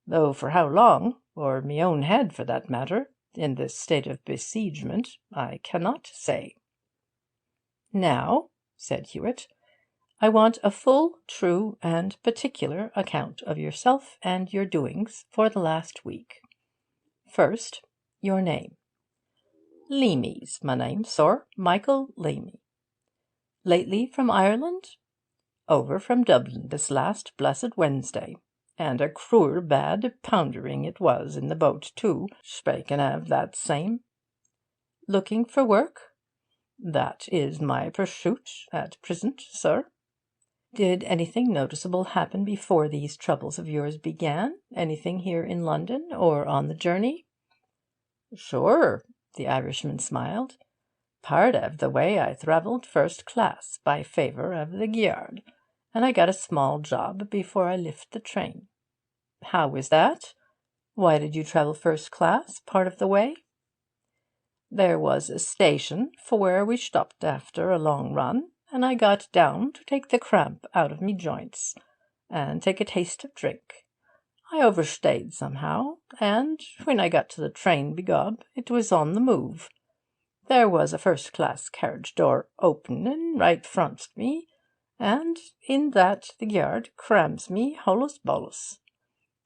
though for how long, or me own head for that matter, in this state of besiegement, I cannot say.' 'Now,' said Hewitt, 'I want a full, true, and particular account of yourself and your doings for the last week. First, your name.' 'Leamy's my name, sir, Michael Leamy.' 'Lately from Ireland?' 'Over from Dublin this last blessed Wednesday, and a cruel bad poundering it was in the boat too, spaking av that same.' 'Looking for work?' 'That is my pursuit at present, sir.' 'Did anything noticeable happen before these troubles of yours began? Anything here in London, or on the journey?' 'Sure,' the Irishman smiled. Part of the way I travelled first class by favour of the Gyard, and I got a small job before I left the train. How was that? Why did you travel first class part of the way? There was a station for where we stopped after a long run, and I got down to take the cramp out of me joints, and take a taste of drink. I overstayed somehow, and when I got to the train begob, it was on the move. There was a first-class carriage door openin' right fronst me, and in that the Gyard crams me holus bolus.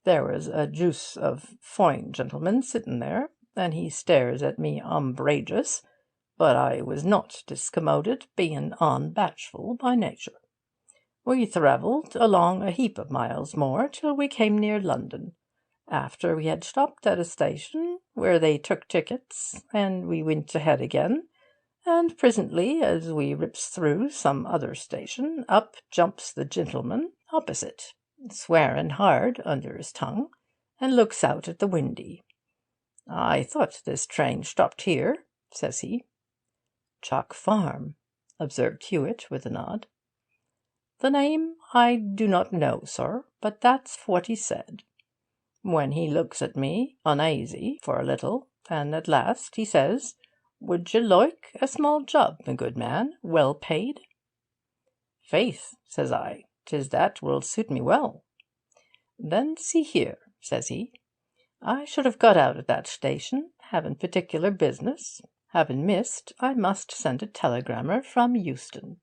There was a juice of foine gentleman sittin' there, and he stares at me umbrageous, but I was not discommoded, bein' unbashful by nature. We travelled along a heap of miles more till we came near London. After we had stopped at a station, where they took tickets, and we went ahead again, and presently, as we rips through some other station, up jumps the gentleman opposite, swearing hard under his tongue, and looks out at the windy. 'I thought this train stopped here,' says he. 'Chalk Farm,' observed Hewitt with a nod. 'The name I do not know, sir, but that's what he said. When he looks at me unaisy for a little, and at last he says, "Would you loike a small job, my good man, well paid?" "Faith," says I, "'tis that will suit me well." "Then see here," says he, "I should have got out at that station, having particular business. Having missed, I must send a telegrammer from Euston.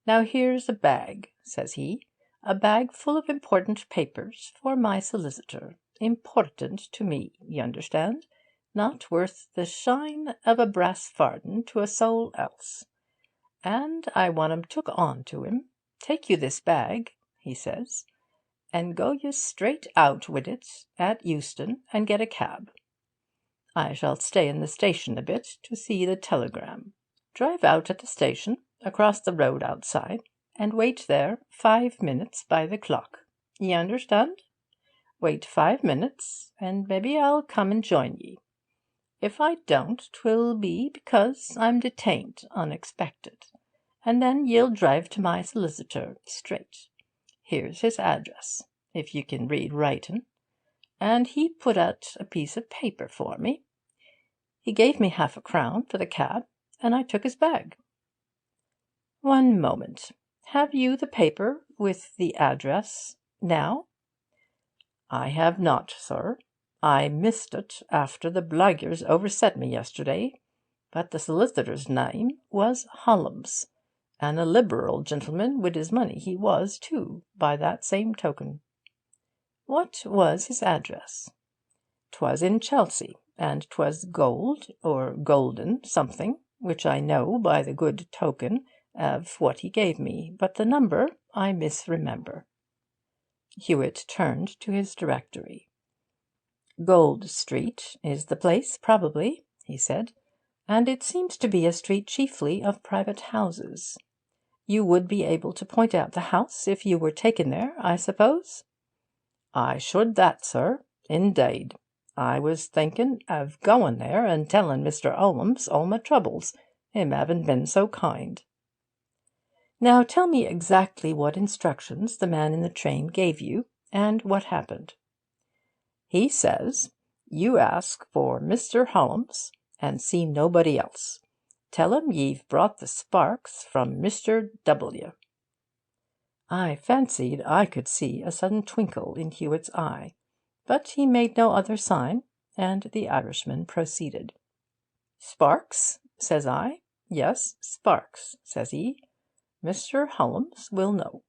Now here's a bag," says he, "a bag full of important papers for my solicitor. Important to me, you understand, not worth the shine of a brass farden to a soul else. And I want 'em took on to him. Take you this bag," he says, "and go you straight out wid it at Euston and get a cab. I shall stay in the station a bit to see the telegram. Drive out at the station, across the road outside, and wait there 5 minutes by the clock. Ye understand? Wait 5 minutes, and maybe I'll come and join ye. If I don't, 'twill be because I'm detained unexpected, and then ye'll drive to my solicitor straight. Here's his address, if you can read writin'. And he put out a piece of paper for me. He gave me half-a-crown for the cab, and I took his bag. One moment. Have you the paper with the address now?" "I have not, sir. I missed it after the bligers overset me yesterday. But the solicitor's name was Hollums, and a liberal gentleman wid his money he was, too, by that same token." "What was his address?" "'Twas in Chelsea, and 'twas gold, or golden something, which I know by the good token of what he gave me, but the number I misremember." Hewitt turned to his directory. "Gold Street is the place, probably," he said, "and it seems to be a street chiefly of private houses. You would be able to point out the house if you were taken there, I suppose?" "I should that, sir, indade. I was thinking of going there and telling Mr. Hollums all my troubles, him having been so kind." "Now tell me exactly what instructions the man in the train gave you, and what happened." "He says, 'You ask for Mr. Hollums, and see nobody else. Tell him ye've brought the sparks from Mr. W.'" I fancied I could see a sudden twinkle in Hewitt's eye, but he made no other sign, and the Irishman proceeded. "Sparks?" says I. "Yes, sparks," says he. "Mr. Hollums will know.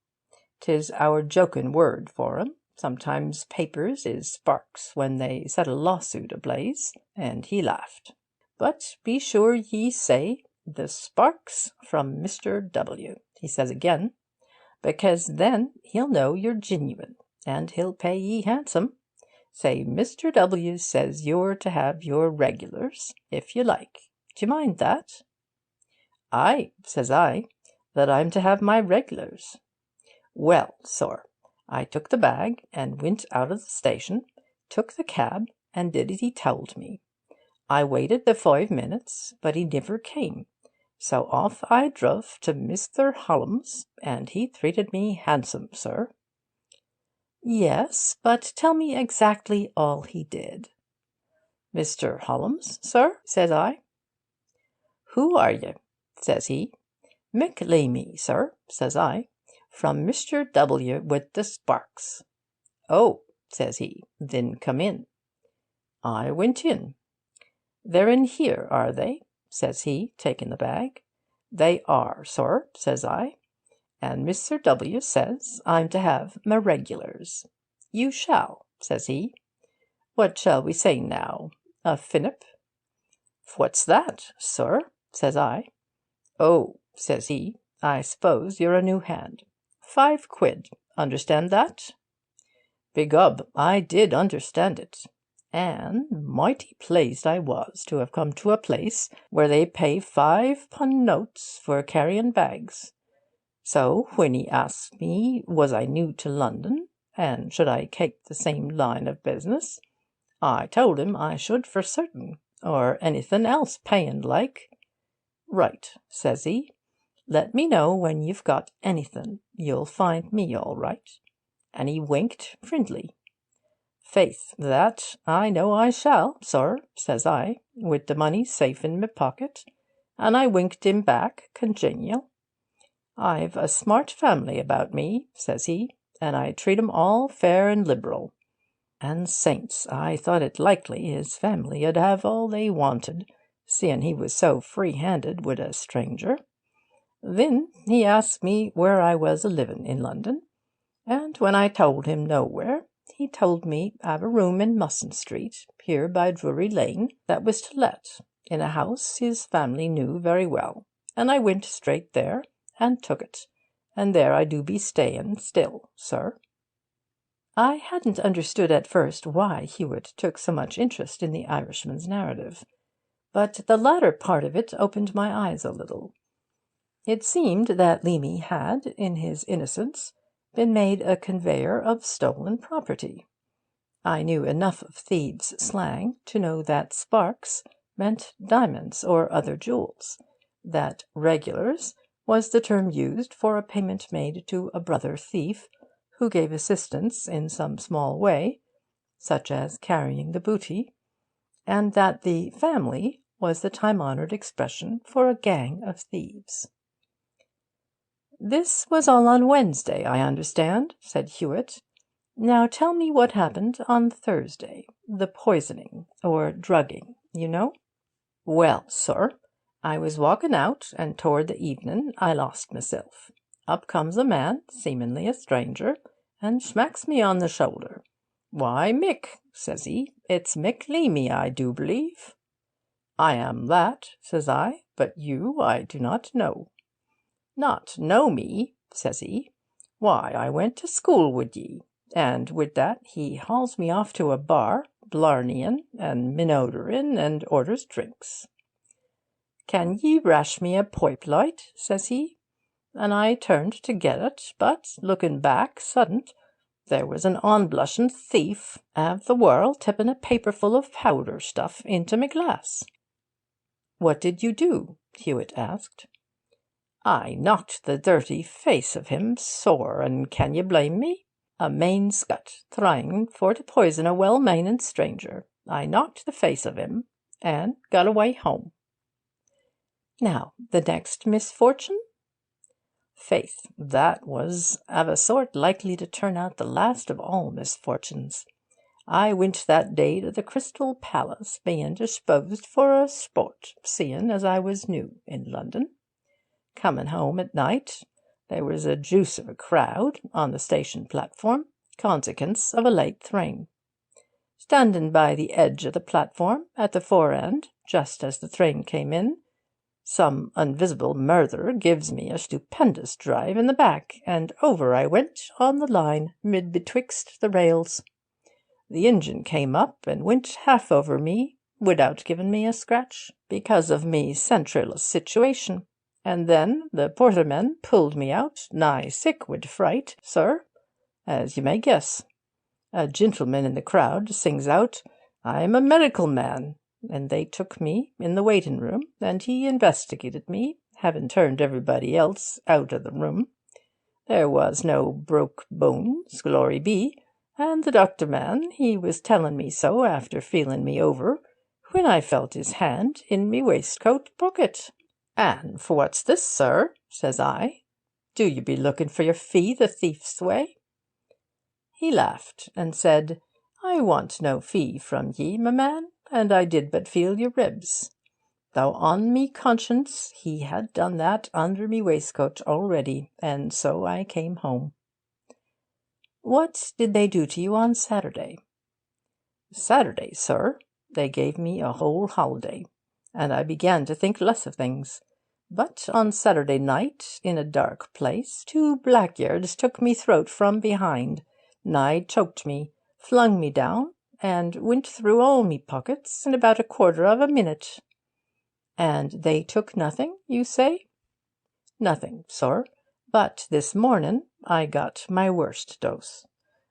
'Tis our jokin' word for 'em. Sometimes papers is sparks when they set a lawsuit ablaze," and he laughed. "But be sure ye say, 'The sparks from Mr. W.,'" he says again, "because then he'll know you're genuine, and he'll pay ye handsome. Say Mr. W. says you're to have your regulars, if you like. D'ye mind that?" "Ay," says I, "that I'm to have my regulars." Well, sir, I took the bag, and went out of the station, took the cab, and did as he told me. I waited the 5 minutes, but he niver came, So off I drove to Mr. Hallam's, and he treated me handsome, sir." "Yes, but tell me exactly all he did." "Mr. Hallam's, sir?" says I. "Who are you?" says he. "Mick Leamy, sir," says I, "from Mr. W. with the sparks." "Oh," says he, "then come in." I went in. "They're in here, are they?" says he, taking the bag. "They are, sir," says I, "and Mr. W. says I'm to have my regulars." "You shall," says he. "What shall we say now? A finnip?" "What's that, sir?" says I. "Oh," says he, "I s'pose you're a new hand. 5 quid. Understand that?" Begob, I did understand it, and mighty pleased I was to have come to a place where they pay 5 pund notes for carrying bags. So when he asked me was I new to London, and should I take the same line of business, I told him I should for certain, or anything else paying like. "Right," says he. "Let me know when you've got anything. You'll find me all right." And he winked friendly. "Faith, that I know I shall, sir," says I, with the money safe in me pocket, and I winked him back congenial. "I've a smart family about me," says he, "and I treat 'em all fair and liberal." And saints, I thought it likely his family 'ud have all they wanted, seeing he was so free-handed wid a stranger. Then he asked me where I was a living in London, and when I told him nowhere, he told me I've a room in Musson Street, here by Drury Lane, that was to let, in a house his family knew very well, and I went straight there and took it, and there I do be staying still, sir. I hadn't understood at first why Hewitt took so much interest in the Irishman's narrative, but the latter part of it opened my eyes a little. It seemed that Leamy had, in his innocence, been made a conveyor of stolen property. I knew enough of thieves' slang to know that sparks meant diamonds or other jewels, that regulars was the term used for a payment made to a brother thief who gave assistance in some small way, such as carrying the booty, and that the family was the time-honoured expression for a gang of thieves. "This was all on Wednesday, I understand," said Hewitt. "Now tell me what happened on Thursday, the poisoning, or drugging, you know." "Well, sir, I was walking out, and toward the evening I lost myself. Up comes a man, seemingly a stranger, and smacks me on the shoulder. 'Why, Mick,' says he, 'it's Mick Leamy, I do believe.' 'I am that,' says I, 'but you I do not know.' 'Not know me?' says he. 'Why, I went to school wid ye.' And wid that he hauls me off to a bar, blarneying and minodering, and orders drinks. 'Can ye rash me a poipe light?' says he. And I turned to get it, but, looking back suddint, there was an onblushing thief av the world tipping a paperful of powder stuff into me glass." "What did you do?" Hewitt asked. "I knocked the dirty face of him sore, and can ye blame me? A main scut, trying for to poison a well-meaning stranger. I knocked the face of him, and got away home." "Now, the next misfortune?" "Faith, that was av a sort likely to turn out the last of all misfortunes. I wint that day to the Crystal Palace, being disposed for a sport, seeing as I was new in London. Coming home at night, there was a juice of a crowd on the station platform, consequence of a late train. Standing by the edge of the platform at the fore end, just as the train came in, some invisible murderer gives me a stupendous drive in the back, and over I went on the line mid betwixt the rails. The engine came up and went half over me, without giving me a scratch, because of me central situation. And then the portermen pulled me out, nigh sick wid fright, sir, as you may guess. A gentleman in the crowd sings out, 'I'm a medical man,' and they took me in the waiting room, and he investigated me, having turned everybody else out of the room. There was no broke bones, glory be, and the doctor man, he was telling me so after feeling me over, when I felt his hand in me waistcoat pocket. 'And for what's this, sir?' says I. 'Do you be looking for your fee the thief's way?' He laughed and said, 'I want no fee from ye, my man, and I did but feel your ribs,' though on me conscience he had done that under me waistcoat already, and so I came home." "What did they do to you on Saturday?" "Saturday, sir, they gave me a whole holiday, and I began to think less of things. But on Saturday night, in a dark place, 2 blackguards took me throat from behind, nigh choked me, flung me down, and went through all me pockets in about a quarter of a minute." "And they took nothing, you say?" "Nothing, sir. But this mornin' I got my worst dose.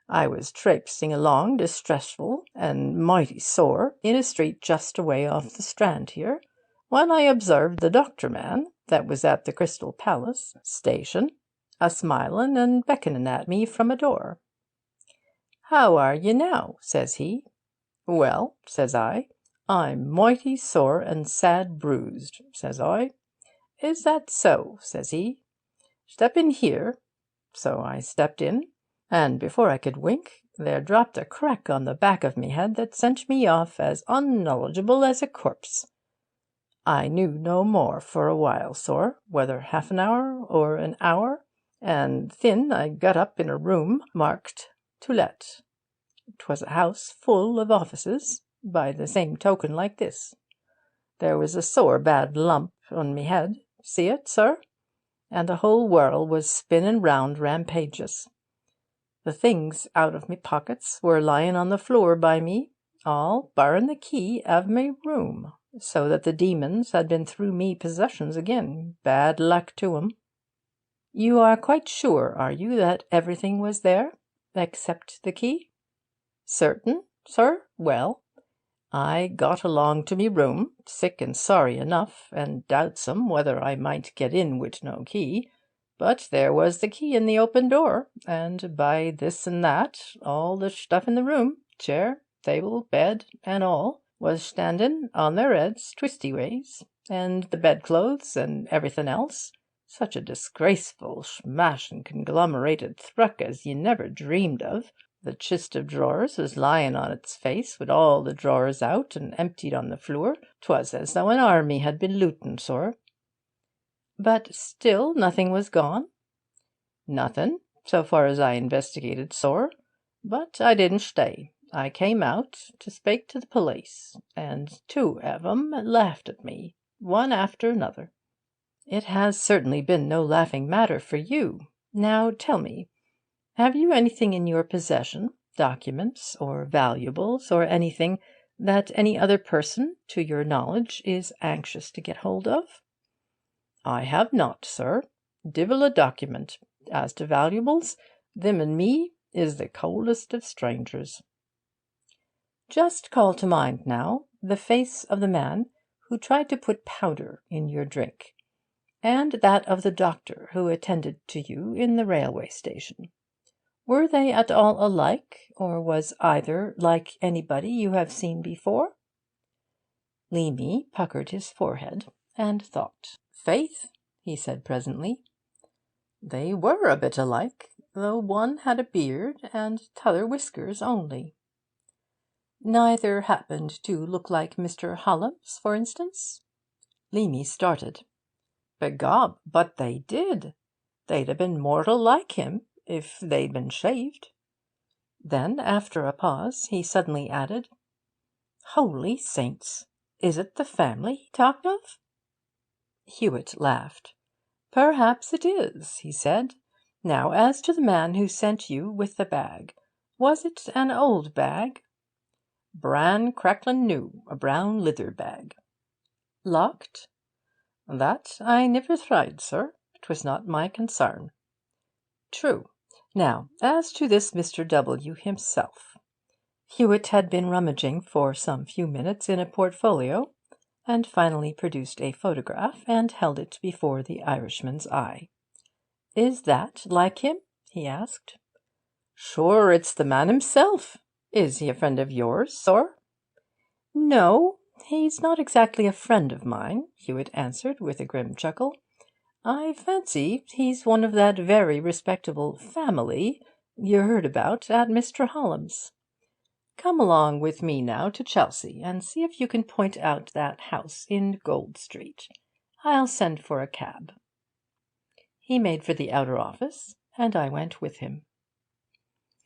I was traipsing along distressful and mighty sore in a street just away off the Strand here, when I observed the doctor man, that was at the Crystal Palace station, a-smilin' and beckonin' at me from a door. 'How are ye now?' says he. 'Well,' says I, 'I'm mighty sore and sad bruised,' says I. 'Is that so?' says he. 'Step in here.' So I stepped in, and before I could wink, there dropped a crack on the back of me head that sent me off as unknowledgeable as a corpse. I knew no more for a while, sir, whether half an hour or an hour, and thin I got up in a room marked 'To Let.' 'Twas a house full of offices, by the same token like this. There was a sore bad lump on me head, see it, sir? And the whole whirl was spinning round rampageous. The things out of me pockets were lying on the floor by me, all barrin' the key of me room, so that the demons had been through me possessions again, bad luck to 'em." "You are quite sure, are you, that everything was there, except the key?" "Certain, sir? Well, I got along to me room, sick and sorry enough, and doubtsome whether I might get in wit' no key. But there was the key in the open door, and by this and that, all the stuff in the room, chair, table, bed, and all, was standin' on their heads twisty ways, and the bedclothes and everything else, such a disgraceful smashin' conglomerated thruck as ye never dreamed of. The chist of drawers was lying on its face, with all the drawers out and emptied on the floor. 'Twas as though an army had been lootin', sir." "But still nothing was gone?" "Nothing, so far as I investigated, sir. But I didn't stay. I came out to spake to the police, and 2 of 'em laughed at me, one after another." "It has certainly been no laughing matter for you. Now tell me, have you anything in your possession, documents or valuables, or anything that any other person, to your knowledge, is anxious to get hold of?" "I have not, sir. Divil a document. As to valuables, thim and me is the coldest of strangers." "Just call to mind, now, the face of the man who tried to put powder in your drink, and that of the doctor who attended to you in the railway station. Were they at all alike, or was either like anybody you have seen before?" Leamy puckered his forehead and thought. "Faith," he said presently, "they were a bit alike, though one had a beard and t'other whiskers only." "Neither happened to look like Mr. Holmes, for instance?" Leamy started. "Begob, but they did. They'd ha' been mortal like him if they'd been shaved." Then, after a pause, he suddenly added, "Holy saints! Is it the family he talked of?" Hewitt laughed. "Perhaps it is," he said. "Now, as to the man who sent you with the bag, was it an old bag?" "Bran cracklin' new, a brown lither bag." "Locked?" "That I niver thried, sir. 'Twas not my consarn." "True. Now, as to this Mr. W. himself." Hewitt had been rummaging for some few minutes in a portfolio, and finally produced a photograph and held it before the Irishman's eye. "Is that like him?" he asked. "Sure, it's the man himself. Is he a friend of yours, sir?" "No, he's not exactly a friend of mine," Hewitt answered with a grim chuckle. "I fancy he's one of that very respectable family you heard about at Mr. Hallam's. Come along with me now to Chelsea, and see if you can point out that house in Gold Street. I'll send for a cab." He made for the outer office, and I went with him.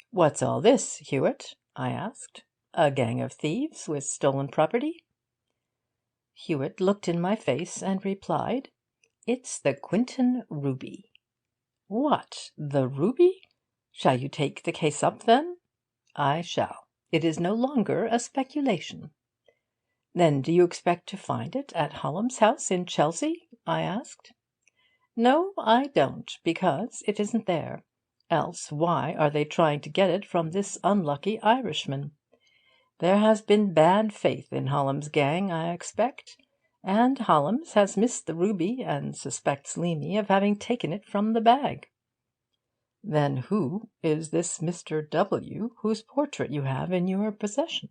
"What's all this, Hewitt?" I asked. "A gang of thieves with stolen property?" Hewitt looked in my face and replied, "It's the Quinton ruby." "What, the ruby? Shall you take the case up, then?" "I shall. It is no longer a speculation." "Then do you expect to find it at Hallam's house in Chelsea?" I asked. "No, I don't, because it isn't there. Else why are they trying to get it from this unlucky Irishman? There has been bad faith in Hallam's gang, I expect, and Hallam's has missed the ruby and suspects Leamy of having taken it from the bag." "Then who is this Mr. W. whose portrait you have in your possession?"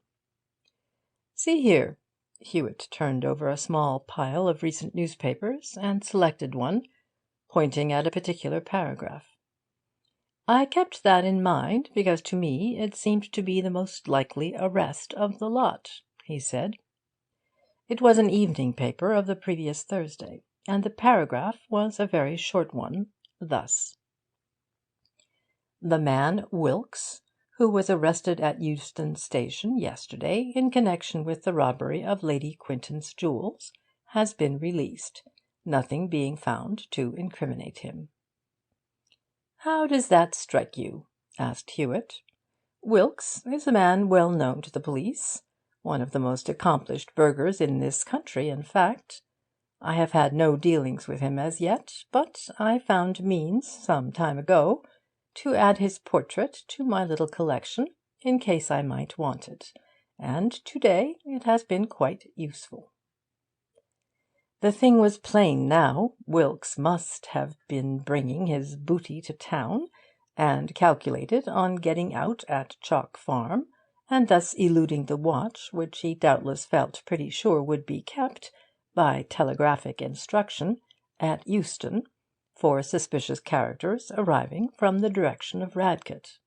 "See here." Hewitt turned over a small pile of recent newspapers and selected one, pointing at a particular paragraph. "I kept that in mind because to me it seemed to be the most likely arrest of the lot," he said. It was an evening paper of the previous Thursday, and the paragraph was a very short one, thus: "The man Wilkes, who was arrested at Euston Station yesterday in connection with the robbery of Lady Quinton's jewels, has been released, nothing being found to incriminate him." "How does that strike you?" asked Hewitt. "Wilkes is a man well known to the police, one of the most accomplished burglars in this country, in fact. I have had no dealings with him as yet, but I found means, some time ago, to add his portrait to my little collection, in case I might want it, and to-day it has been quite useful." The thing was plain now. Wilkes must have been bringing his booty to town, and calculated on getting out at Chalk Farm, and thus eluding the watch which he doubtless felt pretty sure would be kept, by telegraphic instruction, at Euston, for suspicious characters arriving from the direction of Radcott.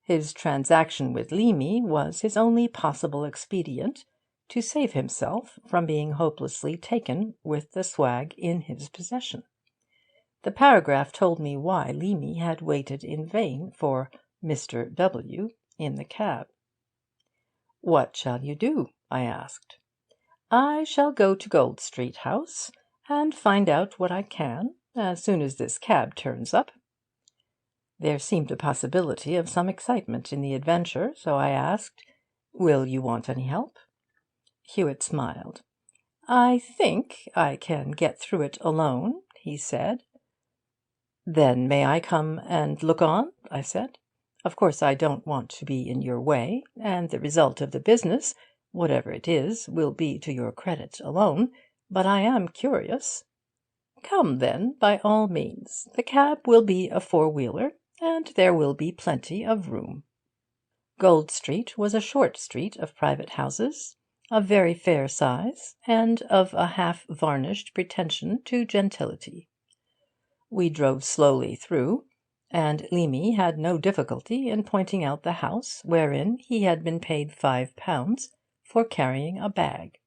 His transaction with Leamy was his only possible expedient to save himself from being hopelessly taken with the swag in his possession. The paragraph told me why Leamy had waited in vain for Mr. W. in the cab. "What shall you do?" I asked. "I shall go to Gold Street House, and find out what I can, as soon as this cab turns up." There seemed a possibility of some excitement in the adventure, so I asked, "Will you want any help?" Hewitt smiled. "I think I can get through it alone," he said. "Then may I come and look on?" I said. "Of course I don't want to be in your way, and the result of the business, whatever it is, will be to your credit alone, but I am curious." "Come, then, by all means. The cab will be a four-wheeler, and there will be plenty of room." Gold Street was a short street of private houses, of very fair size, and of a half-varnished pretension to gentility. We drove slowly through, and Leamy had no difficulty in pointing out the house wherein he had been paid £5 for carrying a bag.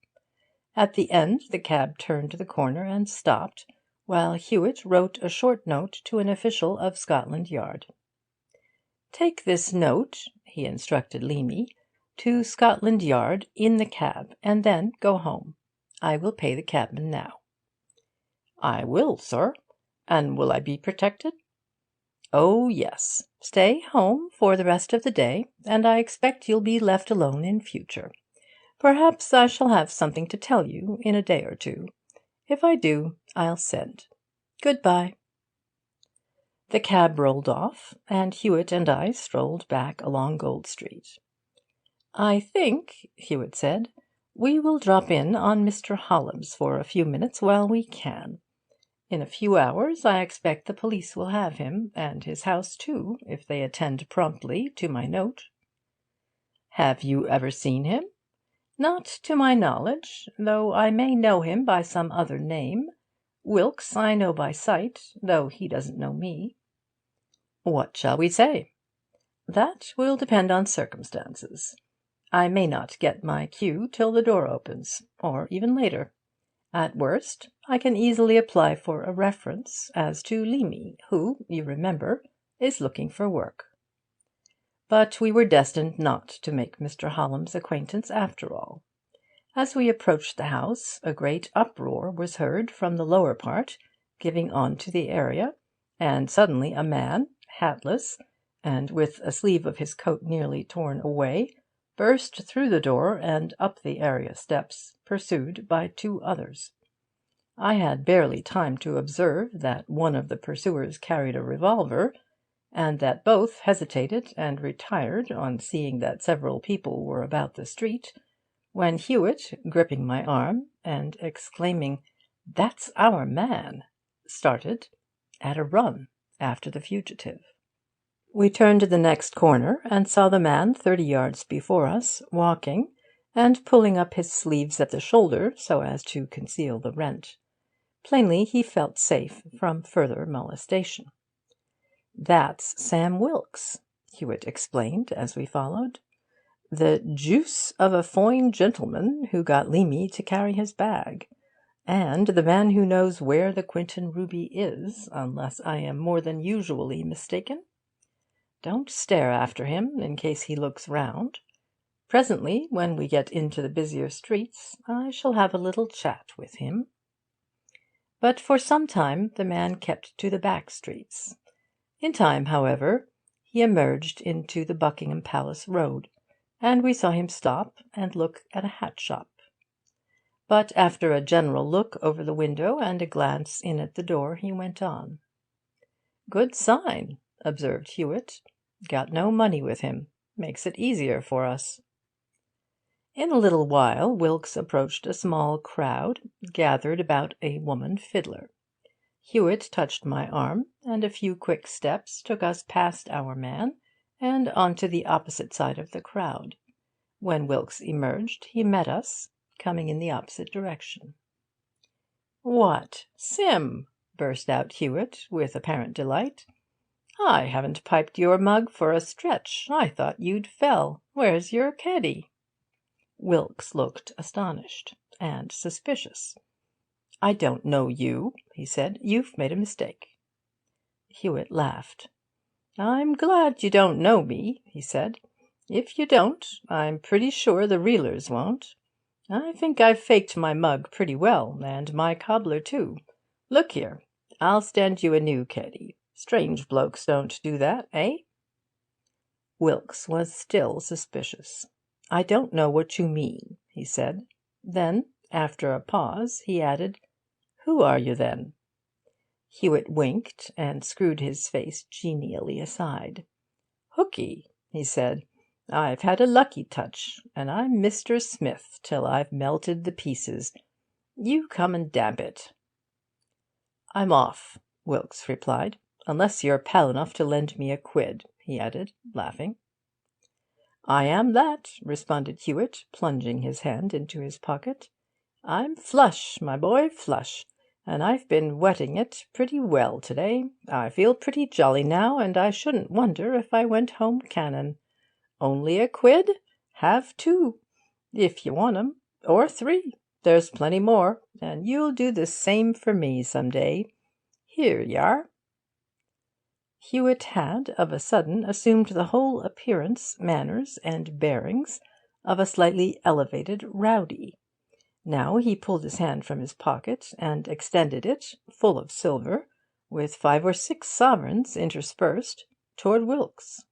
At the end the cab turned the corner and stopped, while Hewitt wrote a short note to an official of Scotland Yard. "Take this note," he instructed Leamy, "to Scotland Yard in the cab, and then go home. I will pay the cabman now." "I will, sir. And will I be protected?" "Oh, yes. Stay home for the rest of the day, and I expect you'll be left alone in future. Perhaps I shall have something to tell you in a day or two. If I do, I'll send. Good-bye." The cab rolled off, and Hewitt and I strolled back along Gold Street. "I think," Hewitt said, We will drop in on Mr. Holmes for a few minutes while we can. In a few hours I expect the police will have him, and his house too, if they attend promptly to my note." "Have you ever seen him?" "Not to my knowledge, though I may know him by some other name. Wilkes I know by sight, though he doesn't know me." "What shall we say?" "That will depend on circumstances. I may not get my cue till the door opens, or even later. At worst, I can easily apply for a reference as to Leamy, who, you remember, is looking for work." But we were destined not to make Mr. Holmes' acquaintance after all. As we approached the house, a great uproar was heard from the lower part, giving on to the area, and suddenly a man, hatless, and with a sleeve of his coat nearly torn away, burst through the door and up the area steps, pursued by two others. I had barely time to observe that one of the pursuers carried a revolver, and that both hesitated and retired on seeing that several people were about the street, when Hewitt, gripping my arm, and exclaiming, "That's our man," started, at a run, after the fugitive. We turned the next corner, and saw the man 30 yards before us, walking, and pulling up his sleeves at the shoulder so as to conceal the rent. Plainly he felt safe from further molestation. "That's Sam Wilkes," Hewitt explained as we followed. "The juice of a foine gentleman who got Leamy to carry his bag, and the man who knows where the Quinton ruby is, unless I am more than usually mistaken. Don't stare after him, in case he looks round. Presently, when we get into the busier streets, I shall have a little chat with him." But for some time the man kept to the back streets. In time, however, he emerged into the Buckingham Palace Road, and we saw him stop and look at a hat shop. But after a general look over the window and a glance in at the door, he went on. "Good sign," observed Hewitt. "Got no money with him. Makes it easier for us." In a little while Wilkes approached a small crowd, gathered about a woman fiddler. Hewitt touched my arm, and a few quick steps took us past our man and on to the opposite side of the crowd. When Wilkes emerged, he met us, coming in the opposite direction. "What, Sim!" burst out Hewitt, with apparent delight. "I haven't piped your mug for a stretch. I thought you'd fell. Where's your caddy?" Wilkes looked astonished and suspicious. "I don't know you," he said. "You've made a mistake." Hewitt laughed. "I'm glad you don't know me," he said. "If you don't, I'm pretty sure the reelers won't. I think I've faked my mug pretty well, and my cobbler too. Look here, I'll stand you a new caddy. Strange blokes don't do that, eh?" Wilkes was still suspicious. "I don't know what you mean," he said. Then, after a pause, he added, "Who are you, then?" Hewitt winked and screwed his face genially aside. "Hookey," he said. "I've had a lucky touch, and I'm Mr. Smith till I've melted the pieces. You come and damp it." "I'm off," Wilkes replied, "unless you're pal enough to lend me a quid," he added, laughing. "I am that," responded Hewitt, plunging his hand into his pocket. "I'm flush, my boy, flush, and I've been wetting it pretty well to-day. I feel pretty jolly now, and I shouldn't wonder if I went home cannon. Only a quid? Have two, if you want 'em, or three. There's plenty more, and you'll do the same for me some day. Here y'are." Hewitt had, of a sudden, assumed the whole appearance, manners, and bearings of a slightly elevated rowdy. Now he pulled his hand from his pocket and extended it, full of silver, with 5 or 6 sovereigns interspersed, toward Wilkes.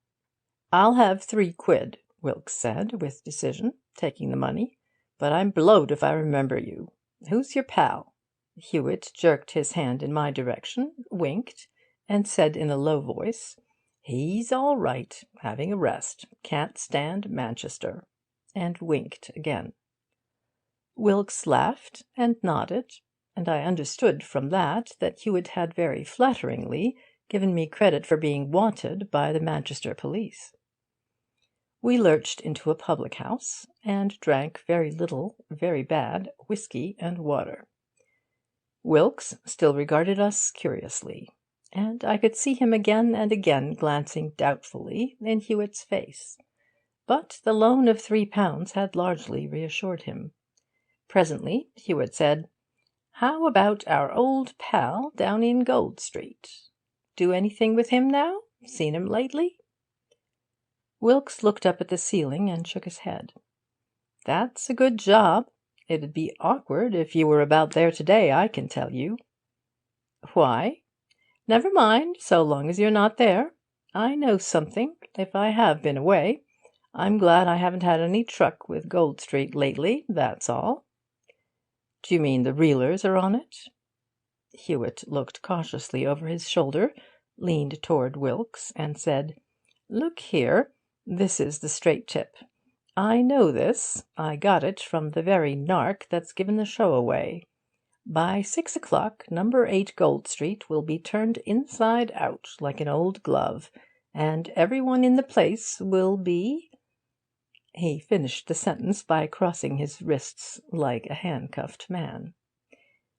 "I'll have 3 quid," Wilkes said, with decision, taking the money. "But I'm blowed if I remember you. Who's your pal?" Hewitt jerked his hand in my direction, winked, and said in a low voice, "He's all right. Having a rest. Can't stand Manchester," and winked again. Wilkes laughed and nodded, and I understood from that Hewitt had very flatteringly given me credit for being wanted by the Manchester police. We lurched into a public-house, and drank very little, very bad whisky and water. Wilkes still regarded us curiously, and I could see him again and again glancing doubtfully in Hewitt's face. But the loan of £3 had largely reassured him. Presently Hewitt said, "How about our old pal down in Gold Street? Do anything with him now? Seen him lately?" Wilkes looked up at the ceiling and shook his head. "That's a good job. It'd be awkward if you were about there today, I can tell you." "Why?" "Never mind, so long as you're not there. I know something, if I have been away. I'm glad I haven't had any truck with Gold Street lately, that's all." "Do you mean the Reelers are on it?" Hewitt looked cautiously over his shoulder, leaned toward Wilkes, and said, "Look here, this is the straight tip. I know this. I got it from the very nark that's given the show away. By 6 o'clock, No. 8 Gold Street will be turned inside out like an old glove, and everyone in the place will be—" He finished the sentence by crossing his wrists like a handcuffed man.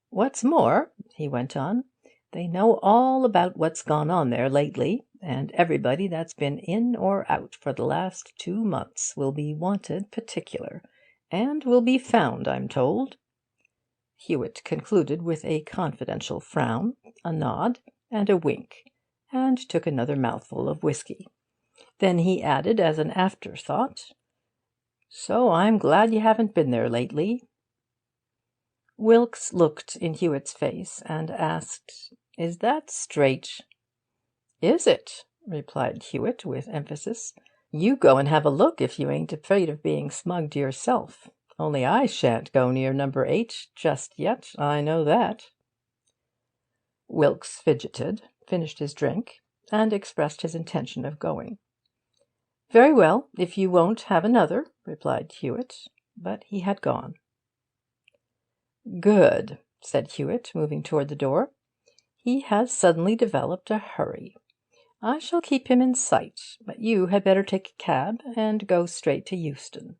"What's more," he went on, "they know all about what's gone on there lately, and everybody that's been in or out for the last 2 months will be wanted particular, and will be found, I'm told." Hewitt concluded with a confidential frown, a nod, and a wink, and took another mouthful of whisky. Then he added as an afterthought, "So I'm glad you haven't been there lately." Wilkes looked in Hewitt's face and asked, "Is that straight?" "Is it?" replied Hewitt with emphasis. "You go and have a look if you ain't afraid of being smugged yourself. Only I shan't go near No. 8 just yet, I know that." Wilkes fidgeted, finished his drink, and expressed his intention of going. "Very well, if you won't have another," replied Hewitt, but he had gone. "Good," said Hewitt, moving toward the door. "He has suddenly developed a hurry. I shall keep him in sight, but you had better take a cab and go straight to Euston.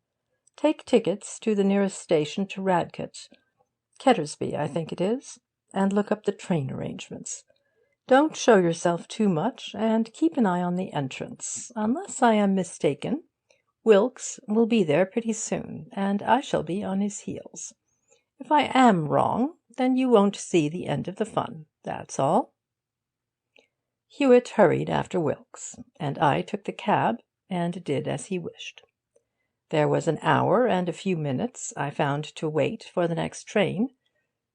Take tickets to the nearest station to Radcott, Kettersby, I think it is, and look up the train arrangements. Don't show yourself too much, and keep an eye on the entrance. Unless I am mistaken, Wilkes will be there pretty soon, and I shall be on his heels. If I am wrong, then you won't see the end of the fun, that's all." Hewitt hurried after Wilkes, and I took the cab and did as he wished. There was an hour and a few minutes, I found, to wait for the next train,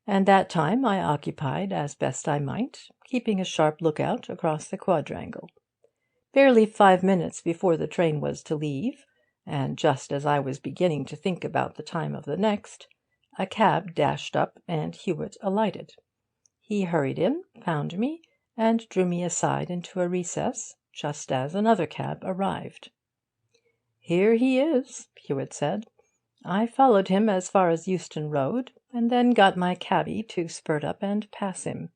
and that time I occupied as best I might, keeping a sharp lookout across the quadrangle. Barely 5 minutes before the train was to leave, and just as I was beginning to think about the time of the next, a cab dashed up and Hewitt alighted. He hurried in, found me, and drew me aside into a recess, just as another cab arrived. "Here he is," Hewitt said. "I followed him as far as Euston Road, and then got my cabby to spurt up and pass him.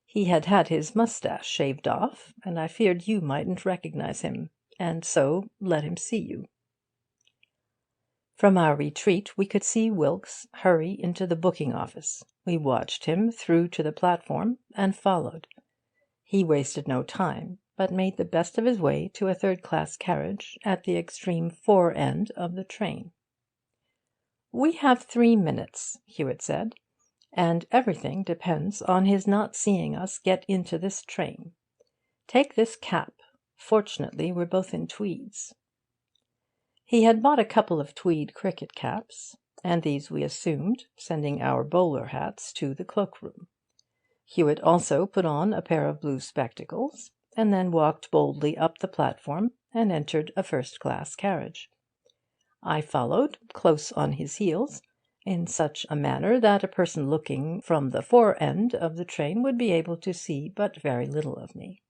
He had had his moustache shaved off, and I feared you mightn't recognize him, and so let him see you." From our retreat we could see Wilkes hurry into the booking-office. We watched him through to the platform, and followed. He wasted no time, but made the best of his way to a third-class carriage at the extreme fore end of the train. "We have 3 minutes," Hewitt said, "and everything depends on his not seeing us get into this train. Take this cap. Fortunately, we're both in tweeds." He had bought a couple of tweed cricket caps, and these we assumed, sending our bowler hats to the cloak-room. Hewitt also put on a pair of blue spectacles, and then walked boldly up the platform and entered a first-class carriage. I followed, close on his heels, in such a manner that a person looking from the fore end of the train would be able to see but very little of me.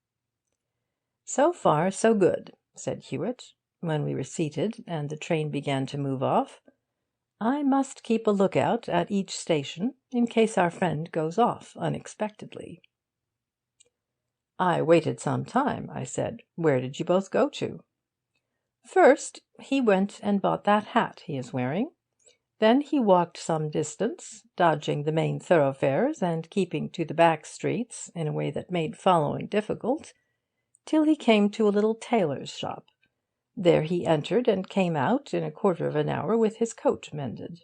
"So far, so good," said Hewitt, when we were seated and the train began to move off. I must keep a lookout at each station in case our friend goes off unexpectedly." "I waited some time," I said. "Where did you both go to?" "First, he went and bought that hat he is wearing. Then he walked some distance, dodging the main thoroughfares and keeping to the back streets in a way that made following difficult, till he came to a little tailor's shop. There he entered and came out in a quarter of an hour with his coat mended.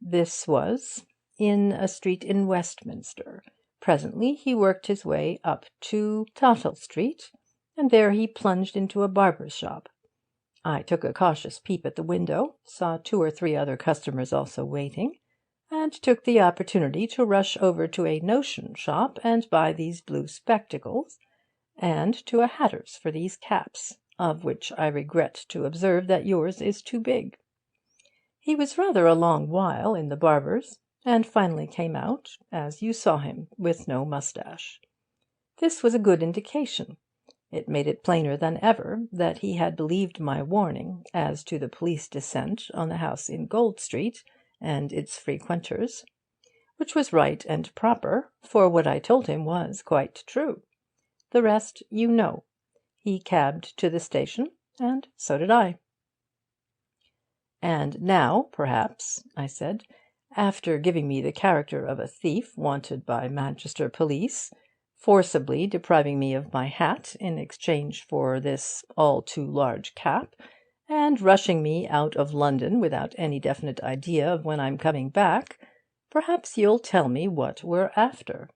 This was in a street in Westminster. Presently he worked his way up to Tottle Street, and there he plunged into a barber's shop. I took a cautious peep at the window, saw 2 or 3 other customers also waiting, and took the opportunity to rush over to a notion shop and buy these blue spectacles, and to a hatter's for these caps, of which I regret to observe that yours is too big." He was rather a long while in the barber's, and finally came out, as you saw him, with no moustache. This was a good indication. It made it plainer than ever that he had believed my warning as to the police descent on the house in Gold Street and its frequenters, which was right and proper, for what I told him was quite true. The rest you know. He cabbed to the station, and so did I. "And now, perhaps," I said, "after giving me the character of a thief wanted by Manchester police, forcibly depriving me of my hat in exchange for this all too large cap, and rushing me out of London without any definite idea of when I'm coming back, perhaps you'll tell me what we're after."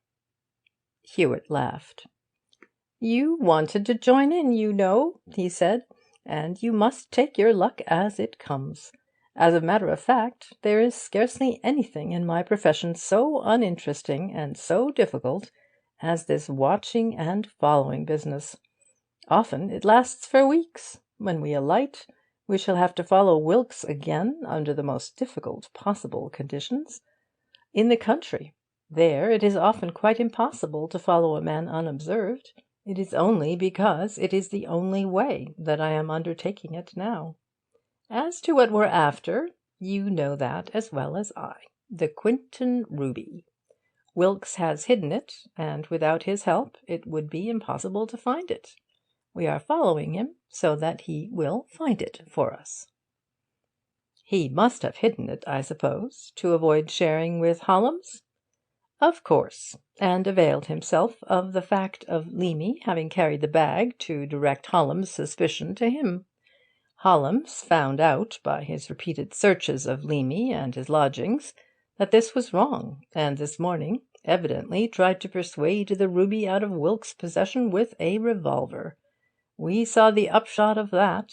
Hewitt laughed. "You wanted to join in, you know," he said, "and you must take your luck as it comes. As a matter of fact, there is scarcely anything in my profession so uninteresting and so difficult as this watching and following business. Often it lasts for weeks. When we alight, we shall have to follow Wilkes again under the most difficult possible conditions. In the country, there it is often quite impossible to follow a man unobserved. It is only because it is the only way that I am undertaking it now. As to what we're after, you know that as well as I. The Quinton ruby. Wilkes has hidden it, and without his help it would be impossible to find it. We are following him so that he will find it for us." "He must have hidden it, I suppose, to avoid sharing with Hollums?" "Of course, and availed himself of the fact of Leamy having carried the bag to direct Hollum's suspicion to him. Hollums found out by his repeated searches of Leamy and his lodgings that this was wrong, and this morning evidently tried to persuade the ruby out of Wilkes' possession with a revolver. We saw the upshot of that."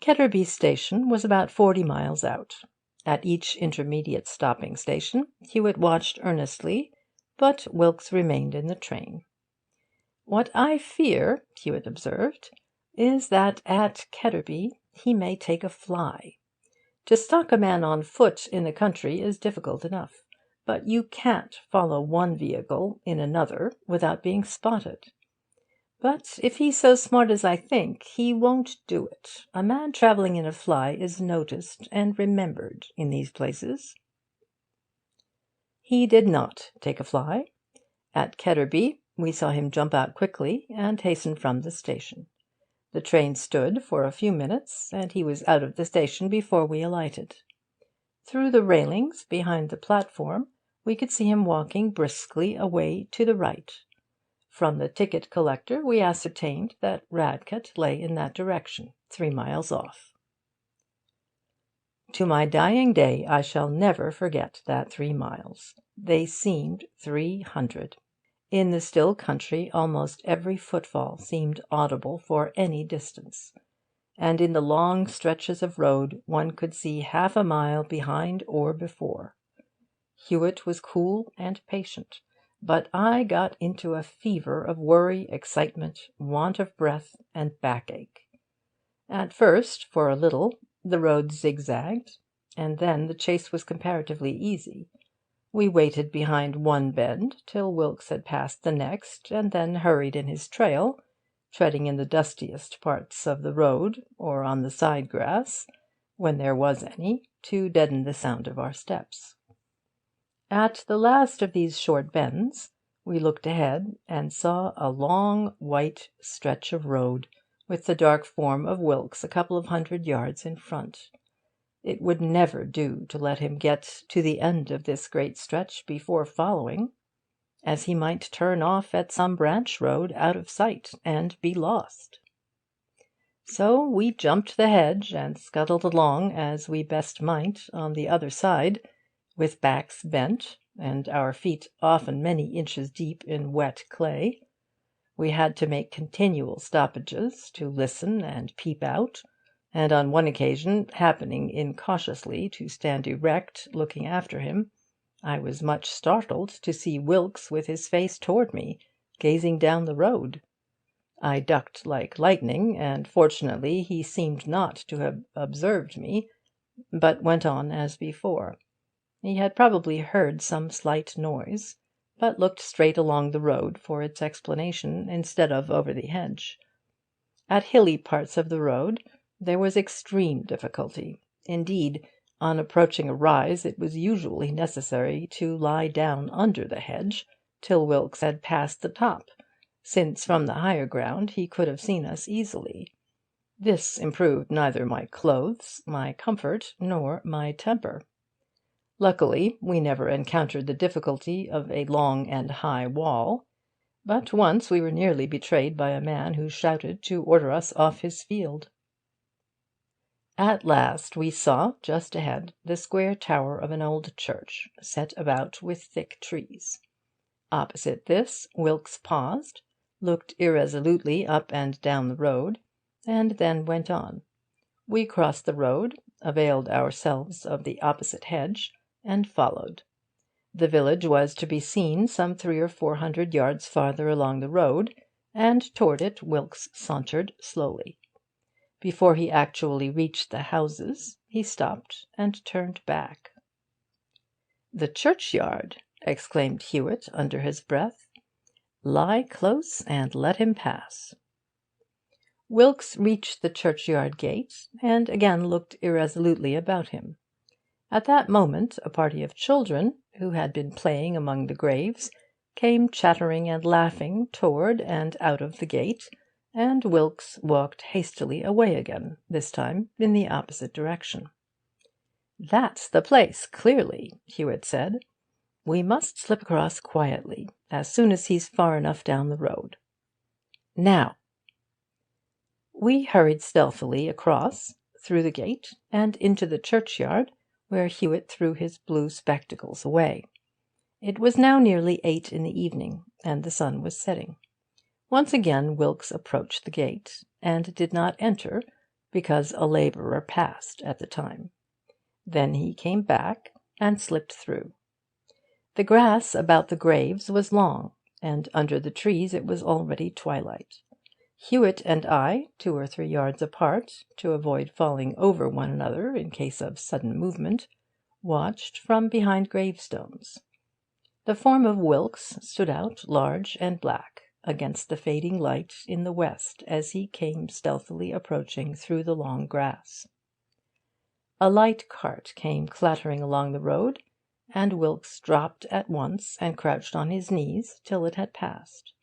Ketterby Station was about 40 miles out. At each intermediate stopping station Hewitt watched earnestly, but Wilkes remained in the train. "What I fear," Hewitt observed, "is that at Ketterby he may take a fly. To stalk a man on foot in the country is difficult enough, but you can't follow one vehicle in another without being spotted. But if he's so smart as I think, he won't do it. A man travelling in a fly is noticed and remembered in these places." He did not take a fly. At Ketterby we saw him jump out quickly and hasten from the station. The train stood for a few minutes, and he was out of the station before we alighted. Through the railings behind the platform we could see him walking briskly away to the right. From the ticket collector we ascertained that Radcott lay in that direction, 3 miles off. To my dying day I shall never forget that 3 miles. They seemed 300. In the still country almost every footfall seemed audible for any distance, and in the long stretches of road one could see half a mile behind or before. Hewitt was cool and patient, but I got into a fever of worry, excitement, want of breath, and backache. At first, for a little, the road zigzagged, and then the chase was comparatively easy. We waited behind one bend till Wilkes had passed the next, and then hurried in his trail, treading in the dustiest parts of the road or on the side grass, when there was any, to deaden the sound of our steps. At the last of these short bends, we looked ahead and saw a long white stretch of road, with the dark form of Wilkes a couple of 100 yards in front. It would never do to let him get to the end of this great stretch before following, as he might turn off at some branch road out of sight and be lost. So we jumped the hedge and scuttled along as we best might on the other side, with backs bent, and our feet often many inches deep in wet clay. We had to make continual stoppages to listen and peep out, and on one occasion, happening incautiously to stand erect, looking after him, I was much startled to see Wilkes with his face toward me, gazing down the road. I ducked like lightning, and fortunately he seemed not to have observed me, but went on as before. He had probably heard some slight noise, but looked straight along the road for its explanation instead of over the hedge. At hilly parts of the road there was extreme difficulty. Indeed, on approaching a rise it was usually necessary to lie down under the hedge till Wilkes had passed the top, since from the higher ground he could have seen us easily. This improved neither my clothes, my comfort, nor my temper. Luckily, we never encountered the difficulty of a long and high wall, but once we were nearly betrayed by a man who shouted to order us off his field. At last we saw, just ahead, the square tower of an old church, set about with thick trees. Opposite this, Wilkes paused, looked irresolutely up and down the road, and then went on. We crossed the road, availed ourselves of the opposite hedge, and followed. The village was to be seen some 300 or 400 yards farther along the road, and toward it Wilkes sauntered slowly. Before he actually reached the houses, he stopped and turned back. "The churchyard!" exclaimed Hewitt under his breath. "Lie close and let him pass." Wilkes reached the churchyard gate, and again looked irresolutely about him. At that moment a party of children, who had been playing among the graves, came chattering and laughing toward and out of the gate, and Wilkes walked hastily away again, this time in the opposite direction. "That's the place, clearly," Hewitt said. "We must slip across quietly, as soon as he's far enough down the road. Now!" We hurried stealthily across, through the gate, and into the churchyard, where Hewitt threw his blue spectacles away. It was now nearly 8 in the evening, and the sun was setting. Once again Wilkes approached the gate, and did not enter, because a labourer passed at the time. Then he came back, and slipped through. The grass about the graves was long, and under the trees it was already twilight. Hewitt and I, 2 or 3 yards apart, to avoid falling over one another in case of sudden movement, watched from behind gravestones. The form of Wilkes stood out large and black against the fading light in the west as he came stealthily approaching through the long grass. A light cart came clattering along the road, and Wilkes dropped at once and crouched on his knees till it had passed.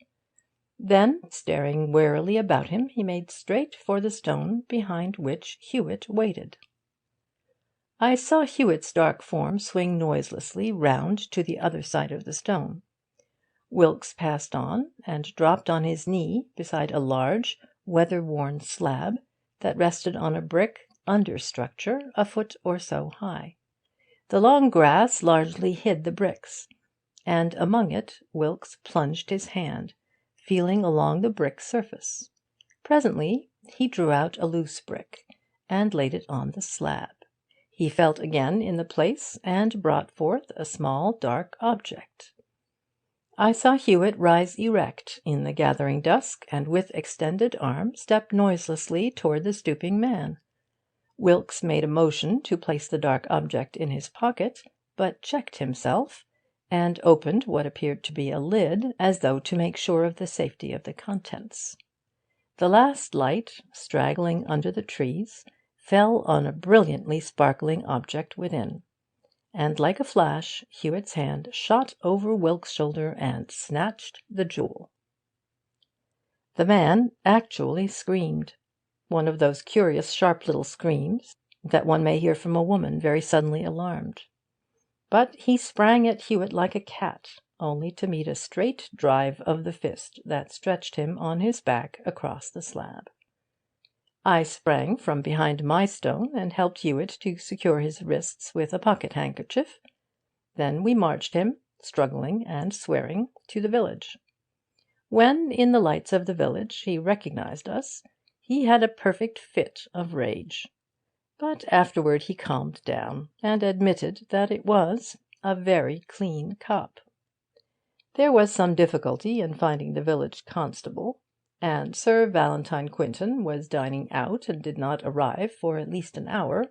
Then, staring warily about him, he made straight for the stone behind which Hewitt waited. I saw Hewitt's dark form swing noiselessly round to the other side of the stone. Wilkes passed on, and dropped on his knee beside a large, weather-worn slab that rested on a brick under-structure a foot or so high. The long grass largely hid the bricks, and among it Wilkes plunged his hand, feeling along the brick surface. Presently he drew out a loose brick, and laid it on the slab. He felt again in the place, and brought forth a small dark object. I saw Hewitt rise erect in the gathering dusk, and with extended arm step noiselessly toward the stooping man. Wilkes made a motion to place the dark object in his pocket, but checked himself, and opened what appeared to be a lid, as though to make sure of the safety of the contents. The last light, straggling under the trees, fell on a brilliantly sparkling object within, and like a flash Hewitt's hand shot over Wilkes's shoulder and snatched the jewel. The man actually screamed, one of those curious sharp little screams that one may hear from a woman very suddenly alarmed. But he sprang at Hewitt like a cat, only to meet a straight drive of the fist that stretched him on his back across the slab. I sprang from behind my stone and helped Hewitt to secure his wrists with a pocket-handkerchief. Then we marched him, struggling and swearing, to the village. When, in the lights of the village, he recognized us, he had a perfect fit of rage. But afterward he calmed down, and admitted that it was a very clean cop. There was some difficulty in finding the village constable, and Sir Valentine Quinton was dining out and did not arrive for at least an hour.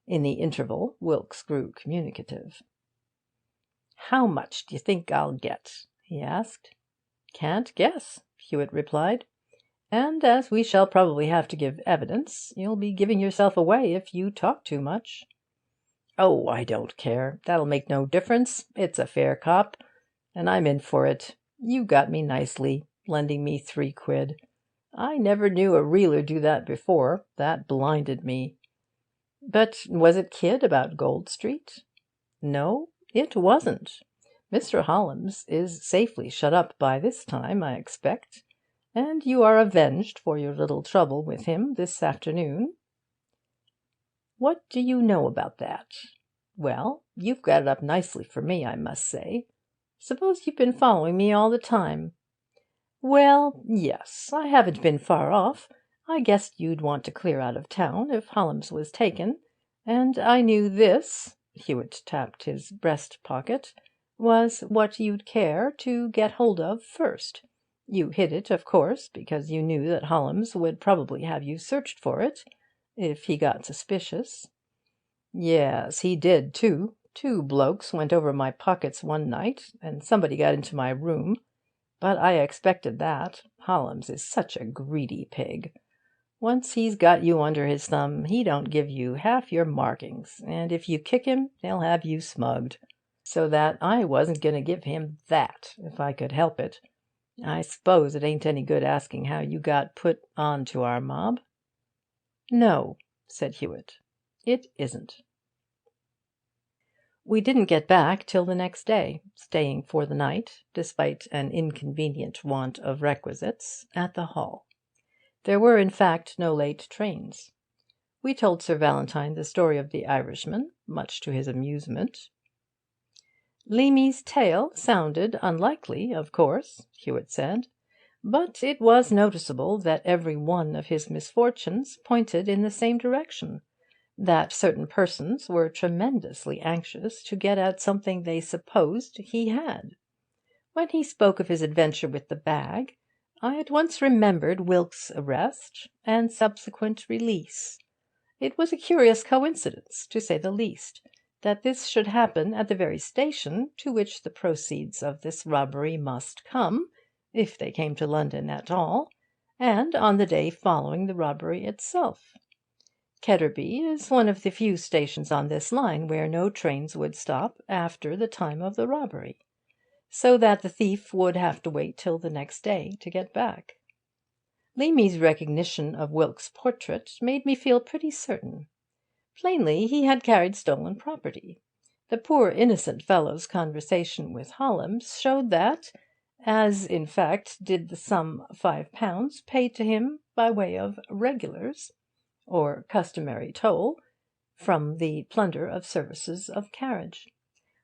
In the interval Wilkes grew communicative. "How much d'you think I'll get?" he asked. "Can't guess," Hewitt replied. "And as we shall probably have to give evidence, you'll be giving yourself away if you talk too much." "Oh, I don't care. That'll make no difference. It's a fair cop, and I'm in for it. You got me nicely, lending me 3 quid. I never knew a reeler do that before. That blinded me. But was it kid about Gold Street?" "No, it wasn't. Mr. Holmes is safely shut up by this time, I expect, and you are avenged for your little trouble with him this afternoon." "What do you know about that?" "Well, you've got it up nicely for me, I must say. Suppose you've been following me all the time?" "Well, yes, I haven't been far off. I guessed you'd want to clear out of town if Holmes was taken, and I knew this," Hewitt tapped his breast pocket, "was what you'd care to get hold of first. You hid it, of course, because you knew that Holmes would probably have you searched for it, if he got suspicious." "Yes, he did, too. 2 blokes went over my pockets one night, and somebody got into my room. But I expected that. Holmes is such a greedy pig. Once he's got you under his thumb, he don't give you half your markings, and if you kick him, he'll have you smugged. So that I wasn't going to give him that, if I could help it. I s'pose it ain't any good asking how you got put on to our mob?" "No," said Hewitt, "it isn't." We didn't get back till the next day, staying for the night, despite an inconvenient want of requisites, at the Hall. There were, in fact, no late trains. We told Sir Valentine the story of the Irishman, much to his amusement. "Leamy's tale sounded unlikely, of course," Hewitt said, "but it was noticeable that every one of his misfortunes pointed in the same direction, that certain persons were tremendously anxious to get at something they supposed he had. When he spoke of his adventure with the bag, I at once remembered Wilkes's arrest and subsequent release. It was a curious coincidence, to say the least, that this should happen at the very station to which the proceeds of this robbery must come, if they came to London at all, and on the day following the robbery itself. Ketterby is one of the few stations on this line where no trains would stop after the time of the robbery, so that the thief would have to wait till the next day to get back. Leamy's recognition of Wilkes's portrait made me feel pretty certain. Plainly he had carried stolen property. The poor innocent fellow's conversation with Holmes showed that, as in fact did the sum £5 paid to him by way of regulars, or customary toll, from the plunder of services of carriage.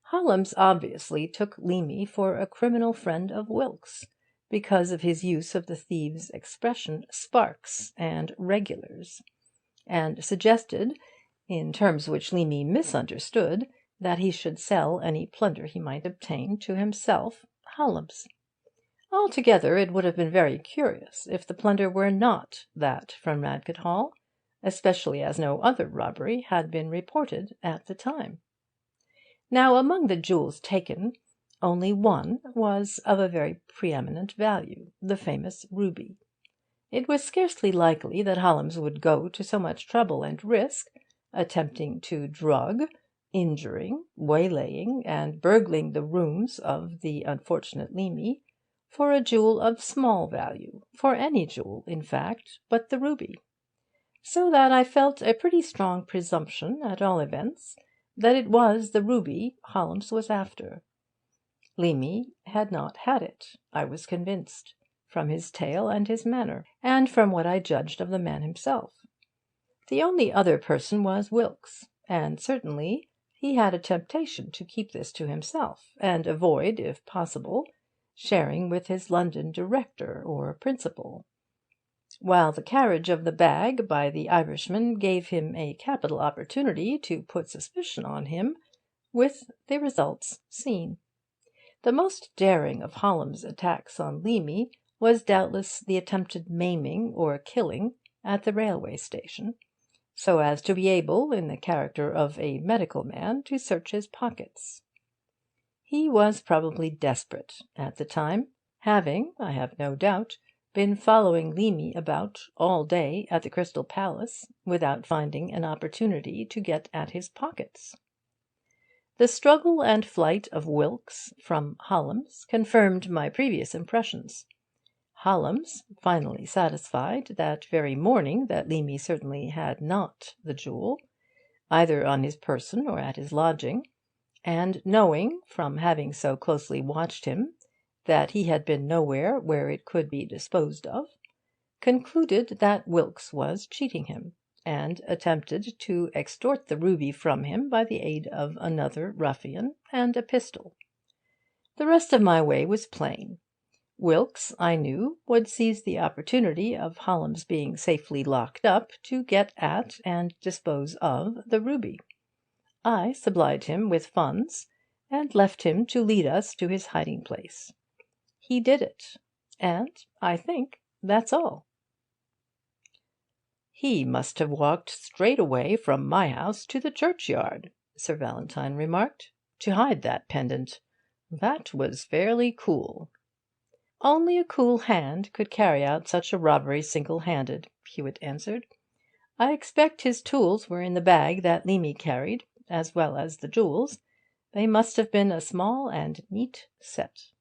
Holmes obviously took Leamy for a criminal friend of Wilkes, because of his use of the thieves' expression "sparks" and "regulars," and suggested, in terms which Leamy misunderstood, that he should sell any plunder he might obtain to himself, Holmes. Altogether it would have been very curious if the plunder were not that from Radcot Hall, especially as no other robbery had been reported at the time. Now, among the jewels taken, only one was of a very preeminent value, the famous ruby. It was scarcely likely that Holmes would go to so much trouble and risk, attempting to drug, injuring, waylaying, and burgling the rooms of the unfortunate Leamy, for a jewel of small value, for any jewel, in fact, but the ruby. So that I felt a pretty strong presumption, at all events, that it was the ruby Holmes was after. Leamy had not had it, I was convinced, from his tale and his manner, and from what I judged of the man himself. The only other person was Wilkes, and certainly he had a temptation to keep this to himself, and avoid, if possible, sharing with his London director or principal, while the carriage of the bag by the Irishman gave him a capital opportunity to put suspicion on him, with the results seen. The most daring of Holmes' attacks on Leamy was doubtless the attempted maiming or killing at the railway station, so as to be able, in the character of a medical man, to search his pockets. He was probably desperate at the time, having, I have no doubt, been following Leamy about all day at the Crystal Palace, without finding an opportunity to get at his pockets. The struggle and flight of Wilkes from Holmes confirmed my previous impressions. Holmes, finally satisfied that very morning that Leamy certainly had not the jewel, either on his person or at his lodging, and knowing, from having so closely watched him, that he had been nowhere where it could be disposed of, concluded that Wilkes was cheating him, and attempted to extort the ruby from him by the aid of another ruffian and a pistol. The rest of my way was plain. Wilkes, I knew, would seize the opportunity of Holmes being safely locked up to get at and dispose of the ruby. I supplied him with funds, and left him to lead us to his hiding-place. He did it, and I think that's all. "He must have walked straight away from my house to the churchyard," Sir Valentine remarked, "to hide that pendant. That was fairly cool." "Only a cool hand could carry out such a robbery single-handed," Hewitt answered. "I expect his tools were in the bag that Leamy carried, as well as the jewels. They must have been a small and neat set."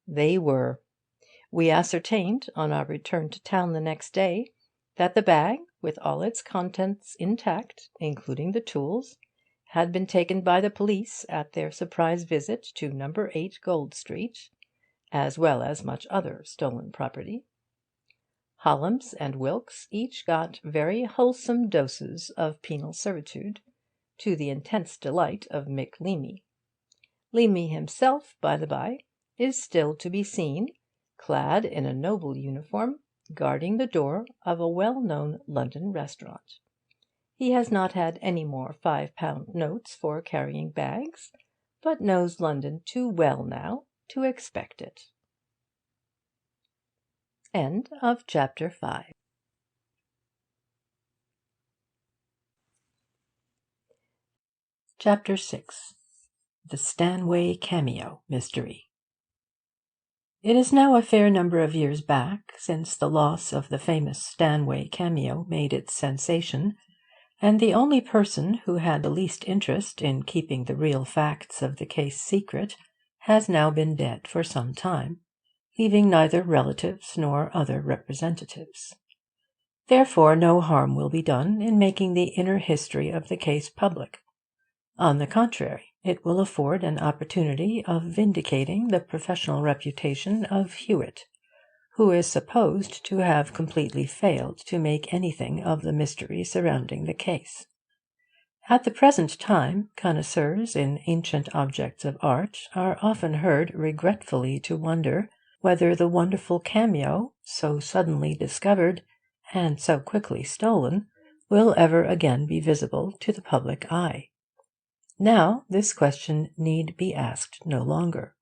They were. We ascertained, on our return to town the next day, that the bag, with all its contents intact, including the tools, had been taken by the police at their surprise visit to No. 8 Gold Street, as well as much other stolen property. Holmes and Wilkes each got very wholesome doses of penal servitude, to the intense delight of Mick Leamy. Leamy himself, by the by, is still to be seen, clad in a noble uniform, guarding the door of a well-known London restaurant. He has not had any more £5 notes for carrying bags, but knows London too well now to expect it. End of chapter 5. Chapter 6. The Stanway Cameo Mystery. It is now a fair number of years back since the loss of the famous Stanway cameo made its sensation, and the only person who had the least interest in keeping the real facts of the case secret has now been dead for some time, leaving neither relatives nor other representatives. Therefore no harm will be done in making the inner history of the case public. On the contrary, it will afford an opportunity of vindicating the professional reputation of Hewitt, who is supposed to have completely failed to make anything of the mystery surrounding the case. At the present time, connoisseurs in ancient objects of art are often heard regretfully to wonder whether the wonderful cameo, so suddenly discovered and so quickly stolen, will ever again be visible to the public eye. Now this question need be asked no longer.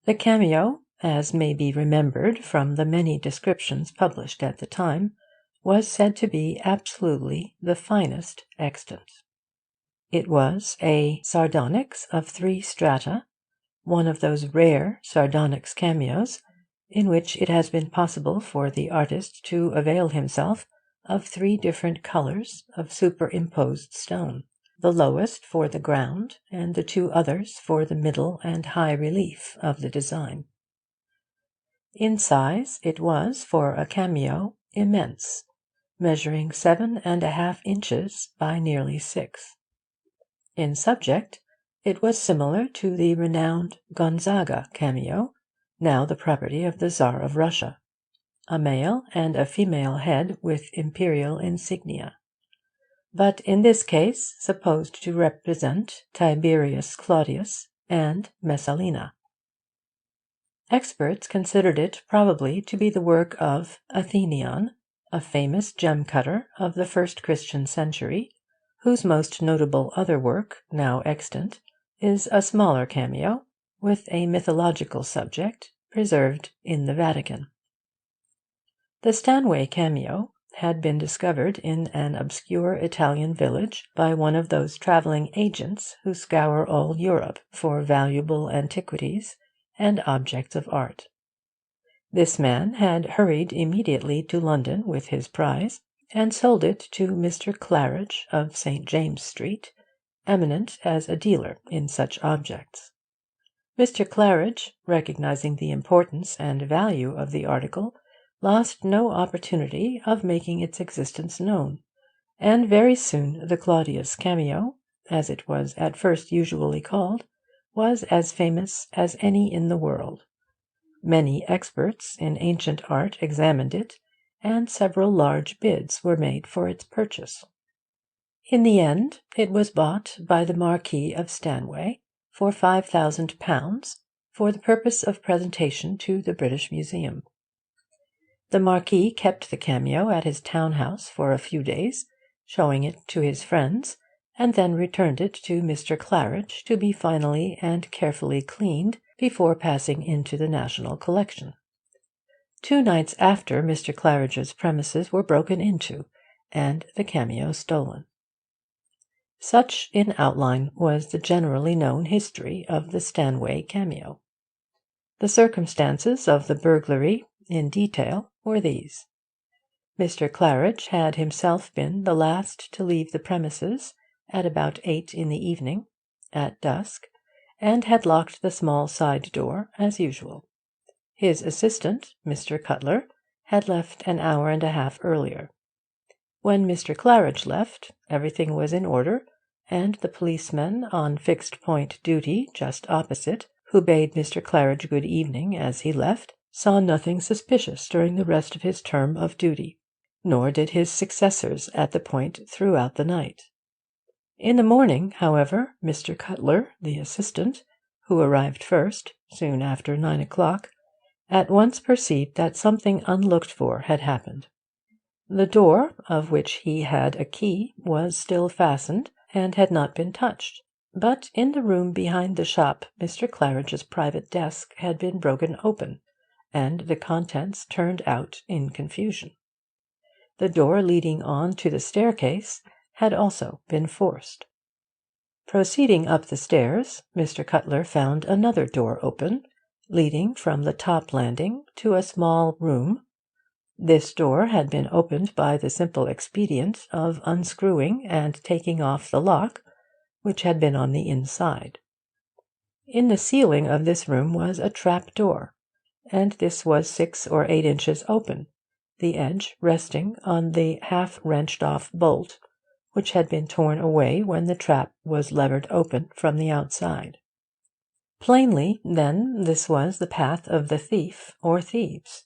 The cameo, as may be remembered from the many descriptions published at the time, was said to be absolutely the finest extant. It was a sardonyx of 3 strata, one of those rare sardonyx cameos in which it has been possible for the artist to avail himself of 3 different colours of superimposed stone, the lowest for the ground, and the 2 others for the middle and high relief of the design. In size it was, for a cameo, immense, measuring 7½ inches by nearly 6. In subject it was similar to the renowned Gonzaga cameo, now the property of the Tsar of Russia, a male and a female head with imperial insignia, but in this case supposed to represent Tiberius Claudius and Messalina. Experts considered it probably to be the work of Athenion, a famous gem-cutter of the first Christian century, whose most notable other work, now extant, is a smaller cameo, with a mythological subject, preserved in the Vatican. The Stanway cameo had been discovered in an obscure Italian village by one of those travelling agents who scour all Europe for valuable antiquities and objects of art. This man had hurried immediately to London with his prize, and sold it to Mr. Claridge of St. James Street, eminent as a dealer in such objects. Mr. Claridge, recognising the importance and value of the article, lost no opportunity of making its existence known, and very soon the Claudius cameo, as it was at first usually called, was as famous as any in the world. Many experts in ancient art examined it, and several large bids were made for its purchase. In the end it was bought by the Marquis of Stanway for £5,000 for the purpose of presentation to the British Museum. The Marquis kept the cameo at his town house for a few days, showing it to his friends, and then returned it to Mr. Claridge to be finally and carefully cleaned before passing into the national collection. 2 nights after, Mr. Claridge's premises were broken into, and the cameo stolen. Such, in outline, was the generally known history of the Stanway cameo. The circumstances of the burglary, in detail, were these. Mr. Claridge had himself been the last to leave the premises at about 8 in the evening, at dusk, and had locked the small side door as usual. His assistant, Mr. Cutler, had left an hour and a half earlier. When Mr. Claridge left, everything was in order, and the policeman on fixed-point duty just opposite, who bade Mr. Claridge good evening as he left, saw nothing suspicious during the rest of his term of duty, nor did his successors at the point throughout the night. In the morning, however, Mr. Cutler, the assistant, who arrived first, soon after 9 o'clock, at once perceived that something unlooked for had happened. The door, of which he had a key, was still fastened, and had not been touched, but in the room behind the shop Mr. Claridge's private desk had been broken open, and the contents turned out in confusion. The door leading on to the staircase had also been forced. Proceeding up the stairs, Mr. Cutler found another door open, leading from the top landing to a small room. This door had been opened by the simple expedient of unscrewing and taking off the lock, which had been on the inside. In the ceiling of this room was a trap-door, and this was 6 or 8 inches open, the edge resting on the half-wrenched-off bolt, which had been torn away when the trap was levered open from the outside. Plainly, then, this was the path of the thief or thieves.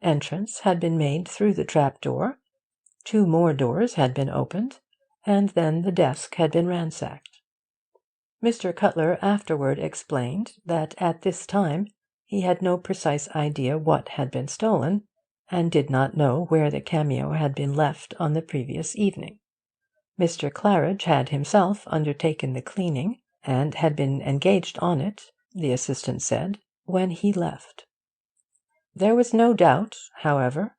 Entrance had been made through the trap-door, 2 more doors had been opened, and then the desk had been ransacked. Mr. Cutler afterward explained that at this time he had no precise idea what had been stolen, and did not know where the cameo had been left on the previous evening. Mr. Claridge had himself undertaken the cleaning, and had been engaged on it, the assistant said, when he left. There was no doubt, however,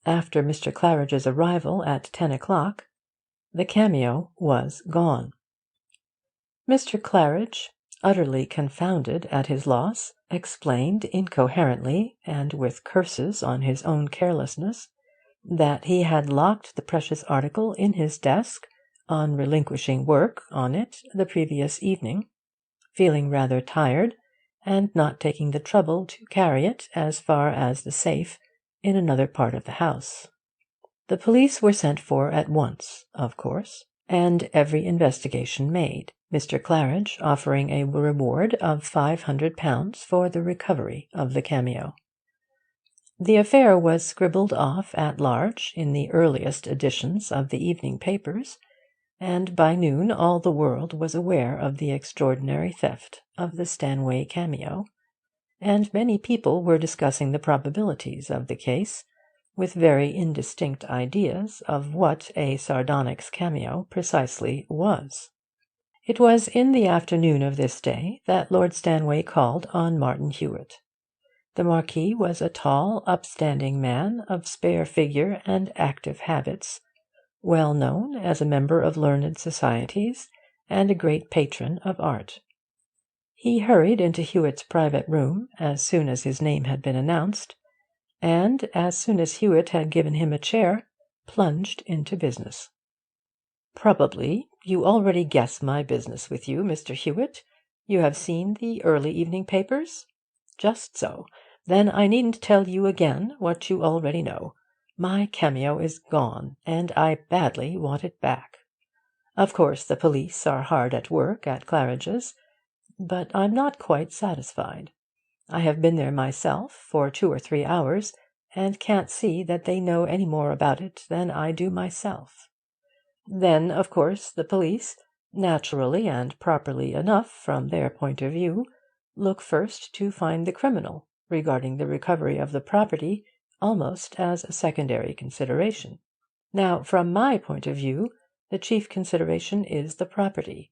after Mr. Claridge's arrival at 10 o'clock, the cameo was gone. Mr. Claridge, utterly confounded at his loss, explained incoherently, and with curses on his own carelessness, that he had locked the precious article in his desk, on relinquishing work on it the previous evening, feeling rather tired, and not taking the trouble to carry it as far as the safe in another part of the house. The police were sent for at once, of course, and every investigation made, Mr. Claridge offering a reward of £500 for the recovery of the cameo. The affair was scribbled off at large in the earliest editions of the evening papers, and by noon all the world was aware of the extraordinary theft of the Stanway cameo, and many people were discussing the probabilities of the case, with very indistinct ideas of what a sardonyx cameo precisely was. It was in the afternoon of this day that Lord Stanway called on Martin Hewitt. The Marquis was a tall, upstanding man of spare figure and active habits, well known as a member of learned societies and a great patron of art. He hurried into Hewitt's private room as soon as his name had been announced, and, as soon as Hewitt had given him a chair, plunged into business. "Probably you already guess my business with you, Mr. Hewitt. You have seen the early evening papers? Just so. Then I needn't tell you again what you already know. My cameo is gone, and I badly want it back. Of course the police are hard at work at Claridge's, but I'm not quite satisfied. I have been there myself for 2 or 3 hours, and can't see that they know any more about it than I do myself. Then, of course, the police, naturally and properly enough from their point of view, look first to find the criminal, regarding the recovery of the property almost as a secondary consideration. Now, from my point of view, the chief consideration is the property.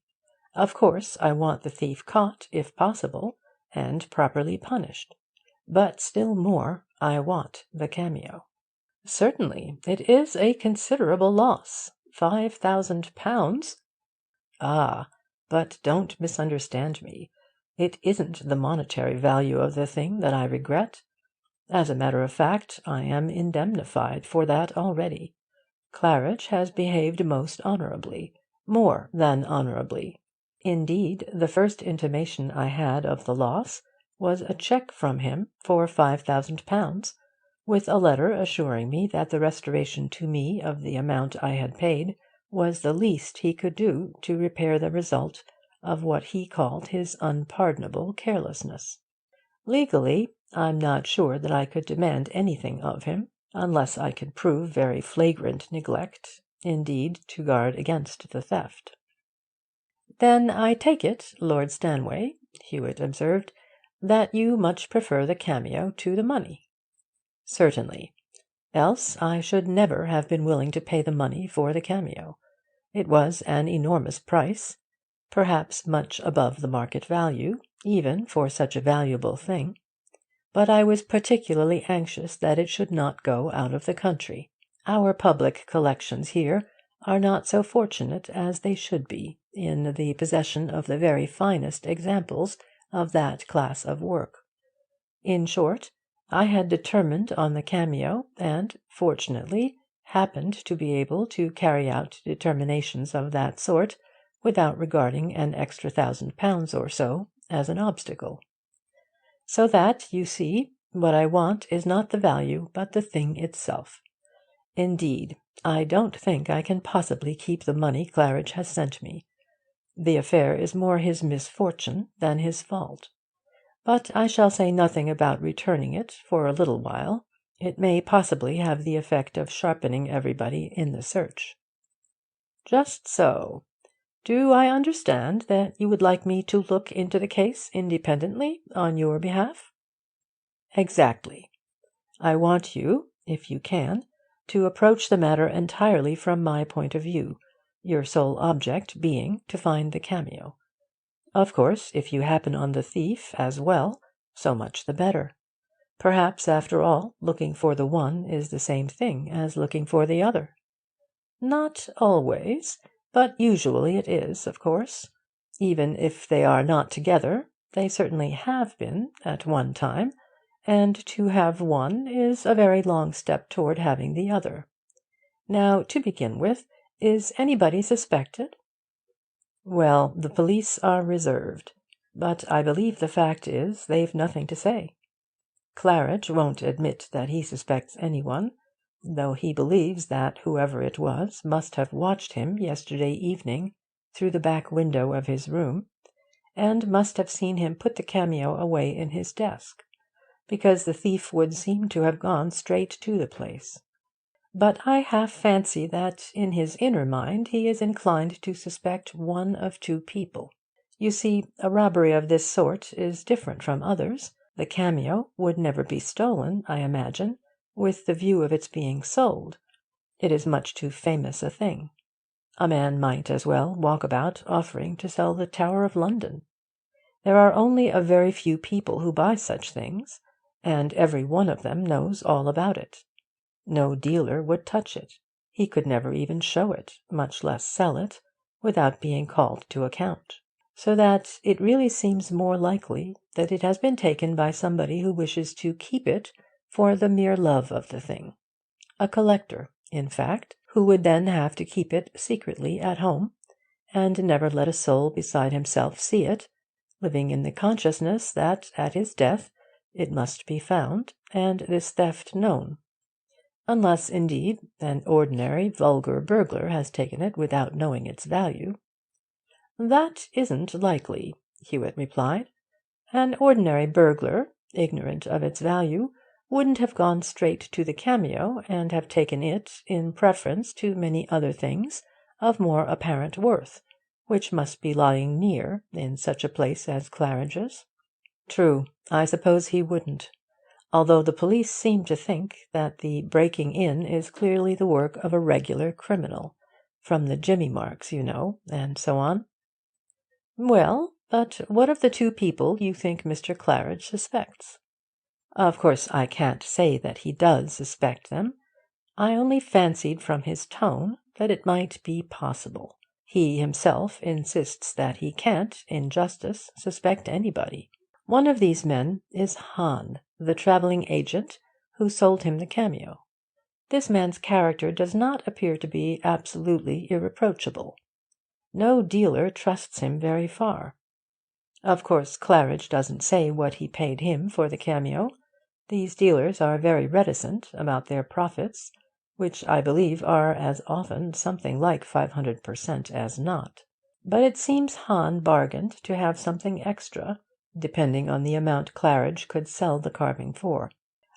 Of course, I want the thief caught, if possible, and properly punished. But still more, I want the cameo. Certainly, it is a considerable loss. £5,000. Ah, but don't misunderstand me. It isn't the monetary value of the thing that I regret. As a matter of fact, I am indemnified for that already. Claridge has behaved most honourably, more than honourably. Indeed, the first intimation I had of the loss was a cheque from him for £5,000, with a letter assuring me that the restoration to me of the amount I had paid was the least he could do to repair the result of what he called his unpardonable carelessness. Legally, I'm not sure that I could demand anything of him, unless I could prove very flagrant neglect, indeed, to guard against the theft. "Then I take it, Lord Stanway," Hewitt observed, "that you much prefer the cameo to the money." "Certainly. Else I should never have been willing to pay the money for the cameo. It was an enormous price, perhaps much above the market value, even for such a valuable thing. But I was particularly anxious that it should not go out of the country. Our public collections here are not so fortunate as they should be in the possession of the very finest examples of that class of work. In short, I had determined on the cameo, and, fortunately, happened to be able to carry out determinations of that sort without regarding an extra £1,000 or so as an obstacle. So that, you see, what I want is not the value, but the thing itself. Indeed, I don't think I can possibly keep the money Claridge has sent me. The affair is more his misfortune than his fault. But I shall say nothing about returning it for a little while. It may possibly have the effect of sharpening everybody in the search." "Just so. Do I understand that you would like me to look into the case independently on your behalf?" "Exactly. I want you, if you can, to approach the matter entirely from my point of view, your sole object being to find the cameo. Of course, if you happen on the thief as well, so much the better. Perhaps, after all, looking for the one is the same thing as looking for the other." "Not always, but usually it is, of course. Even if they are not together, they certainly have been at one time, and to have one is a very long step toward having the other. Now, to begin with, is anybody suspected?" "Well, the police are reserved. But I believe the fact is, they've nothing to say. Claridge won't admit that he suspects anyone, though he believes that whoever it was must have watched him yesterday evening through the back window of his room, and must have seen him put the cameo away in his desk, because the thief would seem to have gone straight to the place. But I half fancy that in his inner mind he is inclined to suspect one of two people. You see, a robbery of this sort is different from others. The cameo would never be stolen, I imagine, with the view of its being sold. It is much too famous a thing. A man might as well walk about offering to sell the Tower of London. There are only a very few people who buy such things, and every one of them knows all about it. No dealer would touch it. He could never even show it, much less sell it, without being called to account. So that it really seems more likely that it has been taken by somebody who wishes to keep it for the mere love of the thing. A collector, in fact, who would then have to keep it secretly at home, and never let a soul beside himself see it, living in the consciousness that at his death it must be found, and this theft known. Unless, indeed, an ordinary vulgar burglar has taken it without knowing its value." "That isn't likely," Hewitt replied. "An ordinary burglar, ignorant of its value, wouldn't have gone straight to the cameo and have taken it in preference to many other things of more apparent worth, which must be lying near in such a place as Claridge's." "True. I suppose he wouldn't. Although the police seem to think that the breaking in is clearly the work of a regular criminal, from the jimmy marks, you know, and so on." "Well, but what of the two people you think Mr. Claridge suspects?" "Of course I can't say that he does suspect them. I only fancied from his tone that it might be possible. He himself insists that he can't, in justice, suspect anybody. One of these men is Hahn, the travelling agent who sold him the cameo. This man's character does not appear to be absolutely irreproachable. No dealer trusts him very far. Of course Claridge doesn't say what he paid him for the cameo. These dealers are very reticent about their profits, which I believe are as often something like 500% as not. But it seems Hahn bargained to have something extra, depending on the amount Claridge could sell the carving for.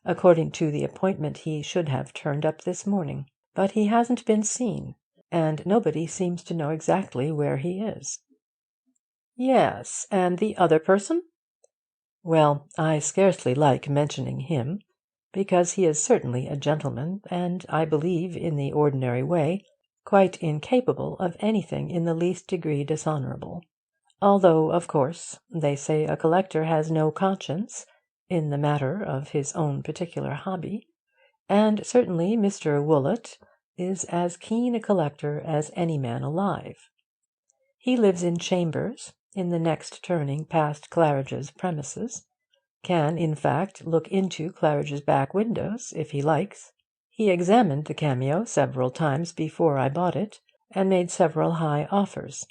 According to the appointment he should have turned up this morning. But he hasn't been seen, and nobody seems to know exactly where he is." "Yes, and the other person?" "Well, I scarcely like mentioning him, because he is certainly a gentleman, and, I believe, in the ordinary way, quite incapable of anything in the least degree dishonourable. Although, of course, they say a collector has no conscience in the matter of his own particular hobby, and certainly Mr. Woollett is as keen a collector as any man alive. He lives in chambers, in the next turning past Claridge's premises, can, in fact, look into Claridge's back windows if he likes. He examined the cameo several times before I bought it, and made several high offers.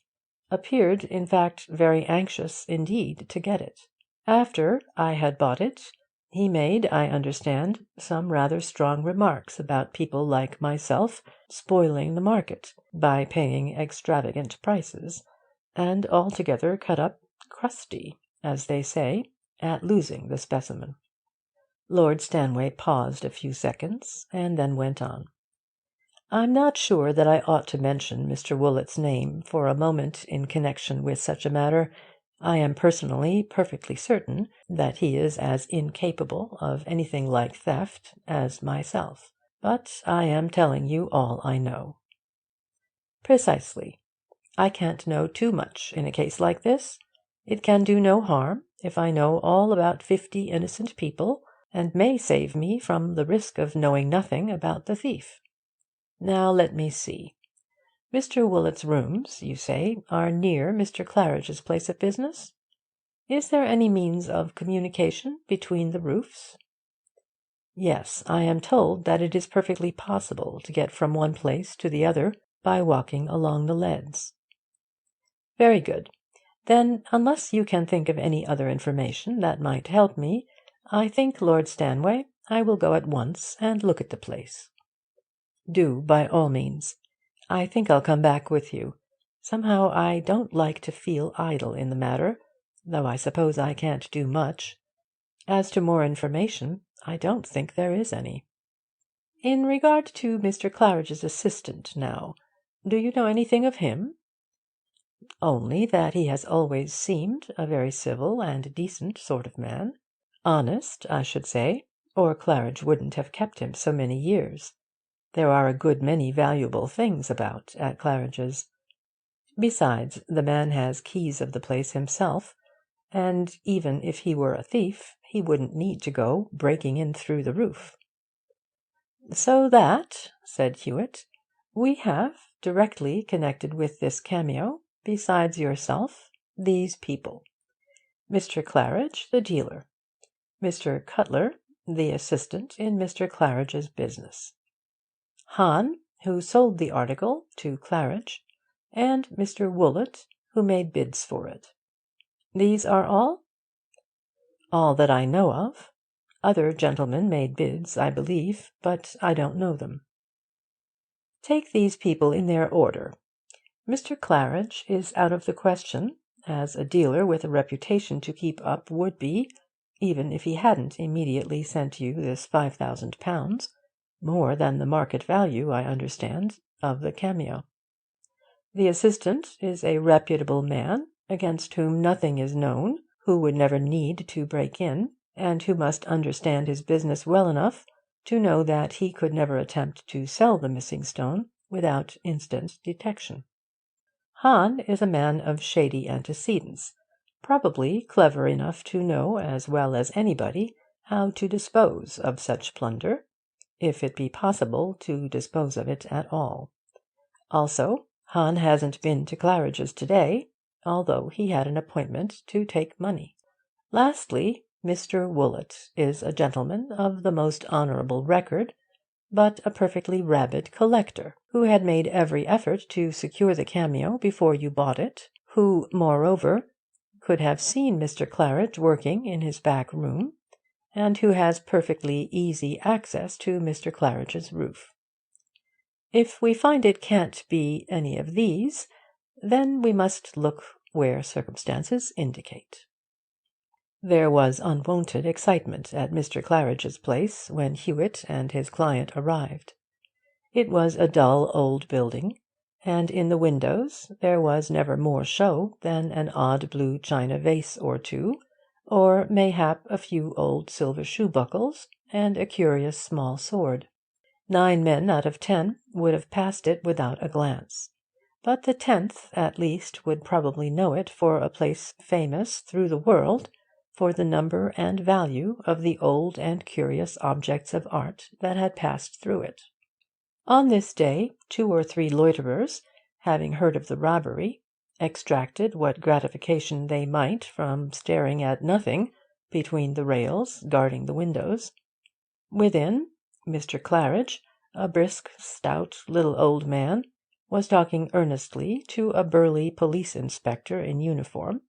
Appeared, in fact, very anxious indeed to get it. After I had bought it, he made, I understand, some rather strong remarks about people like myself spoiling the market by paying extravagant prices, and altogether cut up crusty, as they say, at losing the specimen." Lord Stanway paused a few seconds, and then went on. "I'm not sure that I ought to mention Mr. Woolett's name for a moment in connection with such a matter. I am personally perfectly certain that he is as incapable of anything like theft as myself. But I am telling you all I know." "Precisely. I can't know too much in a case like this. It can do no harm if I know all about 50 innocent people, and may save me from the risk of knowing nothing about the thief. Now let me see. Mr. Woolett's rooms, you say, are near Mr. Claridge's place of business? Is there any means of communication between the roofs? Yes, I am told that it is perfectly possible to get from one place to the other by walking along the leads. Very good. Then, unless you can think of any other information that might help me, I think, Lord Stanway, I will go at once and look at the place. Do, by all means. I think I'll come back with you. Somehow I don't like to feel idle in the matter, though I suppose I can't do much. As to more information, I don't think there is any. In regard to Mr. Claridge's assistant, now, do you know anything of him? Only that he has always seemed a very civil and decent sort of man. Honest, I should say, or Claridge wouldn't have kept him so many years. There are a good many valuable things about at Claridge's. Besides, the man has keys of the place himself, and even if he were a thief, he wouldn't need to go breaking in through the roof. So that, said Hewitt, we have, directly connected with this cameo, besides yourself, these people: Mr. Claridge, the dealer; Mr. Cutler, the assistant in Mr. Claridge's business; Hahn, who sold the article to Claridge; and Mr. Woollett, who made bids for it. These are all? All that I know of. Other gentlemen made bids, I believe, but I don't know them. Take these people in their order. Mr. Claridge is out of the question, as a dealer with a reputation to keep up would be, even if he hadn't immediately sent you this £5,000, more than the market value, I understand, of the cameo. The assistant is a reputable man, against whom nothing is known, who would never need to break in, and who must understand his business well enough to know that he could never attempt to sell the missing stone without instant detection. Hahn is a man of shady antecedents, probably clever enough to know as well as anybody how to dispose of such plunder, if it be possible to dispose of it at all. Also, Hahn hasn't been to Claridge's to-day, although he had an appointment to take money. Lastly, Mr. Woollett is a gentleman of the most honourable record, but a perfectly rabid collector, who had made every effort to secure the cameo before you bought it, who, moreover, could have seen Mr. Claridge working in his back room, and who has perfectly easy access to Mr. Claridge's roof. If we find it can't be any of these, then we must look where circumstances indicate. There was unwonted excitement at Mr. Claridge's place when Hewitt and his client arrived. It was a dull old building, and in the windows there was never more show than an odd blue china vase or two, or mayhap a few old silver shoe-buckles and a curious small sword. 9 men out of 10 would have passed it without a glance, but the 10th at least would probably know it for a place famous through the world for the number and value of the old and curious objects of art that had passed through it. On this day 2 or 3 loiterers, having heard of the robbery, extracted what gratification they might from staring at nothing between the rails guarding the windows. Within, Mr. Claridge, a brisk, stout, little old man, was talking earnestly to a burly police inspector in uniform,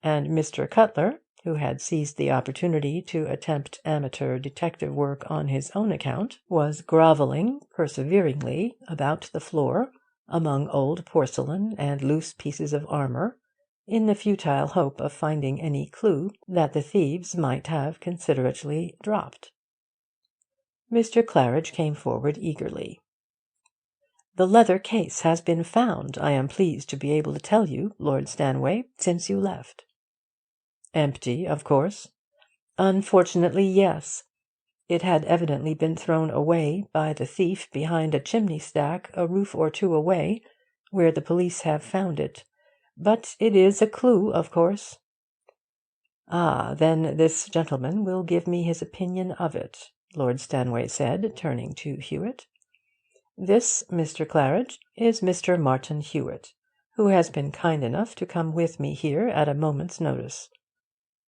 and Mr. Cutler, who had seized the opportunity to attempt amateur detective work on his own account, was grovelling perseveringly about the floor among old porcelain and loose pieces of armour, in the futile hope of finding any clue that the thieves might have considerately dropped. Mr. Claridge came forward eagerly. "The leather case has been found, I am pleased to be able to tell you, Lord Stanway, since you left." "Empty, of course?" "Unfortunately, yes. It had evidently been thrown away by the thief behind a chimney-stack a roof or 2 away, where the police have found it. But it is a clue, of course." "Ah, then this gentleman will give me his opinion of it," Lord Stanway said, turning to Hewitt. This, Mr. Claridge, is Mr. Martin Hewitt, who has been kind enough to come with me here at a moment's notice.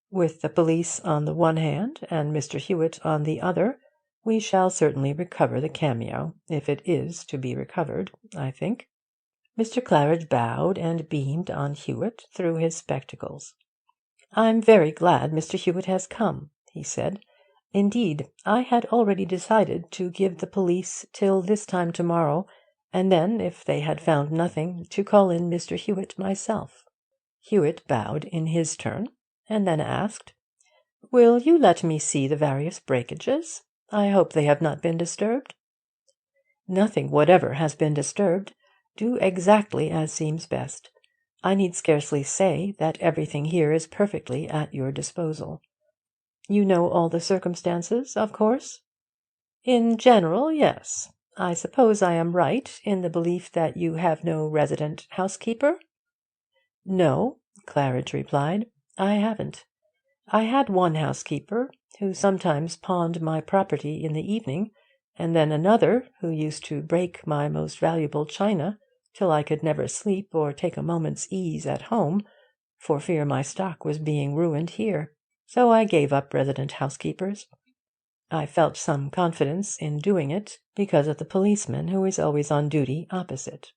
With the police on the one hand and Mr. Hewitt on the other, we shall certainly recover the cameo, if it is to be recovered, I think." Mr. Claridge bowed and beamed on Hewitt through his spectacles. "I'm very glad Mr. Hewitt has come," he said. "Indeed, I had already decided to give the police till this time tomorrow, and then, if they had found nothing, to call in Mr. Hewitt myself." Hewitt bowed in his turn, and then asked, "Will you let me see the various breakages? I hope they have not been disturbed?" "Nothing whatever has been disturbed. Do exactly as seems best. I need scarcely say that everything here is perfectly at your disposal. You know all the circumstances, of course?" "In general, yes. I suppose I am right in the belief that you have no resident housekeeper?" "No," Claridge replied, "I haven't. I had one housekeeper, who sometimes pawned my property in the evening, and then another, who used to break my most valuable china, till I could never sleep or take a moment's ease at home, for fear my stock was being ruined here. So I gave up resident housekeepers. I felt some confidence in doing it, because of the policeman who is always on duty opposite."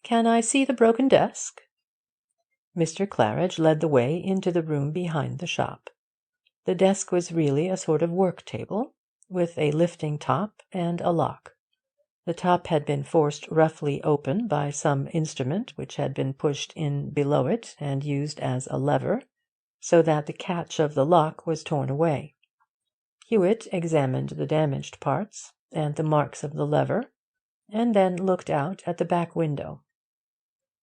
"Can I see the broken desk?" Mr. Claridge led the way into the room behind the shop. The desk was really a sort of work table, with a lifting top and a lock. The top had been forced roughly open by some instrument which had been pushed in below it and used as a lever, so that the catch of the lock was torn away. Hewitt examined the damaged parts and the marks of the lever, and then looked out at the back window.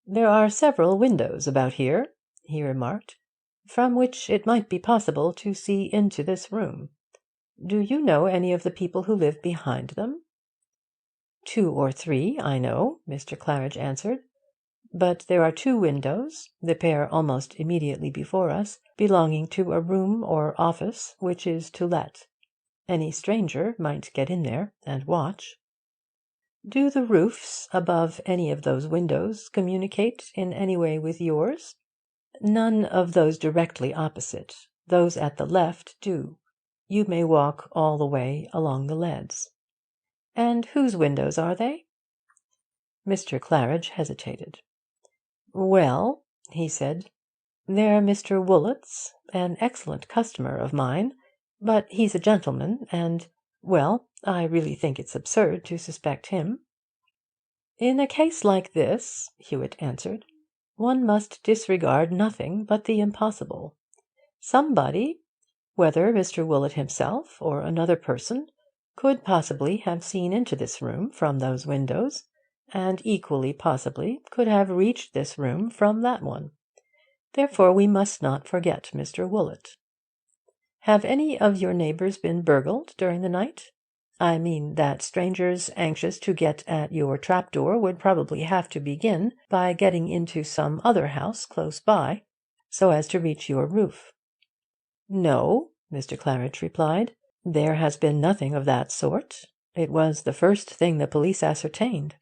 "There are several windows about here," he remarked, "from which it might be possible to see into this room. Do you know any of the people who live behind them?" "2 or 3, I know," Mr. Claridge answered. "But there are 2 windows, the pair almost immediately before us, belonging to a room or office which is to let. Any stranger might get in there and watch." "Do the roofs above any of those windows communicate in any way with yours?" "None of those directly opposite. Those at the left do. You may walk all the way along the leads." "And whose windows are they?" Mr. Claridge hesitated. "Well," he said, "they're Mr. Woolett's, an excellent customer of mine, but he's a gentleman, and well, I really think it's absurd to suspect him." "In a case like this," Hewitt answered, "one must disregard nothing but the impossible. Somebody, whether Mr. Woollett himself or another person, could possibly have seen into this room from those windows, and equally possibly could have reached this room from that one. Therefore we must not forget Mr. Woollett. Have any of your neighbours been burgled during the night? I mean that strangers anxious to get at your trapdoor would probably have to begin by getting into some other house close by, so as to reach your roof." "No," Mr. Claridge replied. "There has been nothing of that sort. It was the first thing the police ascertained."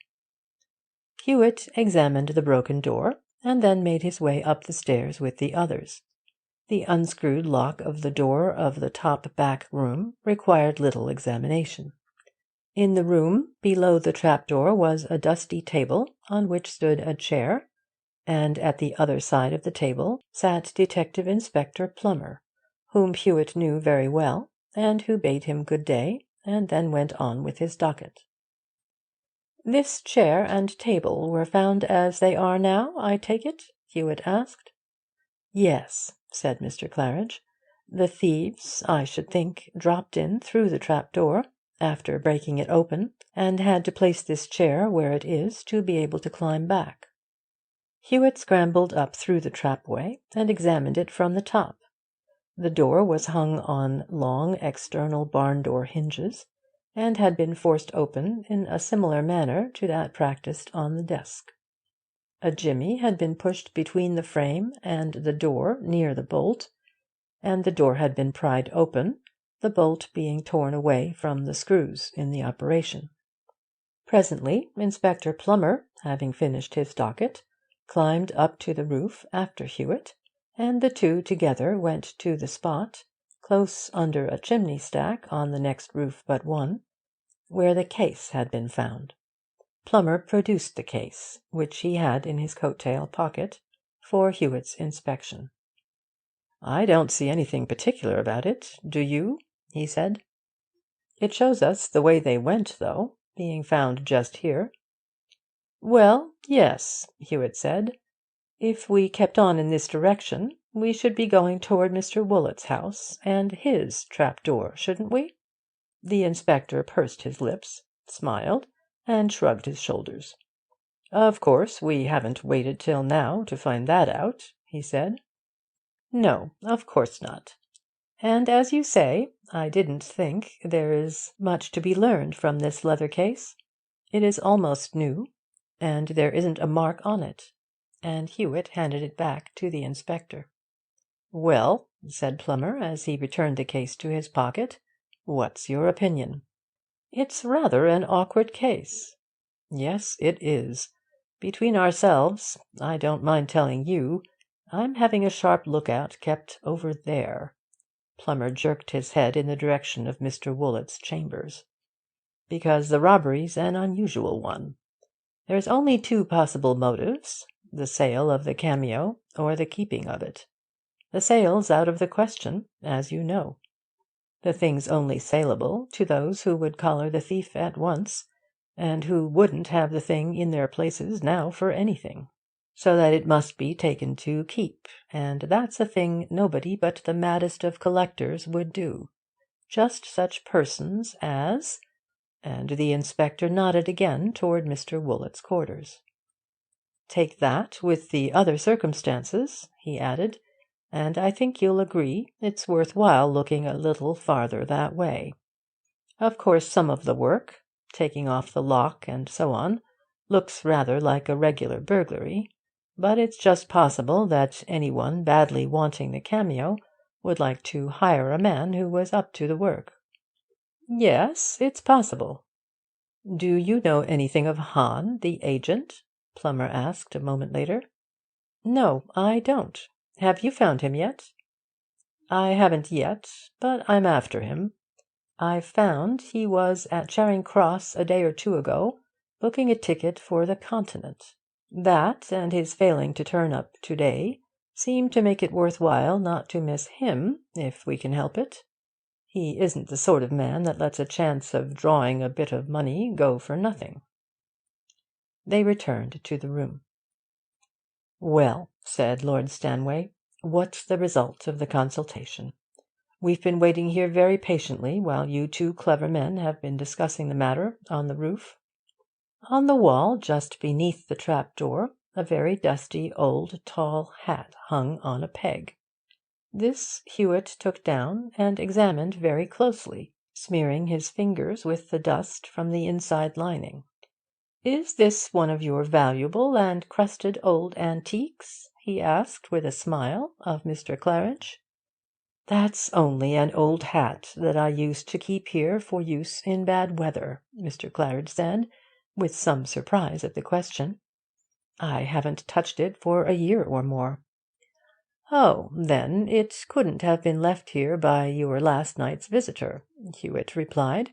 Hewitt examined the broken door, and then made his way up the stairs with the others. The unscrewed lock of the door of the top back room required little examination. In the room below the trapdoor was a dusty table on which stood a chair, and at the other side of the table sat Detective Inspector Plummer, whom Hewitt knew very well, and who bade him good day, and then went on with his docket. "This chair and table were found as they are now, I take it?" Hewitt asked. "Yes," said Mr. Claridge. "The thieves, I should think, dropped in through the trapdoor, after breaking it open, and had to place this chair where it is to be able to climb back." Hewitt scrambled up through the trapway and examined it from the top. The door was hung on long external barn-door hinges, and had been forced open in a similar manner to that practised on the desk. A jimmy had been pushed between the frame and the door near the bolt, and the door had been pried open, the bolt being torn away from the screws in the operation. Presently Inspector Plummer, having finished his docket, climbed up to the roof after Hewitt, and the two together went to the spot, close under a chimney-stack on the next roof but one, where the case had been found. Plummer produced the case, which he had in his coat-tail pocket, for Hewitt's inspection. "I don't see anything particular about it, do you?" he said. "It shows us the way they went, though, being found just here." "Well, yes," Hewitt said. "If we kept on in this direction, we should be going toward Mr. Woolett's house and his trap-door, shouldn't we?" The inspector pursed his lips, smiled, and shrugged his shoulders. "Of course, we haven't waited till now to find that out," he said. "No, of course not. And, as you say, I didn't think there is much to be learned from this leather case. It is almost new, and there isn't a mark on it." And Hewitt handed it back to the inspector. "Well," said Plummer, as he returned the case to his pocket, "what's your opinion?" "It's rather an awkward case." "Yes, it is. Between ourselves, I don't mind telling you, I'm having a sharp lookout kept over there." Plummer jerked his head in the direction of Mr. Woolett's chambers. "Because the robbery's an unusual one. There's only two possible motives: the sale of the cameo or the keeping of it. The sale's out of the question, as you know. The thing's only saleable to those who would collar the thief at once, and who wouldn't have the thing in their places now for anything. So that it must be taken to keep, and that's a thing nobody but the maddest of collectors would do. Just such persons as—" and the inspector nodded again toward Mr. Woolett's quarters. "Take that with the other circumstances," he added, "and I think you'll agree it's worth while looking a little farther that way. Of course, some of the work, taking off the lock and so on, looks rather like a regular burglary, but it's just possible that anyone badly wanting the cameo would like to hire a man who was up to the work." "Yes, it's possible." "Do you know anything of Hahn, the agent?" Plummer asked a moment later. "No, I don't. Have you found him yet?" "I haven't yet, but I'm after him. I've found he was at Charing Cross a day or two ago, booking a ticket for the Continent. That, and his failing to turn up to-day, seem to make it worth while not to miss him, if we can help it. He isn't the sort of man that lets a chance of drawing a bit of money go for nothing." They returned to the room. "Well," said Lord Stanway, "what's the result of the consultation? We've been waiting here very patiently while you two clever men have been discussing the matter on the roof." On the wall, just beneath the trap-door, a very dusty old tall hat hung on a peg. This Hewitt took down and examined very closely, smearing his fingers with the dust from the inside lining. "Is this one of your valuable and crusted old antiques?" he asked with a smile of Mr. Claridge. "That's only an old hat that I used to keep here for use in bad weather," Mr. Claridge said, with some surprise at the question. "I haven't touched it for a year or more." "Oh, then it couldn't have been left here by your last night's visitor," Hewitt replied,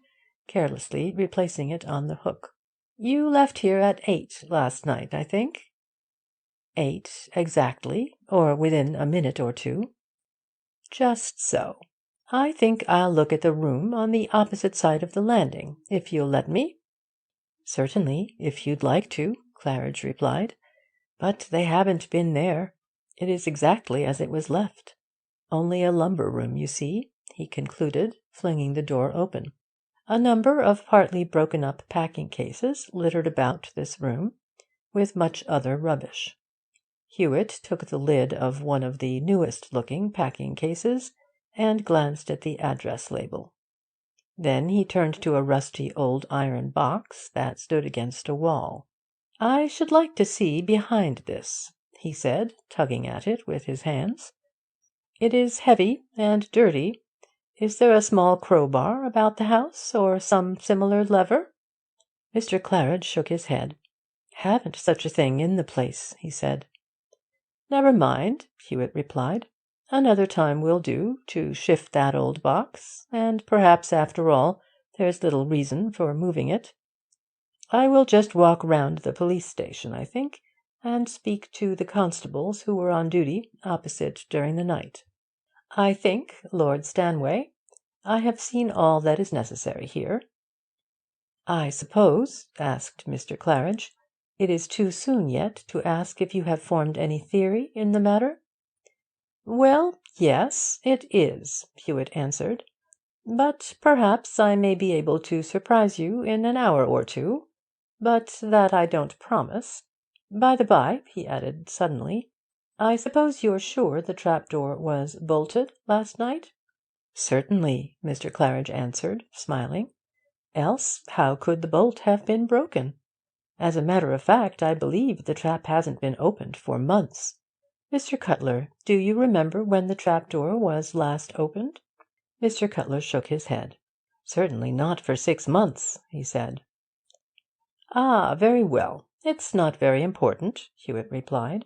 carelessly replacing it on the hook. "You left here at 8 last night, I think?" "8 exactly, or within a minute or two." "Just so. I think I'll look at the room on the opposite side of the landing, if you'll let me." "Certainly, if you'd like to," Claridge replied. "But they haven't been there. It is exactly as it was left. Only a lumber room, you see," he concluded, flinging the door open. A number of partly broken-up packing-cases littered about this room, with much other rubbish. Hewitt took the lid of one of the newest-looking packing-cases and glanced at the address label. Then he turned to a rusty old iron box that stood against a wall. "I should like to see behind this," he said, tugging at it with his hands. "It is heavy and dirty. Is there a small crowbar about the house, or some similar lever?" Mr. Claridge shook his head. "Haven't such a thing in the place," he said. "Never mind," Hewitt replied. "Another time will do to shift that old box, and perhaps, after all, there's little reason for moving it. I will just walk round the police station, I think, and speak to the constables who were on duty opposite during the night. I think, Lord Stanway, I have seen all that is necessary here." "I suppose," asked Mr. Claridge, "it is too soon yet to ask if you have formed any theory in the matter?" "Well, yes, it is," Hewitt answered. "But perhaps I may be able to surprise you in an hour or two. But that I don't promise. By the by," he added suddenly, "I suppose you're sure the trap-door was bolted last night?" "Certainly," Mr. Claridge answered, smiling. "Else how could the bolt have been broken? As a matter of fact, I believe the trap hasn't been opened for months. Mr. Cutler, do you remember when the trap-door was last opened?" Mr. Cutler shook his head. "Certainly not for 6 months," he said. "Ah, very well. It's not very important," Hewitt replied.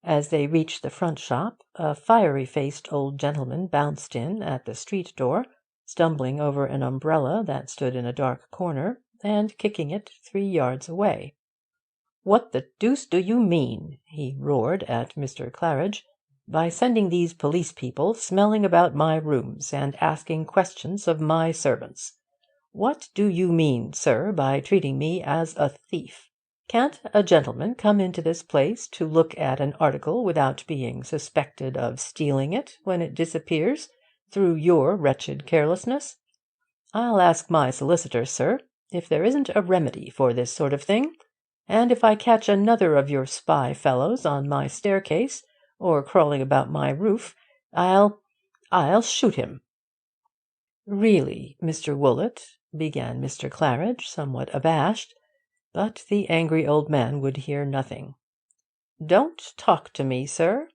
As they reached the front shop, a fiery-faced old gentleman bounced in at the street door, stumbling over an umbrella that stood in a dark corner, and kicking it 3 yards away. "What the deuce do you mean," he roared at Mr. Claridge, "by sending these police people smelling about my rooms and asking questions of my servants? What do you mean, sir, by treating me as a thief? Can't a gentleman come into this place to look at an article without being suspected of stealing it when it disappears through your wretched carelessness? I'll ask my solicitor, sir, if there isn't a remedy for this sort of thing, and if I catch another of your spy fellows on my staircase or crawling about my roof, I'll shoot him." "Really, Mr. Woollett," began Mr. Claridge, somewhat abashed, but the angry old man would hear nothing. "Don't talk to me, sir.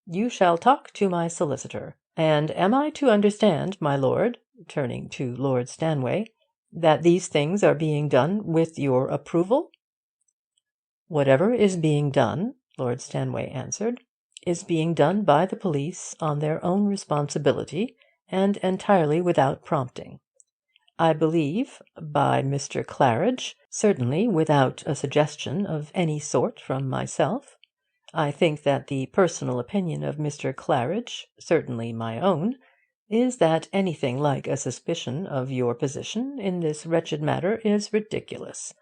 You shall talk to my solicitor. And am I to understand, my lord," turning to Lord Stanway, "that these things are being done with your approval?" "Whatever is being done," Lord Stanway answered, "is being done by the police on their own responsibility, and entirely without prompting. I believe, by Mr. Claridge, certainly without a suggestion of any sort from myself. I think that the personal opinion of Mr. Claridge, certainly my own, is that anything like a suspicion of your position in this wretched matter is ridiculous.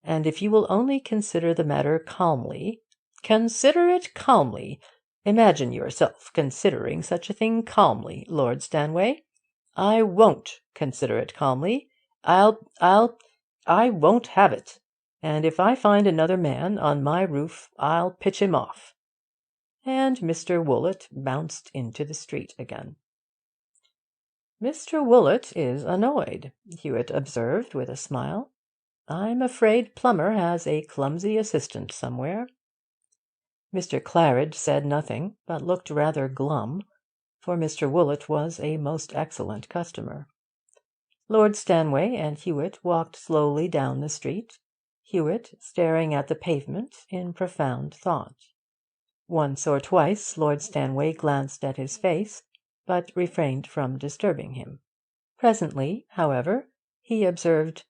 And if you will only consider the matter calmly—" "Consider it calmly! Imagine yourself considering such a thing calmly, Lord Stanway. I won't consider it calmly. I won't have it. And if I find another man on my roof, I'll pitch him off." And Mr. Woollett bounced into the street again. "Mr. Woollett is annoyed," Hewitt observed with a smile. "I'm afraid Plummer has a clumsy assistant somewhere." Mr. Claridge said nothing, but looked rather glum, for Mr. Woollett was a most excellent customer. Lord Stanway and Hewitt walked slowly down the street, Hewitt staring at the pavement in profound thought. Once or twice Lord Stanway glanced at his face, but refrained from disturbing him. Presently, however, he observed,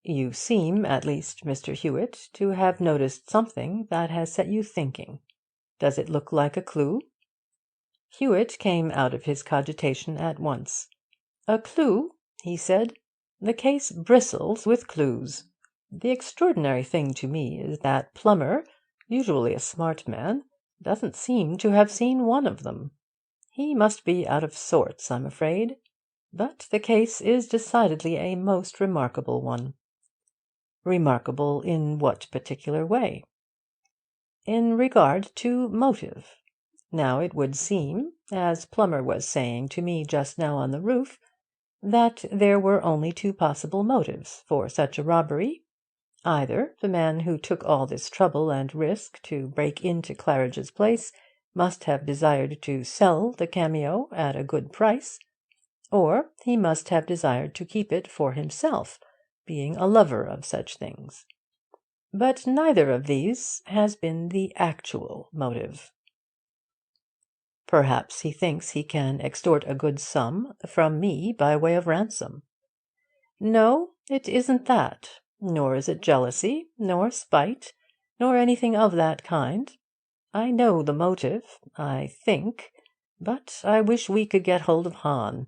"You seem, at least, Mr. Hewitt, to have noticed something that has set you thinking. Does it look like a clue?" Hewitt came out of his cogitation at once. "A clue?" he said. "The case bristles with clues. The extraordinary thing to me is that Plummer, usually a smart man, doesn't seem to have seen one of them. He must be out of sorts, I'm afraid. But the case is decidedly a most remarkable one." "Remarkable in what particular way?" "In regard to motive. Now it would seem, as Plummer was saying to me just now on the roof, that there were only two possible motives for such a robbery. Either the man who took all this trouble and risk to break into Claridge's place must have desired to sell the cameo at a good price, or he must have desired to keep it for himself being a lover of such things. But neither of these has been the actual motive. Perhaps he thinks he can extort a good sum from me by way of ransom. No, it isn't that, nor is it jealousy, nor spite, nor anything of that kind. I know the motive, I think, but I wish we could get hold of Han.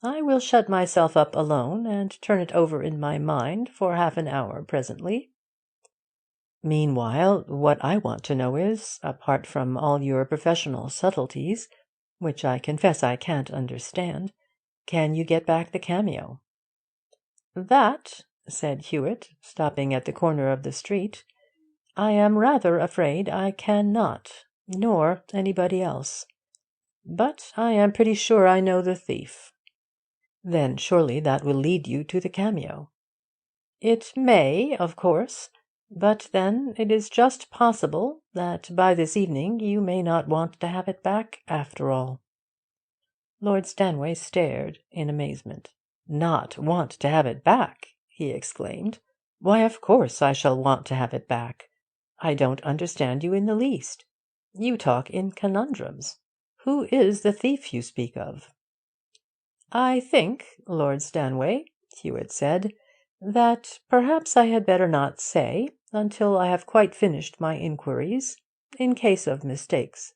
I will shut myself up alone and turn it over in my mind for half an hour presently. Meanwhile, what I want to know is, apart from all your professional subtleties, which I confess I can't understand, can you get back the cameo?" "That," said Hewitt, stopping at the corner of the street, "I am rather afraid I cannot, nor anybody else. But I am pretty sure I know the thief." "Then surely that will lead you to the cameo?" "It may, of course. But then it is just possible that by this evening you may not want to have it back, after all." Lord Stanway stared in amazement. "Not want to have it back!" he exclaimed. "Why, of course I shall want to have it back. I don't understand you in the least. You talk in conundrums. Who is the thief you speak of?" "I think, Lord Stanway," Hewitt said, "that perhaps I had better not say until I have quite finished my inquiries, in case of mistakes.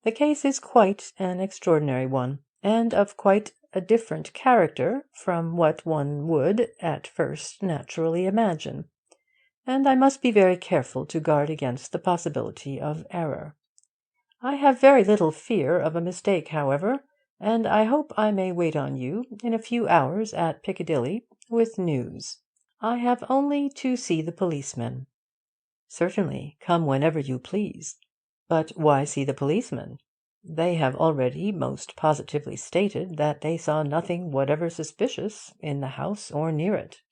The case is quite an extraordinary one, and of quite a different character from what one would at first naturally imagine, and I must be very careful to guard against the possibility of error. I have very little fear of a mistake, however, and I hope I may wait on you in a few hours at Piccadilly with news. I have only to see the policemen." "Certainly, come whenever you please. But why see the policemen? They have already most positively stated that they saw nothing whatever suspicious in the house or near it."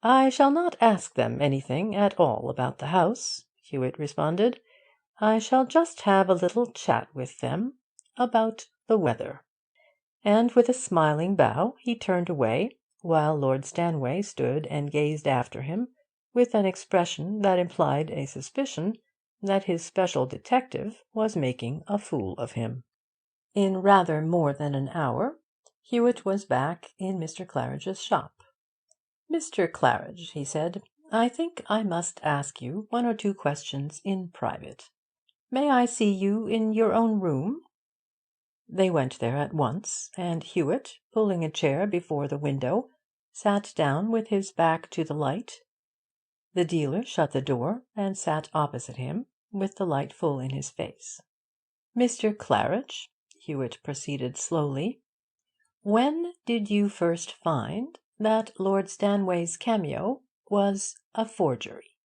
"I shall not ask them anything at all about the house," Hewitt responded. "I shall just have a little chat with them about the weather." And with a smiling bow he turned away, while Lord Stanway stood and gazed after him with an expression that implied a suspicion that his special detective was making a fool of him. In rather more than an hour Hewitt was back in Mr. Claridge's shop. "Mr. Claridge," he said, "I think I must ask you one or two questions in private. May I see you in your own room?" They went there at once, and Hewitt, pulling a chair before the window, sat down with his back to the light. The dealer shut the door and sat opposite him, with the light full in his face. "Mr. Claridge," Hewitt proceeded slowly, "when did you first find that Lord Stanway's cameo was a forgery?"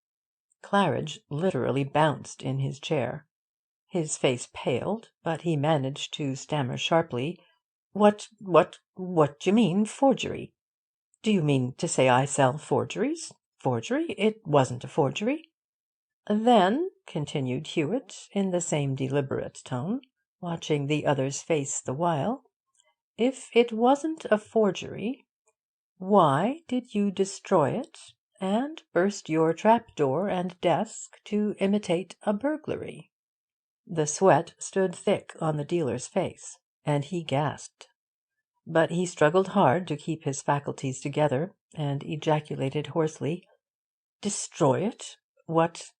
Claridge literally bounced in his chair. His face paled, but he managed to stammer sharply, "What d'you mean, forgery? Do you mean to say I sell forgeries? Forgery? It wasn't a forgery." "Then," continued Hewitt, in the same deliberate tone, watching the other's face the while, "if it wasn't a forgery, why did you destroy it and burst your trap-door and desk to imitate a burglary?" The sweat stood thick on the dealer's face, and he gasped. But he struggled hard to keep his faculties together, and ejaculated hoarsely, "Destroy it? What?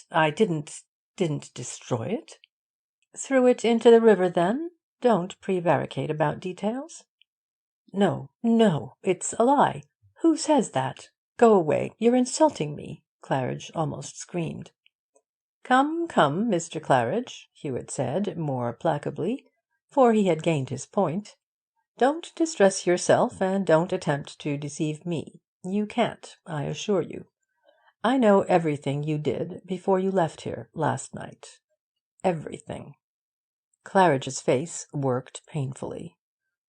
I didn't destroy it." "Threw it into the river, then? Don't prevaricate about details." "No, no, it's a lie. Who says that? Go away, you're insulting me," Claridge almost screamed. "Come, come, Mr. Claridge," Hewitt said, more placably, for he had gained his point. "Don't distress yourself, and don't attempt to deceive me. You can't, I assure you. I know everything you did before you left here last night. Everything." Claridge's face worked painfully.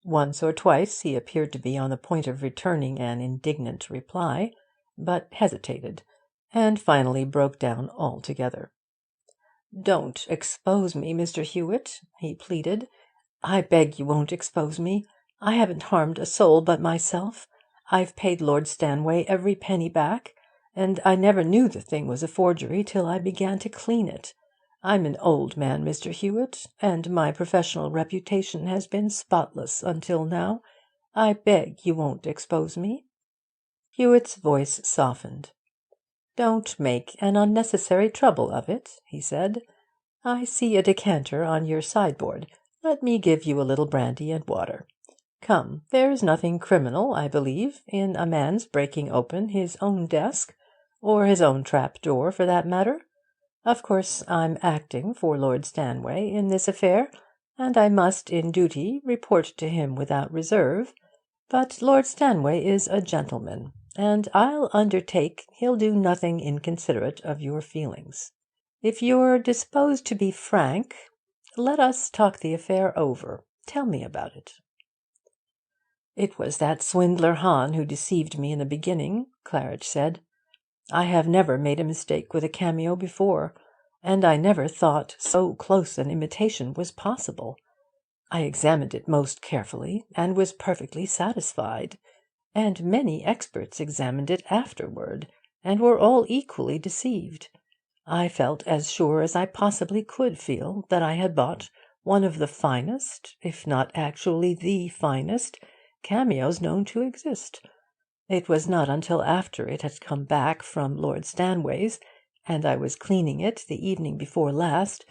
Once or twice he appeared to be on the point of returning an indignant reply, but hesitated, and finally broke down altogether. "Don't expose me, Mr. Hewitt," he pleaded. "I beg you won't expose me. I haven't harmed a soul but myself. I've paid Lord Stanway every penny back, and I never knew the thing was a forgery till I began to clean it. I'm an old man, Mr. Hewitt, and my professional reputation has been spotless until now. I beg you won't expose me." Hewitt's voice softened. "Don't make an unnecessary trouble of it," he said. "I see a decanter on your sideboard. Let me give you a little brandy and water. Come, there's nothing criminal, I believe, in a man's breaking open his own desk, or his own trap-door, for that matter. Of course, I'm acting for Lord Stanway in this affair, and I must, in duty, report to him without reserve. But Lord Stanway is a gentleman, and I'll undertake he'll do nothing inconsiderate of your feelings. If you're disposed to be frank, let us talk the affair over. Tell me about it." "It was that swindler Hahn who deceived me in the beginning," Claridge said. "I have never made a mistake with a cameo before, and I never thought so close an imitation was possible. I examined it most carefully, and was perfectly satisfied, and many experts examined it afterward, and were all equally deceived. I felt as sure as I possibly could feel that I had bought one of the finest, if not actually the finest, cameos known to exist. It was not until after it had come back from Lord Stanway's, and I was cleaning it the evening before last,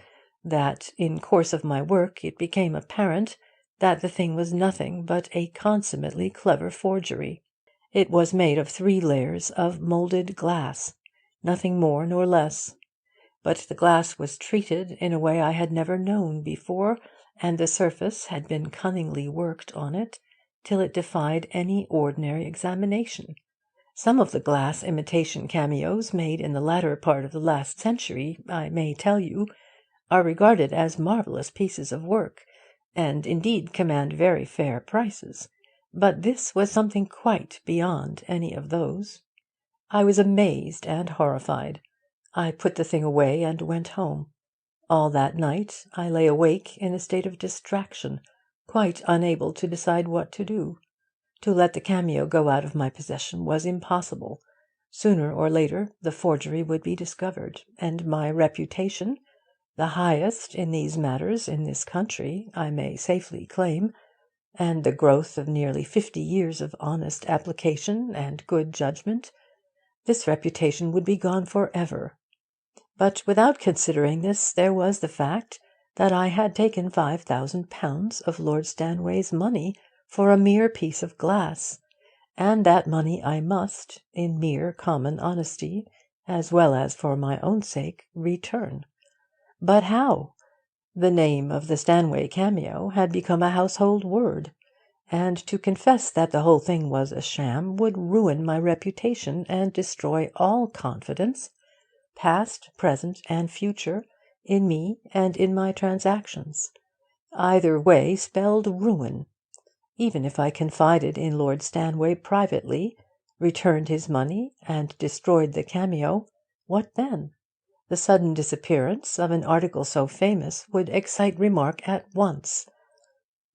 that, in course of my work, it became apparent that the thing was nothing but a consummately clever forgery. It was made of 3 layers of moulded glass, nothing more nor less. But the glass was treated in a way I had never known before, and the surface had been cunningly worked on it till it defied any ordinary examination. Some of the glass imitation cameos made in the latter part of the last century, I may tell you, are regarded as marvellous pieces of work, and indeed command very fair prices. But this was something quite beyond any of those. I was amazed and horrified. I put the thing away and went home. All that night I lay awake in a state of distraction, quite unable to decide what to do. To let the cameo go out of my possession was impossible. Sooner or later the forgery would be discovered, and my reputation, the highest in these matters in this country, I may safely claim, and the growth of nearly 50 years of honest application and good judgment, this reputation would be gone for ever. But without considering this, there was the fact that I had taken £5,000 of Lord Stanway's money for a mere piece of glass, and that money I must, in mere common honesty, as well as for my own sake, return. But how? The name of the Stanway cameo had become a household word, and to confess that the whole thing was a sham would ruin my reputation and destroy all confidence, past, present, and future, in me and in my transactions. Either way spelled ruin. Even if I confided in Lord Stanway privately, returned his money, and destroyed the cameo, what then? The sudden disappearance of an article so famous would excite remark at once.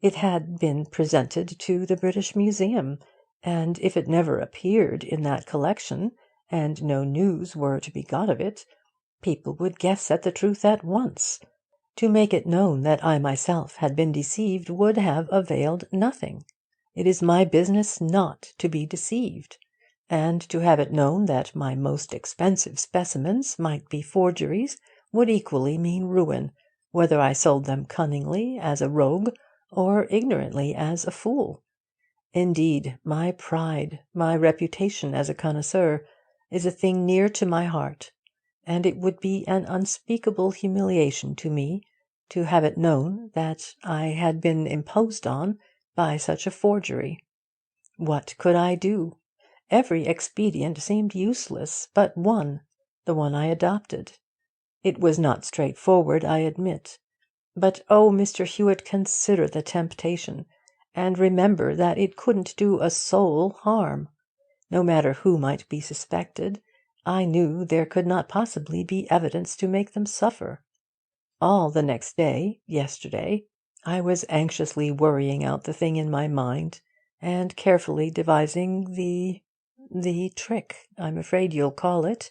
It had been presented to the British Museum, and if it never appeared in that collection, and no news were to be got of it, people would guess at the truth at once. To make it known that I myself had been deceived would have availed nothing. It is my business not to be deceived, and to have it known that my most expensive specimens might be forgeries would equally mean ruin, whether I sold them cunningly as a rogue or ignorantly as a fool. Indeed, my pride, my reputation as a connoisseur, is a thing near to my heart, and it would be an unspeakable humiliation to me to have it known that I had been imposed on by such a forgery. What could I do? Every expedient seemed useless but one, the one I adopted. It was not straightforward, I admit. But oh, Mr. Hewitt, consider the temptation, and remember that it couldn't do a soul harm. No matter who might be suspected, I knew there could not possibly be evidence to make them suffer. All the next day, yesterday, I was anxiously worrying out the thing in my mind, and carefully devising the trick, I'm afraid you'll call it,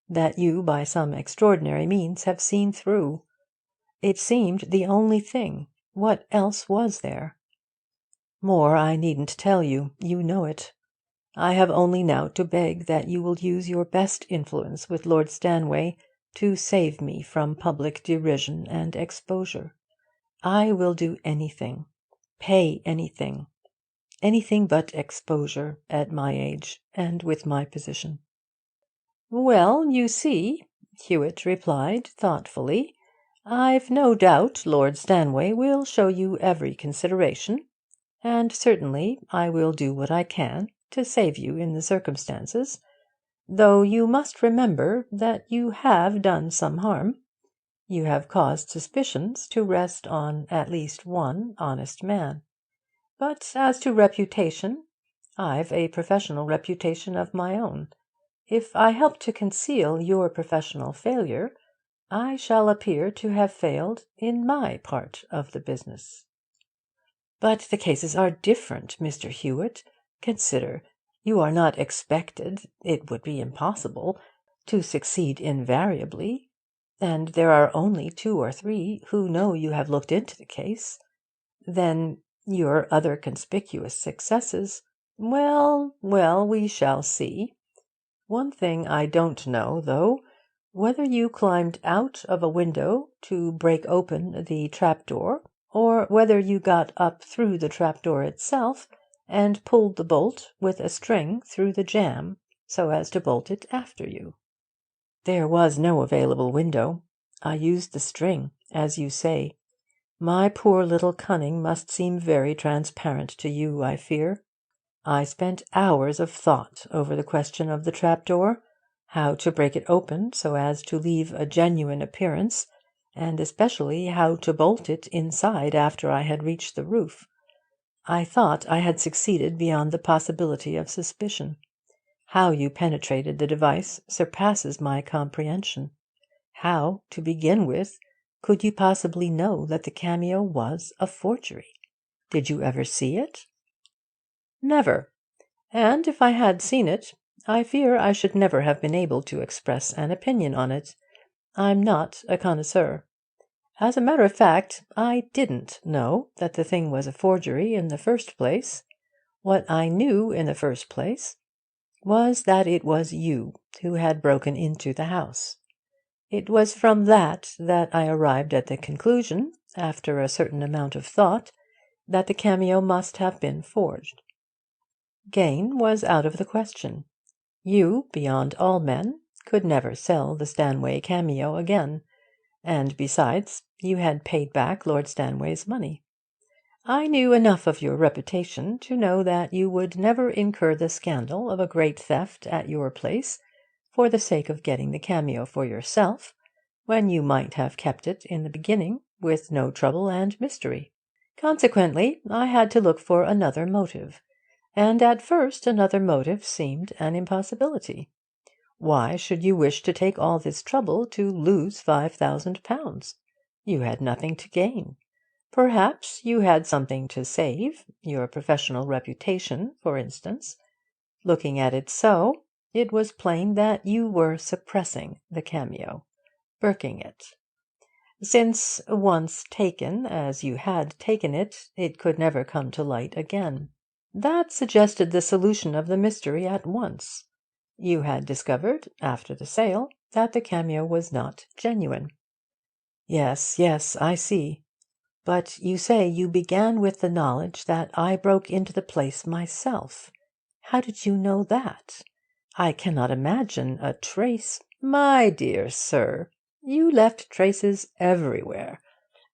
that you, by some extraordinary means, have seen through. It seemed the only thing. What else was there? More I needn't tell you. You know it. I have only now to beg that you will use your best influence with Lord Stanway to save me from public derision and exposure. I will do anything, pay anything but exposure, at my age and with my position. "Well, you see," Hewitt replied thoughtfully, "I've no doubt Lord Stanway will show you every consideration, and certainly I will do what I can to save you in the circumstances, though you must remember that you have done some harm. You have caused suspicions to rest on at least one honest man. But as to reputation, I've a professional reputation of my own. If I help to conceal your professional failure, I shall appear to have failed in my part of the business." "But the cases are different, Mr. Hewitt. Consider, you are not expected, it would be impossible, to succeed invariably, and there are only 2 or 3 who know you have looked into the case. Then your other conspicuous successes— Well, well, we shall see. One thing I don't know, though, whether you climbed out of a window to break open the trap-door, or whether you got up through the trap-door itself and pulled the bolt with a string through the jamb, so as to bolt it after you." "There was no available window. I used the string, as you say. My poor little cunning must seem very transparent to you, I fear. I spent hours of thought over the question of the trap-door, how to break it open so as to leave a genuine appearance, and especially how to bolt it inside after I had reached the roof. I thought I had succeeded beyond the possibility of suspicion. How you penetrated the device surpasses my comprehension. How, to begin with, could you possibly know that the cameo was a forgery? Did you ever see it?" "Never. And if I had seen it, I fear I should never have been able to express an opinion on it. I'm not a connoisseur. As a matter of fact, I didn't know that the thing was a forgery in the first place. What I knew in the first place was that it was you who had broken into the house. It was from that I arrived at the conclusion, after a certain amount of thought, that the cameo must have been forged. Gain was out of the question. You, beyond all men, could never sell the Stanway cameo again, and besides, you had paid back Lord Stanway's money. I knew enough of your reputation to know that you would never incur the scandal of a great theft at your place for the sake of getting the cameo for yourself, when you might have kept it in the beginning with no trouble and mystery. Consequently, I had to look for another motive, and at first another motive seemed an impossibility. Why should you wish to take all this trouble to lose £5,000? You had nothing to gain. Perhaps you had something to save, your professional reputation, for instance. Looking at it so, it was plain that you were suppressing the cameo, burking it. Since, once taken, as you had taken it, it could never come to light again. That suggested the solution of the mystery at once. You had discovered, after the sale, that the cameo was not genuine." Yes, I see. But you say you began with the knowledge that I broke into the place myself. How did you know that? I cannot imagine a trace— "My dear sir, you left traces everywhere.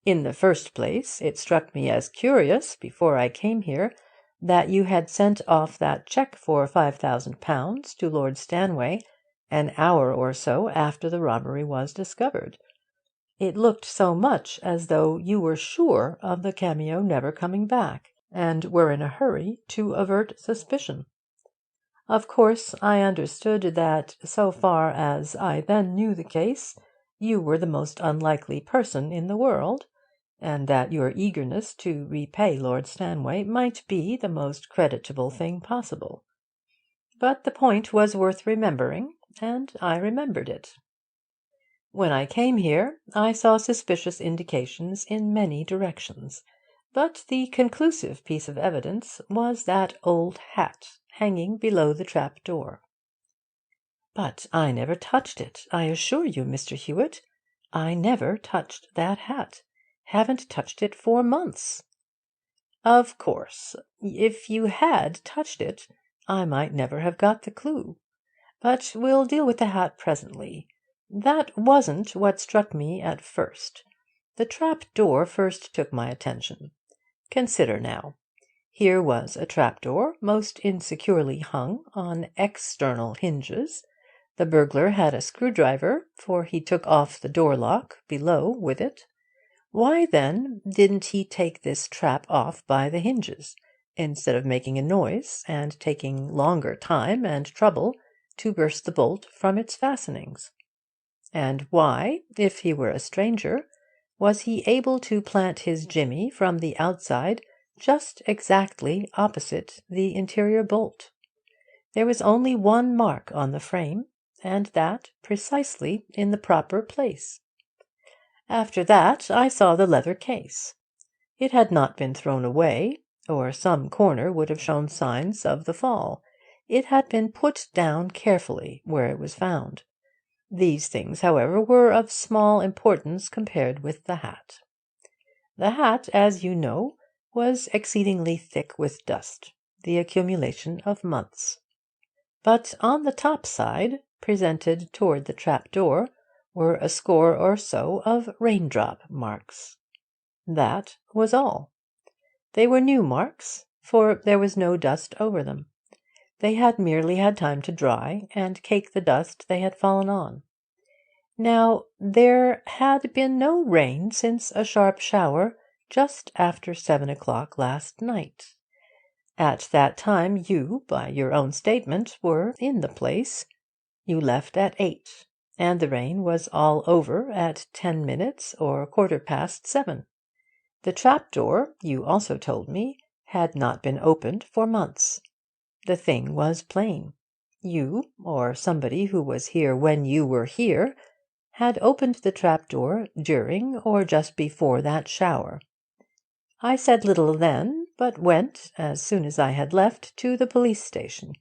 In the first place, it struck me as curious, before I came here, that you had sent off that cheque for £5,000 to Lord Stanway an hour or so after the robbery was discovered. It looked so much as though you were sure of the cameo never coming back, and were in a hurry to avert suspicion. Of course, I understood that, so far as I then knew the case, you were the most unlikely person in the world, and that your eagerness to repay Lord Stanway might be the most creditable thing possible. But the point was worth remembering, and I remembered it. When I came here, I saw suspicious indications in many directions, but the conclusive piece of evidence was that old hat hanging below the trap-door. But I never touched it, I assure you, Mr. Hewitt. I never touched that hat. Haven't touched it for months. Of course, if you had touched it, I might never have got the clue. But we'll deal with the hat presently. That wasn't what struck me at first. The trap-door first took my attention. Consider now. Here was a trap-door, most insecurely hung on external hinges. The burglar had a screwdriver, for he took off the door-lock below with it. Why, then, didn't he take this trap off by the hinges, instead of making a noise and taking longer time and trouble to burst the bolt from its fastenings? And why, if he were a stranger, was he able to plant his jimmy from the outside just exactly opposite the interior bolt? There was only one mark on the frame, and that precisely in the proper place. After that I saw the leather case. It had not been thrown away, or some corner would have shown signs of the fall. It had been put down carefully where it was found. These things, however, were of small importance compared with the hat. The hat, as you know, was exceedingly thick with dust, the accumulation of months. But on the top side, presented toward the trap-door, were a score or so of raindrop marks. That was all. They were new marks, for there was no dust over them. They had merely had time to dry and cake the dust they had fallen on. Now, there had been no rain since a sharp shower just after 7 o'clock last night. At that time you, by your own statement, were in the place. You left at 8, and the rain was all over at 10 minutes or quarter past 7. The trap-door, you also told me, had not been opened for months. The thing was plain. You, or somebody who was here when you were here, had opened the trap-door during or just before that shower. I said little then, but went, as soon as I had left, to the police station.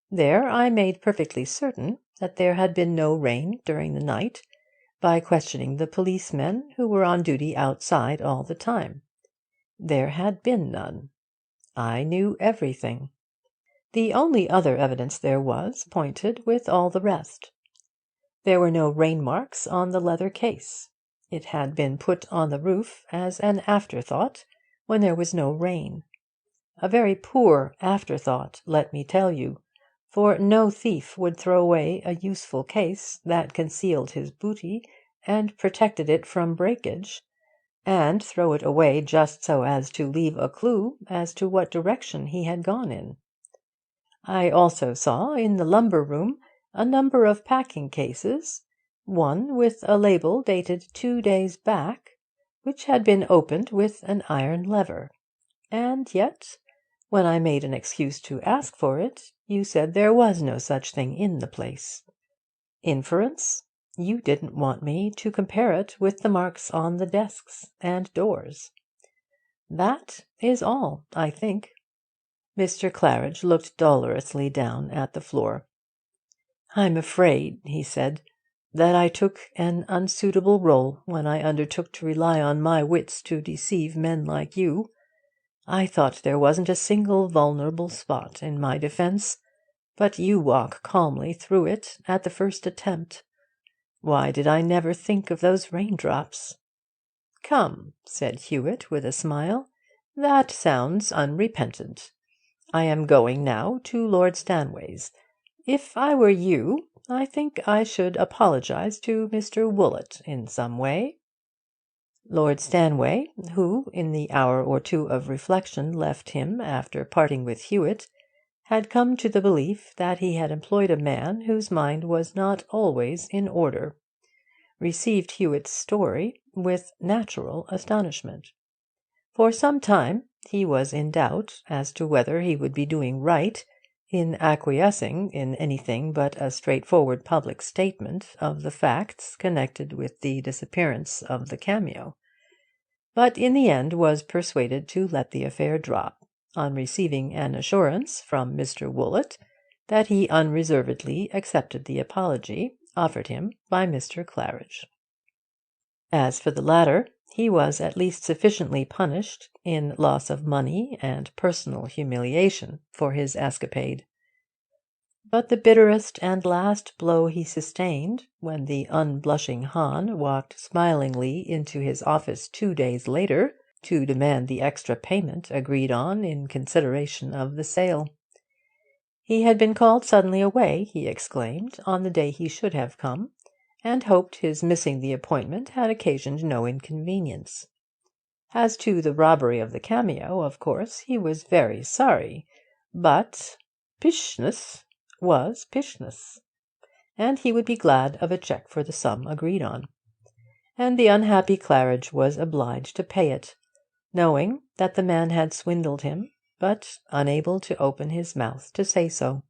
There I made perfectly certain that there had been no rain during the night, by questioning the policemen who were on duty outside all the time. There had been none. I knew everything. The only other evidence there was pointed with all the rest. There were no rain marks on the leather case. It had been put on the roof as an afterthought when there was no rain. A very poor afterthought, let me tell you, for no thief would throw away a useful case that concealed his booty and protected it from breakage, and throw it away just so as to leave a clue as to what direction he had gone in. I also saw in the lumber room a number of packing cases, one with a label dated 2 days back, which had been opened with an iron lever, and yet, when I made an excuse to ask for it, you said there was no such thing in the place. Inference? You didn't want me to compare it with the marks on the desks and doors. That is all, I think. Mr. Claridge looked dolorously down at the floor. "I'm afraid," he said, "that I took an unsuitable role when I undertook to rely on my wits to deceive men like you. I thought there wasn't a single vulnerable spot in my defence, but you walk calmly through it at the first attempt. Why did I never think of those raindrops?" "Come," said Hewitt with a smile, "that sounds unrepentant. I am going now to Lord Stanway's. If I were you, I think I should apologize to Mr. Woollett in some way." Lord Stanway, who, in the hour or two of reflection left him after parting with Hewitt, had come to the belief that he had employed a man whose mind was not always in order, received Hewitt's story with natural astonishment. For some time he was in doubt as to whether he would be doing right in acquiescing in anything but a straightforward public statement of the facts connected with the disappearance of the cameo, but in the end was persuaded to let the affair drop, on receiving an assurance from Mr. Woollett that he unreservedly accepted the apology offered him by Mr. Claridge. As for the latter, he was at least sufficiently punished in loss of money and personal humiliation for his escapade. But the bitterest and last blow he sustained, when the unblushing Hahn walked smilingly into his office 2 days later to demand the extra payment agreed on in consideration of the sale. He had been called suddenly away, he exclaimed, on the day he should have come, and hoped his missing the appointment had occasioned no inconvenience. As to the robbery of the cameo, of course he was very sorry, but pishness was pishness, and he would be glad of a cheque for the sum agreed on. And the unhappy Claridge was obliged to pay it, knowing that the man had swindled him, but unable to open his mouth to say so.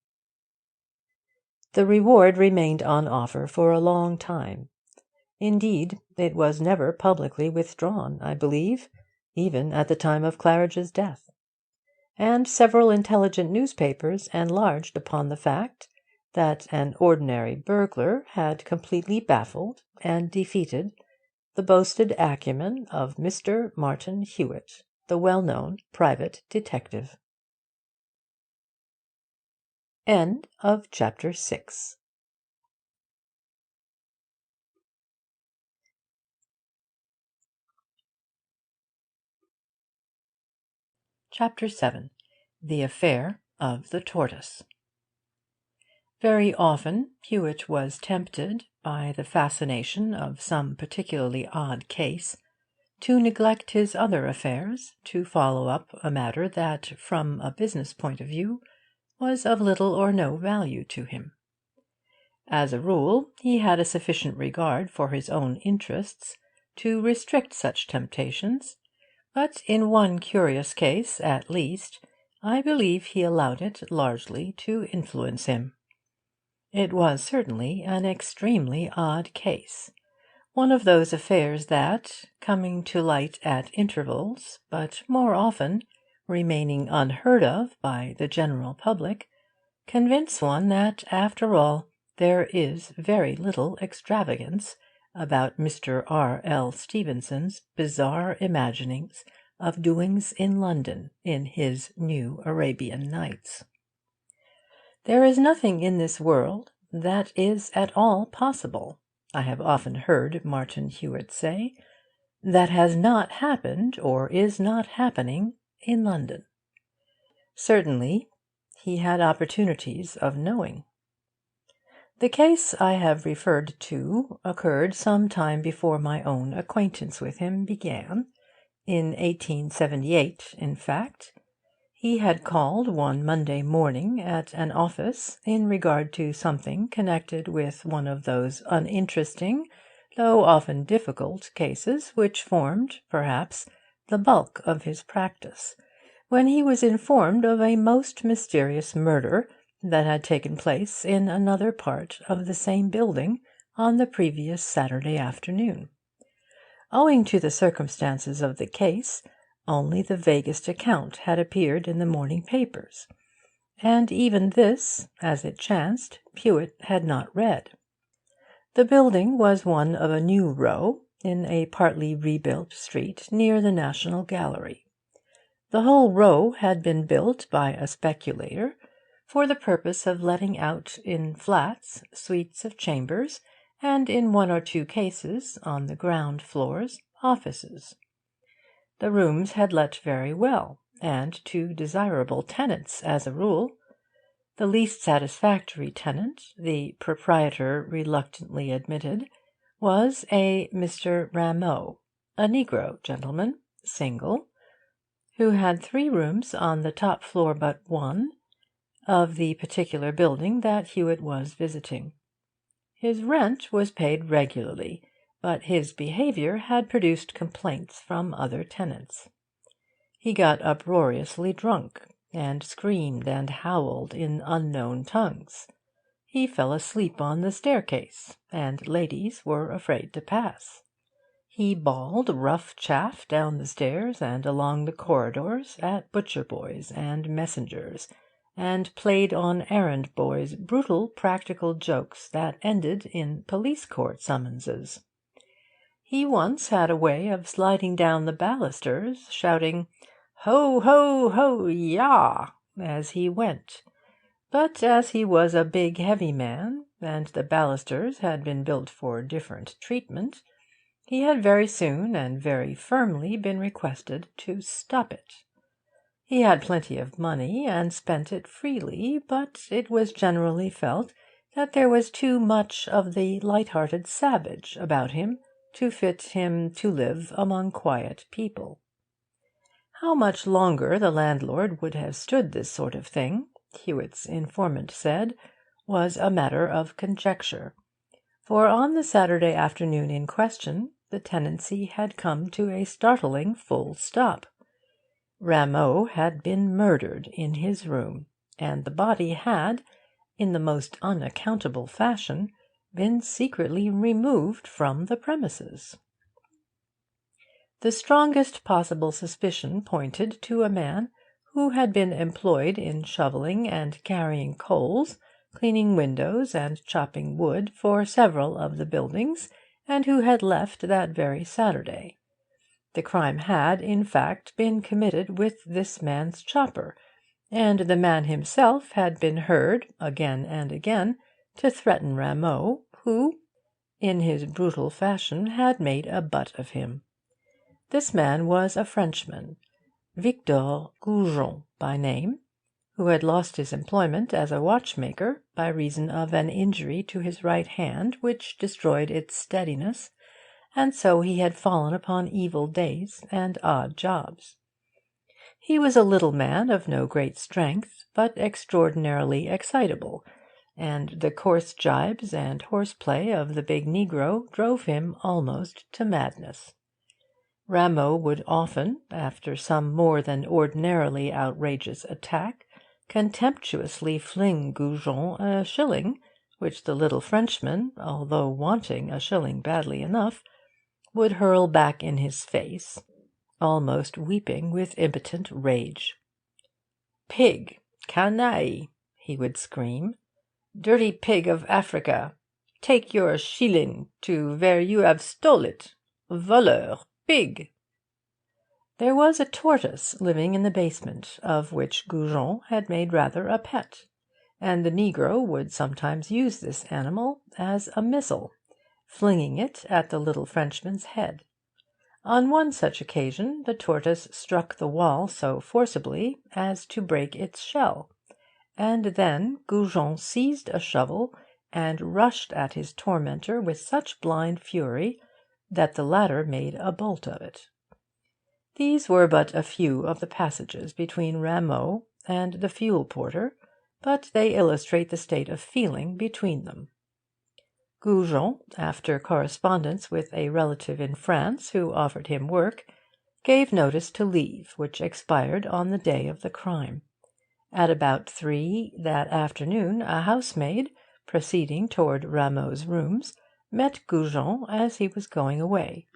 The reward remained on offer for a long time. Indeed, it was never publicly withdrawn, I believe, even at the time of Claridge's death. And several intelligent newspapers enlarged upon the fact that an ordinary burglar had completely baffled and defeated the boasted acumen of Mr. Martin Hewitt, the well-known private detective. End of chapter 6. Chapter 7. The Affair of the Tortoise. Very often Hewitt was tempted, by the fascination of some particularly odd case, to neglect his other affairs, to follow up a matter that, from a business point of view, was of little or no value to him. As a rule, he had a sufficient regard for his own interests to restrict such temptations, but in one curious case, at least, I believe he allowed it largely to influence him. It was certainly an extremely odd case, one of those affairs that, coming to light at intervals, but more often remaining unheard of by the general public, convince one that, after all, there is very little extravagance about Mr. R.L. Stevenson's bizarre imaginings of doings in London in his New Arabian Nights. There is nothing in this world that is at all possible, I have often heard Martin Hewitt say, that has not happened or is not happening in London. Certainly, he had opportunities of knowing. The case I have referred to occurred some time before my own acquaintance with him began, in 1878, in fact. He had called one Monday morning at an office in regard to something connected with one of those uninteresting, though often difficult, cases which formed, perhaps, the bulk of his practice, when he was informed of a most mysterious murder that had taken place in another part of the same building on the previous Saturday afternoon. Owing to the circumstances of the case, only the vaguest account had appeared in the morning papers, and even this, as it chanced, Hewitt had not read. The building was one of a new row in a partly rebuilt street near the National Gallery. The whole row had been built by a speculator for the purpose of letting out in flats, suites of chambers, and in one or two cases, on the ground floors, offices. The rooms had let very well, and to desirable tenants as a rule. The least satisfactory tenant, the proprietor reluctantly admitted, was a Mr. Rameau, a negro gentleman, single, who had 3 rooms on the top floor but one of the particular building that Hewitt was visiting. His rent was paid regularly, but his behaviour had produced complaints from other tenants. He got uproariously drunk, and screamed and howled in unknown tongues. He fell asleep on the staircase, and ladies were afraid to pass. He bawled rough chaff down the stairs and along the corridors at butcher boys and messengers, and played on errand boys brutal practical jokes that ended in police court summonses. He once had a way of sliding down the balusters, shouting "Ho, ho, ho, yah!" as he went. But as he was a big heavy man, and the balusters had been built for different treatment, he had very soon and very firmly been requested to stop it. He had plenty of money, and spent it freely, but it was generally felt that there was too much of the light-hearted savage about him to fit him to live among quiet people. How much longer the landlord would have stood this sort of thing, Hewitt's informant said, was a matter of conjecture, for on the Saturday afternoon in question the tenancy had come to a startling full stop. Rameau had been murdered in his room, and the body had, in the most unaccountable fashion, been secretly removed from the premises. The strongest possible suspicion pointed to a man who had been employed in shovelling and carrying coals, cleaning windows and chopping wood for several of the buildings, and who had left that very Saturday. The crime had, in fact, been committed with this man's chopper, and the man himself had been heard, again and again, to threaten Rameau, who, in his brutal fashion, had made a butt of him. This man was a Frenchman, Victor Goujon by name, who had lost his employment as a watchmaker by reason of an injury to his right hand which destroyed its steadiness, and so he had fallen upon evil days and odd jobs. He was a little man of no great strength, but extraordinarily excitable, and the coarse gibes and horseplay of the big negro drove him almost to madness. Rameau would often, after some more than ordinarily outrageous attack, contemptuously fling Goujon a shilling, which the little Frenchman, although wanting a shilling badly enough, would hurl back in his face, almost weeping with impotent rage. "Pig! Canaille!" he would scream. "Dirty pig of Africa! Take your shilling to where you have stole it! Voleur! Pig!" There was a tortoise living in the basement, of which Goujon had made rather a pet, and the negro would sometimes use this animal as a missile, flinging it at the little Frenchman's head. On one such occasion the tortoise struck the wall so forcibly as to break its shell, and then Goujon seized a shovel and rushed at his tormentor with such blind fury that the latter made a bolt of it. These were but a few of the passages between Rameau and the fuel porter, but they illustrate the state of feeling between them. Goujon, after correspondence with a relative in France who offered him work, gave notice to leave, which expired on the day of the crime. At about 3 that afternoon a housemaid, proceeding toward Rameau's rooms, met Goujon as he was going away.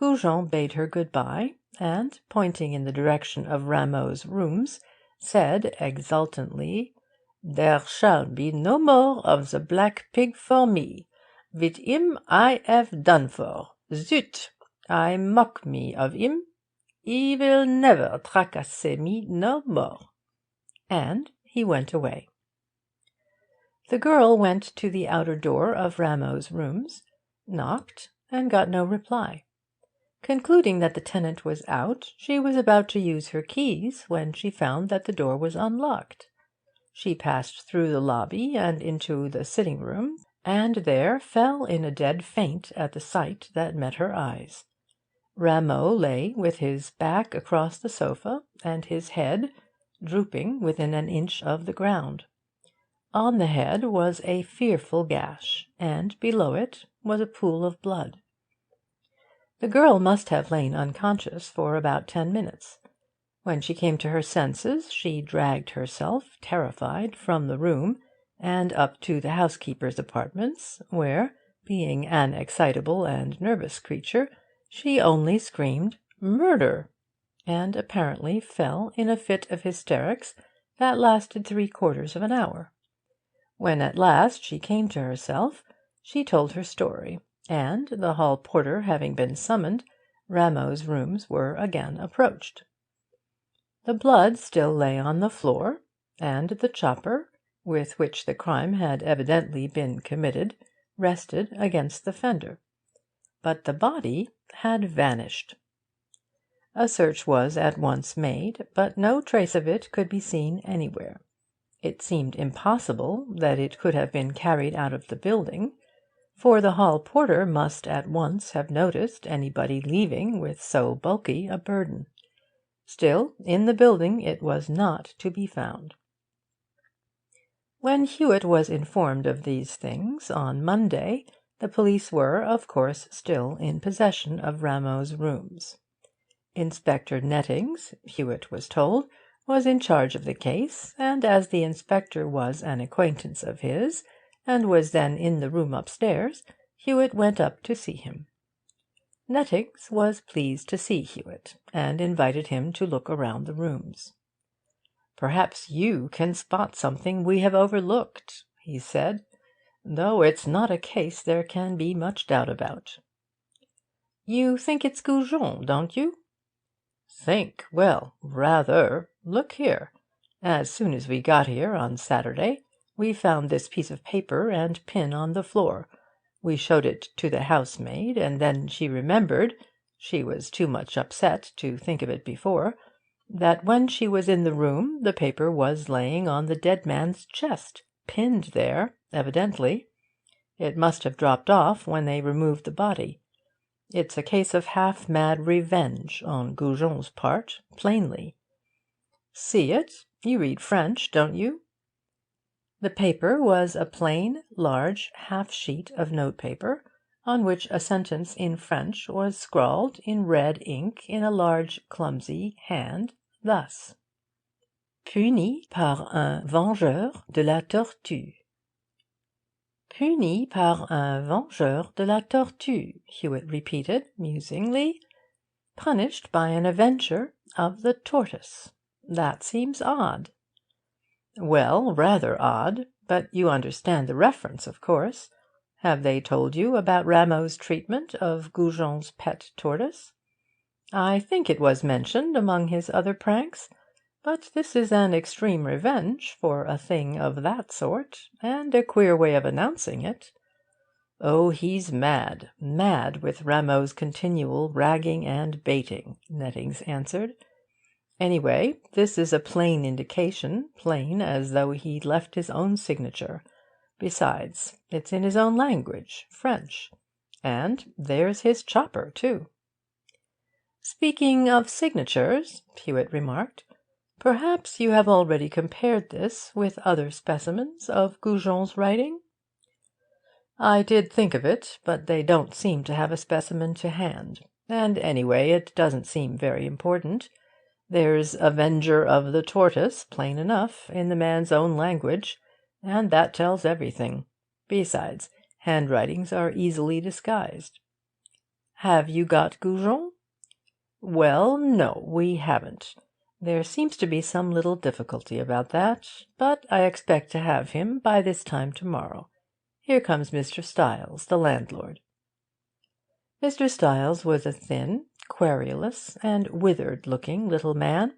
Goujon bade her good-bye, and, pointing in the direction of Rameau's rooms, said exultantly, "There shall be no more of the black pig for me. With him I have done for. Zut! I mock me of him. He will never tracasse me no more." And he went away. The girl went to the outer door of Rameau's rooms, knocked, and got no reply. Concluding that the tenant was out, she was about to use her keys when she found that the door was unlocked. She passed through the lobby and into the sitting-room, and there fell in a dead faint at the sight that met her eyes. Rameau lay with his back across the sofa, and his head drooping within an inch of the ground. On the head was a fearful gash, and below it was a pool of blood. The girl must have lain unconscious for about 10 minutes. When she came to her senses, she dragged herself, terrified, from the room, and up to the housekeeper's apartments, where, being an excitable and nervous creature, she only screamed "Murder!" and apparently fell in a fit of hysterics that lasted 3/4 of an hour. When at last she came to herself, she told her story, and, the hall porter having been summoned, Rameau's rooms were again approached. The blood still lay on the floor, and the chopper, with which the crime had evidently been committed, rested against the fender. But the body had vanished. A search was at once made, but no trace of it could be seen anywhere. It seemed impossible that it could have been carried out of the building, for the hall porter must at once have noticed anybody leaving with so bulky a burden. Still, in the building it was not to be found. When Hewitt was informed of these things on Monday, the police were, of course, still in possession of Rameau's rooms. Inspector Nettings, Hewitt was told, was in charge of the case, and as the inspector was an acquaintance of his, and was then in the room upstairs, Hewitt went up to see him. Nettings was pleased to see Hewitt, and invited him to look around the rooms. "Perhaps you can spot something we have overlooked," he said, "though it's not a case there can be much doubt about." "You think it's Goujon, don't you?" "Think? Well, rather. Look here. As soon as we got here on Saturday, we found this piece of paper and pin on the floor. We showed it to the housemaid, and then she remembered (she was too much upset to think of it before) that when she was in the room the paper was laying on the dead man's chest, pinned there, evidently. It must have dropped off when they removed the body. It's a case of half-mad revenge on Goujon's part, plainly. See it? You read French, don't you?" The paper was a plain, large half-sheet of notepaper, on which a sentence in French was scrawled in red ink in a large, clumsy hand, thus: "Puni par un vengeur de la tortue." "Puni par un vengeur de la tortue," Hewitt repeated musingly. "Punished by an avenger of the tortoise. That seems odd." "Well, rather odd. But you understand the reference, of course. Have they told you about Rameau's treatment of Goujon's pet tortoise?" "I think it was mentioned among his other pranks. But this is an extreme revenge for a thing of that sort, and a queer way of announcing it." "Oh, he's mad, mad with Rameau's continual ragging and baiting," Nettings answered. "Anyway, this is a plain indication, plain as though he'd left his own signature. Besides, it's in his own language, French. And there's his chopper, too." "Speaking of signatures," Hewitt remarked, "perhaps you have already compared this with other specimens of Goujon's writing?" "I did think of it, but they don't seem to have a specimen to hand. And anyway, it doesn't seem very important. There's Avenger of the Tortoise, plain enough, in the man's own language, and that tells everything. Besides, handwritings are easily disguised." "Have you got Goujon?" "Well, no, we haven't. There seems to be some little difficulty about that, but I expect to have him by this time tomorrow. Here comes Mr. Styles, the landlord." Mr. Styles was a thin, querulous, and withered-looking little man,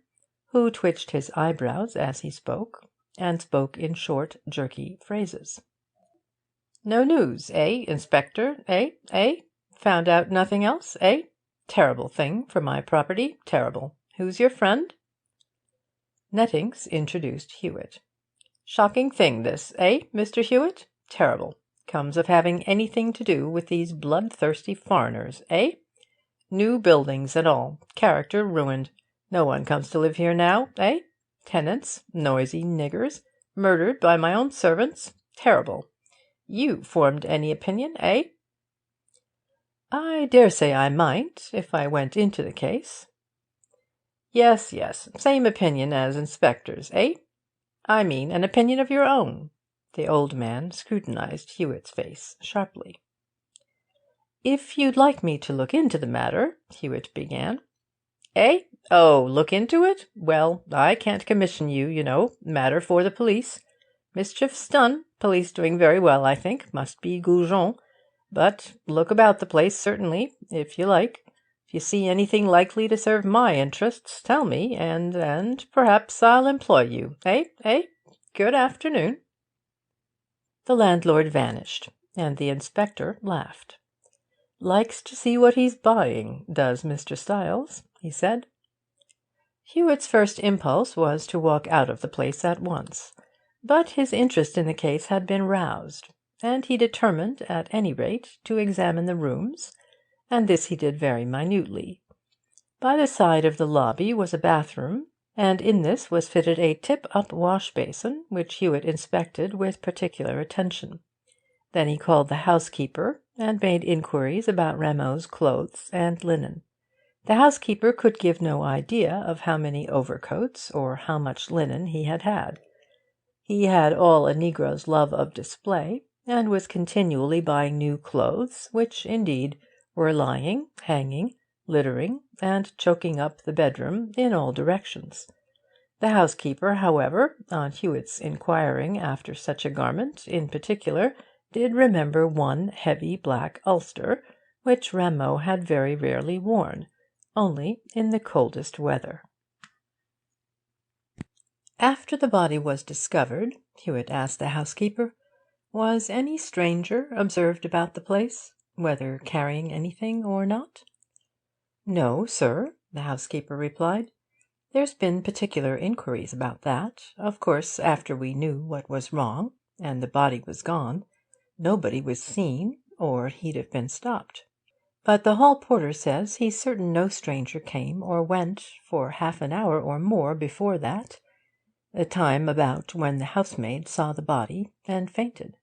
who twitched his eyebrows as he spoke, and spoke in short, jerky phrases. "No news, eh, Inspector, eh? Found out nothing else, eh? Terrible thing for my property, terrible. Who's your friend?" Nettings introduced Hewitt. "Shocking thing this, eh, Mr. Hewitt? Terrible. Comes of having anything to do with these bloodthirsty foreigners, eh? New buildings and all, character ruined. No one comes to live here now, eh? Tenants, noisy niggers, murdered by my own servants. Terrible. You formed any opinion, eh?" "I dare say I might, if I went into the case." "Yes, yes, same opinion as inspectors, eh? I mean an opinion of your own." The old man scrutinized Hewitt's face sharply. "If you'd like me to look into the matter," Hewitt began. "Eh? Oh, look into it? Well, I can't commission you, you know. Matter for the police. Mischief's done. Police doing very well, I think. Must be Goujon. But look about the place, certainly, if you like. If you see anything likely to serve my interests, tell me, and perhaps I'll employ you. Eh? Good afternoon." The landlord vanished, and the inspector laughed. "Likes to see what he's buying, does Mr. Styles," he said. Hewitt's first impulse was to walk out of the place at once, but his interest in the case had been roused, and he determined, at any rate, to examine the rooms, and this he did very minutely. By the side of the lobby was a bathroom, and in this was fitted a tip-up wash-basin, which Hewitt inspected with particular attention. Then he called the housekeeper, and made inquiries about Rameau's clothes and linen. The housekeeper could give no idea of how many overcoats or how much linen he had had. He had all a negro's love of display, and was continually buying new clothes, which, indeed, were lying, hanging, littering, and choking up the bedroom in all directions. The housekeeper, however, on Hewitt's inquiring after such a garment in particular, did remember one heavy black ulster, which Rameau had very rarely worn, only in the coldest weather. After the body was discovered, Hewitt asked the housekeeper, was any stranger observed about the place, whether carrying anything or not? "No, sir," the housekeeper replied. "There's been particular inquiries about that. Of course, after we knew what was wrong, and the body was gone, nobody was seen, or he'd have been stopped. But the hall porter says he's certain no stranger came or went for half an hour or more before that, the time about when the housemaid saw the body and fainted."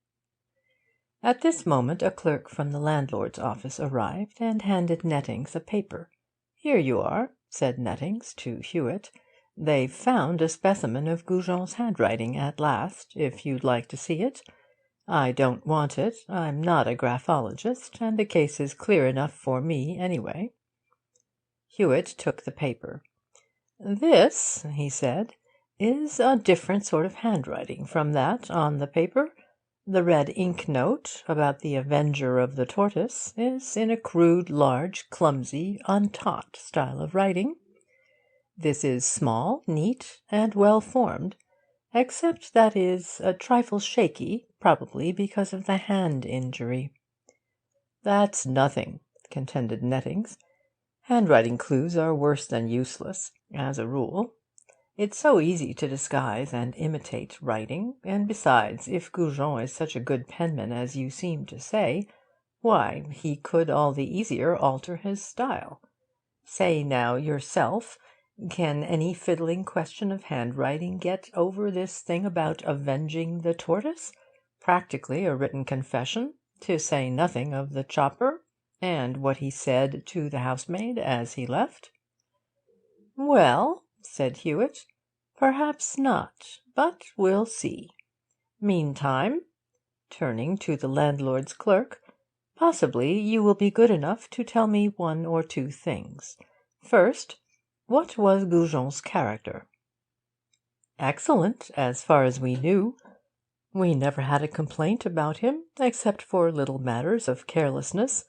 At this moment a clerk from the landlord's office arrived, and handed Nettings a paper. "Here you are," said Nettings to Hewitt. "They've found a specimen of Goujon's handwriting at last, if you'd like to see it. I don't want it. I'm not a graphologist, and the case is clear enough for me, anyway." Hewitt took the paper. "This," he said, "is a different sort of handwriting from that on the paper. The red ink note about the avenger of the tortoise is in a crude, large, clumsy, untaught style of writing. This is small, neat, and well formed, except that is a trifle shaky, probably because of the hand injury." "That's nothing," contended Nettings. "Handwriting clues are worse than useless, as a rule. It's so easy to disguise and imitate writing, and besides, if Goujon is such a good penman as you seem to say, why, he could all the easier alter his style. Say now, yourself, can any fiddling question of handwriting get over this thing about avenging the tortoise? Practically a written confession, to say nothing of the chopper, and what he said to the housemaid as he left." "Well," said Hewitt, "perhaps not, but we'll see. Meantime," turning to the landlord's clerk, "possibly you will be good enough to tell me one or two things. First, what was Goujon's character?" "Excellent, as far as we knew. We never had a complaint about him, except for little matters of carelessness,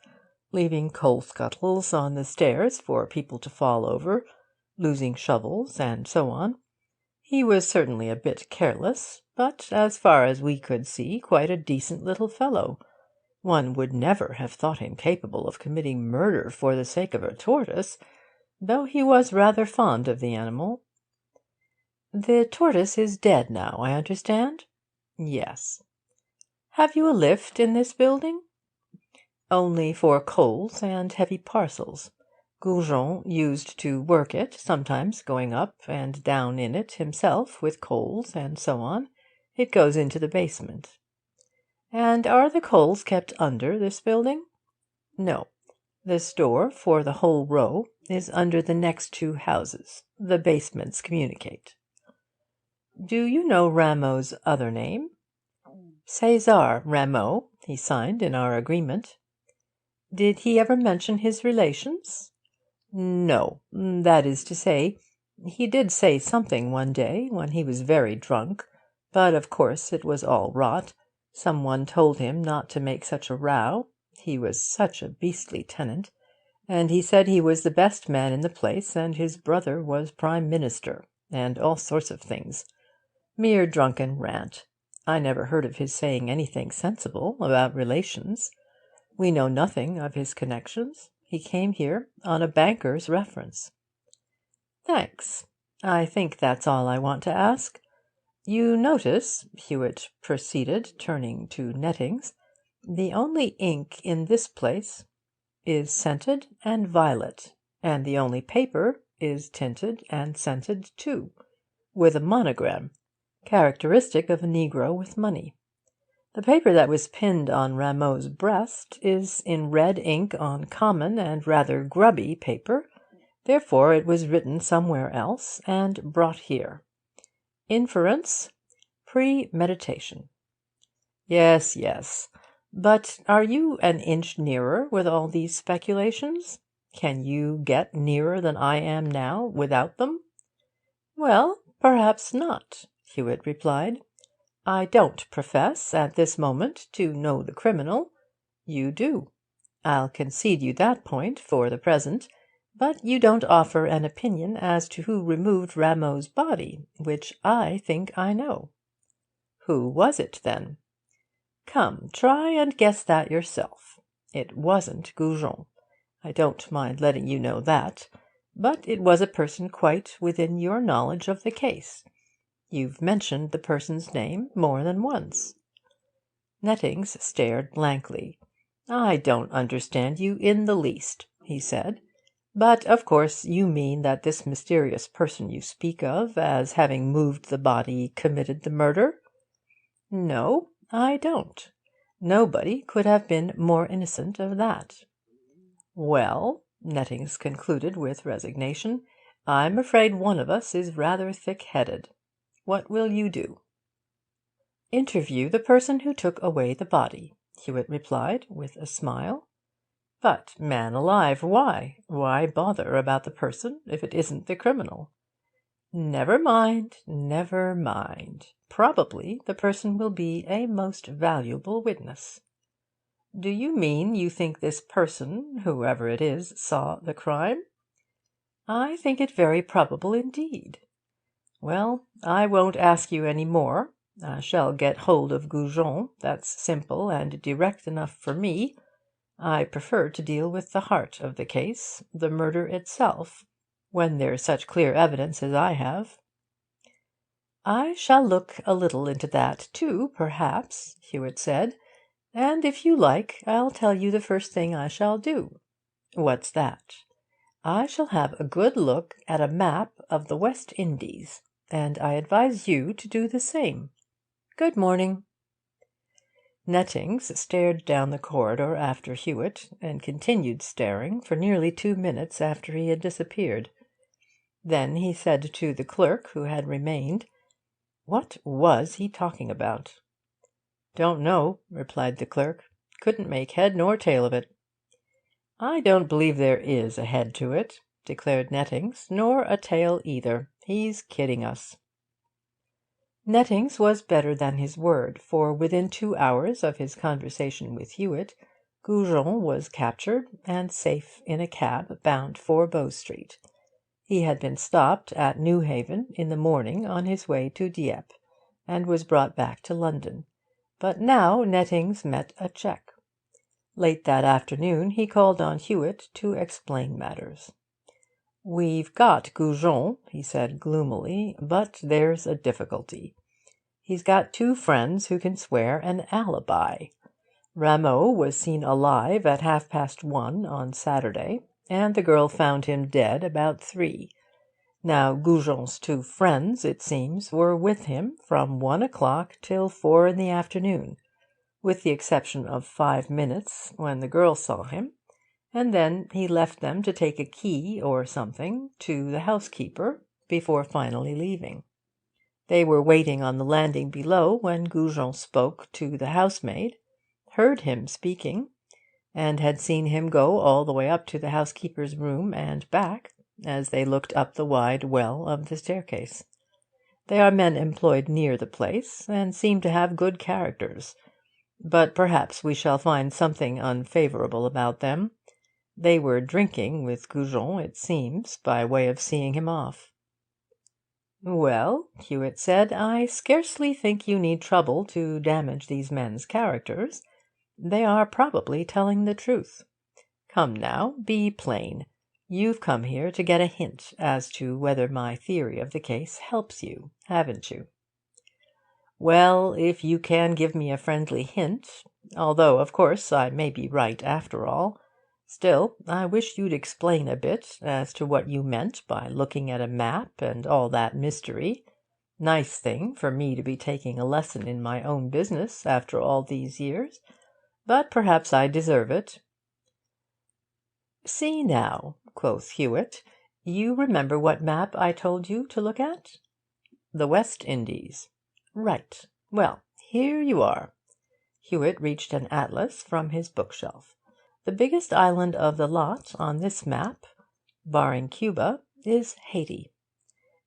leaving coal scuttles on the stairs for people to fall over, losing shovels, and so on. He was certainly a bit careless, but, as far as we could see, quite a decent little fellow. One would never have thought him capable of committing murder for the sake of a tortoise, though he was rather fond of the animal." "The tortoise is dead now, I understand?" "Yes." "Have you a lift in this building?" "Only for coals and heavy parcels. Goujon used to work it, sometimes going up and down in it himself with coals and so on. It goes into the basement." "And are the coals kept under this building?" "No. The store for the whole row is under the next two houses. The basements communicate. Do you know Rameau's other name? César Rameau, he signed in our agreement. Did he ever mention his relations? No, that is to say, he did say something one day when he was very drunk, but of course it was all rot. Someone told him not to make such a row. He was such a beastly tenant. And he said he was the best man in the place, and his brother was Prime Minister, and all sorts of things. Mere drunken rant. I never heard of his saying anything sensible about relations. We know nothing of his connections. He came here on a banker's reference. Thanks. I think that's all I want to ask. You notice, Hewitt proceeded, turning to Nettings, the only ink in this place is scented and violet, and the only paper is tinted and scented too, with a monogram, characteristic of a negro with money. The paper that was pinned on Rameau's breast is in red ink on common and rather grubby paper. Therefore it was written somewhere else and brought here. Inference, premeditation. Yes, yes. But are you an inch nearer with all these speculations? Can you get nearer than I am now without them? Well, perhaps not, Hewitt replied. I don't profess at this moment to know the criminal. You do. I'll concede you that point for the present. But you don't offer an opinion as to who removed Rameau's body, which I think I know. Who was it, then? Come, try and guess that yourself. It wasn't Goujon. I don't mind letting you know that. But it was a person quite within your knowledge of the case. You've mentioned the person's name more than once. Nettings stared blankly. I don't understand you in the least, he said. But of course you mean that this mysterious person you speak of as having moved the body committed the murder? No, I don't. Nobody could have been more innocent of that. Well, Nettings concluded with resignation, I'm afraid one of us is rather thick-headed. What will you do? Interview the person who took away the body, Hewitt replied, with a smile. But, man alive, why? Why bother about the person if it isn't the criminal? Never mind, never mind. Probably the person will be a most valuable witness. Do you mean you think this person, whoever it is, saw the crime? I think it very probable indeed. Well, I won't ask you any more. I shall get hold of Goujon. That's simple and direct enough for me. I prefer to deal with the heart of the case, the murder itself, when there's such clear evidence as I have. I shall look a little into that too, perhaps, Hewitt said, and if you like, I'll tell you the first thing I shall do. What's that? I shall have a good look at a map of the West Indies, and I advise you to do the same. Good morning. Nettings stared down the corridor after Hewitt, and continued staring for nearly 2 minutes after he had disappeared. Then he said to the clerk, who had remained, What was he talking about? Don't know, replied the clerk. Couldn't make head nor tail of it. I don't believe there is a head to it, declared Nettings, nor a tail either. He's kidding us. Nettings was better than his word, for within 2 hours of his conversation with Hewitt, Goujon was captured and safe in a cab bound for Bow Street. He had been stopped at Newhaven in the morning on his way to Dieppe, and was brought back to London. But now Nettings met a check. Late that afternoon he called on Hewitt to explain matters. "We've got Goujon," he said gloomily, "but there's a difficulty. He's got 2 friends who can swear an alibi. Rameau was seen alive at 1:30 on Saturday, and the girl found him dead about 3. Now Goujon's 2 friends, it seems, were with him from 1 o'clock till 4 in the afternoon, with the exception of 5 minutes when the girl saw him, and then he left them to take a key or something to the housekeeper before finally leaving. They were waiting on the landing below when Goujon spoke to the housemaid, heard him speaking, and had seen him go all the way up to the housekeeper's room and back, as they looked up the wide well of the staircase. They are men employed near the place, and seem to have good characters. But perhaps we shall find something unfavourable about them. They were drinking with Goujon, it seems, by way of seeing him off. "Well," Hewitt said, "I scarcely think you need trouble to damage these men's characters. They are probably telling the truth. Come now, be plain. You've come here to get a hint as to whether my theory of the case helps you, haven't you?" "Well, if you can give me a friendly hint, although, of course, I may be right after all. Still, I wish you'd explain a bit as to what you meant by looking at a map and all that mystery. Nice thing for me to be taking a lesson in my own business after all these years. But perhaps I deserve it." "See now," quoth Hewitt, "you remember what map I told you to look at?" "The West Indies." "Right. Well, here you are." Hewitt reached an atlas from his bookshelf. "The biggest island of the lot on this map, barring Cuba, is Haiti.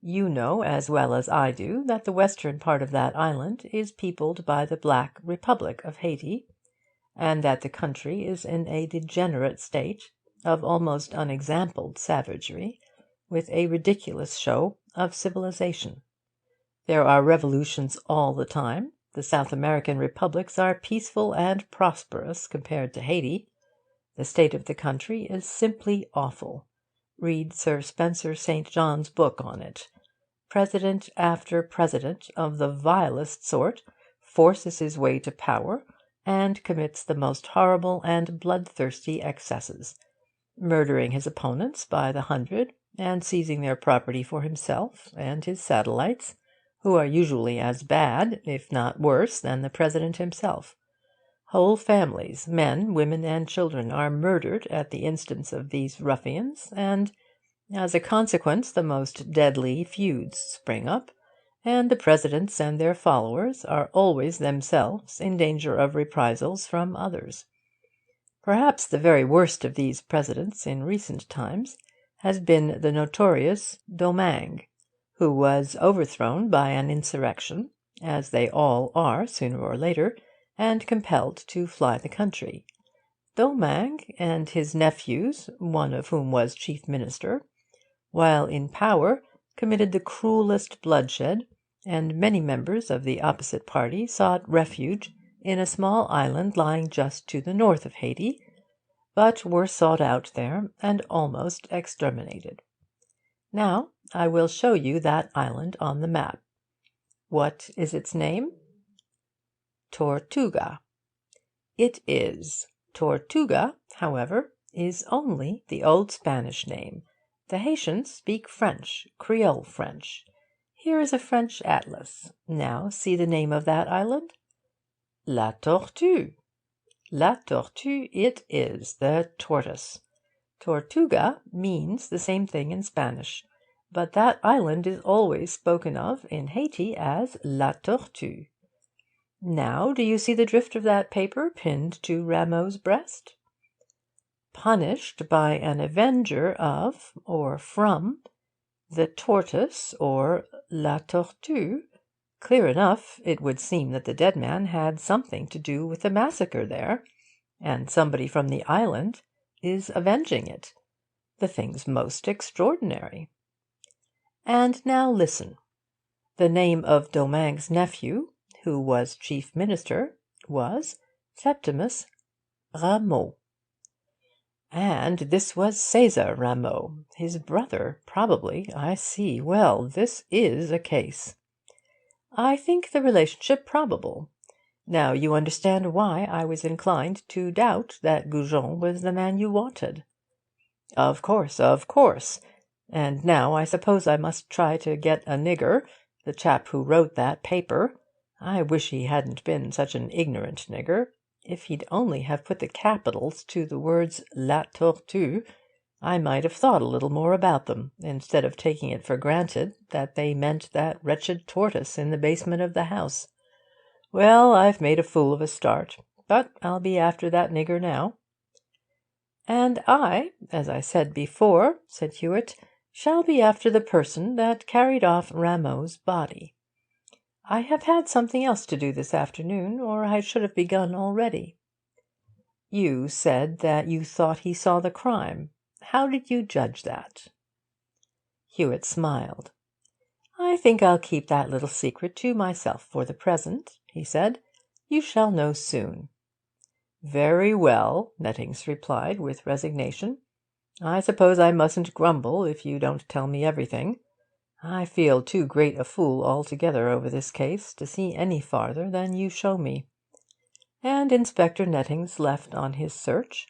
You know as well as I do that the western part of that island is peopled by the Black Republic of Haiti, and that the country is in a degenerate state of almost unexampled savagery, with a ridiculous show of civilization. There are revolutions all the time. The South American republics are peaceful and prosperous compared to Haiti. The state of the country is simply awful. Read Sir Spencer St. John's book on it. President after president of the vilest sort forces his way to power and commits the most horrible and bloodthirsty excesses, murdering his opponents by the hundred and seizing their property for himself and his satellites, who are usually as bad, if not worse, than the president himself. Whole families, men, women, and children, are murdered at the instance of these ruffians, and, as a consequence, the most deadly feuds spring up, and the presidents and their followers are always themselves in danger of reprisals from others. Perhaps the very worst of these presidents in recent times has been the notorious Domingue, who was overthrown by an insurrection, as they all are sooner or later, and compelled to fly the country. Domingue and his nephews, one of whom was chief minister, while in power, committed the cruellest bloodshed, and many members of the opposite party sought refuge in a small island lying just to the north of Haiti, but were sought out there and almost exterminated. Now I will show you that island on the map. What is its name? Tortuga. It is. Tortuga, however, is only the old Spanish name. The Haytians speak French, Creole French. Here is a French atlas. Now see the name of that island. La Tortue. La Tortue it is, the tortoise. Tortuga means the same thing in Spanish, but that island is always spoken of in Haiti as La Tortue. Now do you see the drift of that paper pinned to Rameau's breast? Punished by an avenger of, or from, the tortoise, or La Tortue, clear enough it would seem that the dead man had something to do with the massacre there, and somebody from the island is avenging it. The thing's most extraordinary. And now listen. The name of Domingue's nephew, who was chief minister, was Septimus Rameau. And this was Cesar Rameau, his brother, probably. I see. Well, this is a case. I think the relationship probable. Now you understand why I was inclined to doubt that Goujon was the man you wanted. Of course, of course. And now I suppose I must try to get a nigger, the chap who wrote that paper. I wish he hadn't been such an ignorant nigger. If he'd only have put the capitals to the words La Tortue, I might have thought a little more about them, instead of taking it for granted that they meant that wretched tortoise in the basement of the house. Well, I've made a fool of a start, but I'll be after that nigger now." "And I, as I said before," said Hewitt, "shall be after the person that carried off Rameau's body. I have had something else to do this afternoon, or I should have begun already." "You said that you thought he saw the crime. How did you judge that?" Hewitt smiled. "I think I'll keep that little secret to myself for the present," he said. "You shall know soon." "Very well," Nettings replied with resignation. "I suppose I mustn't grumble if you don't tell me everything. I feel too great a fool altogether over this case to see any farther than you show me." And Inspector Nettings left on his search,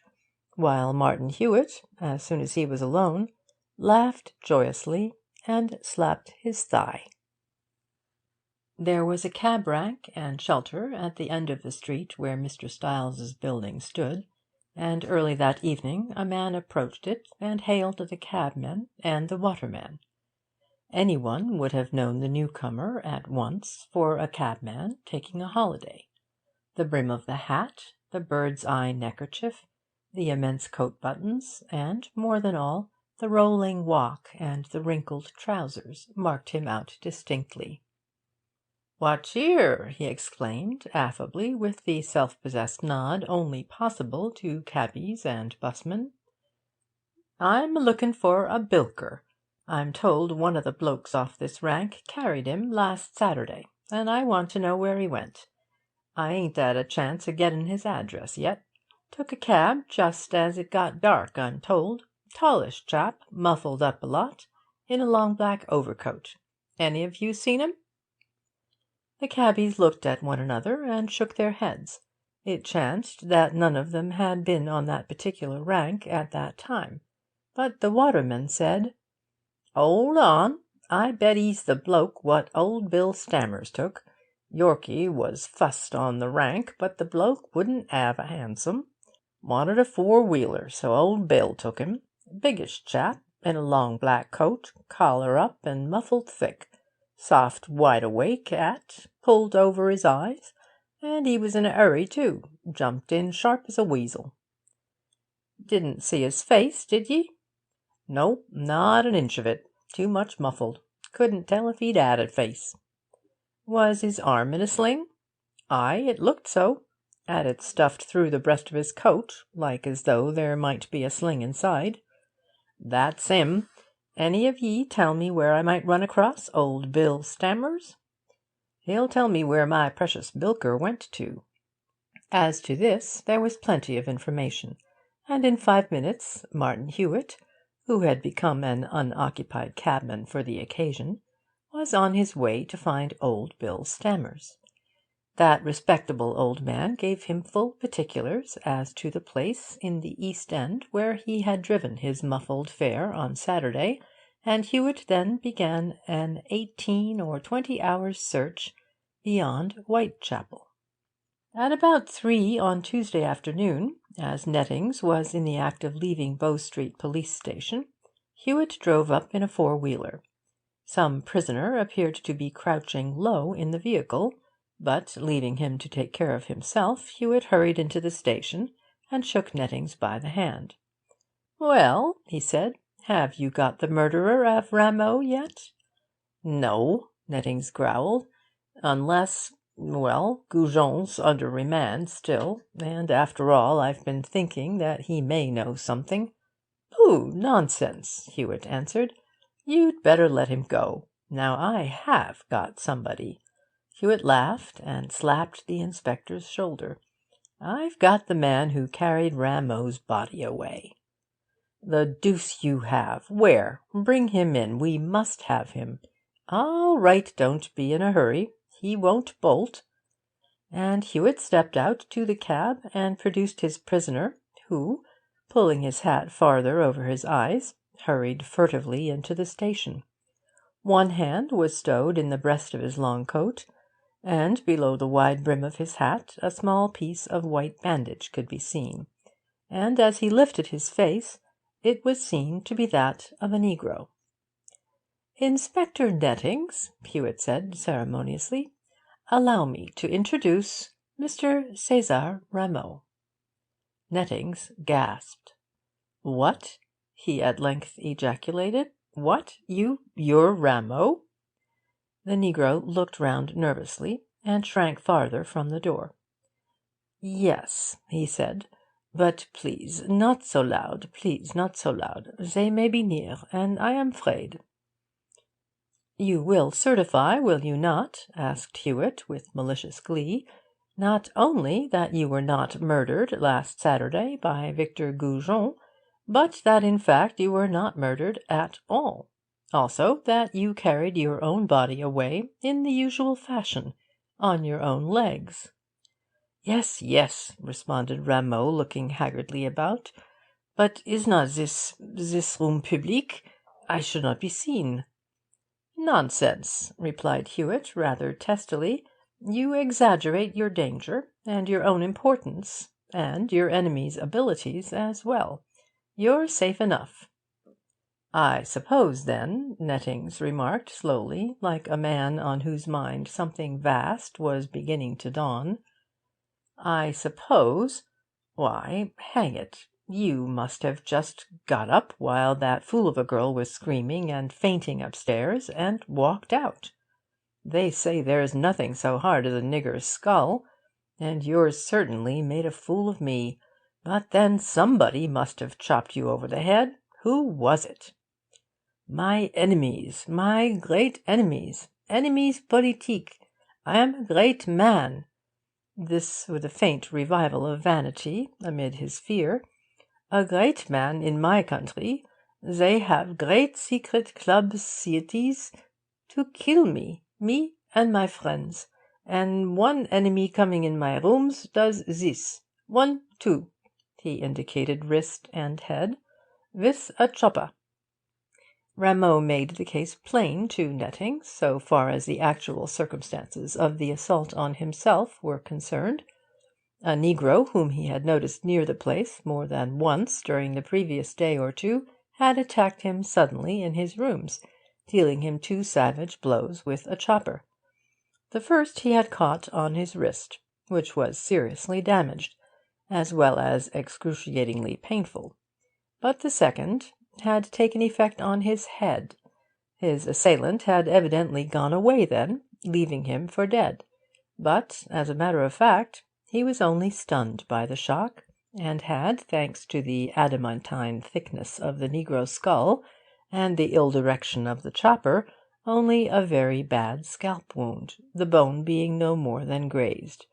while Martin Hewitt, as soon as he was alone, laughed joyously and slapped his thigh. There was a cab rank and shelter at the end of the street where Mr. Stiles's building stood, and early that evening a man approached it and hailed the cabman and the waterman. Anyone would have known the newcomer at once for a cabman taking a holiday. The brim of the hat, the bird's-eye neckerchief, the immense coat-buttons, and, more than all, the rolling walk and the wrinkled trousers marked him out distinctly. "What cheer?" he exclaimed affably, with the self-possessed nod only possible to cabbies and busmen. "I'm looking for a bilker. I'm told one of the blokes off this rank carried him last Saturday, and I want to know where he went. I ain't had a chance of getting his address yet. Took a cab just as it got dark, I'm told. Tallish chap, muffled up a lot, in a long black overcoat. Any of you seen him?" The cabbies looked at one another and shook their heads. It chanced that none of them had been on that particular rank at that time. But the waterman said, "'Old on. I bet he's the bloke what old Bill Stammers took. Yorkey was fussed on the rank, but the bloke wouldn't 'ave a hansom. Wanted a four-wheeler, so old Bill took him. Biggish chap, in a long black coat, collar up and muffled thick. Soft wide-awake 'at, pulled over his eyes, and he was in a hurry, too. Jumped in sharp as a weasel." "Didn't see his face, did ye?" "Nope, not an inch of it. Too much muffled. Couldn't tell if he'd 'ad a face." "Was his arm in a sling?" "Ay, it looked so. 'Ad it stuffed through the breast of his coat, like as though there might be a sling inside." "That's him. Any of ye tell me where I might run across old Bill Stammers?" "He'll tell me where my precious bilker went to." As to this there was plenty of information, and in 5 minutes Martin Hewitt, who had become an unoccupied cabman for the occasion, was on his way to find old Bill Stammers. That respectable old man gave him full particulars as to the place in the East End where he had driven his muffled fare on Saturday, and Hewitt then began an 18 or 20 hours' search beyond Whitechapel. At about 3 on Tuesday afternoon, as Nettings was in the act of leaving Bow Street Police Station, Hewitt drove up in a four-wheeler. Some prisoner appeared to be crouching low in the vehicle, but, leaving him to take care of himself, Hewitt hurried into the station and shook Nettings by the hand. "Well," he said, "have you got the murderer of Rameau yet?" "No," Nettings growled, "unless Goujon's under remand still, and after all I've been thinking that he may know something." "Pooh, nonsense," Hewitt answered. "You'd better let him go. Now I have got somebody." Hewitt laughed and slapped the inspector's shoulder. "I've got the man who carried Rameau's body away." "The deuce you have! Where? Bring him in. We must have him." "All right, don't be in a hurry. He won't bolt." And Hewitt stepped out to the cab and produced his prisoner, who, pulling his hat farther over his eyes, hurried furtively into the station. One hand was stowed in the breast of his long coat, and below the wide brim of his hat a small piece of white bandage could be seen, and as he lifted his face it was seen to be that of a negro. "Inspector Nettings," Hewitt said ceremoniously, "allow me to introduce Mr. César Rameau." Nettings gasped. "What?" he at length ejaculated. "What? You're Rameau?" The negro looked round nervously, and shrank farther from the door. "Yes," he said, "but please, not so loud, please, not so loud. They may be near, and I am afraid." "You will certify, will you not," asked Hewitt, with malicious glee, "not only that you were not murdered last Saturday by Victor Goujon, but that in fact you were not murdered at all? Also that you carried your own body away in the usual fashion, on your own legs?" "Yes, yes," responded Rameau, looking haggardly about. "But is not this room public? I should not be seen." "Nonsense," replied Hewitt, rather testily. "You exaggerate your danger, and your own importance, and your enemy's abilities as well. You're safe enough." "I suppose, then," Nettings remarked slowly, like a man on whose mind something vast was beginning to dawn, "I suppose why, hang it, you must have just got up while that fool of a girl was screaming and fainting upstairs, and walked out. They say there's nothing so hard as a nigger's skull, and yours certainly made a fool of me. But then somebody must have chopped you over the head. Who was it?" "My enemies, my great enemies, enemies politique. I am a great man," this with a faint revival of vanity amid his fear, "a great man in my country. They have great secret club societies to kill me and my friends. And one enemy coming in my rooms does this. 1, 2," he indicated wrist and head, "with a chopper." Rameau made the case plain to Nettings, so far as the actual circumstances of the assault on himself were concerned. A negro whom he had noticed near the place more than once during the previous day or two had attacked him suddenly in his rooms, dealing him 2 savage blows with a chopper. The first he had caught on his wrist, which was seriously damaged, as well as excruciatingly painful. But the second had taken effect on his head. His assailant had evidently gone away then, leaving him for dead. But, as a matter of fact, he was only stunned by the shock, and had, thanks to the adamantine thickness of the negro's skull and the ill direction of the chopper, only a very bad scalp wound, the bone being no more than grazed.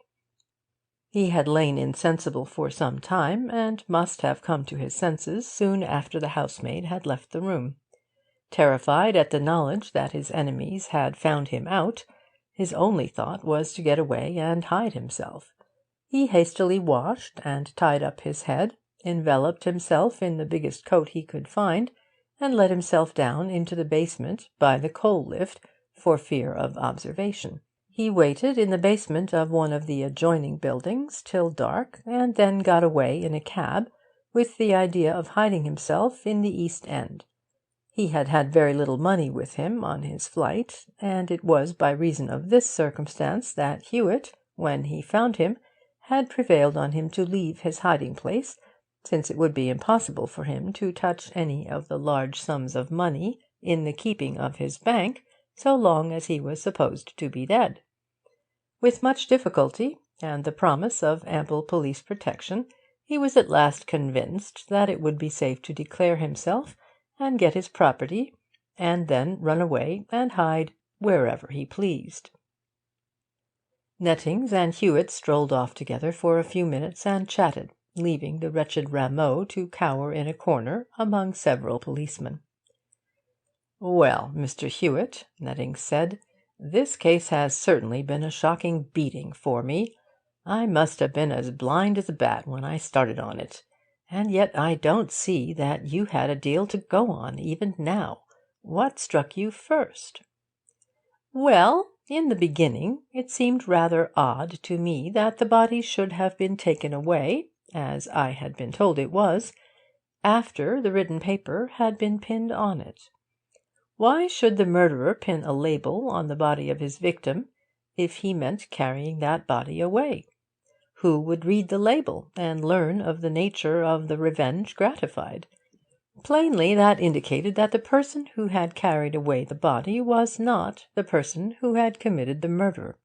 He had lain insensible for some time, and must have come to his senses soon after the housemaid had left the room. Terrified at the knowledge that his enemies had found him out, his only thought was to get away and hide himself. He hastily washed and tied up his head, enveloped himself in the biggest coat he could find, and let himself down into the basement by the coal lift, for fear of observation. He waited in the basement of one of the adjoining buildings till dark, and then got away in a cab, with the idea of hiding himself in the East End. He had had very little money with him on his flight, and it was by reason of this circumstance that Hewitt, when he found him, had prevailed on him to leave his hiding-place, since it would be impossible for him to touch any of the large sums of money in the keeping of his bank so long as he was supposed to be dead. With much difficulty, and the promise of ample police protection, he was at last convinced that it would be safe to declare himself and get his property, and then run away and hide wherever he pleased. Nettings and Hewitt strolled off together for a few minutes and chatted, leaving the wretched Rameau to cower in a corner among several policemen. "Well, Mr. Hewitt," Nettings said, "this case has certainly been a shocking beating for me. I must have been as blind as a bat when I started on it. And yet I don't see that you had a deal to go on, even now. What struck you first?" "Well," In the beginning, it seemed rather odd to me that the body should have been taken away, as I had been told it was, after the written paper had been pinned on it. Why should the murderer pin a label on the body of his victim if he meant carrying that body away? Who would read the label and learn of the nature of the revenge gratified? Plainly that indicated that the person who had carried away the body was not the person who had committed the murder.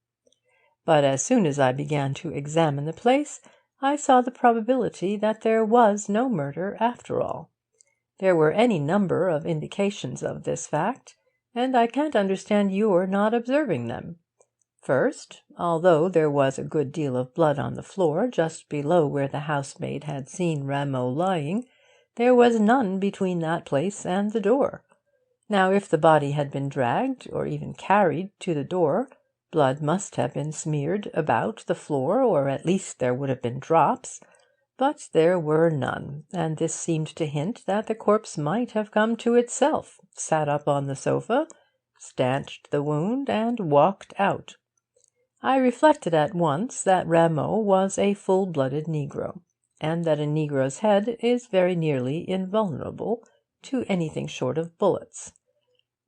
But as soon as I began to examine the place, I saw the probability that there was no murder after all. There were any number of indications of this fact, and I can't understand your not observing them. First, although there was a good deal of blood on the floor just below where the housemaid had seen Rameau lying, there was none between that place and the door. Now, if the body had been dragged, or even carried, to the door, blood must have been smeared about the floor, or at least there would have been drops. But there were none, and this seemed to hint that the corpse might have come to itself, sat up on the sofa, stanched the wound, and walked out. I reflected at once that Rameau was a full-blooded negro, and that a negro's head is very nearly invulnerable to anything short of bullets.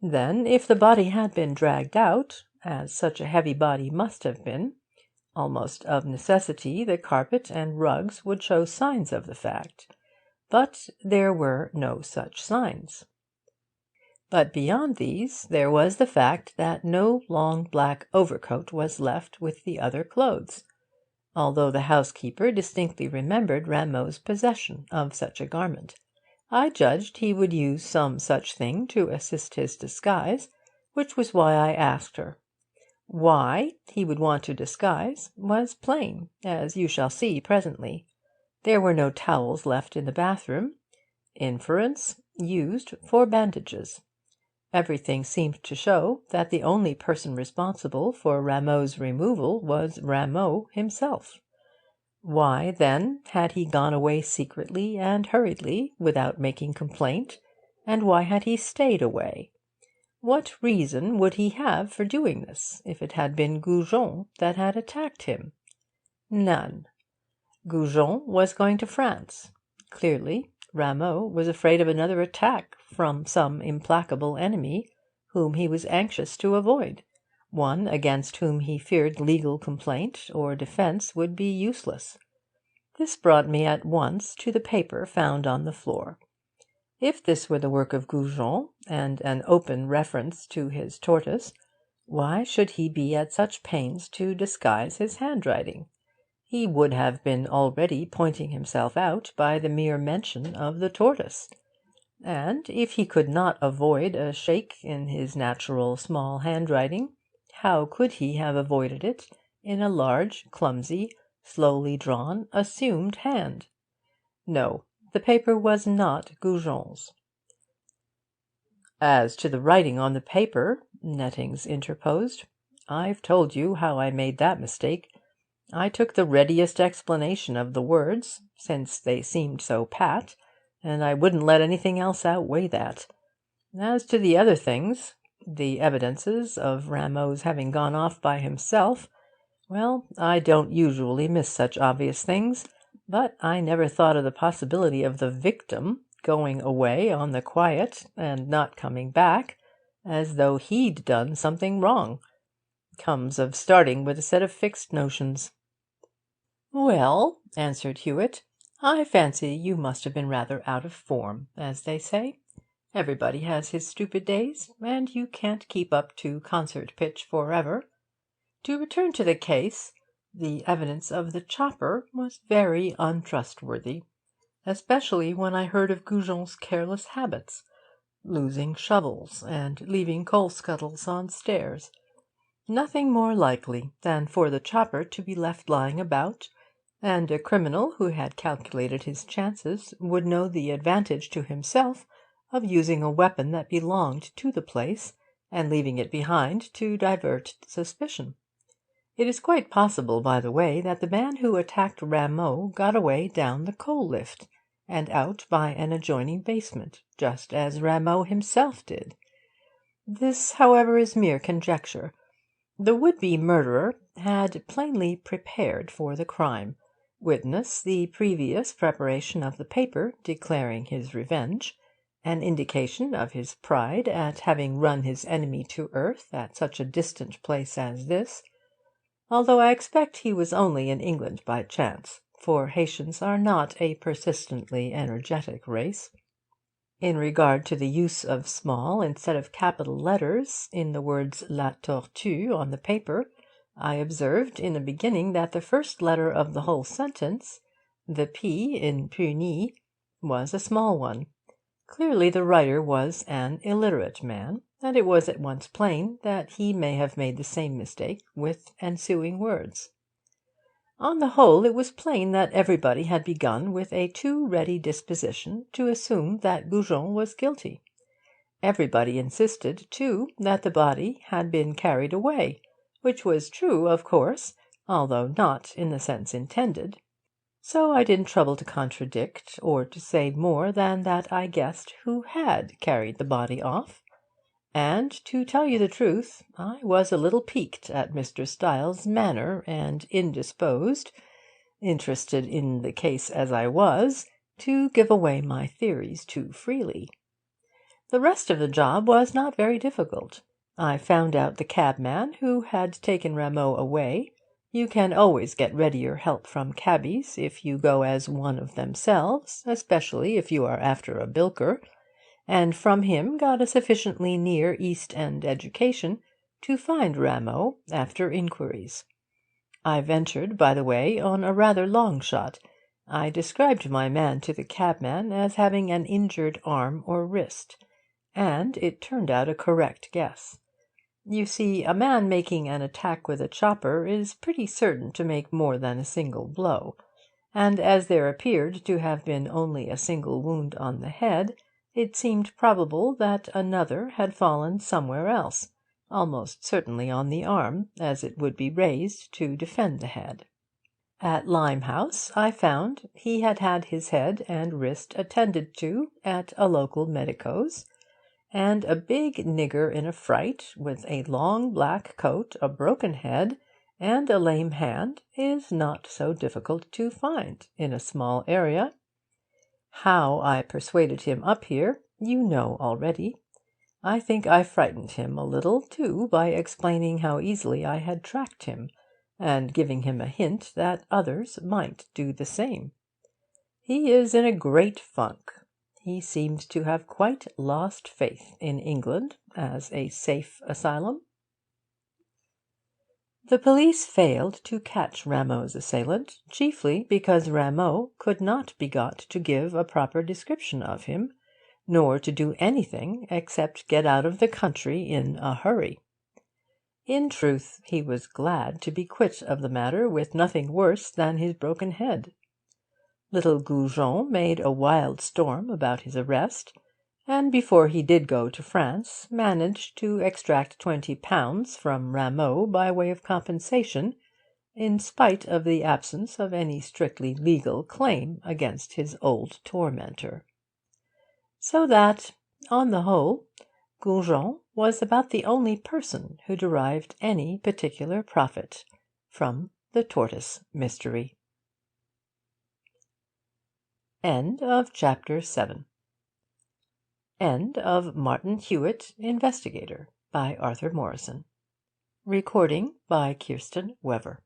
Then, if the body had been dragged out, as such a heavy body must have been, almost of necessity the carpet and rugs would show signs of the fact. But there were no such signs. But beyond these, there was the fact that no long black overcoat was left with the other clothes, although the housekeeper distinctly remembered Rameau's possession of such a garment. I judged he would use some such thing to assist his disguise, which was why I asked her. Why he would want to disguise was plain, as you shall see presently. There were no towels left in the bathroom. Inference: used for bandages. Everything seemed to show that the only person responsible for Rameau's removal was Rameau himself. Why, then, had he gone away secretly and hurriedly, without making complaint, and why had he stayed away? What reason would he have for doing this, if it had been Goujon that had attacked him? None. Goujon was going to France. Clearly, Rameau was afraid of another attack from some implacable enemy whom he was anxious to avoid, one against whom he feared legal complaint or defence would be useless. This brought me at once to the paper found on the floor. If this were the work of Goujon, and an open reference to his tortoise, why should he be at such pains to disguise his handwriting? He would have been already pointing himself out by the mere mention of the tortoise. And if he could not avoid a shake in his natural small handwriting, how could he have avoided it in a large, clumsy, slowly drawn, assumed hand? No, the paper was not Goujon's. "As to the writing on the paper," Nettings interposed, "I've told you how I made that mistake. I took the readiest explanation of the words, since they seemed so pat, and I wouldn't let anything else outweigh that. As to the other things, the evidences of Rameau's having gone off by himself, well, I don't usually miss such obvious things, but I never thought of the possibility of the victim going away on the quiet and not coming back, as though he'd done something wrong. Comes of starting with a set of fixed notions." "Well," answered Hewitt, "I fancy you must have been rather out of form, as they say. Everybody has his stupid days, and you can't keep up to concert pitch for ever. To return to the case, the evidence of the chopper was very untrustworthy, especially when I heard of Goujon's careless habits, losing shovels and leaving coal scuttles on stairs. Nothing more likely than for the chopper to be left lying about, and a criminal who had calculated his chances would know the advantage to himself of using a weapon that belonged to the place, and leaving it behind to divert suspicion. It is quite possible, by the way, that the man who attacked Rameau got away down the coal lift, and out by an adjoining basement, just as Rameau himself did. This, however, is mere conjecture. The would-be murderer had plainly prepared for the crime, witness the previous preparation of the paper declaring his revenge, an indication of his pride at having run his enemy to earth at such a distant place as this, although I expect he was only in England by chance, for Haytians are not a persistently energetic race. In regard to the use of small instead of capital letters in the words La Tortue on the paper, I observed in the beginning that the first letter of the whole sentence, the P in Punie, was a small one. Clearly the writer was an illiterate man, and it was at once plain that he may have made the same mistake with ensuing words. On the whole, it was plain that everybody had begun with a too ready disposition to assume that Goujon was guilty. Everybody insisted, too, that the body had been carried away, which was true, of course, although not in the sense intended. So I didn't trouble to contradict, or to say more than that I guessed who had carried the body off. And, to tell you the truth, I was a little piqued at Mr. Styles' manner, and indisposed, interested in the case as I was, to give away my theories too freely. The rest of the job was not very difficult. I found out the cabman who had taken Rameau away. You can always get readier help from cabbies if you go as one of themselves, especially if you are after a bilker, and from him got a sufficiently near East End education to find Rameau after inquiries. I ventured, by the way, on a rather long shot. I described my man to the cabman as having an injured arm or wrist, and it turned out a correct guess. You see, a man making an attack with a chopper is pretty certain to make more than a single blow, and as there appeared to have been only a single wound on the head, it seemed probable that another had fallen somewhere else, almost certainly on the arm, as it would be raised to defend the head. At Limehouse I found he had had his head and wrist attended to at a local medico's, and a big nigger in a fright, with a long black coat, a broken head, and a lame hand, is not so difficult to find in a small area. How I persuaded him up here, you know already. I think I frightened him a little, too, by explaining how easily I had tracked him, and giving him a hint that others might do the same. He is in a great funk. He seems to have quite lost faith in England as a safe asylum. The police failed to catch Rameau's assailant, chiefly because Rameau could not be got to give a proper description of him, nor to do anything except get out of the country in a hurry. In truth, he was glad to be quit of the matter with nothing worse than his broken head. Little Goujon made a wild storm about his arrest, and before he did go to France managed to extract £20 from Rameau by way of compensation, in spite of the absence of any strictly legal claim against his old tormentor. So that, on the whole, Goujon was about the only person who derived any particular profit from the tortoise mystery. End of chapter 7. End of Martin Hewitt, Investigator, by Arthur Morrison. Recording by Kirsten Wever.